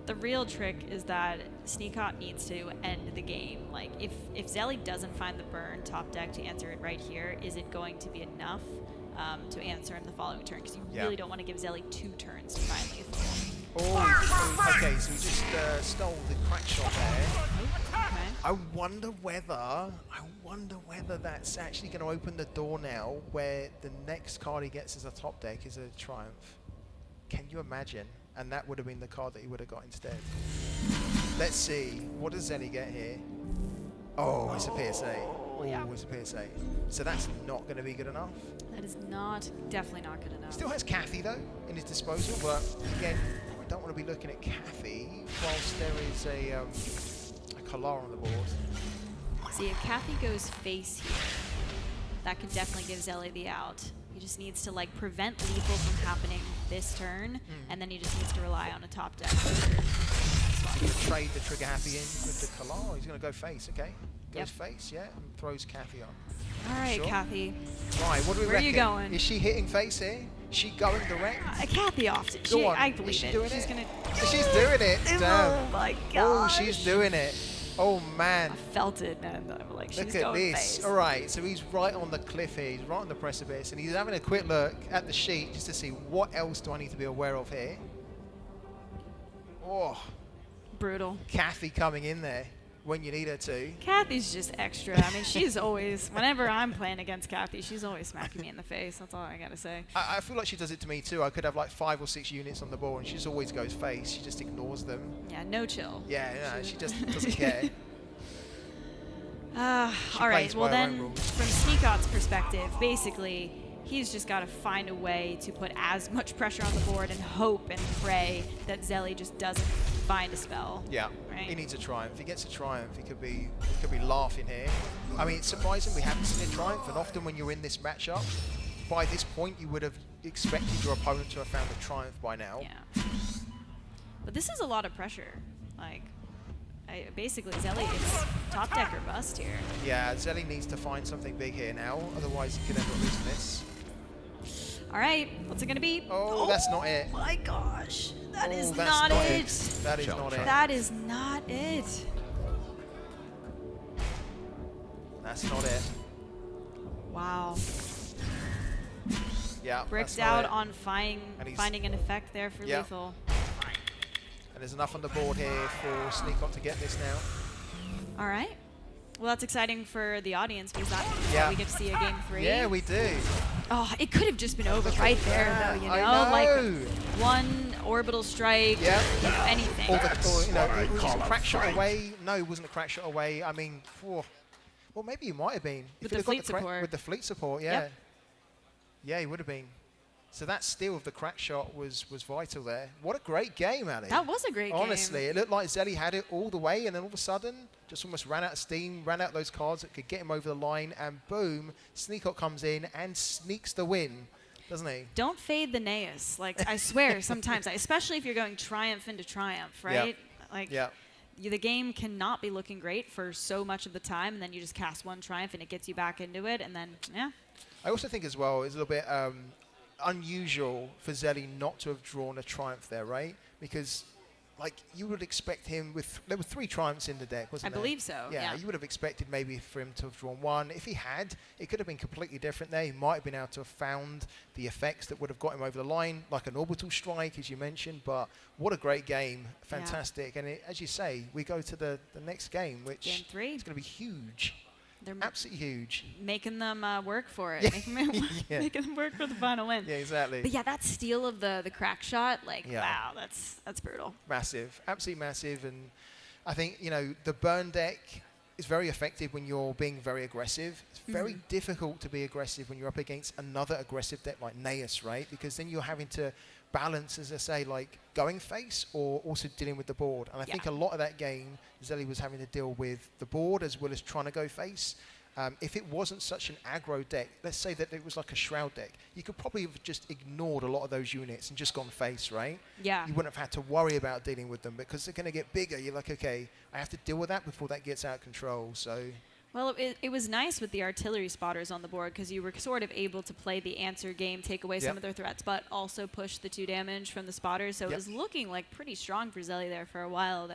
The real trick is that Sneakot needs to end the game. Like, if Zelly doesn't find the burn top deck to answer it right here, is it going to be enough to answer in the following turn? Because you really don't want to give Zelly 2 turns to find lethal. Oh, okay, so we just stole the crack shot there. Okay. I wonder whether that's actually going to open the door now where the next card he gets as a top deck is a triumph. Can you imagine? And that would have been the card that he would have got instead. Let's see. What does Zelly get here? Oh, it's a PSA. Oh, it's a PSA. So that's not going to be good enough. That is definitely not good enough. Still has Kathy, though, in his disposal. But, again, I don't want to be looking at Kathy whilst there is a Kalar on the board. See, if Kathy goes face here, that could definitely give Zelly the out. He just needs to like prevent lethal from happening this turn, and then he just needs to rely on a top deck. He's going to trade the trigger happy in with the Kalar. He's going to go face, okay? Goes face, yeah, and throws Kathy on. All right, Kathy. Right, what do we reckon? Where are you going? Is she hitting face here? Is she going direct? Kathy often. I believe is she it. doing She's it? gonna. She's doing it. Damn. Oh my god. Oh, she's doing it. Oh man. I felt it, and I'm like, she's look at going this. face. All right, so he's right on the cliff here. He's right on the precipice, and he's having a quick look at the sheet just to see what else do I need to be aware of here. Oh. Brutal. Kathy coming in there when you need her to. Kathy's just extra. I mean, she's always, whenever I'm playing against Kathy, she's always smacking me in the face. That's all I gotta say. I feel like she does it to me too. I could have like 5 or 6 units on the board and she just always goes face. She just ignores them. Yeah, no chill. Yeah, no, she just doesn't care. All right, well then, from Sneakot's perspective, basically, he's just got to find a way to put as much pressure on the board and hope and pray that Zelly just doesn't find a spell. Yeah, right? He needs a triumph. If he gets a triumph, he could be laughing here. I mean, it's surprising we haven't seen a triumph, and often when you're in this matchup, by this point you would have expected your opponent to have found a triumph by now. Yeah. But this is a lot of pressure. Like, basically, Zelly gets top deck or bust here. Yeah, Zelly needs to find something big here now, otherwise he could end up losing this. All right, what's it gonna be? Oh, that's not it. Oh my gosh, that is that's not it. That is not it. That is not it. That's not it. Wow. Yeah, bricked out on finding an effect there for lethal. And there's enough on the board here for Sneakot to get this now. All right. Well, that's exciting for the audience because that means that we get to see a game 3. Yeah, we do. Oh, it could have just been over right there, though, you know? I know. Like one orbital strike, anything. Or you know, it was a crack shot away. No, it wasn't a crack shot away. I mean, well, maybe it might have been. With the fleet support. With the fleet support, yeah. Yep. Yeah, he would have been. So that steal of the crack shot was vital there. What a great game, Ali. That was a great game. Honestly, it looked like Zelly had it all the way, and then all of a sudden, just almost ran out of steam, ran out those cards that could get him over the line, and boom, Sneakot comes in and sneaks the win, doesn't he? Don't fade the Naeus. Like, I swear, sometimes, especially if you're going triumph into triumph, right? Like, the game cannot be looking great for so much of the time, and then you just cast one triumph, and it gets you back into it, and then, I also think as well, it's a little bit unusual for Zelly not to have drawn a triumph there, right? Because like you would expect him with, there were 3 triumphs in the deck, wasn't there? I believe so, yeah. You would have expected maybe for him to have drawn 1. If he had, it could have been completely different there. He might have been able to have found the effects that would have got him over the line, like an orbital strike, as you mentioned. But what a great game. Fantastic. And as you say, we go to the next game, which Game 3. is going to be huge. They're absolutely huge. Making them work for it. Making them work for the final win. Yeah, exactly. But yeah, that steal of the crack shot, like, wow, that's brutal. Massive. Absolutely massive. And I think, you know, the burn deck is very effective when you're being very aggressive. It's very difficult to be aggressive when you're up against another aggressive deck like Naeus, right? Because then you're having to balance, as I say, like going face or also dealing with the board. And I think a lot of that game, Zelly was having to deal with the board as well as trying to go face. If it wasn't such an aggro deck, let's say that it was like a Shroud deck, you could probably have just ignored a lot of those units and just gone face, right? Yeah. You wouldn't have had to worry about dealing with them because they're going to get bigger. You're like, okay, I have to deal with that before that gets out of control. So. Well, it was nice with the artillery spotters on the board because you were sort of able to play the answer game, take away some of their threats, but also push the 2 damage from the spotters. So it was looking like pretty strong for Zelly there for a while.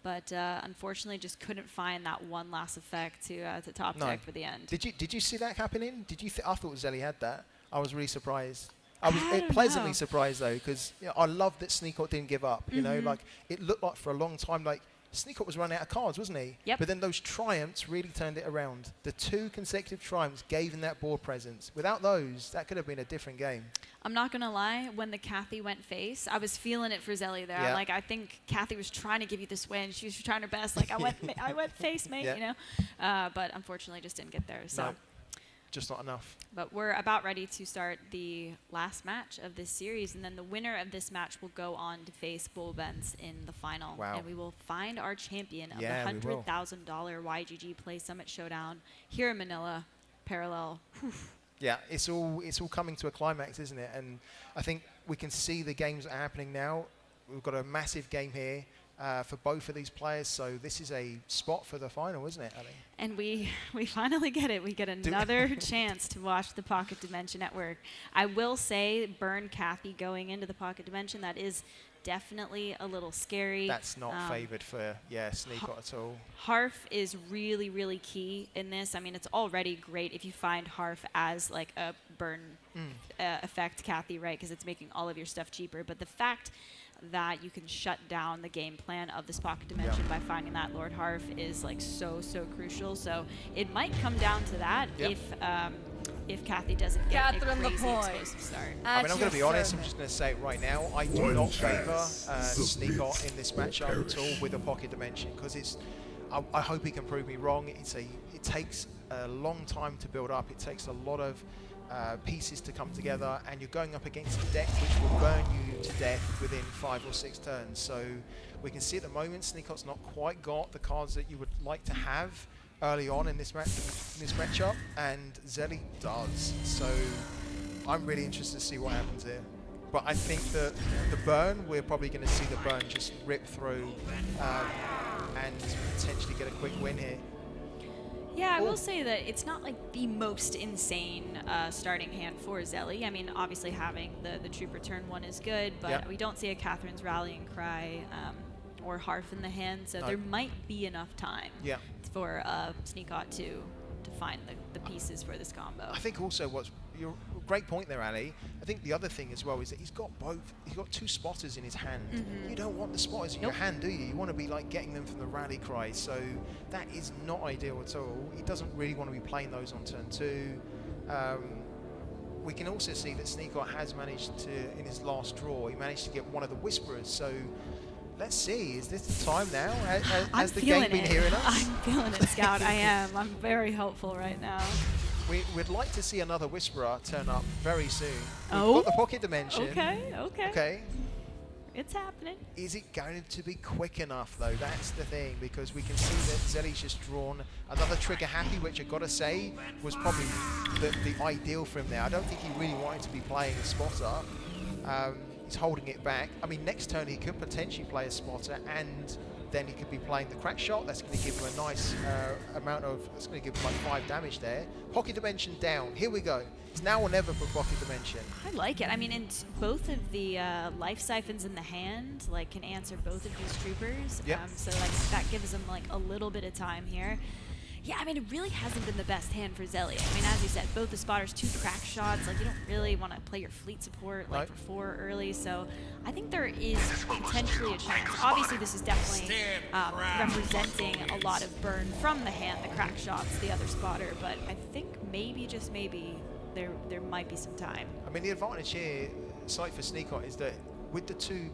But unfortunately, just couldn't find that one last effect to top deck for the end. Did you see that happening? I thought Zelly had that. I was really surprised. I was pleasantly surprised though, because I love that Sneakot didn't give up. You know, like it looked like for a long time, like Sneakot was running out of cards, wasn't he? Yep. But then those triumphs really turned it around. The 2 consecutive triumphs gave him that board presence. Without those, that could have been a different game. I'm not going to lie, when the Kathy went face, I was feeling it for Zelly there. Yeah. Like, I think Kathy was trying to give you this win. She was trying her best. Like, I went face, mate, you know? But unfortunately, just didn't get there. So. No, just not enough. But we're about ready to start the last match of this series, and then the winner of this match will go on to face Bull Bents in the final. Wow. And we will find our champion of the $100,000 YGG Play Summit Showdown here in Manila, Parallel. Whew. Yeah, it's all coming to a climax, isn't it? And I think we can see the games that are happening now. We've got a massive game here for both of these players, so this is a spot for the final, isn't it, Ali? And we finally get it. We get another chance to watch the Pocket Dimension at work. I will say, burn Kathy going into the Pocket Dimension, that is definitely a little scary. That's not favored for, Sneakot at all. Harf is really, really key in this. I mean, it's already great if you find Harf as like a burn effect, Kathy, right? Because it's making all of your stuff cheaper. But the fact that you can shut down the game plan of this Pocket Dimension by finding that Lord Harf is like so crucial. So it might come down to that if Kathy doesn't get a crazy explosive start. I mean, I'm going to be honest, I'm just going to say it right now, I do not favour Sneakot in this matchup at all with a Pocket Dimension, because it's, I hope he can prove me wrong. It takes a long time to build up. It takes a lot of pieces to come together, and you're going up against a deck which will burn you to death within 5 or 6 turns. So we can see at the moment Sneakot's not quite got the cards that you would like to have early on in this matchup, and Zelly does. So I'm really interested to see what happens here. But I think that the burn, we're probably going to see the burn just rip through and potentially get a quick win here. Yeah, I will say that it's not like the most insane starting hand for Zelly. I mean, obviously having the Trooper turn 1 is good, but we don't see a Catherine's Rallying Cry or Harf in the hand, so there might be enough time for Sneakot to find the pieces for this combo. I think also your great point there, Ali. I think the other thing as well is that he's got 2 spotters in his hand. You don't want the spotters in your hand, do you? You want to be like getting them from the rally cry. So that is not ideal at all. He doesn't really want to be playing those on turn 2. We can also see that Sneakot has managed to, in his last draw, he managed to get one of the Whisperers. So let's see, is this the time now? Has the game been hearing us? I'm feeling it, Scout. I am. I'm very hopeful right now. We'd like to see another Whisperer turn up very soon. We've Oh, got the Pocket Dimension. Okay. It's happening. Is it going to be quick enough, though? That's the thing, because we can see that Zelly's just drawn another Trigger Happy, which I've got to say was probably the ideal for him there. I don't think he really wanted to be playing a spotter. He's holding it back. I mean, next turn he could potentially play a spotter and then he could be playing the crack shot. That's going to give him a nice amount of, it's going to give him like 5 damage there. Pocket Dimension down. Here we go. It's now or never for Pocket Dimension. I like it. I mean, and both of the life siphons in the hand like can answer both of these troopers. Yep. So like that gives them like a little bit of time here. Yeah, I mean, it really hasn't been the best hand for Zelly. I mean, as you said, both the spotters, 2 crack shots. Like, you don't really want to play your fleet support like for 4 early. So I think there is potentially a chance. Obviously, this is definitely representing a lot of burn from the hand, the crack shots, the other spotter. But I think maybe, just maybe, there might be some time. I mean, the advantage here, slight for Sneakot, is that with the two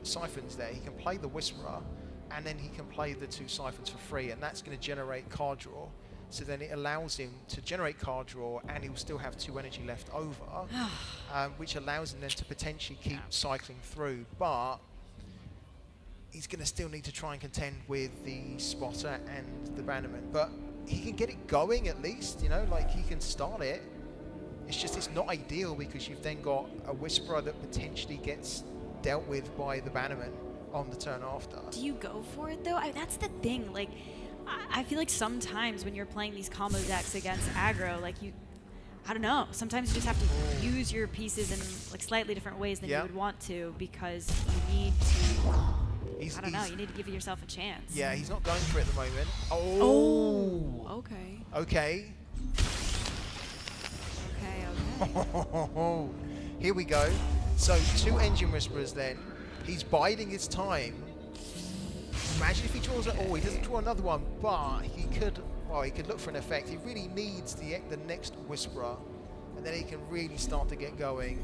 siphons there, he can play the Whisperer, and then he can play the 2 siphons for free, and that's going to generate card draw. So then it allows him to generate card draw, and he'll still have 2 energy left over, which allows him then to potentially keep cycling through. But he's going to still need to try and contend with the spotter and the bannerman. But he can get it going at least, you know, like he can start it. It's just it's not ideal because you've then got a Whisperer that potentially gets dealt with by the bannerman on the turn after. Do you go for it though? That's the thing. Like, I feel like sometimes when you're playing these combo decks against aggro, like I don't know. Sometimes you just have to use your pieces in like slightly different ways than you would want to because you need to. I don't know. You need to give yourself a chance. Yeah, he's not going for it at the moment. Okay. Okay. Okay. Here we go. So 2 Engine Whisperers then. He's biding his time. Imagine if he draws it. Oh, he doesn't draw another one, but he could. Well, he could look for an effect. He really needs the next Whisperer, and then he can really start to get going.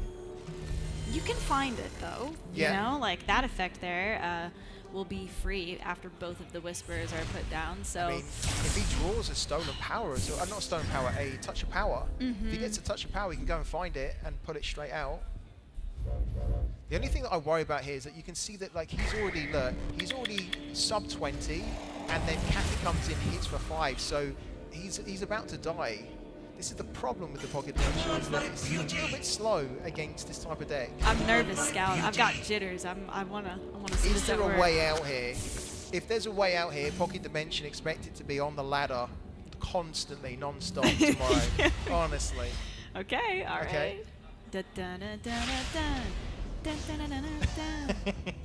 You can find it though. Yeah. You know, like that effect there will be free after both of the Whisperers are put down. So I mean, if he draws a Stone of Power, not Stone of Power, a Touch of Power. If he gets a Touch of Power, he can go and find it and put it straight out. The only thing that I worry about here is that you can see that like he's already sub 20, and then Kathy comes in, hits for 5, so he's about to die. This is the problem with the Pocket Dimension, is that it's a little bit slow against this type of deck. I'm nervous, Scout. I've got jitters. I wanna see Is this at there work. a way out here? If there's a way out here, Pocket Dimension expect it to be on the ladder constantly, non-stop tomorrow. Honestly. Okay. All right.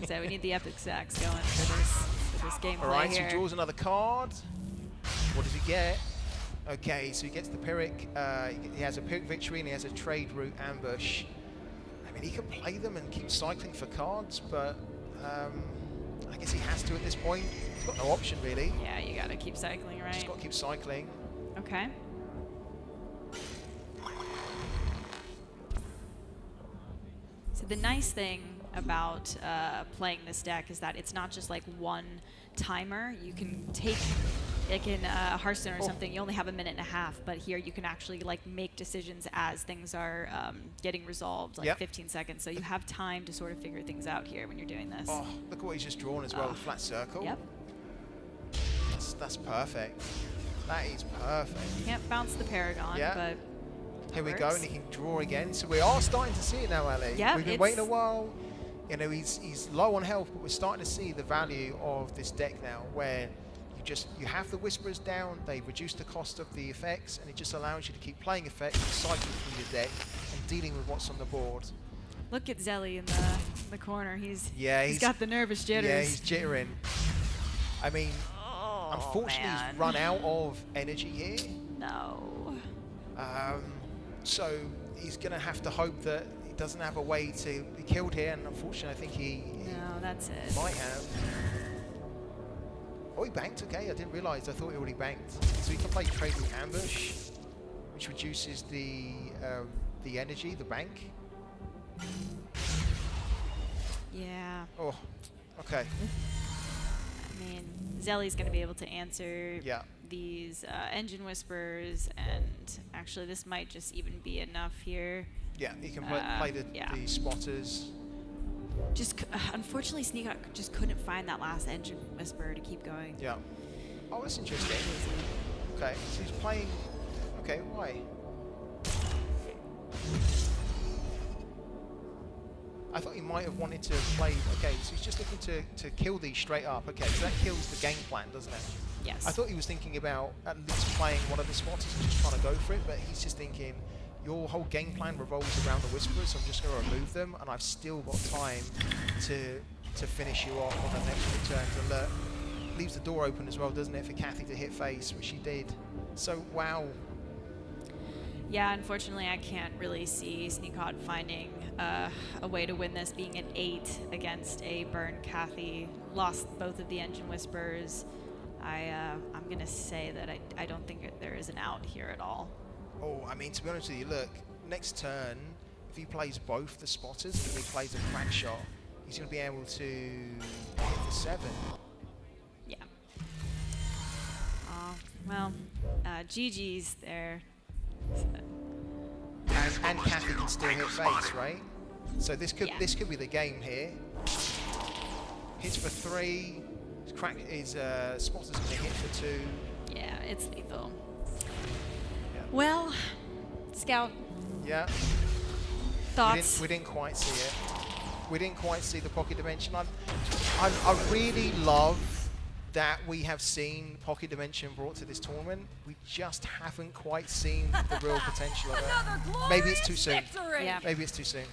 So we need the epic sax going for this gameplay. All right, so here. he draws another card. What does he get? Okay, so he gets the Pyrrhic. He has a Pyrrhic Victory and he has a Trade Route Ambush. I mean, he can play them and keep cycling for cards, but I guess he has to at this point. He's got no option, really. Yeah, you gotta keep cycling, right? Just got to keep cycling. Okay. So the nice thing about playing this deck is that it's not just like one timer. You can take, like in Hearthstone or something, you only have a minute and a half, but here you can actually like make decisions as things are getting resolved, like 15 seconds. So you have time to sort of figure things out here when you're doing this. Oh, look at what he's just drawn as well, the flat circle. Yep. That's perfect. That is perfect. You can't bounce the Paragon, but here we go, and he can draw again. So we are starting to see it now, Ali. Yeah, we've been waiting a while. You know, he's low on health, but we're starting to see the value of this deck now, where you have the Whisperers down, they reduce the cost of the effects, and it just allows you to keep playing effects, cycling through your deck, and dealing with what's on the board. Look at Zelly in the corner. He's got the nervous jitters. Yeah, he's jittering. I mean, unfortunately, he's run out of energy here. No. So he's going to have to hope that he doesn't have a way to be killed here, and unfortunately, I think he that's it. Might have. Oh, he banked. Okay, I didn't realise. I thought he already banked. So he can play Trade with Ambush, which reduces the energy, the bank. Yeah. Oh, okay. I mean, Zelly's going to be able to answer these Engine Whispers, and actually this might just even be enough here. Yeah, he can play the spotters. Just unfortunately, Sneakot just couldn't find that last Engine Whisper to keep going. Yeah. Oh, that's interesting. Okay, so he's playing. Okay, why? I thought he might have wanted to play. Okay, so he's just looking to kill these straight up. Okay, so that kills the game plan, doesn't it? Yes. I thought he was thinking about at least playing one of the spotters and just trying to go for it, but he's just thinking, your whole game plan revolves around the Whisperers, so I'm just going to remove them, and I've still got time to finish you off on the next return. And look, leaves the door open as well, doesn't it, for Kathy to hit face, which she did. So, wow. Yeah, unfortunately, I can't really see Sneakot finding a way to win this, being an 8 against a burned Kathy. Lost both of the Engine Whisperers. I'm going to say that I don't think there is an out here at all. Oh, I mean, to be honest with you, look, next turn, if he plays both the spotters and he plays a crack shot, he's going to be able to hit the 7. Yeah. Well, GG's there. And Kathy can still hit face, right? So this could be the game here. Hits for 3. His spotter's going to hit for 2. Yeah, it's lethal. Yeah. Well, Scout. Yeah. Thoughts? We didn't quite see it. We didn't quite see the pocket dimension. I really love that we have seen pocket dimension brought to this tournament. We just haven't quite seen the real potential of it. Maybe it's too soon. Yeah. Maybe it's too soon.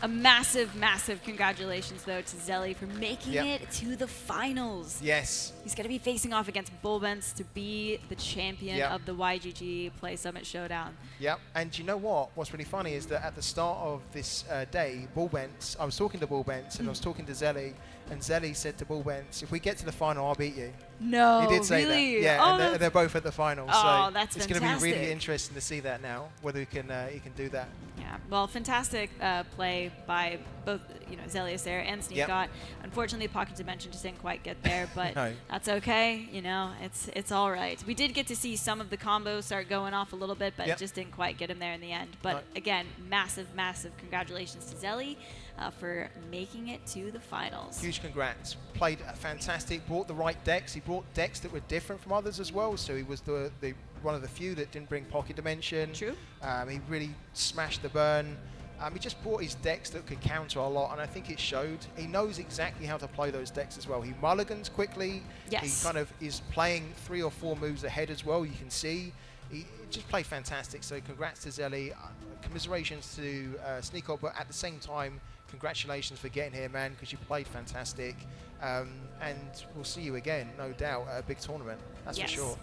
A massive, massive congratulations, though, to Zelly for making Yep. it to the finals. Yes. He's going to be facing off against Bullbents to be the champion Yep. of the YGG Play Summit Showdown. Yep. And you know what? What's really funny is that at the start of this day, Bullbents, I was talking to Bullbents and I was talking to Zelly, and Zelly said to Bullbents, if we get to the final, I'll beat you. No, He did say really? that. Yeah, Oh, and they're both at the final. Oh, so that's it's going to be really fantastic. interesting to see that now, whether he can do that. Yeah, well, fantastic play by both, Zelius there and Sneakot. Yep. Unfortunately, Pocket Dimension just didn't quite get there, but No. that's okay. It's all right. We did get to see some of the combos start going off a little bit, but Yep. just didn't quite get him there in the end. But No. again, massive, massive congratulations to Zelly for making it to the finals. Huge congrats. Played fantastic, brought the right decks. He brought decks that were different from others as well, so he was the one of the few that didn't bring pocket dimension. True. He really smashed the burn. He just brought his decks that could counter a lot, and I think it showed. He knows exactly how to play those decks as well. He mulligans quickly. Yes. He kind of is playing 3 or 4 moves ahead as well, you can see. He just played fantastic, so congrats to Zelly. Commiserations to Sneakot, but at the same time, congratulations for getting here, man, because you played fantastic. And we'll see you again, no doubt, at a big tournament. That's Yes. for sure.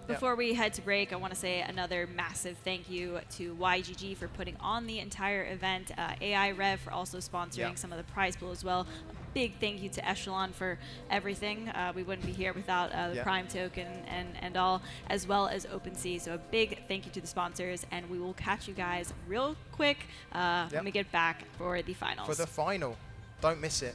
Before we head to break, I want to say another massive thank you to YGG for putting on the entire event, AiRev for also sponsoring some of the prize pool as well. A big thank you to Echelon for everything. We wouldn't be here without the Prime token and all, as well as OpenSea. So a big thank you to the sponsors, and we will catch you guys real quick when we get back for the finals. For the final. Don't miss it.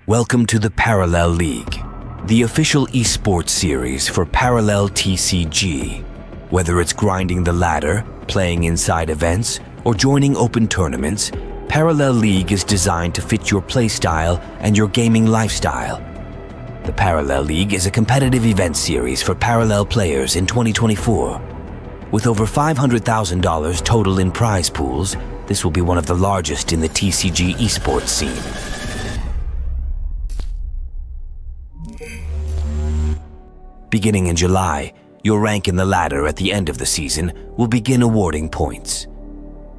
Welcome to the Parallel League, the official esports series for Parallel TCG. Whether it's grinding the ladder, playing inside events, or joining open tournaments, Parallel League is designed to fit your playstyle and your gaming lifestyle. The Parallel League is a competitive event series for Parallel players in 2024. With over $500,000 total in prize pools, this will be one of the largest in the TCG esports scene. Beginning in July, your rank in the ladder at the end of the season will begin awarding points.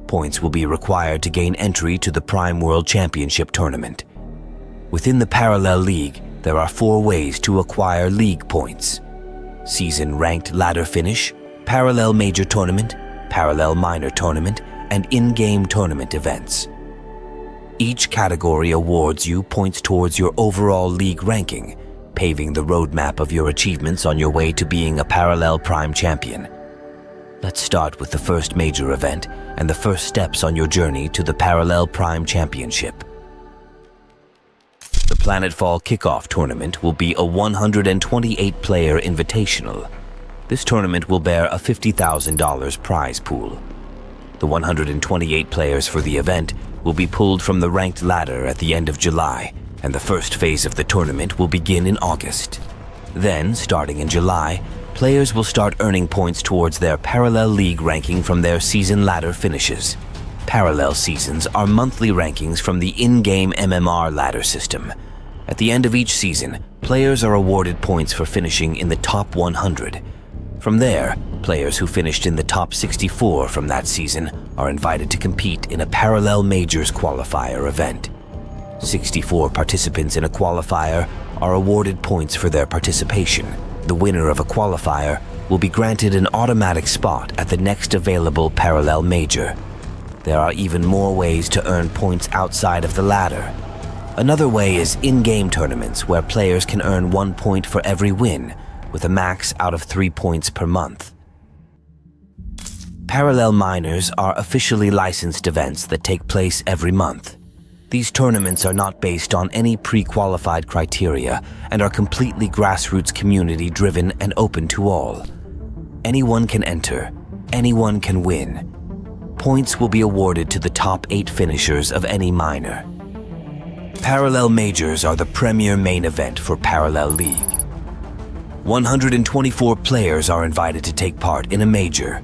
Points will be required to gain entry to the Prime World Championship tournament. Within the Parallel League, there are 4 ways to acquire league points: season ranked ladder finish, Parallel Major Tournament, Parallel Minor Tournament, and in-game tournament events. Each category awards you points towards your overall league ranking, paving the roadmap of your achievements on your way to being a Parallel Prime Champion. Let's start with the first major event and the first steps on your journey to the Parallel Prime Championship. The Planetfall Kickoff Tournament will be a 128-player invitational. This tournament will bear a $50,000 prize pool. The 128 players for the event will be pulled from the ranked ladder at the end of July, and the first phase of the tournament will begin in August. Then, starting in July, players will start earning points towards their Parallel League ranking from their season ladder finishes. Parallel seasons are monthly rankings from the in-game MMR ladder system. At the end of each season, players are awarded points for finishing in the top 100. From there, players who finished in the top 64 from that season are invited to compete in a Parallel Majors qualifier event. 64 participants in a qualifier are awarded points for their participation. The winner of a qualifier will be granted an automatic spot at the next available Parallel Major. There are even more ways to earn points outside of the ladder. Another way is in-game tournaments where players can earn 1 point for every win, with a max out of 3 points per month. Parallel Minors are officially licensed events that take place every month. These tournaments are not based on any pre-qualified criteria and are completely grassroots community-driven and open to all. Anyone can enter, anyone can win. Points will be awarded to the top 8 finishers of any minor. Parallel Majors are the premier main event for Parallel League. 124 players are invited to take part in a major.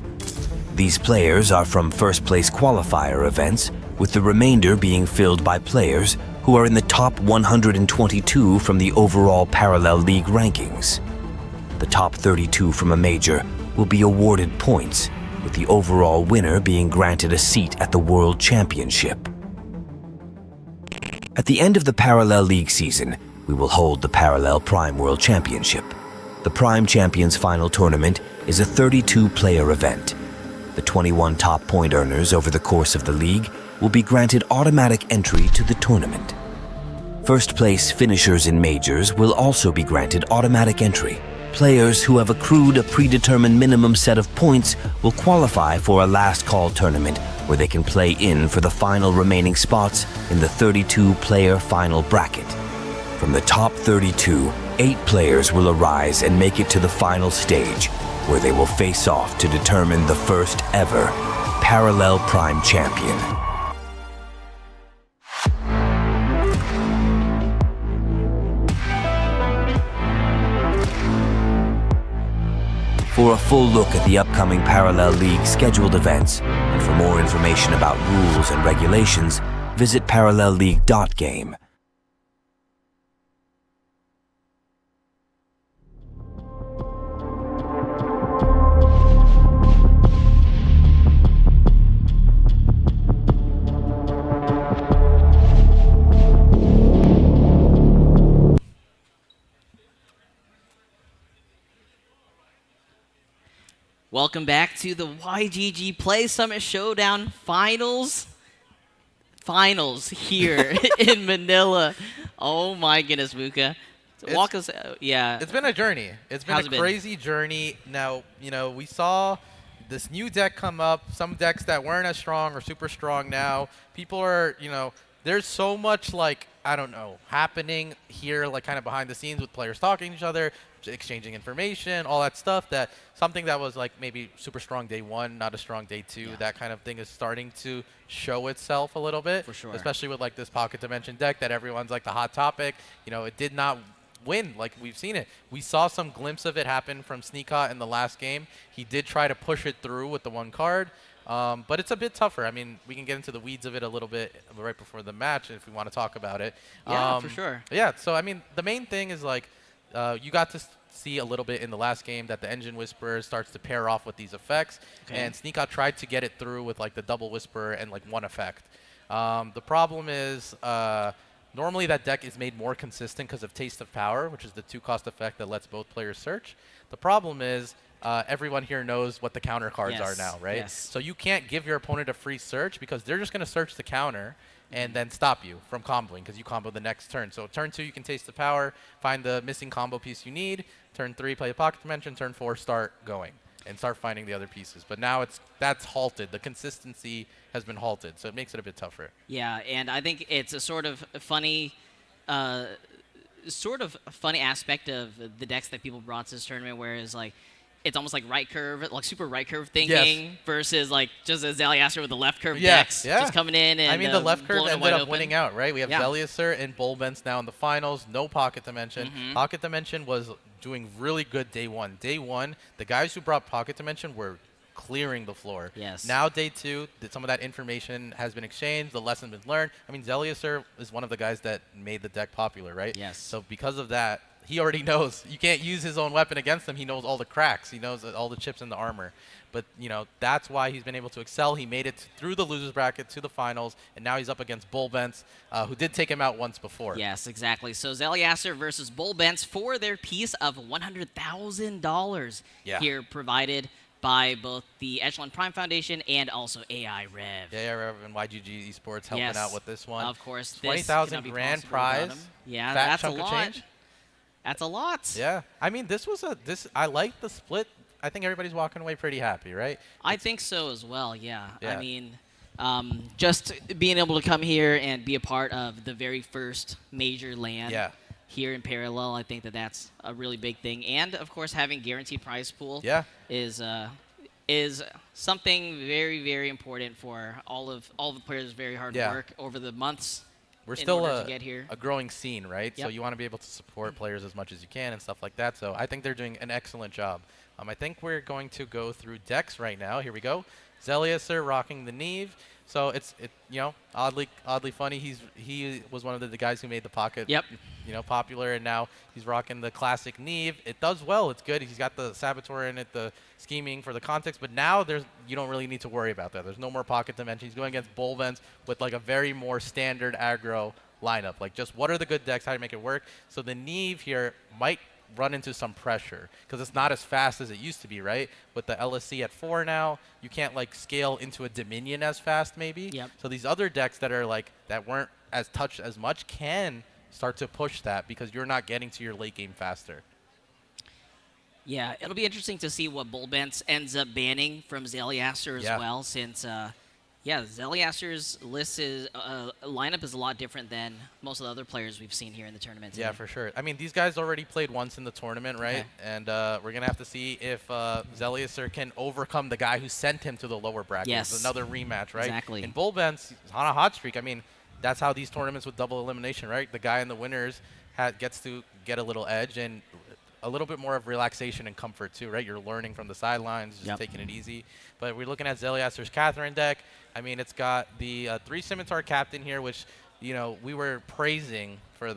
These players are from first place qualifier events, with the remainder being filled by players who are in the top 122 from the overall Parallel League rankings. The top 32 from a major will be awarded points, with the overall winner being granted a seat at the World Championship. At the end of the Parallel League season, we will hold the Parallel Prime World Championship. The Prime Champions Final Tournament is a 32-player event. The 21 top point earners over the course of the league will be granted automatic entry to the tournament. First place finishers in majors will also be granted automatic entry. Players who have accrued a predetermined minimum set of points will qualify for a last call tournament where they can play in for the final remaining spots in the 32-player final bracket. From the top 32, 8 players will arise and make it to the final stage, where they will face off to determine the first ever Parallel Prime Champion. For a full look at the upcoming Parallel League scheduled events, and for more information about rules and regulations, visit parallelleague.game. Welcome back to the YGG Play Summit Showdown Finals here in Manila. Oh my goodness, Muka. Walk us, yeah. It's been a journey. It's been a crazy journey. Now, we saw this new deck come up, some decks that weren't as strong or super strong now. People are, there's so much, like, I don't know, happening here, like, kind of behind the scenes with players talking to each other, exchanging information, all that stuff, that something that was, like, maybe super strong day 1, not a strong day 2, that kind of thing is starting to show itself a little bit. For sure. Especially with, like, this Pocket Dimension deck that everyone's, like, the hot topic. You know, it did not win like we've seen it. We saw some glimpse of it happen from Sneakot in the last game. He did try to push it through with the 1 card. But it's a bit tougher. I mean, we can get into the weeds of it a little bit right before the match if we want to talk about it. Yeah, for sure. Yeah, so, I mean, the main thing is, like, you got to see a little bit in the last game that the Engine Whisperer starts to pair off with these effects. Okay. And Sneakot tried to get it through with, like, the Double Whisperer and, like, 1 effect. The problem is normally that deck is made more consistent because of Taste of Power, which is the 2-cost effect that lets both players search. The problem is everyone here knows what the counter cards are now, right? Yes. So you can't give your opponent a free search because they're just going to search the counter and then stop you from comboing because you combo the next turn. So turn 2, you can Taste the Power, find the missing combo piece you need. Turn 3, play a Pocket Dimension. Turn 4, start going and start finding the other pieces. But now that's halted. The consistency has been halted, so it makes it a bit tougher. Yeah, and I think it's a sort of funny aspect of the decks that people brought to this tournament, whereas, like, it's almost like right curve, like super right curve thinking versus, like, just a Zeliaster with the left curve decks just coming in and I mean, the left curve ended up open. winning out, right? We have Zeliaster and Bulbens now in the finals. No Pocket Dimension. Pocket Dimension was doing really good day 1. Day 1, the guys who brought Pocket Dimension were clearing the floor. Yes. Now day 2, some of that information has been exchanged. The lesson been learned. I mean, Zeliaster is one of the guys that made the deck popular, right? Yes. So because of that, he already knows you can't use his own weapon against him. He knows all the cracks. He knows all the chips in the armor. But, you know, that's why he's been able to excel. He made it through the losers bracket to the finals, and now he's up against Bulbens, who did take him out once before. Yes, exactly. So Zeliaster versus Bulbens for their piece of $100,000 here, provided by both the Echelon PrimeFoundation and also AiRev. Yeah, AiRev and YGG Esports helping out with this one. Of course. 20,000 grand prize. Yeah, Fat that's chunk a of lot. change. That's a lot. Yeah. I mean, I like the split. I think everybody's walking away pretty happy, right? I think so as well, yeah. I mean, just being able to come here and be a part of the very first major LAN here in Parallel, I think that's a really big thing. And, of course, having guaranteed prize pool is something very, very important for all the players' very hard work over the months. We're still a growing scene, right? Yep. So you want to be able to support players as much as you can and stuff like that. So I think they're doing an excellent job. I think we're going to go through decks right now. Here we go. Zeliaster rocking the Neve. So it's oddly funny. He was one of the guys who made the Pocket popular, and now he's rocking the classic Neve. It does well. It's good. He's got the Saboteur in it, the scheming for the context, but now you don't really need to worry about that. There's no more Pocket Dimension. He's going against Bulbens with, like, a very more standard aggro lineup. Like, just what are the good decks, how do you make it work? So the Neve here might run into some pressure because it's not as fast as it used to be, right? With the LSC at 4 now, you can't, like, scale into a Dominion as fast maybe. Yep. So these other decks that are, like, that weren't as touched as much can start to push that because you're not getting to your late game faster. Yeah, it'll be interesting to see what Bulbens ends up banning from Zeliaster as well, since Zeliaster's lineup is a lot different than most of the other players we've seen here in the tournament today. Yeah, for sure. I mean, these guys already played once in the tournament, right? Okay. And we're going to have to see if Zeliaster can overcome the guy who sent him to the lower bracket. Yes. It's another rematch, right? Exactly. And Bulbens is on a hot streak. I mean, that's how these tournaments with double elimination, right? The guy in the winners gets to get a little edge and a little bit more of relaxation and comfort too, right? You're learning from the sidelines, just taking it easy. But we're looking at Zeliaster's Catherine deck. I mean, it's got the 3 Scimitar Captain here, which, you know, we were praising for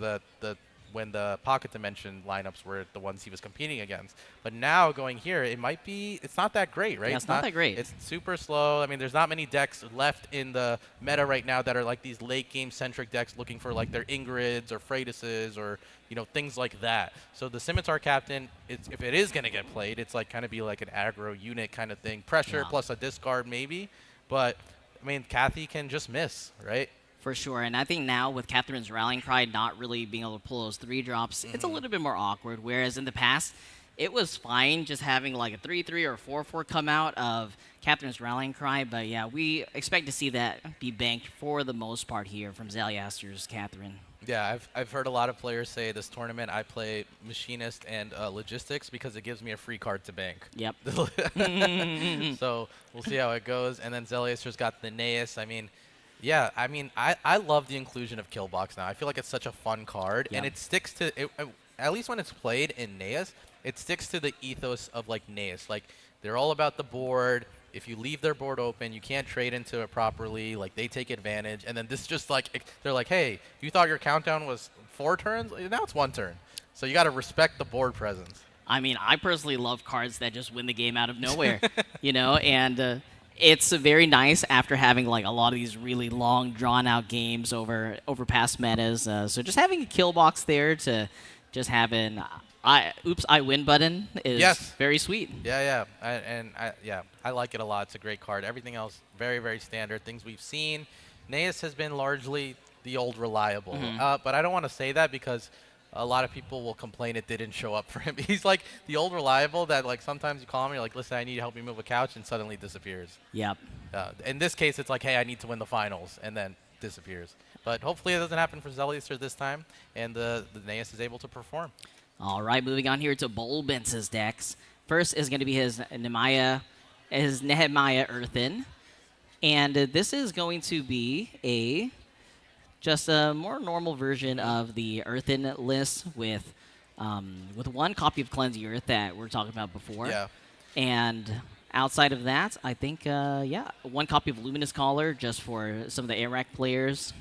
when the Pocket Dimension lineups were the ones he was competing against. But now going here, it's not that great, right? Yeah, it's not that great. It's super slow. I mean, there's not many decks left in the meta right now that are like these late game centric decks looking for, like, their Ingrids or Freydises or, you know, things like that. So the Scimitar Captain, if it is going to get played, it's like kind of be like an aggro unit kind of thing. Pressure plus a discard maybe. But, I mean, Kathy can just miss, right? For sure, and I think now with Catherine's Rallying Cry not really being able to pull those 3 drops, it's a little bit more awkward, whereas in the past, it was fine just having like a 3-3 or 4-4 come out of Catherine's rallying cry, but yeah, we expect to see that be banked for the most part here from Zaliaster's Catherine. Yeah, I've heard a lot of players say this tournament I play Machinist and Logistics because it gives me a free card to bank. Yep. So we'll see how it goes. And then Zeliaster's got the Naeus. I mean, yeah, I love the inclusion of Killbox now. I feel like it's such a fun card, and it sticks to it, at least when it's played in Naeus, it sticks to the ethos of like Naeus. Like they're all about the board. If you leave their board open, you can't trade into it properly. Like they take advantage, and then this just like they're like, hey, you thought your countdown was 4 turns? Now it's 1 turn. So you got to respect the board presence. I mean, I personally love cards that just win the game out of nowhere, you know, and it's very nice after having like a lot of these really long, drawn-out games over past metas. So just having a kill box there to just have an I win button is very sweet. Yeah. I like it a lot. It's a great card. Everything else, very, very standard. Things we've seen. Naeus has been largely the old reliable. But I don't want to say that because a lot of people will complain it didn't show up for him. He's like the old reliable that like sometimes you call him, you're like, listen, I need to help you move a couch, and suddenly disappears. Yep. In this case, it's like, hey, I need to win the finals, and then disappears. But hopefully it doesn't happen for Zeliaster this time, and the Naeus is able to perform. All right, moving on here to Bulbence's decks. First is going to be his Nehemiah Earthen. And this is going to be just a more normal version of the Earthen list with 1 copy of Cleanse the Earth that we were talking about before. Yeah. And outside of that, I think, 1 copy of Luminous Caller just for some of the Iraq players.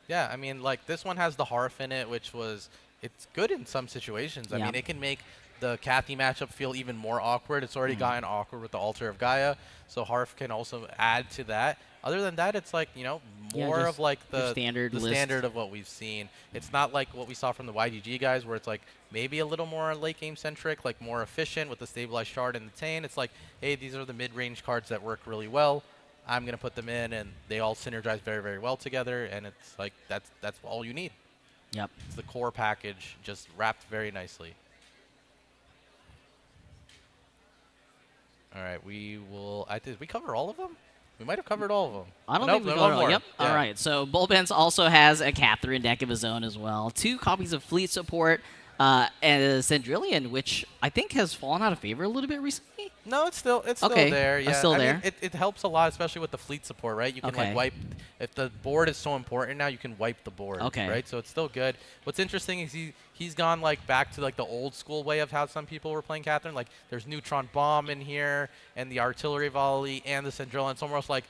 Yeah, I mean, like, this one has the Harf in it, which was... It's good in some situations. I mean, it can make the Kathy matchup feel even more awkward. It's already gotten awkward with the Altar of Gaia, so Harf can also add to that. Other than that, it's like, you know, more of like the standard of what we've seen. It's not like what we saw from the YGG guys where it's like maybe a little more late game centric, like more efficient with the Stabilized Shard and the Tain. It's like, hey, these are the mid-range cards that work really well. I'm going to put them in, and they all synergize very, very well together, and it's like that's all you need. Yep. It's the core package, just wrapped very nicely. All right, did we cover all of them? We might have covered all of them. I don't think we covered all. Yep. Yeah. All right, so Bulbence also has a Catherine deck of his own as well. 2 copies of Fleet Support and a Cendrilion, which I think has fallen out of favor a little bit recently. No, it's still there. Yeah, it's still there. Mean, it helps a lot, especially with the Fleet Support, right? You can like wipe. If the board is so important now, you can wipe the board. Right, so it's still good. What's interesting is he's gone like back to like the old school way of how some people were playing Catherine. Like there's Neutron Bomb in here, and the Artillery Volley, and the Cendrilion. It's almost like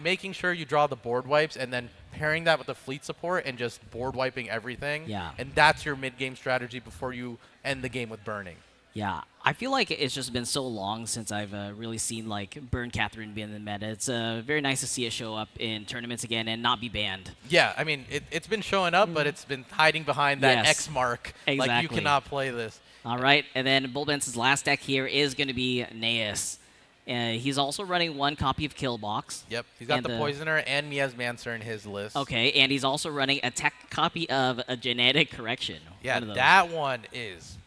making sure you draw the board wipes, and then pairing that with the Fleet Support and just board wiping everything. Yeah. And that's your mid-game strategy before you end the game with burning. Yeah, I feel like it's just been so long since I've really seen like Burn Catherine be in the meta. It's very nice to see it show up in tournaments again and not be banned. Yeah, I mean, it's been showing up, but it's been hiding behind that X mark. Exactly. Like, you cannot play this. All right, and then Bulbence's last deck here is going to be Naeus. He's also running 1 copy of Killbox. Yep, he's got the Poisoner and Miasmancer in his list. Okay, and he's also running a tech copy of a Genetic Correction. Yeah, that one is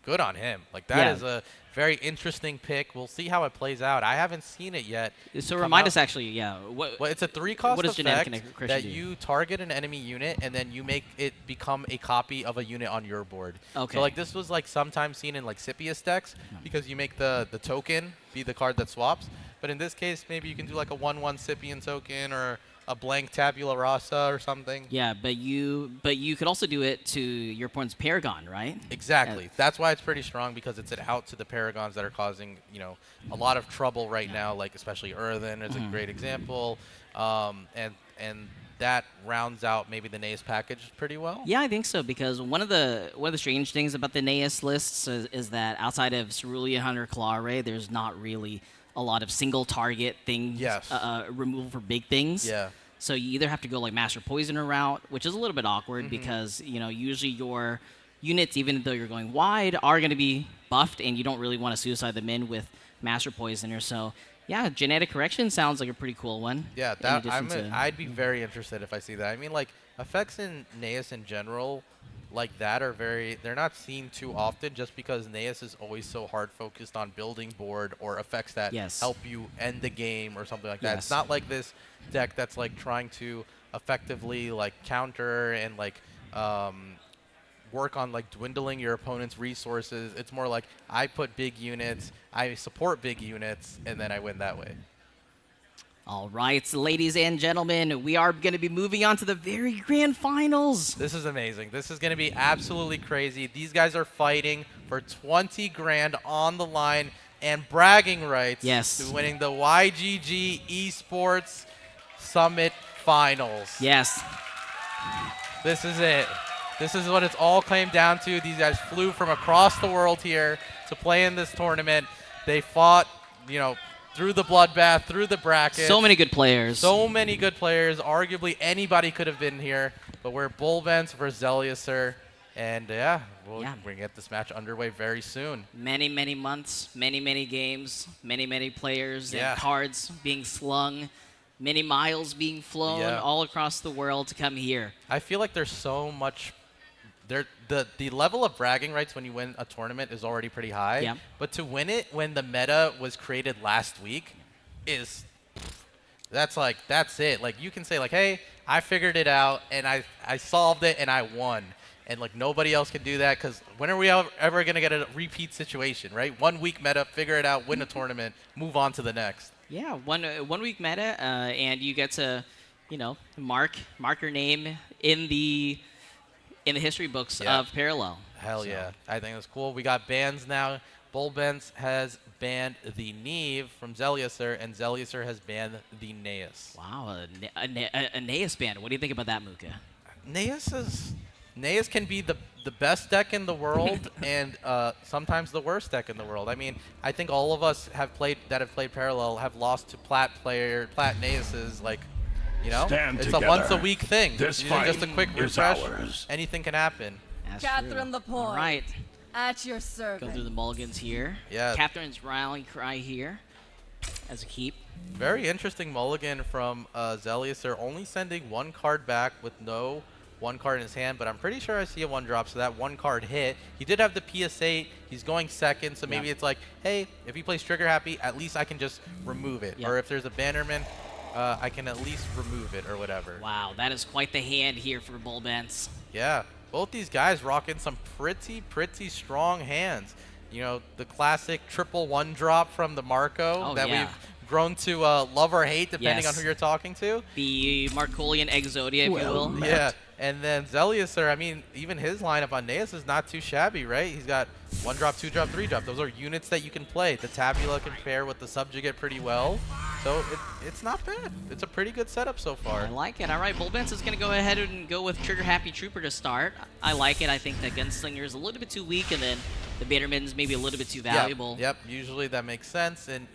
good on him. Like, that is a very interesting pick. We'll see how it plays out. I haven't seen it yet. So remind us actually, well, it's a 3-cost effect that do? you target an enemy unit, and then you make it become a copy of a unit on your board. Okay. So, like, this was, like, sometimes seen in, like, Scipius decks because you make the token be the card that swaps. But in this case, maybe you can do, like, a 1/1 Scipion token or a blank Tabula Rasa or something. Yeah, but you could also do it to your opponent's Paragon, right? Exactly. That's why it's pretty strong, because it's an out to the Paragons that are causing, you know, a lot of trouble right now, like especially Earthen is a great example. And that rounds out maybe the Naeus package pretty well. Yeah, I think so, because one of the strange things about the Naeus lists is that outside of Cerulean Hunter Clawray, there's not really a lot of single target things, removal for big things. Yeah. So you either have to go like Master Poisoner route, which is a little bit awkward because, you know, usually your units, even though you're going wide, are going to be buffed, and you don't really want to suicide them in with Master Poisoner. So yeah, Genetic Correction sounds like a pretty cool one. Yeah, I'd be very interested if I see that. I mean, like, effects in Naeus in general like that are they're not seen too often just because Naeus is always so hard focused on building board or effects that help you end the game or something like that. It's not like this deck that's like trying to effectively like counter and like work on like dwindling your opponent's resources. It's more like I put big units, I support big units, and then I win that way. All right, so ladies and gentlemen, we are going to be moving on to the very grand finals. This is amazing. This is going to be absolutely crazy. These guys are fighting for 20 grand on the line and bragging rights to winning the YGG Esports Summit Finals. Yes. This is it. This is what it's all claimed down to. These guys flew from across the world here to play in this tournament. They fought, you know, through the bloodbath, through the bracket. So many good players. So many good players. Arguably anybody could have been here, but we're Bullbens versus Zeliuser. And we're going to get this match underway very soon. Many, many months, many, many games, many, many players and cards being slung, many miles being flown all across the world to come here. I feel like there's so much. The level of bragging rights when you win a tournament is already pretty high, but to win it when the meta was created last week that's it. Like you can say like, hey, I figured it out and I solved it and I won. And like nobody else can do that because when are we ever going to get a repeat situation, right? 1 week meta, figure it out, win a tournament, move on to the next. Yeah, one week meta, and you get to, you know, mark your name in the history books of Parallel. Hell yeah. I think that's cool. We got bans now. Bullbens has banned the Neve from Zeliuser, and Zeliuser has banned the Naeus. Wow, a Naeus ban. What do you think about that, Muka? Naeus can be the best deck in the world and sometimes the worst deck in the world. I mean, I think all of us have played Parallel have lost to Plat Naeuses, like, you know, it's together. A once-a-week thing. This just a quick refresh. Ours. Anything can happen. That's Catherine true. the Point. All right. At your service. Go through the mulligans here. Yeah. Catherine's rally cry here as a keep. Very interesting mulligan from Zeliuser, only sending one card back with no one card in his hand, but I'm pretty sure I see a 1-drop, so that 1 card hit. He did have the PS8. He's going second, so maybe it's like, hey, if he plays Trigger Happy, at least I can just remove it. Or if there's a Bannerman, I can at least remove it or whatever. Wow, that is quite the hand here for Bullbens. Yeah, both these guys rocking some pretty strong hands. You know, the classic triple 1-drop from the Marco we've grown to love or hate depending on who you're talking to. The Markolian Exodia, if you will. Yeah, and then Zeliuser, I mean, even his lineup on Naeus is not too shabby, right? He's got 1-drop, 2-drop, 3-drop. Those are units that you can play. The Tabula can pair with the Subjugate pretty well. So it's not bad. It's a pretty good setup so far. I like it. All right, Bullbens is going to go ahead and go with Trigger Happy Trooper to start. I like it. I think the Gunslinger is a little bit too weak, and then the Bannerman's maybe a little bit too valuable. Yep, usually that makes sense. And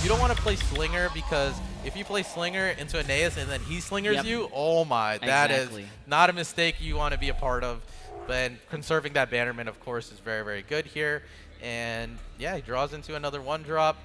you don't want to play Slinger because if you play Slinger into a Naeus and then he Slingers you, oh my, that is not a mistake you want to be a part of. But conserving that Bannerman, of course, is very good here. And yeah, he draws into another 1-drop.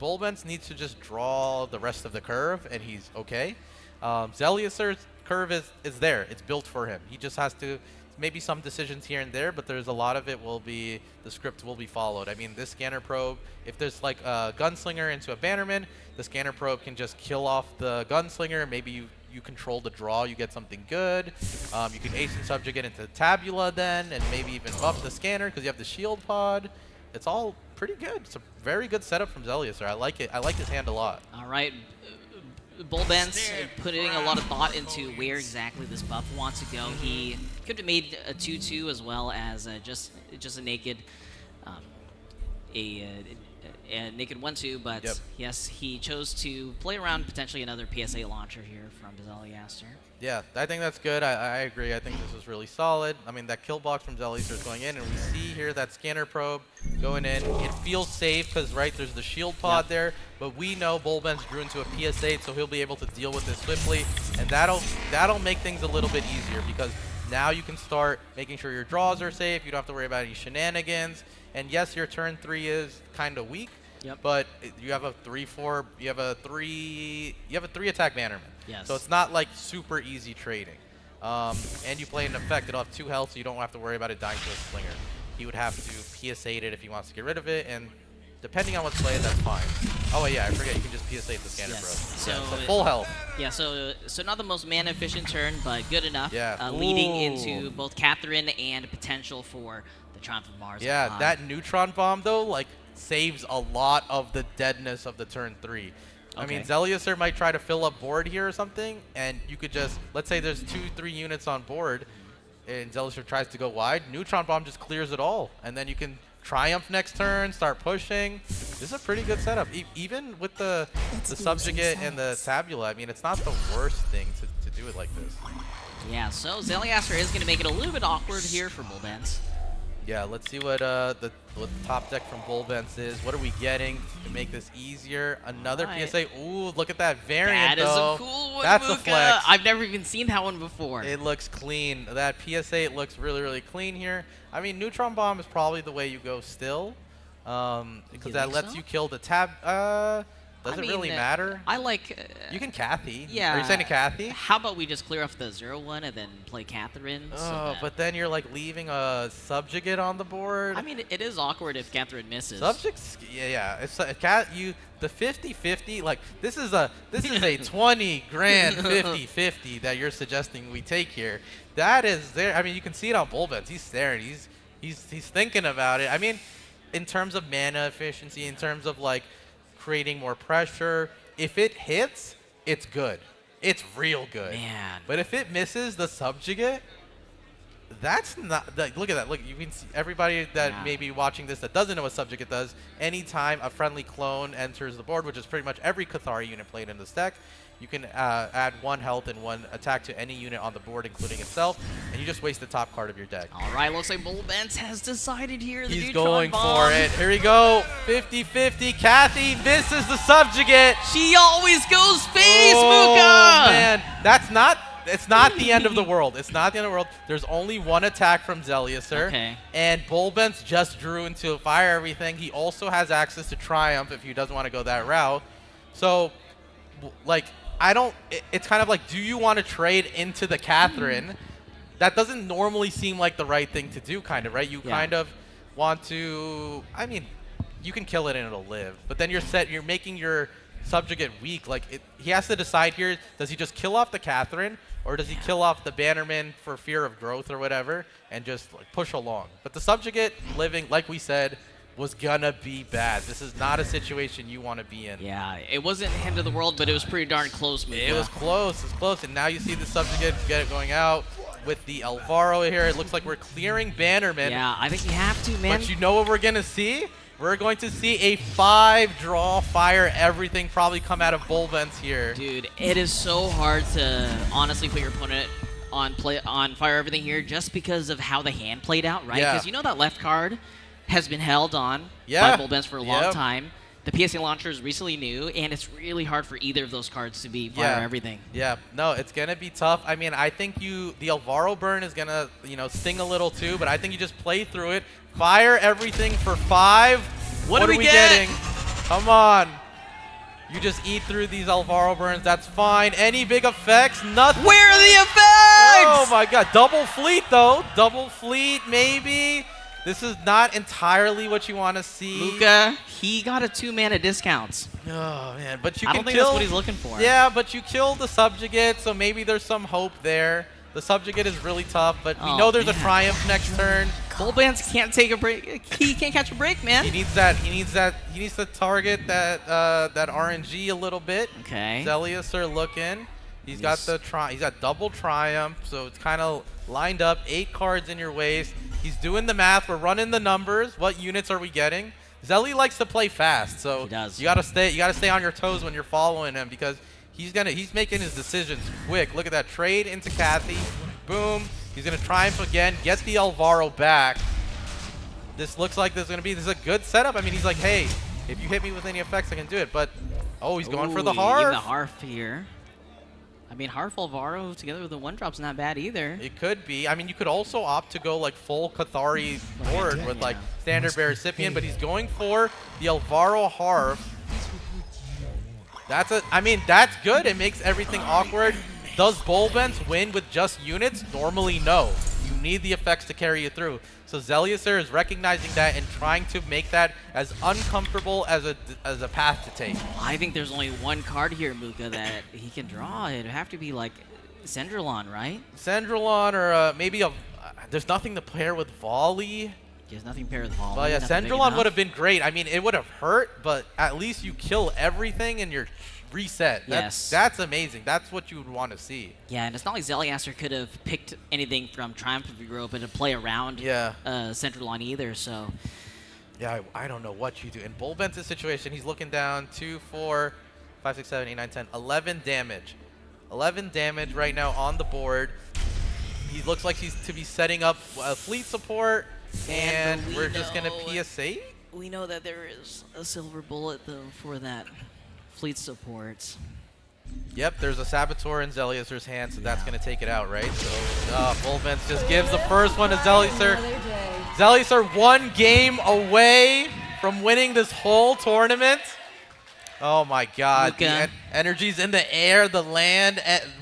Bullbens needs to just draw the rest of the curve, and he's okay. Zeliuser's curve is there. It's built for him. He just has to, maybe some decisions here and there, but there's a lot of it will be, the script will be followed. I mean, this Scanner Probe, if there's like a Gunslinger into a Bannerman, the Scanner Probe can just kill off the Gunslinger. Maybe you control the draw, you get something good. You can Ace and Subjugate into Tabula then, and maybe even buff the Scanner because you have the Shield Pod. It's all pretty good. It's a very good setup from Zeliuser. I like it. I like his hand a lot. All right. Bullbens putting a lot of thought into where exactly this buff wants to go. He could have made a 2/2 as well as just a naked a naked 1/2, but yes, he chose to play around potentially another PSA launcher here from Zeliuser. Yeah, I think that's good. I agree. I think this is really solid. I mean, that kill box from Zeliuser is going in, and we see here that Scanner Probe going in. It feels safe because, right, there's the shield pod there, but we know Bullbens drew into a PS8, so he'll be able to deal with this swiftly, and that'll make things a little bit easier because now you can start making sure your draws are safe. You don't have to worry about any shenanigans. And yes, your turn 3 is kind of weak, but you have a 3/4. You have a 3 attack Bannerman. Yes. So it's not like super easy trading. and you play an effect, it'll have 2 health, so you don't have to worry about it dying to a slinger. He would have to PSA it if he wants to get rid of it, and depending on what's played, that's fine. Oh yeah, I forget, you can just PSA the standard bro. So, so full health. Yeah, so not the most mana efficient turn, but good enough. Yeah. Leading into both Catherine and potential for the Triumph of Mars. Yeah, that neutron bomb though, like, saves a lot of the deadness of the turn 3. I mean, Zeliuser might try to fill up board here or something, and you could just, let's say there's 2-3 units on board, and Zeliuser tries to go wide, neutron bomb just clears it all, and then you can Triumph next turn, start pushing. This is a pretty good setup. Even with the Subjugate and the Tabula, I mean, it's not the worst thing to do it like this. Yeah, so Zeliuser is going to make it a little bit awkward here for Bullbens. Yeah, let's see what the top deck from Bullbens is. What are we getting to make this easier? Another PSA. Ooh, look at that variant, though. That is a cool one, That's Muka. a flex. I've never even seen that one before. It looks clean. That PSA, it looks really, really clean here. I mean, Neutron Bomb is probably the way you go still, because that lets you kill the tab. Does it really matter? I like... you can Cathy. Yeah. Are you saying Cathy? How about we just clear off the 0-1 and then play Catherine? Oh, but then you're like leaving a Subjugate on the board. I mean, it is awkward if Catherine misses. Subjects, yeah. It's the 50-50. Like this is a 20 grand 50-50 that you're suggesting we take here. That is there. I mean, you can see it on Bullbens. He's staring. He's thinking about it. I mean, in terms of mana efficiency, in terms of like creating more pressure, if it hits, it's good. It's real good. Man. But if it misses the Subjugate, that's not, like, look at that. Look, you can see everybody that may be watching this that doesn't know what Subjugate does. Anytime a friendly clone enters the board, which is pretty much every Cathari unit played in this deck, you can add 1 health and 1 attack to any unit on the board, including itself, and you just waste the top card of your deck. All right, looks like Bullbens has decided here. He's going for it. Here we go. 50-50. Cathy misses the Subjugate. She always goes face, oh, Muka. Man, that's not. It's not the end of the world. It's not the end of the world. There's only 1 attack from Zeliuser. Okay. And Bullbens just drew into fire everything. He also has access to Triumph if he doesn't want to go that route. So, like, it's kind of like, do you want to trade into the Catherine? That doesn't normally seem like the right thing to do, kind of, right? You kind of want to, I mean, you can kill it and it'll live. But then you're making your Subjugate weak. Like, he has to decide here, does he just kill off the Catherine, or does he kill off the Bannerman for fear of growth or whatever, and just like push along? But the Subjugate living, like we said, was gonna be bad. This is not a situation you want to be in. Yeah, it wasn't the end of the world, but it was pretty darn close. It was close. It's close. And now you see the Subjugate get it going out with the Alvaro here. It looks like we're clearing Bannerman. Yeah, I think you have to, man. But you know what we're gonna see? We're going to see a 5-draw fire everything probably come out of Bullbens here. Dude, it is so hard to honestly put your opponent on fire everything here just because of how the hand played out, right? Because you know that left card has been held on by Bullbens for a long time. The PSA launcher is recently new, and it's really hard for either of those cards to be fire everything. Yeah, no, it's gonna be tough. I mean, I think the Alvaro burn is gonna, sting a little too, but I think you just play through it. Fire everything for 5. What are we getting? Come on. You just eat through these Alvaro burns. That's fine. Any big effects? Nothing. Where are the effects? Oh my God. Double fleet though. Double fleet maybe. This is not entirely what you want to see. Muka, he got a 2-mana discount. Oh man, but I don't think that's what he's looking for. Yeah, but you killed the Subjugate, so maybe there's some hope there. The Subjugate is really tough, but we know there's a Triumph next turn. Bullbens can't take a break. He can't catch a break, man. He needs that. He needs to target that RNG a little bit. Okay. Zeliuser looking. He's got he's got double Triumph, so it's kind of lined up. 8 cards in your waist. He's doing the math. We're running the numbers. What units are we getting? Zelly likes to play fast, so you gotta stay on your toes when you're following him because he's making his decisions quick. Look at that trade into Cathy. Boom. He's gonna Triumph again, get the Alvaro back. This looks like this is a good setup. I mean, he's like, hey, if you hit me with any effects, I can do it. But he's going for the Harf. Even the Harf here. I mean, Harf Alvaro together with the 1-drop's not bad either. It could be. I mean, you could also opt to go like full Cathari board with like standard Bear Recipient, but he's going for the Alvaro Harf. I mean, that's good. It makes everything awkward. does Bulbens win with just units? Normally, no. You need the effects to carry you through. So Zeliuser is recognizing that and trying to make that as uncomfortable as a path to take. I think there's only one card here, Muka, that he can draw. It'd have to be like Zendrillon, right? Zendrillon or maybe there's nothing to pair with Volley. There's nothing to pair with Volley. But yeah, Zendrillon would have been great. I mean, it would have hurt, but at least you kill everything and you're reset. Yes. That's amazing. That's what you would want to see. Yeah, and it's not like Zeliuser could have picked anything from Triumph of Europa to play around Zendrillon either, so. Yeah, I don't know what you do. In Bulbens' situation, he's looking down 2, 4, 5, 6, 7, 8, 9, 10, 11 damage. 11 damage right now on the board. He looks like he's to be setting up fleet support, and we're just going to PSA? We know that there is a silver bullet, though, for that fleet support. Yep, there's a Saboteur in Zeliuser's hand, so that's going to take it out, right? So Bulbens just gives the first one to Zeliuser. Zeliuser 1 game away from winning this whole tournament. Oh my God, the energy's in the air, the land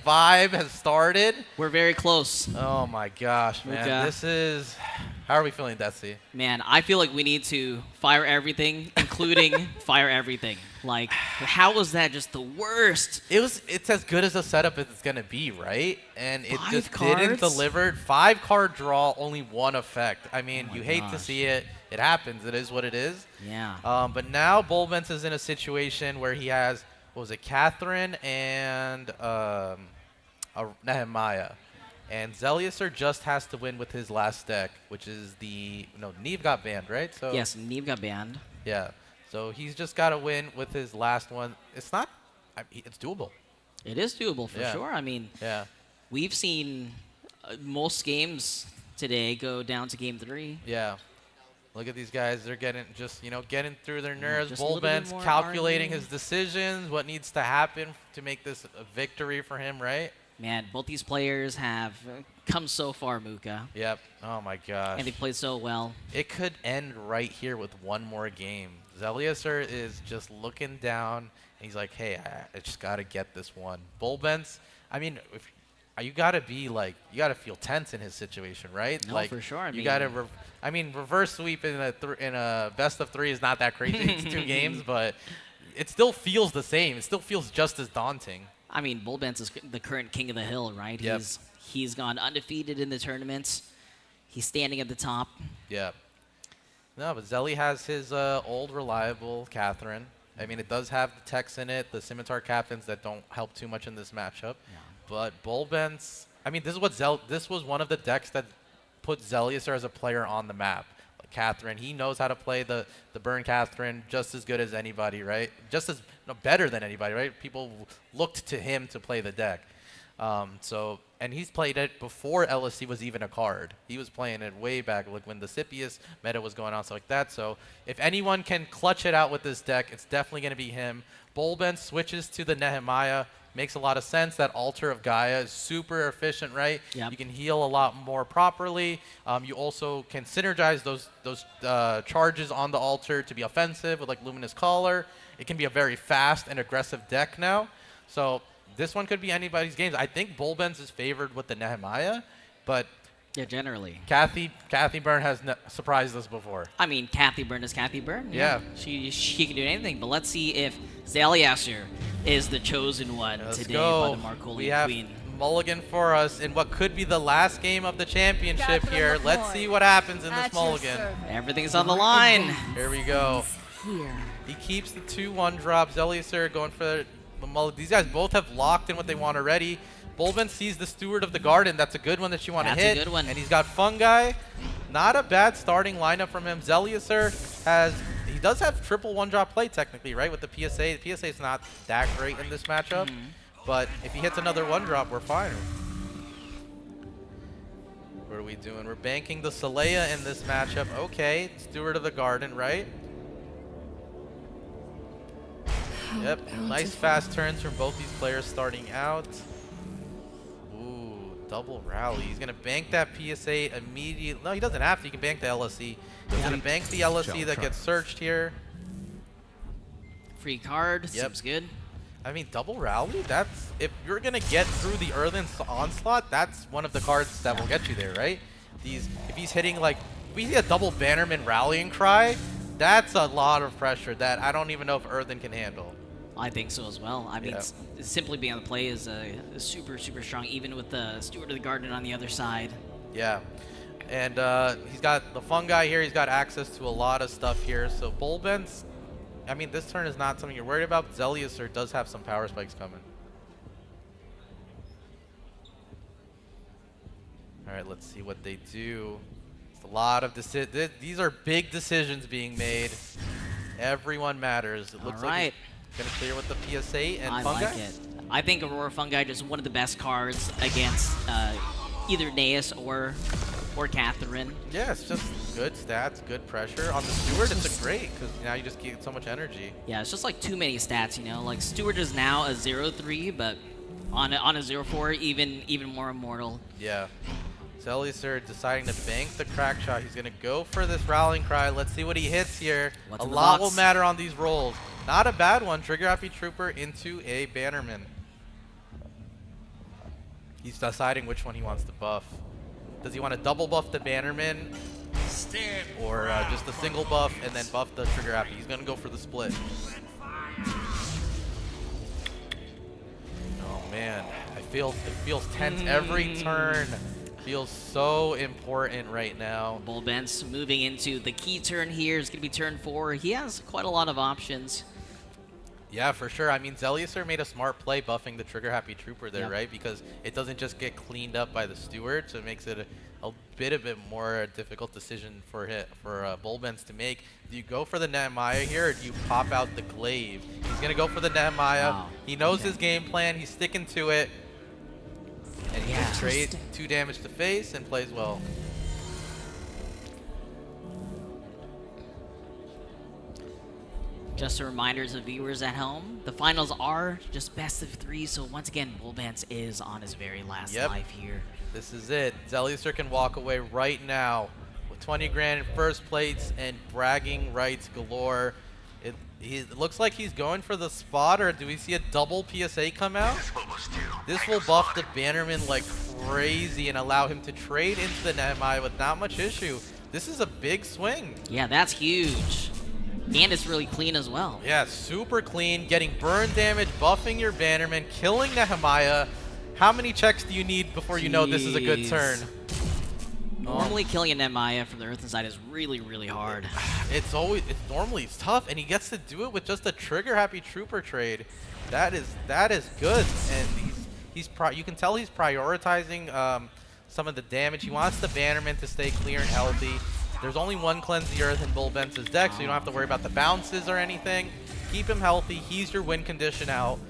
vibe has started. We're very close. Oh my gosh, man. This is, how are we feeling, Detsy? Man, I feel like we need to fire everything, including fire everything. Like, how was that just the worst? It's as good as a setup as it's gonna be, right? And it just didn't deliver. 5-card draw, only 1 effect. I mean, you hate to see it. It happens. It is what it is. Yeah. But now Bulbens is in a situation where he has, what was it, Catherine and Nehemiah. And Zeliuser just has to win with his last deck, which is Neve got banned, right? So yes, Neve got banned. Yeah. So he's just got to win with his last one. It's not, it's doable. It is doable for sure. I mean, we've seen most games today go down to game 3. Yeah. Look at these guys. They're getting getting through their nerves. Bulbens calculating his decisions, what needs to happen to make this a victory for him, right? Man, both these players have come so far, Muka. Yep. Oh, my gosh. And they played so well. It could end right here with 1 more game. Zeliuser is just looking down, and he's like, hey, I just got to get this one. Bulbens, I mean, you got to be like, you got to feel tense in his situation, right? No, like, for sure. You got to, reverse sweep in a best of 3 is not that crazy. It's 2 games, but it still feels the same. It still feels just as daunting. I mean, Bulbens is the current king of the hill, right? Yep. He's gone undefeated in the tournaments. He's standing at the top. Yeah. No, but Zelly has his old reliable Catherine. I mean, it does have the techs in it, the Scimitar Captains that don't help too much in this matchup. Yeah. But Bulbens, I mean, this was one of the decks that put Zeliuser as a player on the map. Like Catherine, he knows how to play the burn Catherine just as good as anybody, right? Just as better than anybody, right? People looked to him to play the deck. And he's played it before LSC was even a card. He was playing it way back, like when the Scipius meta was going on, stuff like that. So if anyone can clutch it out with this deck, it's definitely going to be him. Bulbens switches to the Nehemiah. Makes a lot of sense. That Altar of Gaia is super efficient, right? Yep. You can heal a lot more properly. You also can synergize those charges on the altar to be offensive with like Luminous Caller. It can be a very fast and aggressive deck now. So this one could be anybody's games. I think Bulbens is favored with the Nehemiah, but yeah, generally. Kathy Byrne has surprised us before. I mean, Kathy Byrne is Kathy Byrne. Yeah. She can do anything, but let's see if Zeliuser is the chosen one today by the Markoolian Queen. We have mulligan for us in what could be the last game of the championship here. Let's see what happens in this mulligan. Everything's on the line. Here we go. He keeps the 2-1 drop. Zeliuser going for the mulligan. These guys both have locked in what they want already. Bulbens sees the Steward of the Garden. That's a good one that you want to hit. That's a good one. And he's got Fungi. Not a bad starting lineup from him. Zeliuser he does have triple 1-drop play technically, right? With the PSA. The PSA is not that great in this matchup. But if he hits another 1-drop, we're fine. What are we doing? We're banking the Saleya in this matchup. Okay, Steward of the Garden, right? Yep, nice fast turns from both these players starting out. Ooh, double rally. He's going to bank that PSA immediately. No, he doesn't have to. He can bank the LSE. He's going to bank the LSE that gets searched here. Free card. Seems good. I mean, double rally, that's, if you're going to get through the Earthen Onslaught, that's one of the cards that will get you there, right? If he's hitting, like, if we see a double Bannerman Rallying Cry, that's a lot of pressure that I don't even know if Earthen can handle. I think so as well. I mean, simply being on the play is super, super strong, even with the Steward of the Garden on the other side. Yeah. And he's got the Fungi here. He's got access to a lot of stuff here. So Bullbens, I mean, this turn is not something you're worried about. Zeliuser does have some power spikes coming. All right, let's see what they do. It's a lot of these are big decisions being made. Everyone matters. It looks like it's going to clear with the PSA and Fungi. I like it. I think Aurora Fungi is one of the best cards against either Naeus or Catherine. Yeah, it's just good stats, good pressure. On the Steward, it's a great, because now you just get so much energy. Yeah, it's just like too many stats, you know? Like, Steward is now a 0-3, but on a 0-4, even more immortal. Yeah. Zeliuser deciding to bank the crack shot. He's going to go for this Rallying Cry. Let's see what he hits here. A lot will matter on these rolls. Not a bad one. Trigger Happy Trooper into a Bannerman. He's deciding which one he wants to buff. Does he want to double buff the Bannerman or just a single buff and then buff the Trigger Happy? He's going to go for the split. Oh man, it feels tense every turn. Feels so important right now. Bullbens moving into the key turn here. It's going to be turn 4. He has quite a lot of options. Yeah, for sure. I mean, Zeliuser made a smart play buffing the Trigger Happy Trooper there, right? Because it doesn't just get cleaned up by the Steward, so it makes it a bit more difficult decision for Bullbens to make. Do you go for the Nehemiah here, or do you pop out the Glaive? He's going to go for the Nehemiah. Wow. He knows his game plan. He's sticking to it. And he just trades 2 damage to face and plays well. Just a reminder to viewers at home, the finals are just best of 3, so once again, Bullbens is on his very last life here. This is it. Zeliuser can walk away right now with 20 grand in first place and bragging rights galore. It looks like he's going for the spot, or do we see a double PSA come out? This will buff the Bannerman like crazy and allow him to trade into the Nehemiah with not much issue. This is a big swing. Yeah, that's huge. And it's really clean as well. Yeah, super clean. Getting burn damage, buffing your Bannerman, killing Nehemiah. How many checks do you need before you know this is a good turn? Normally killing a Nehemiah from the Earthen side is really, really hard. It's normally tough, and he gets to do it with just a Trigger Happy Trooper trade. That is good, and you can tell he's prioritizing some of the damage. He wants the Bannerman to stay clear and healthy. There's only one Cleanse the Earth in Bullbens' deck, so you don't have to worry about the bounces or anything. Keep him healthy. He's your win condition out.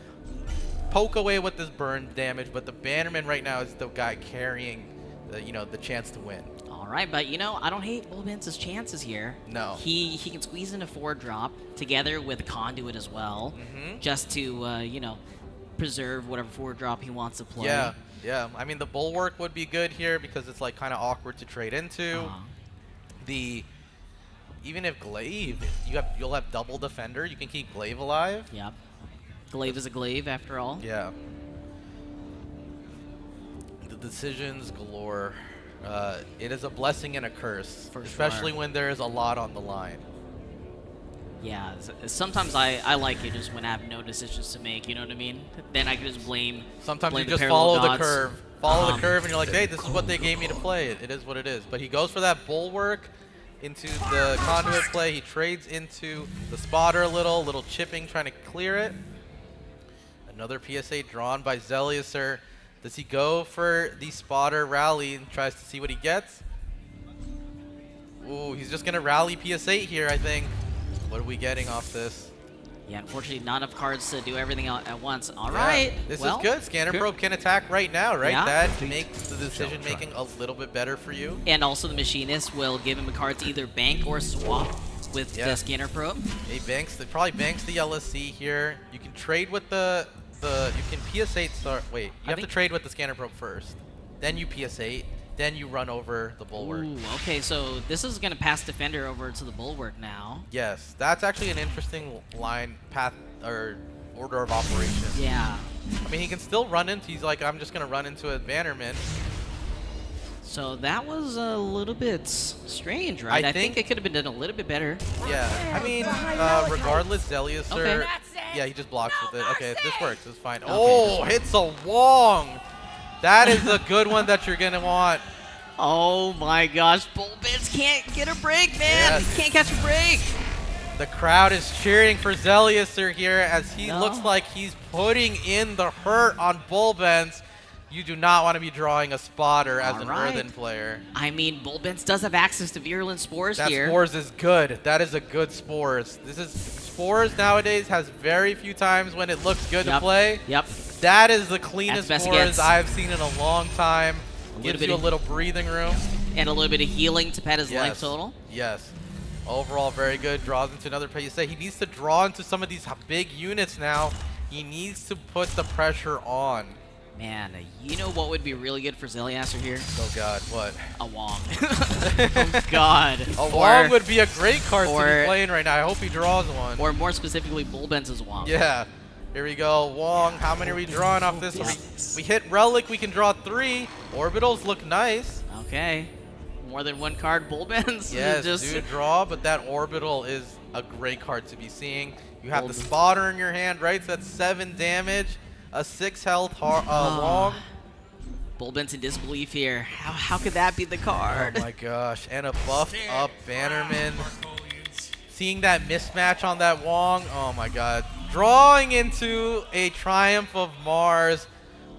Poke away with this burn damage, but the Bannerman right now is the guy carrying the chance to win. All right, but I don't hate Bullbens' chances here. No. He can squeeze in a 4-drop together with Conduit as well, just to preserve whatever 4-drop he wants to play. Yeah. I mean, the Bulwark would be good here because it's like kind of awkward to trade into. Even if Glaive, you'll have double defender. You can keep Glaive alive. Yep. Glaive is a Glaive after all. Yeah. The decisions galore. It is a blessing and a curse, especially when there is a lot on the line. Yeah, sometimes I like it just when I have no decisions to make, you know what I mean? Then I can just blame Sometimes blame you just follow the curve. Follow the curve and you're like, hey, this is what they gave me to play. It is what it is. But he goes for that Bulwark into the Conduit play. He trades into the Spotter a little chipping, trying to clear it. Another PSA drawn by Zeliuser. Does he go for the Spotter rally and tries to see what he gets? Ooh, he's just going to rally PS8 here, I think. What are we getting off this? Yeah, unfortunately, not enough cards to do everything at once. All right. This is good. Scanner Probe can attack right now, right? Yeah. That makes the decision-making a little bit better for you. And also the Machinist will give him a card to either bank or swap with the Scanner Probe. He probably banks the LSC here. You can trade with you can PS8 start. Wait, you have to trade with the Scanner Probe first. Then you PS8. Then you run over the Bulwark. Ooh, okay, so this is going to pass Defender over to the Bulwark now. Yes, that's actually an interesting path or order of operations. Yeah. I mean, he can still run into. He's like, I'm just gonna run into a Bannerman. So that was a little bit strange, right? I think it could have been done a little bit better. Yeah, I mean, regardless, Zeliuser, yeah, he just blocks with it. Okay, this works. It's fine. Okay, oh, hits a Wong. That is a good one that you're going to want. Oh my gosh, Bulbins can't get a break, man. Yes. He can't catch a break. The crowd is cheering for Zeliuser here as he looks like he's putting in the hurt on Bulbins. You do not want to be drawing a spotter as an Earthen player. I mean, Bulbins does have access to Virulent Spores here. That Spores is good. That is a good Spores. Spores nowadays has very few times when it looks good to play. Yep. That is the cleanest Spores I've seen in a long time. Gives you a little breathing room. And a little bit of healing to pad his life total. Yes. Overall, very good. Draws into another play. You say he needs to draw into some of these big units now. He needs to put the pressure on. Man, you know what would be really good for Zeliuser here? Oh God, what? A Wong. Oh God. A Wong would be a great card to be playing right now. I hope he draws one. Or more specifically, Bulbins' Wong. Yeah. Here we go. Wong, how many are we drawing off this? We hit Relic, we can draw 3. Orbitals look nice. Okay. More than one card, Bulbins. Yes, do draw, but that Orbital is a great card to be seeing. You have the Spotter in your hand, right? So that's 7 damage. A 6 health Wong. Bulbins in disbelief here. How could that be the card? Oh my gosh. And a buffed up Bannerman. Seeing that mismatch on that Wong. Oh my god. Drawing into a Triumph of Mars.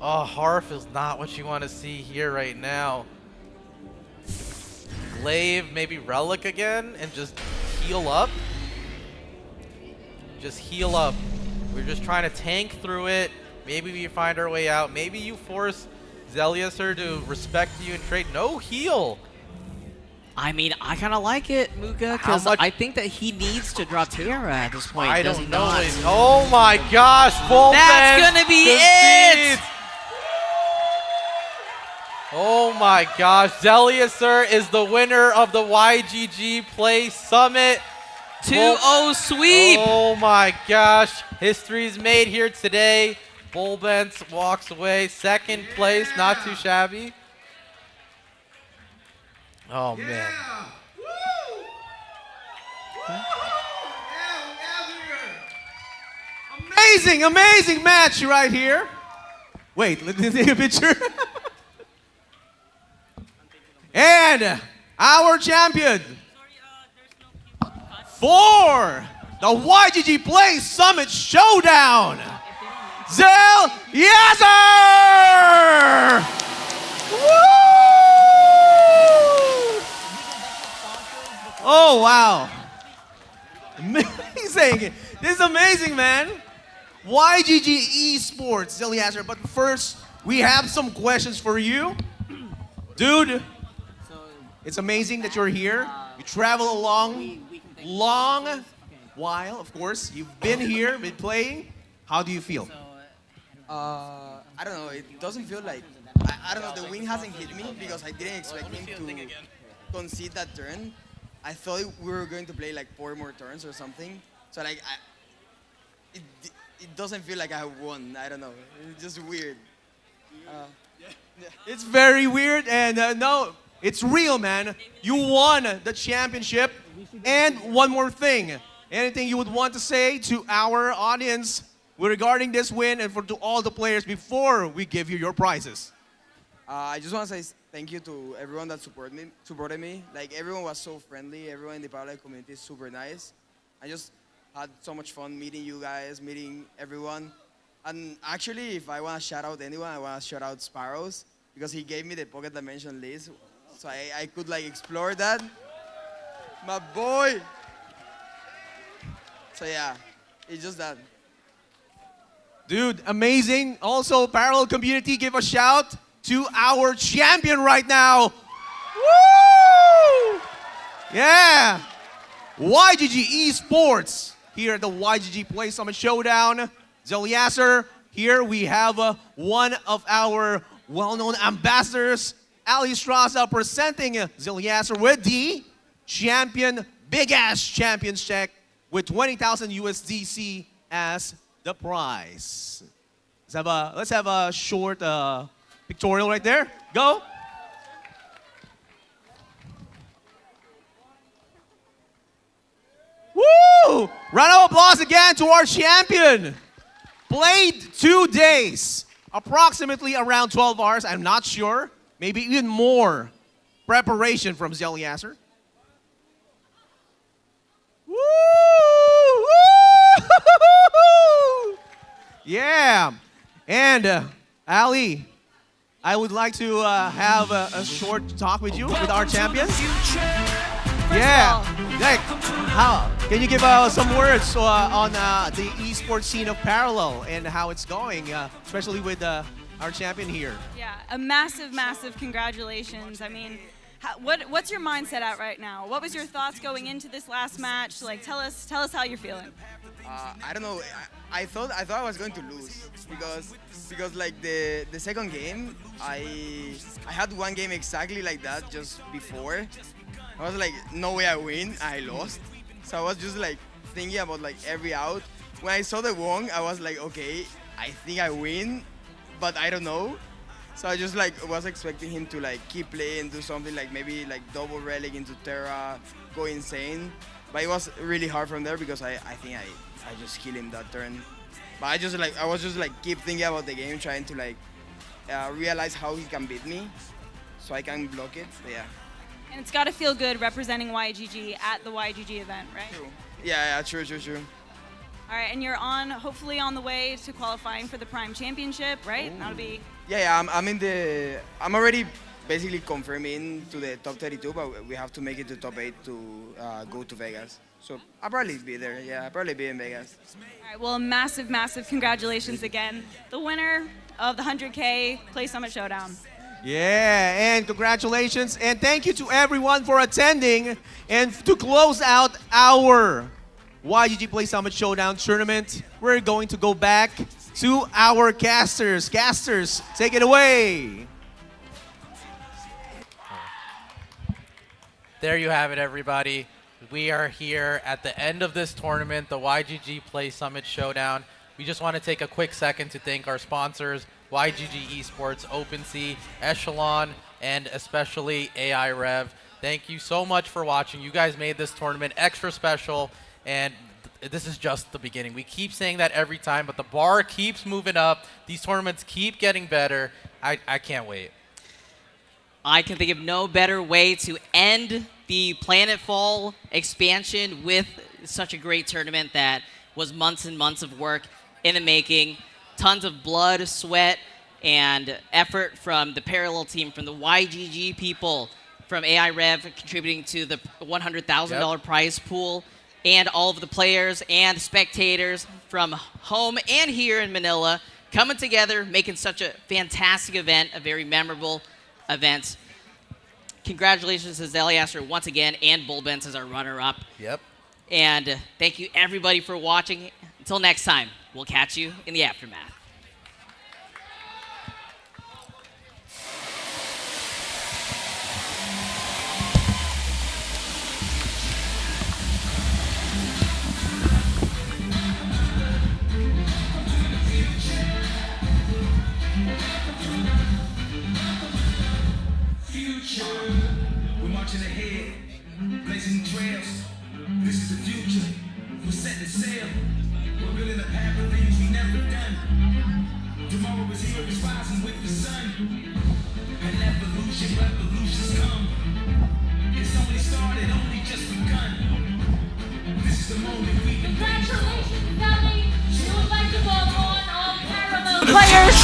Oh, Harf is not what you want to see here right now. Glaive, maybe Relic again, and just heal up. Just heal up. We're just trying to tank through it. Maybe we find our way out. Maybe you force Zeliuser to respect you and trade. No heal. I mean, I kind of like it, Muga, because I think that he needs to draw Terra at this point. I don't know. Oh my gosh, Bulbins. That's going to be it. Oh my gosh, Zeliuser is the winner of the YGG Play Summit. 2-0 sweep. Oh my gosh, history's made here today. Bulbins walks away, 2nd place, not too shabby. Oh man. Amazing, amazing match right here. Wait, let me take a picture. And our champion for the YGG Play Summit Showdown, Zeliuser! Woo! Oh, wow. Amazing. This is amazing, man. YGG Esports, Zeliuser. But first, we have some questions for you. Dude, it's amazing that you're here. You travel a long while, of course. You've been here, been playing. How do you feel? I don't know. It doesn't feel like... I don't know. The win hasn't hit me because I didn't expect him to concede that turn. I thought we were going to play like 4 more turns or something. So like, it doesn't feel like I won. I don't know. It's just weird. It's very weird, and no, it's real, man. You won the championship. And one more thing. Anything you would want to say to our audience regarding this win and to all the players before we give you your prizes? I just want to say thank you to everyone that supported me. Like, everyone was so friendly. Everyone in the ParallelAiRev community is super nice. I just had so much fun meeting you guys, meeting everyone. And actually, if I want to shout out anyone, I want to shout out Sparrows because he gave me the Pocket Dimension list. So I could like explore that. My boy. So yeah, it's just that. Dude, amazing. Also, Parallel community, give a shout to our champion right now. Woo! Yeah. YGG Esports here at the YGG Play Summit Showdown. Zeliuser, here we have one of our well-known ambassadors, Ali Straza, presenting Zeliuser with the champion, big-ass champions check with 20,000 USDC as the prize. Let's have a short pictorial right there. Go. Woo! Round of applause again to our champion. Played 2 days, approximately around 12 hours. I'm not sure. Maybe even more preparation from Zeliasser. Woo! Woo! Yeah. And Ali, I would like to have a short talk with you, with our champion. Yeah. Like, how can you give some words on the esports scene of Parallel and how it's going, especially with our champion here? Yeah, a massive, massive congratulations. I mean, what's your mindset at right now? What was your thoughts going into this last match? Like, tell us how you're feeling. I don't know. I thought I was going to lose because like the second game, I had one game exactly like that just before. I was like, no way I win. I lost. So I was just like thinking about like every out. When I saw the Wong, I was like, okay, I think I win, but I don't know. So I just like was expecting him to like keep playing, do something like maybe like double relic into Terra, go insane. But it was really hard from there because I think I just killed him that turn. But I was just like keep thinking about the game, trying to like realize how he can beat me, so I can block it. But yeah. And it's got to feel good representing YGG at the YGG event, right? True. Yeah, true. All right, and you're hopefully on the way to qualifying for the Prime Championship, right? That'll be. Yeah, I'm already basically confirming to the top 32, but we have to make it to top 8 to go to Vegas. So I'll probably be there. Yeah, I'll probably be in Vegas. All right, well, massive, massive congratulations again. The winner of the 100K Play Summit Showdown. Yeah, and congratulations, and thank you to everyone for attending. And to close out our YGG Play Summit Showdown tournament, we're going to go back to our casters. Casters, take it away. There you have it, everybody. We are here at the end of this tournament, the YGG Play Summit Showdown. We just want to take a quick second to thank our sponsors, YGG Esports, OpenSea, Echelon, and especially AiRev. Thank you so much for watching. You guys made this tournament extra special, and this is just the beginning. We keep saying that every time, but the bar keeps moving up. These tournaments keep getting better. I can't wait. I can think of no better way to end the Planetfall expansion with such a great tournament that was months and months of work in the making. Tons of blood, sweat, and effort from the Parallel team, from the YGG people, from AiRev contributing to the $100,000 prize pool, and all of the players and spectators from home and here in Manila coming together, making such a fantastic event, a very memorable event. Congratulations to Zeliasser once again, and Bullbens as our runner-up. Yep. And thank you everybody for watching. Until next time, we'll catch you in the aftermath. We're marching ahead, blazing trails. This is the future. We're setting sail. We're building a path of things we never done. Tomorrow is here, it's rising with the sun. An evolution, revolutions come. It's only started, only just begun. This is the moment we've been waiting for. Congratulations, Sally. You would like to go on Parallel Players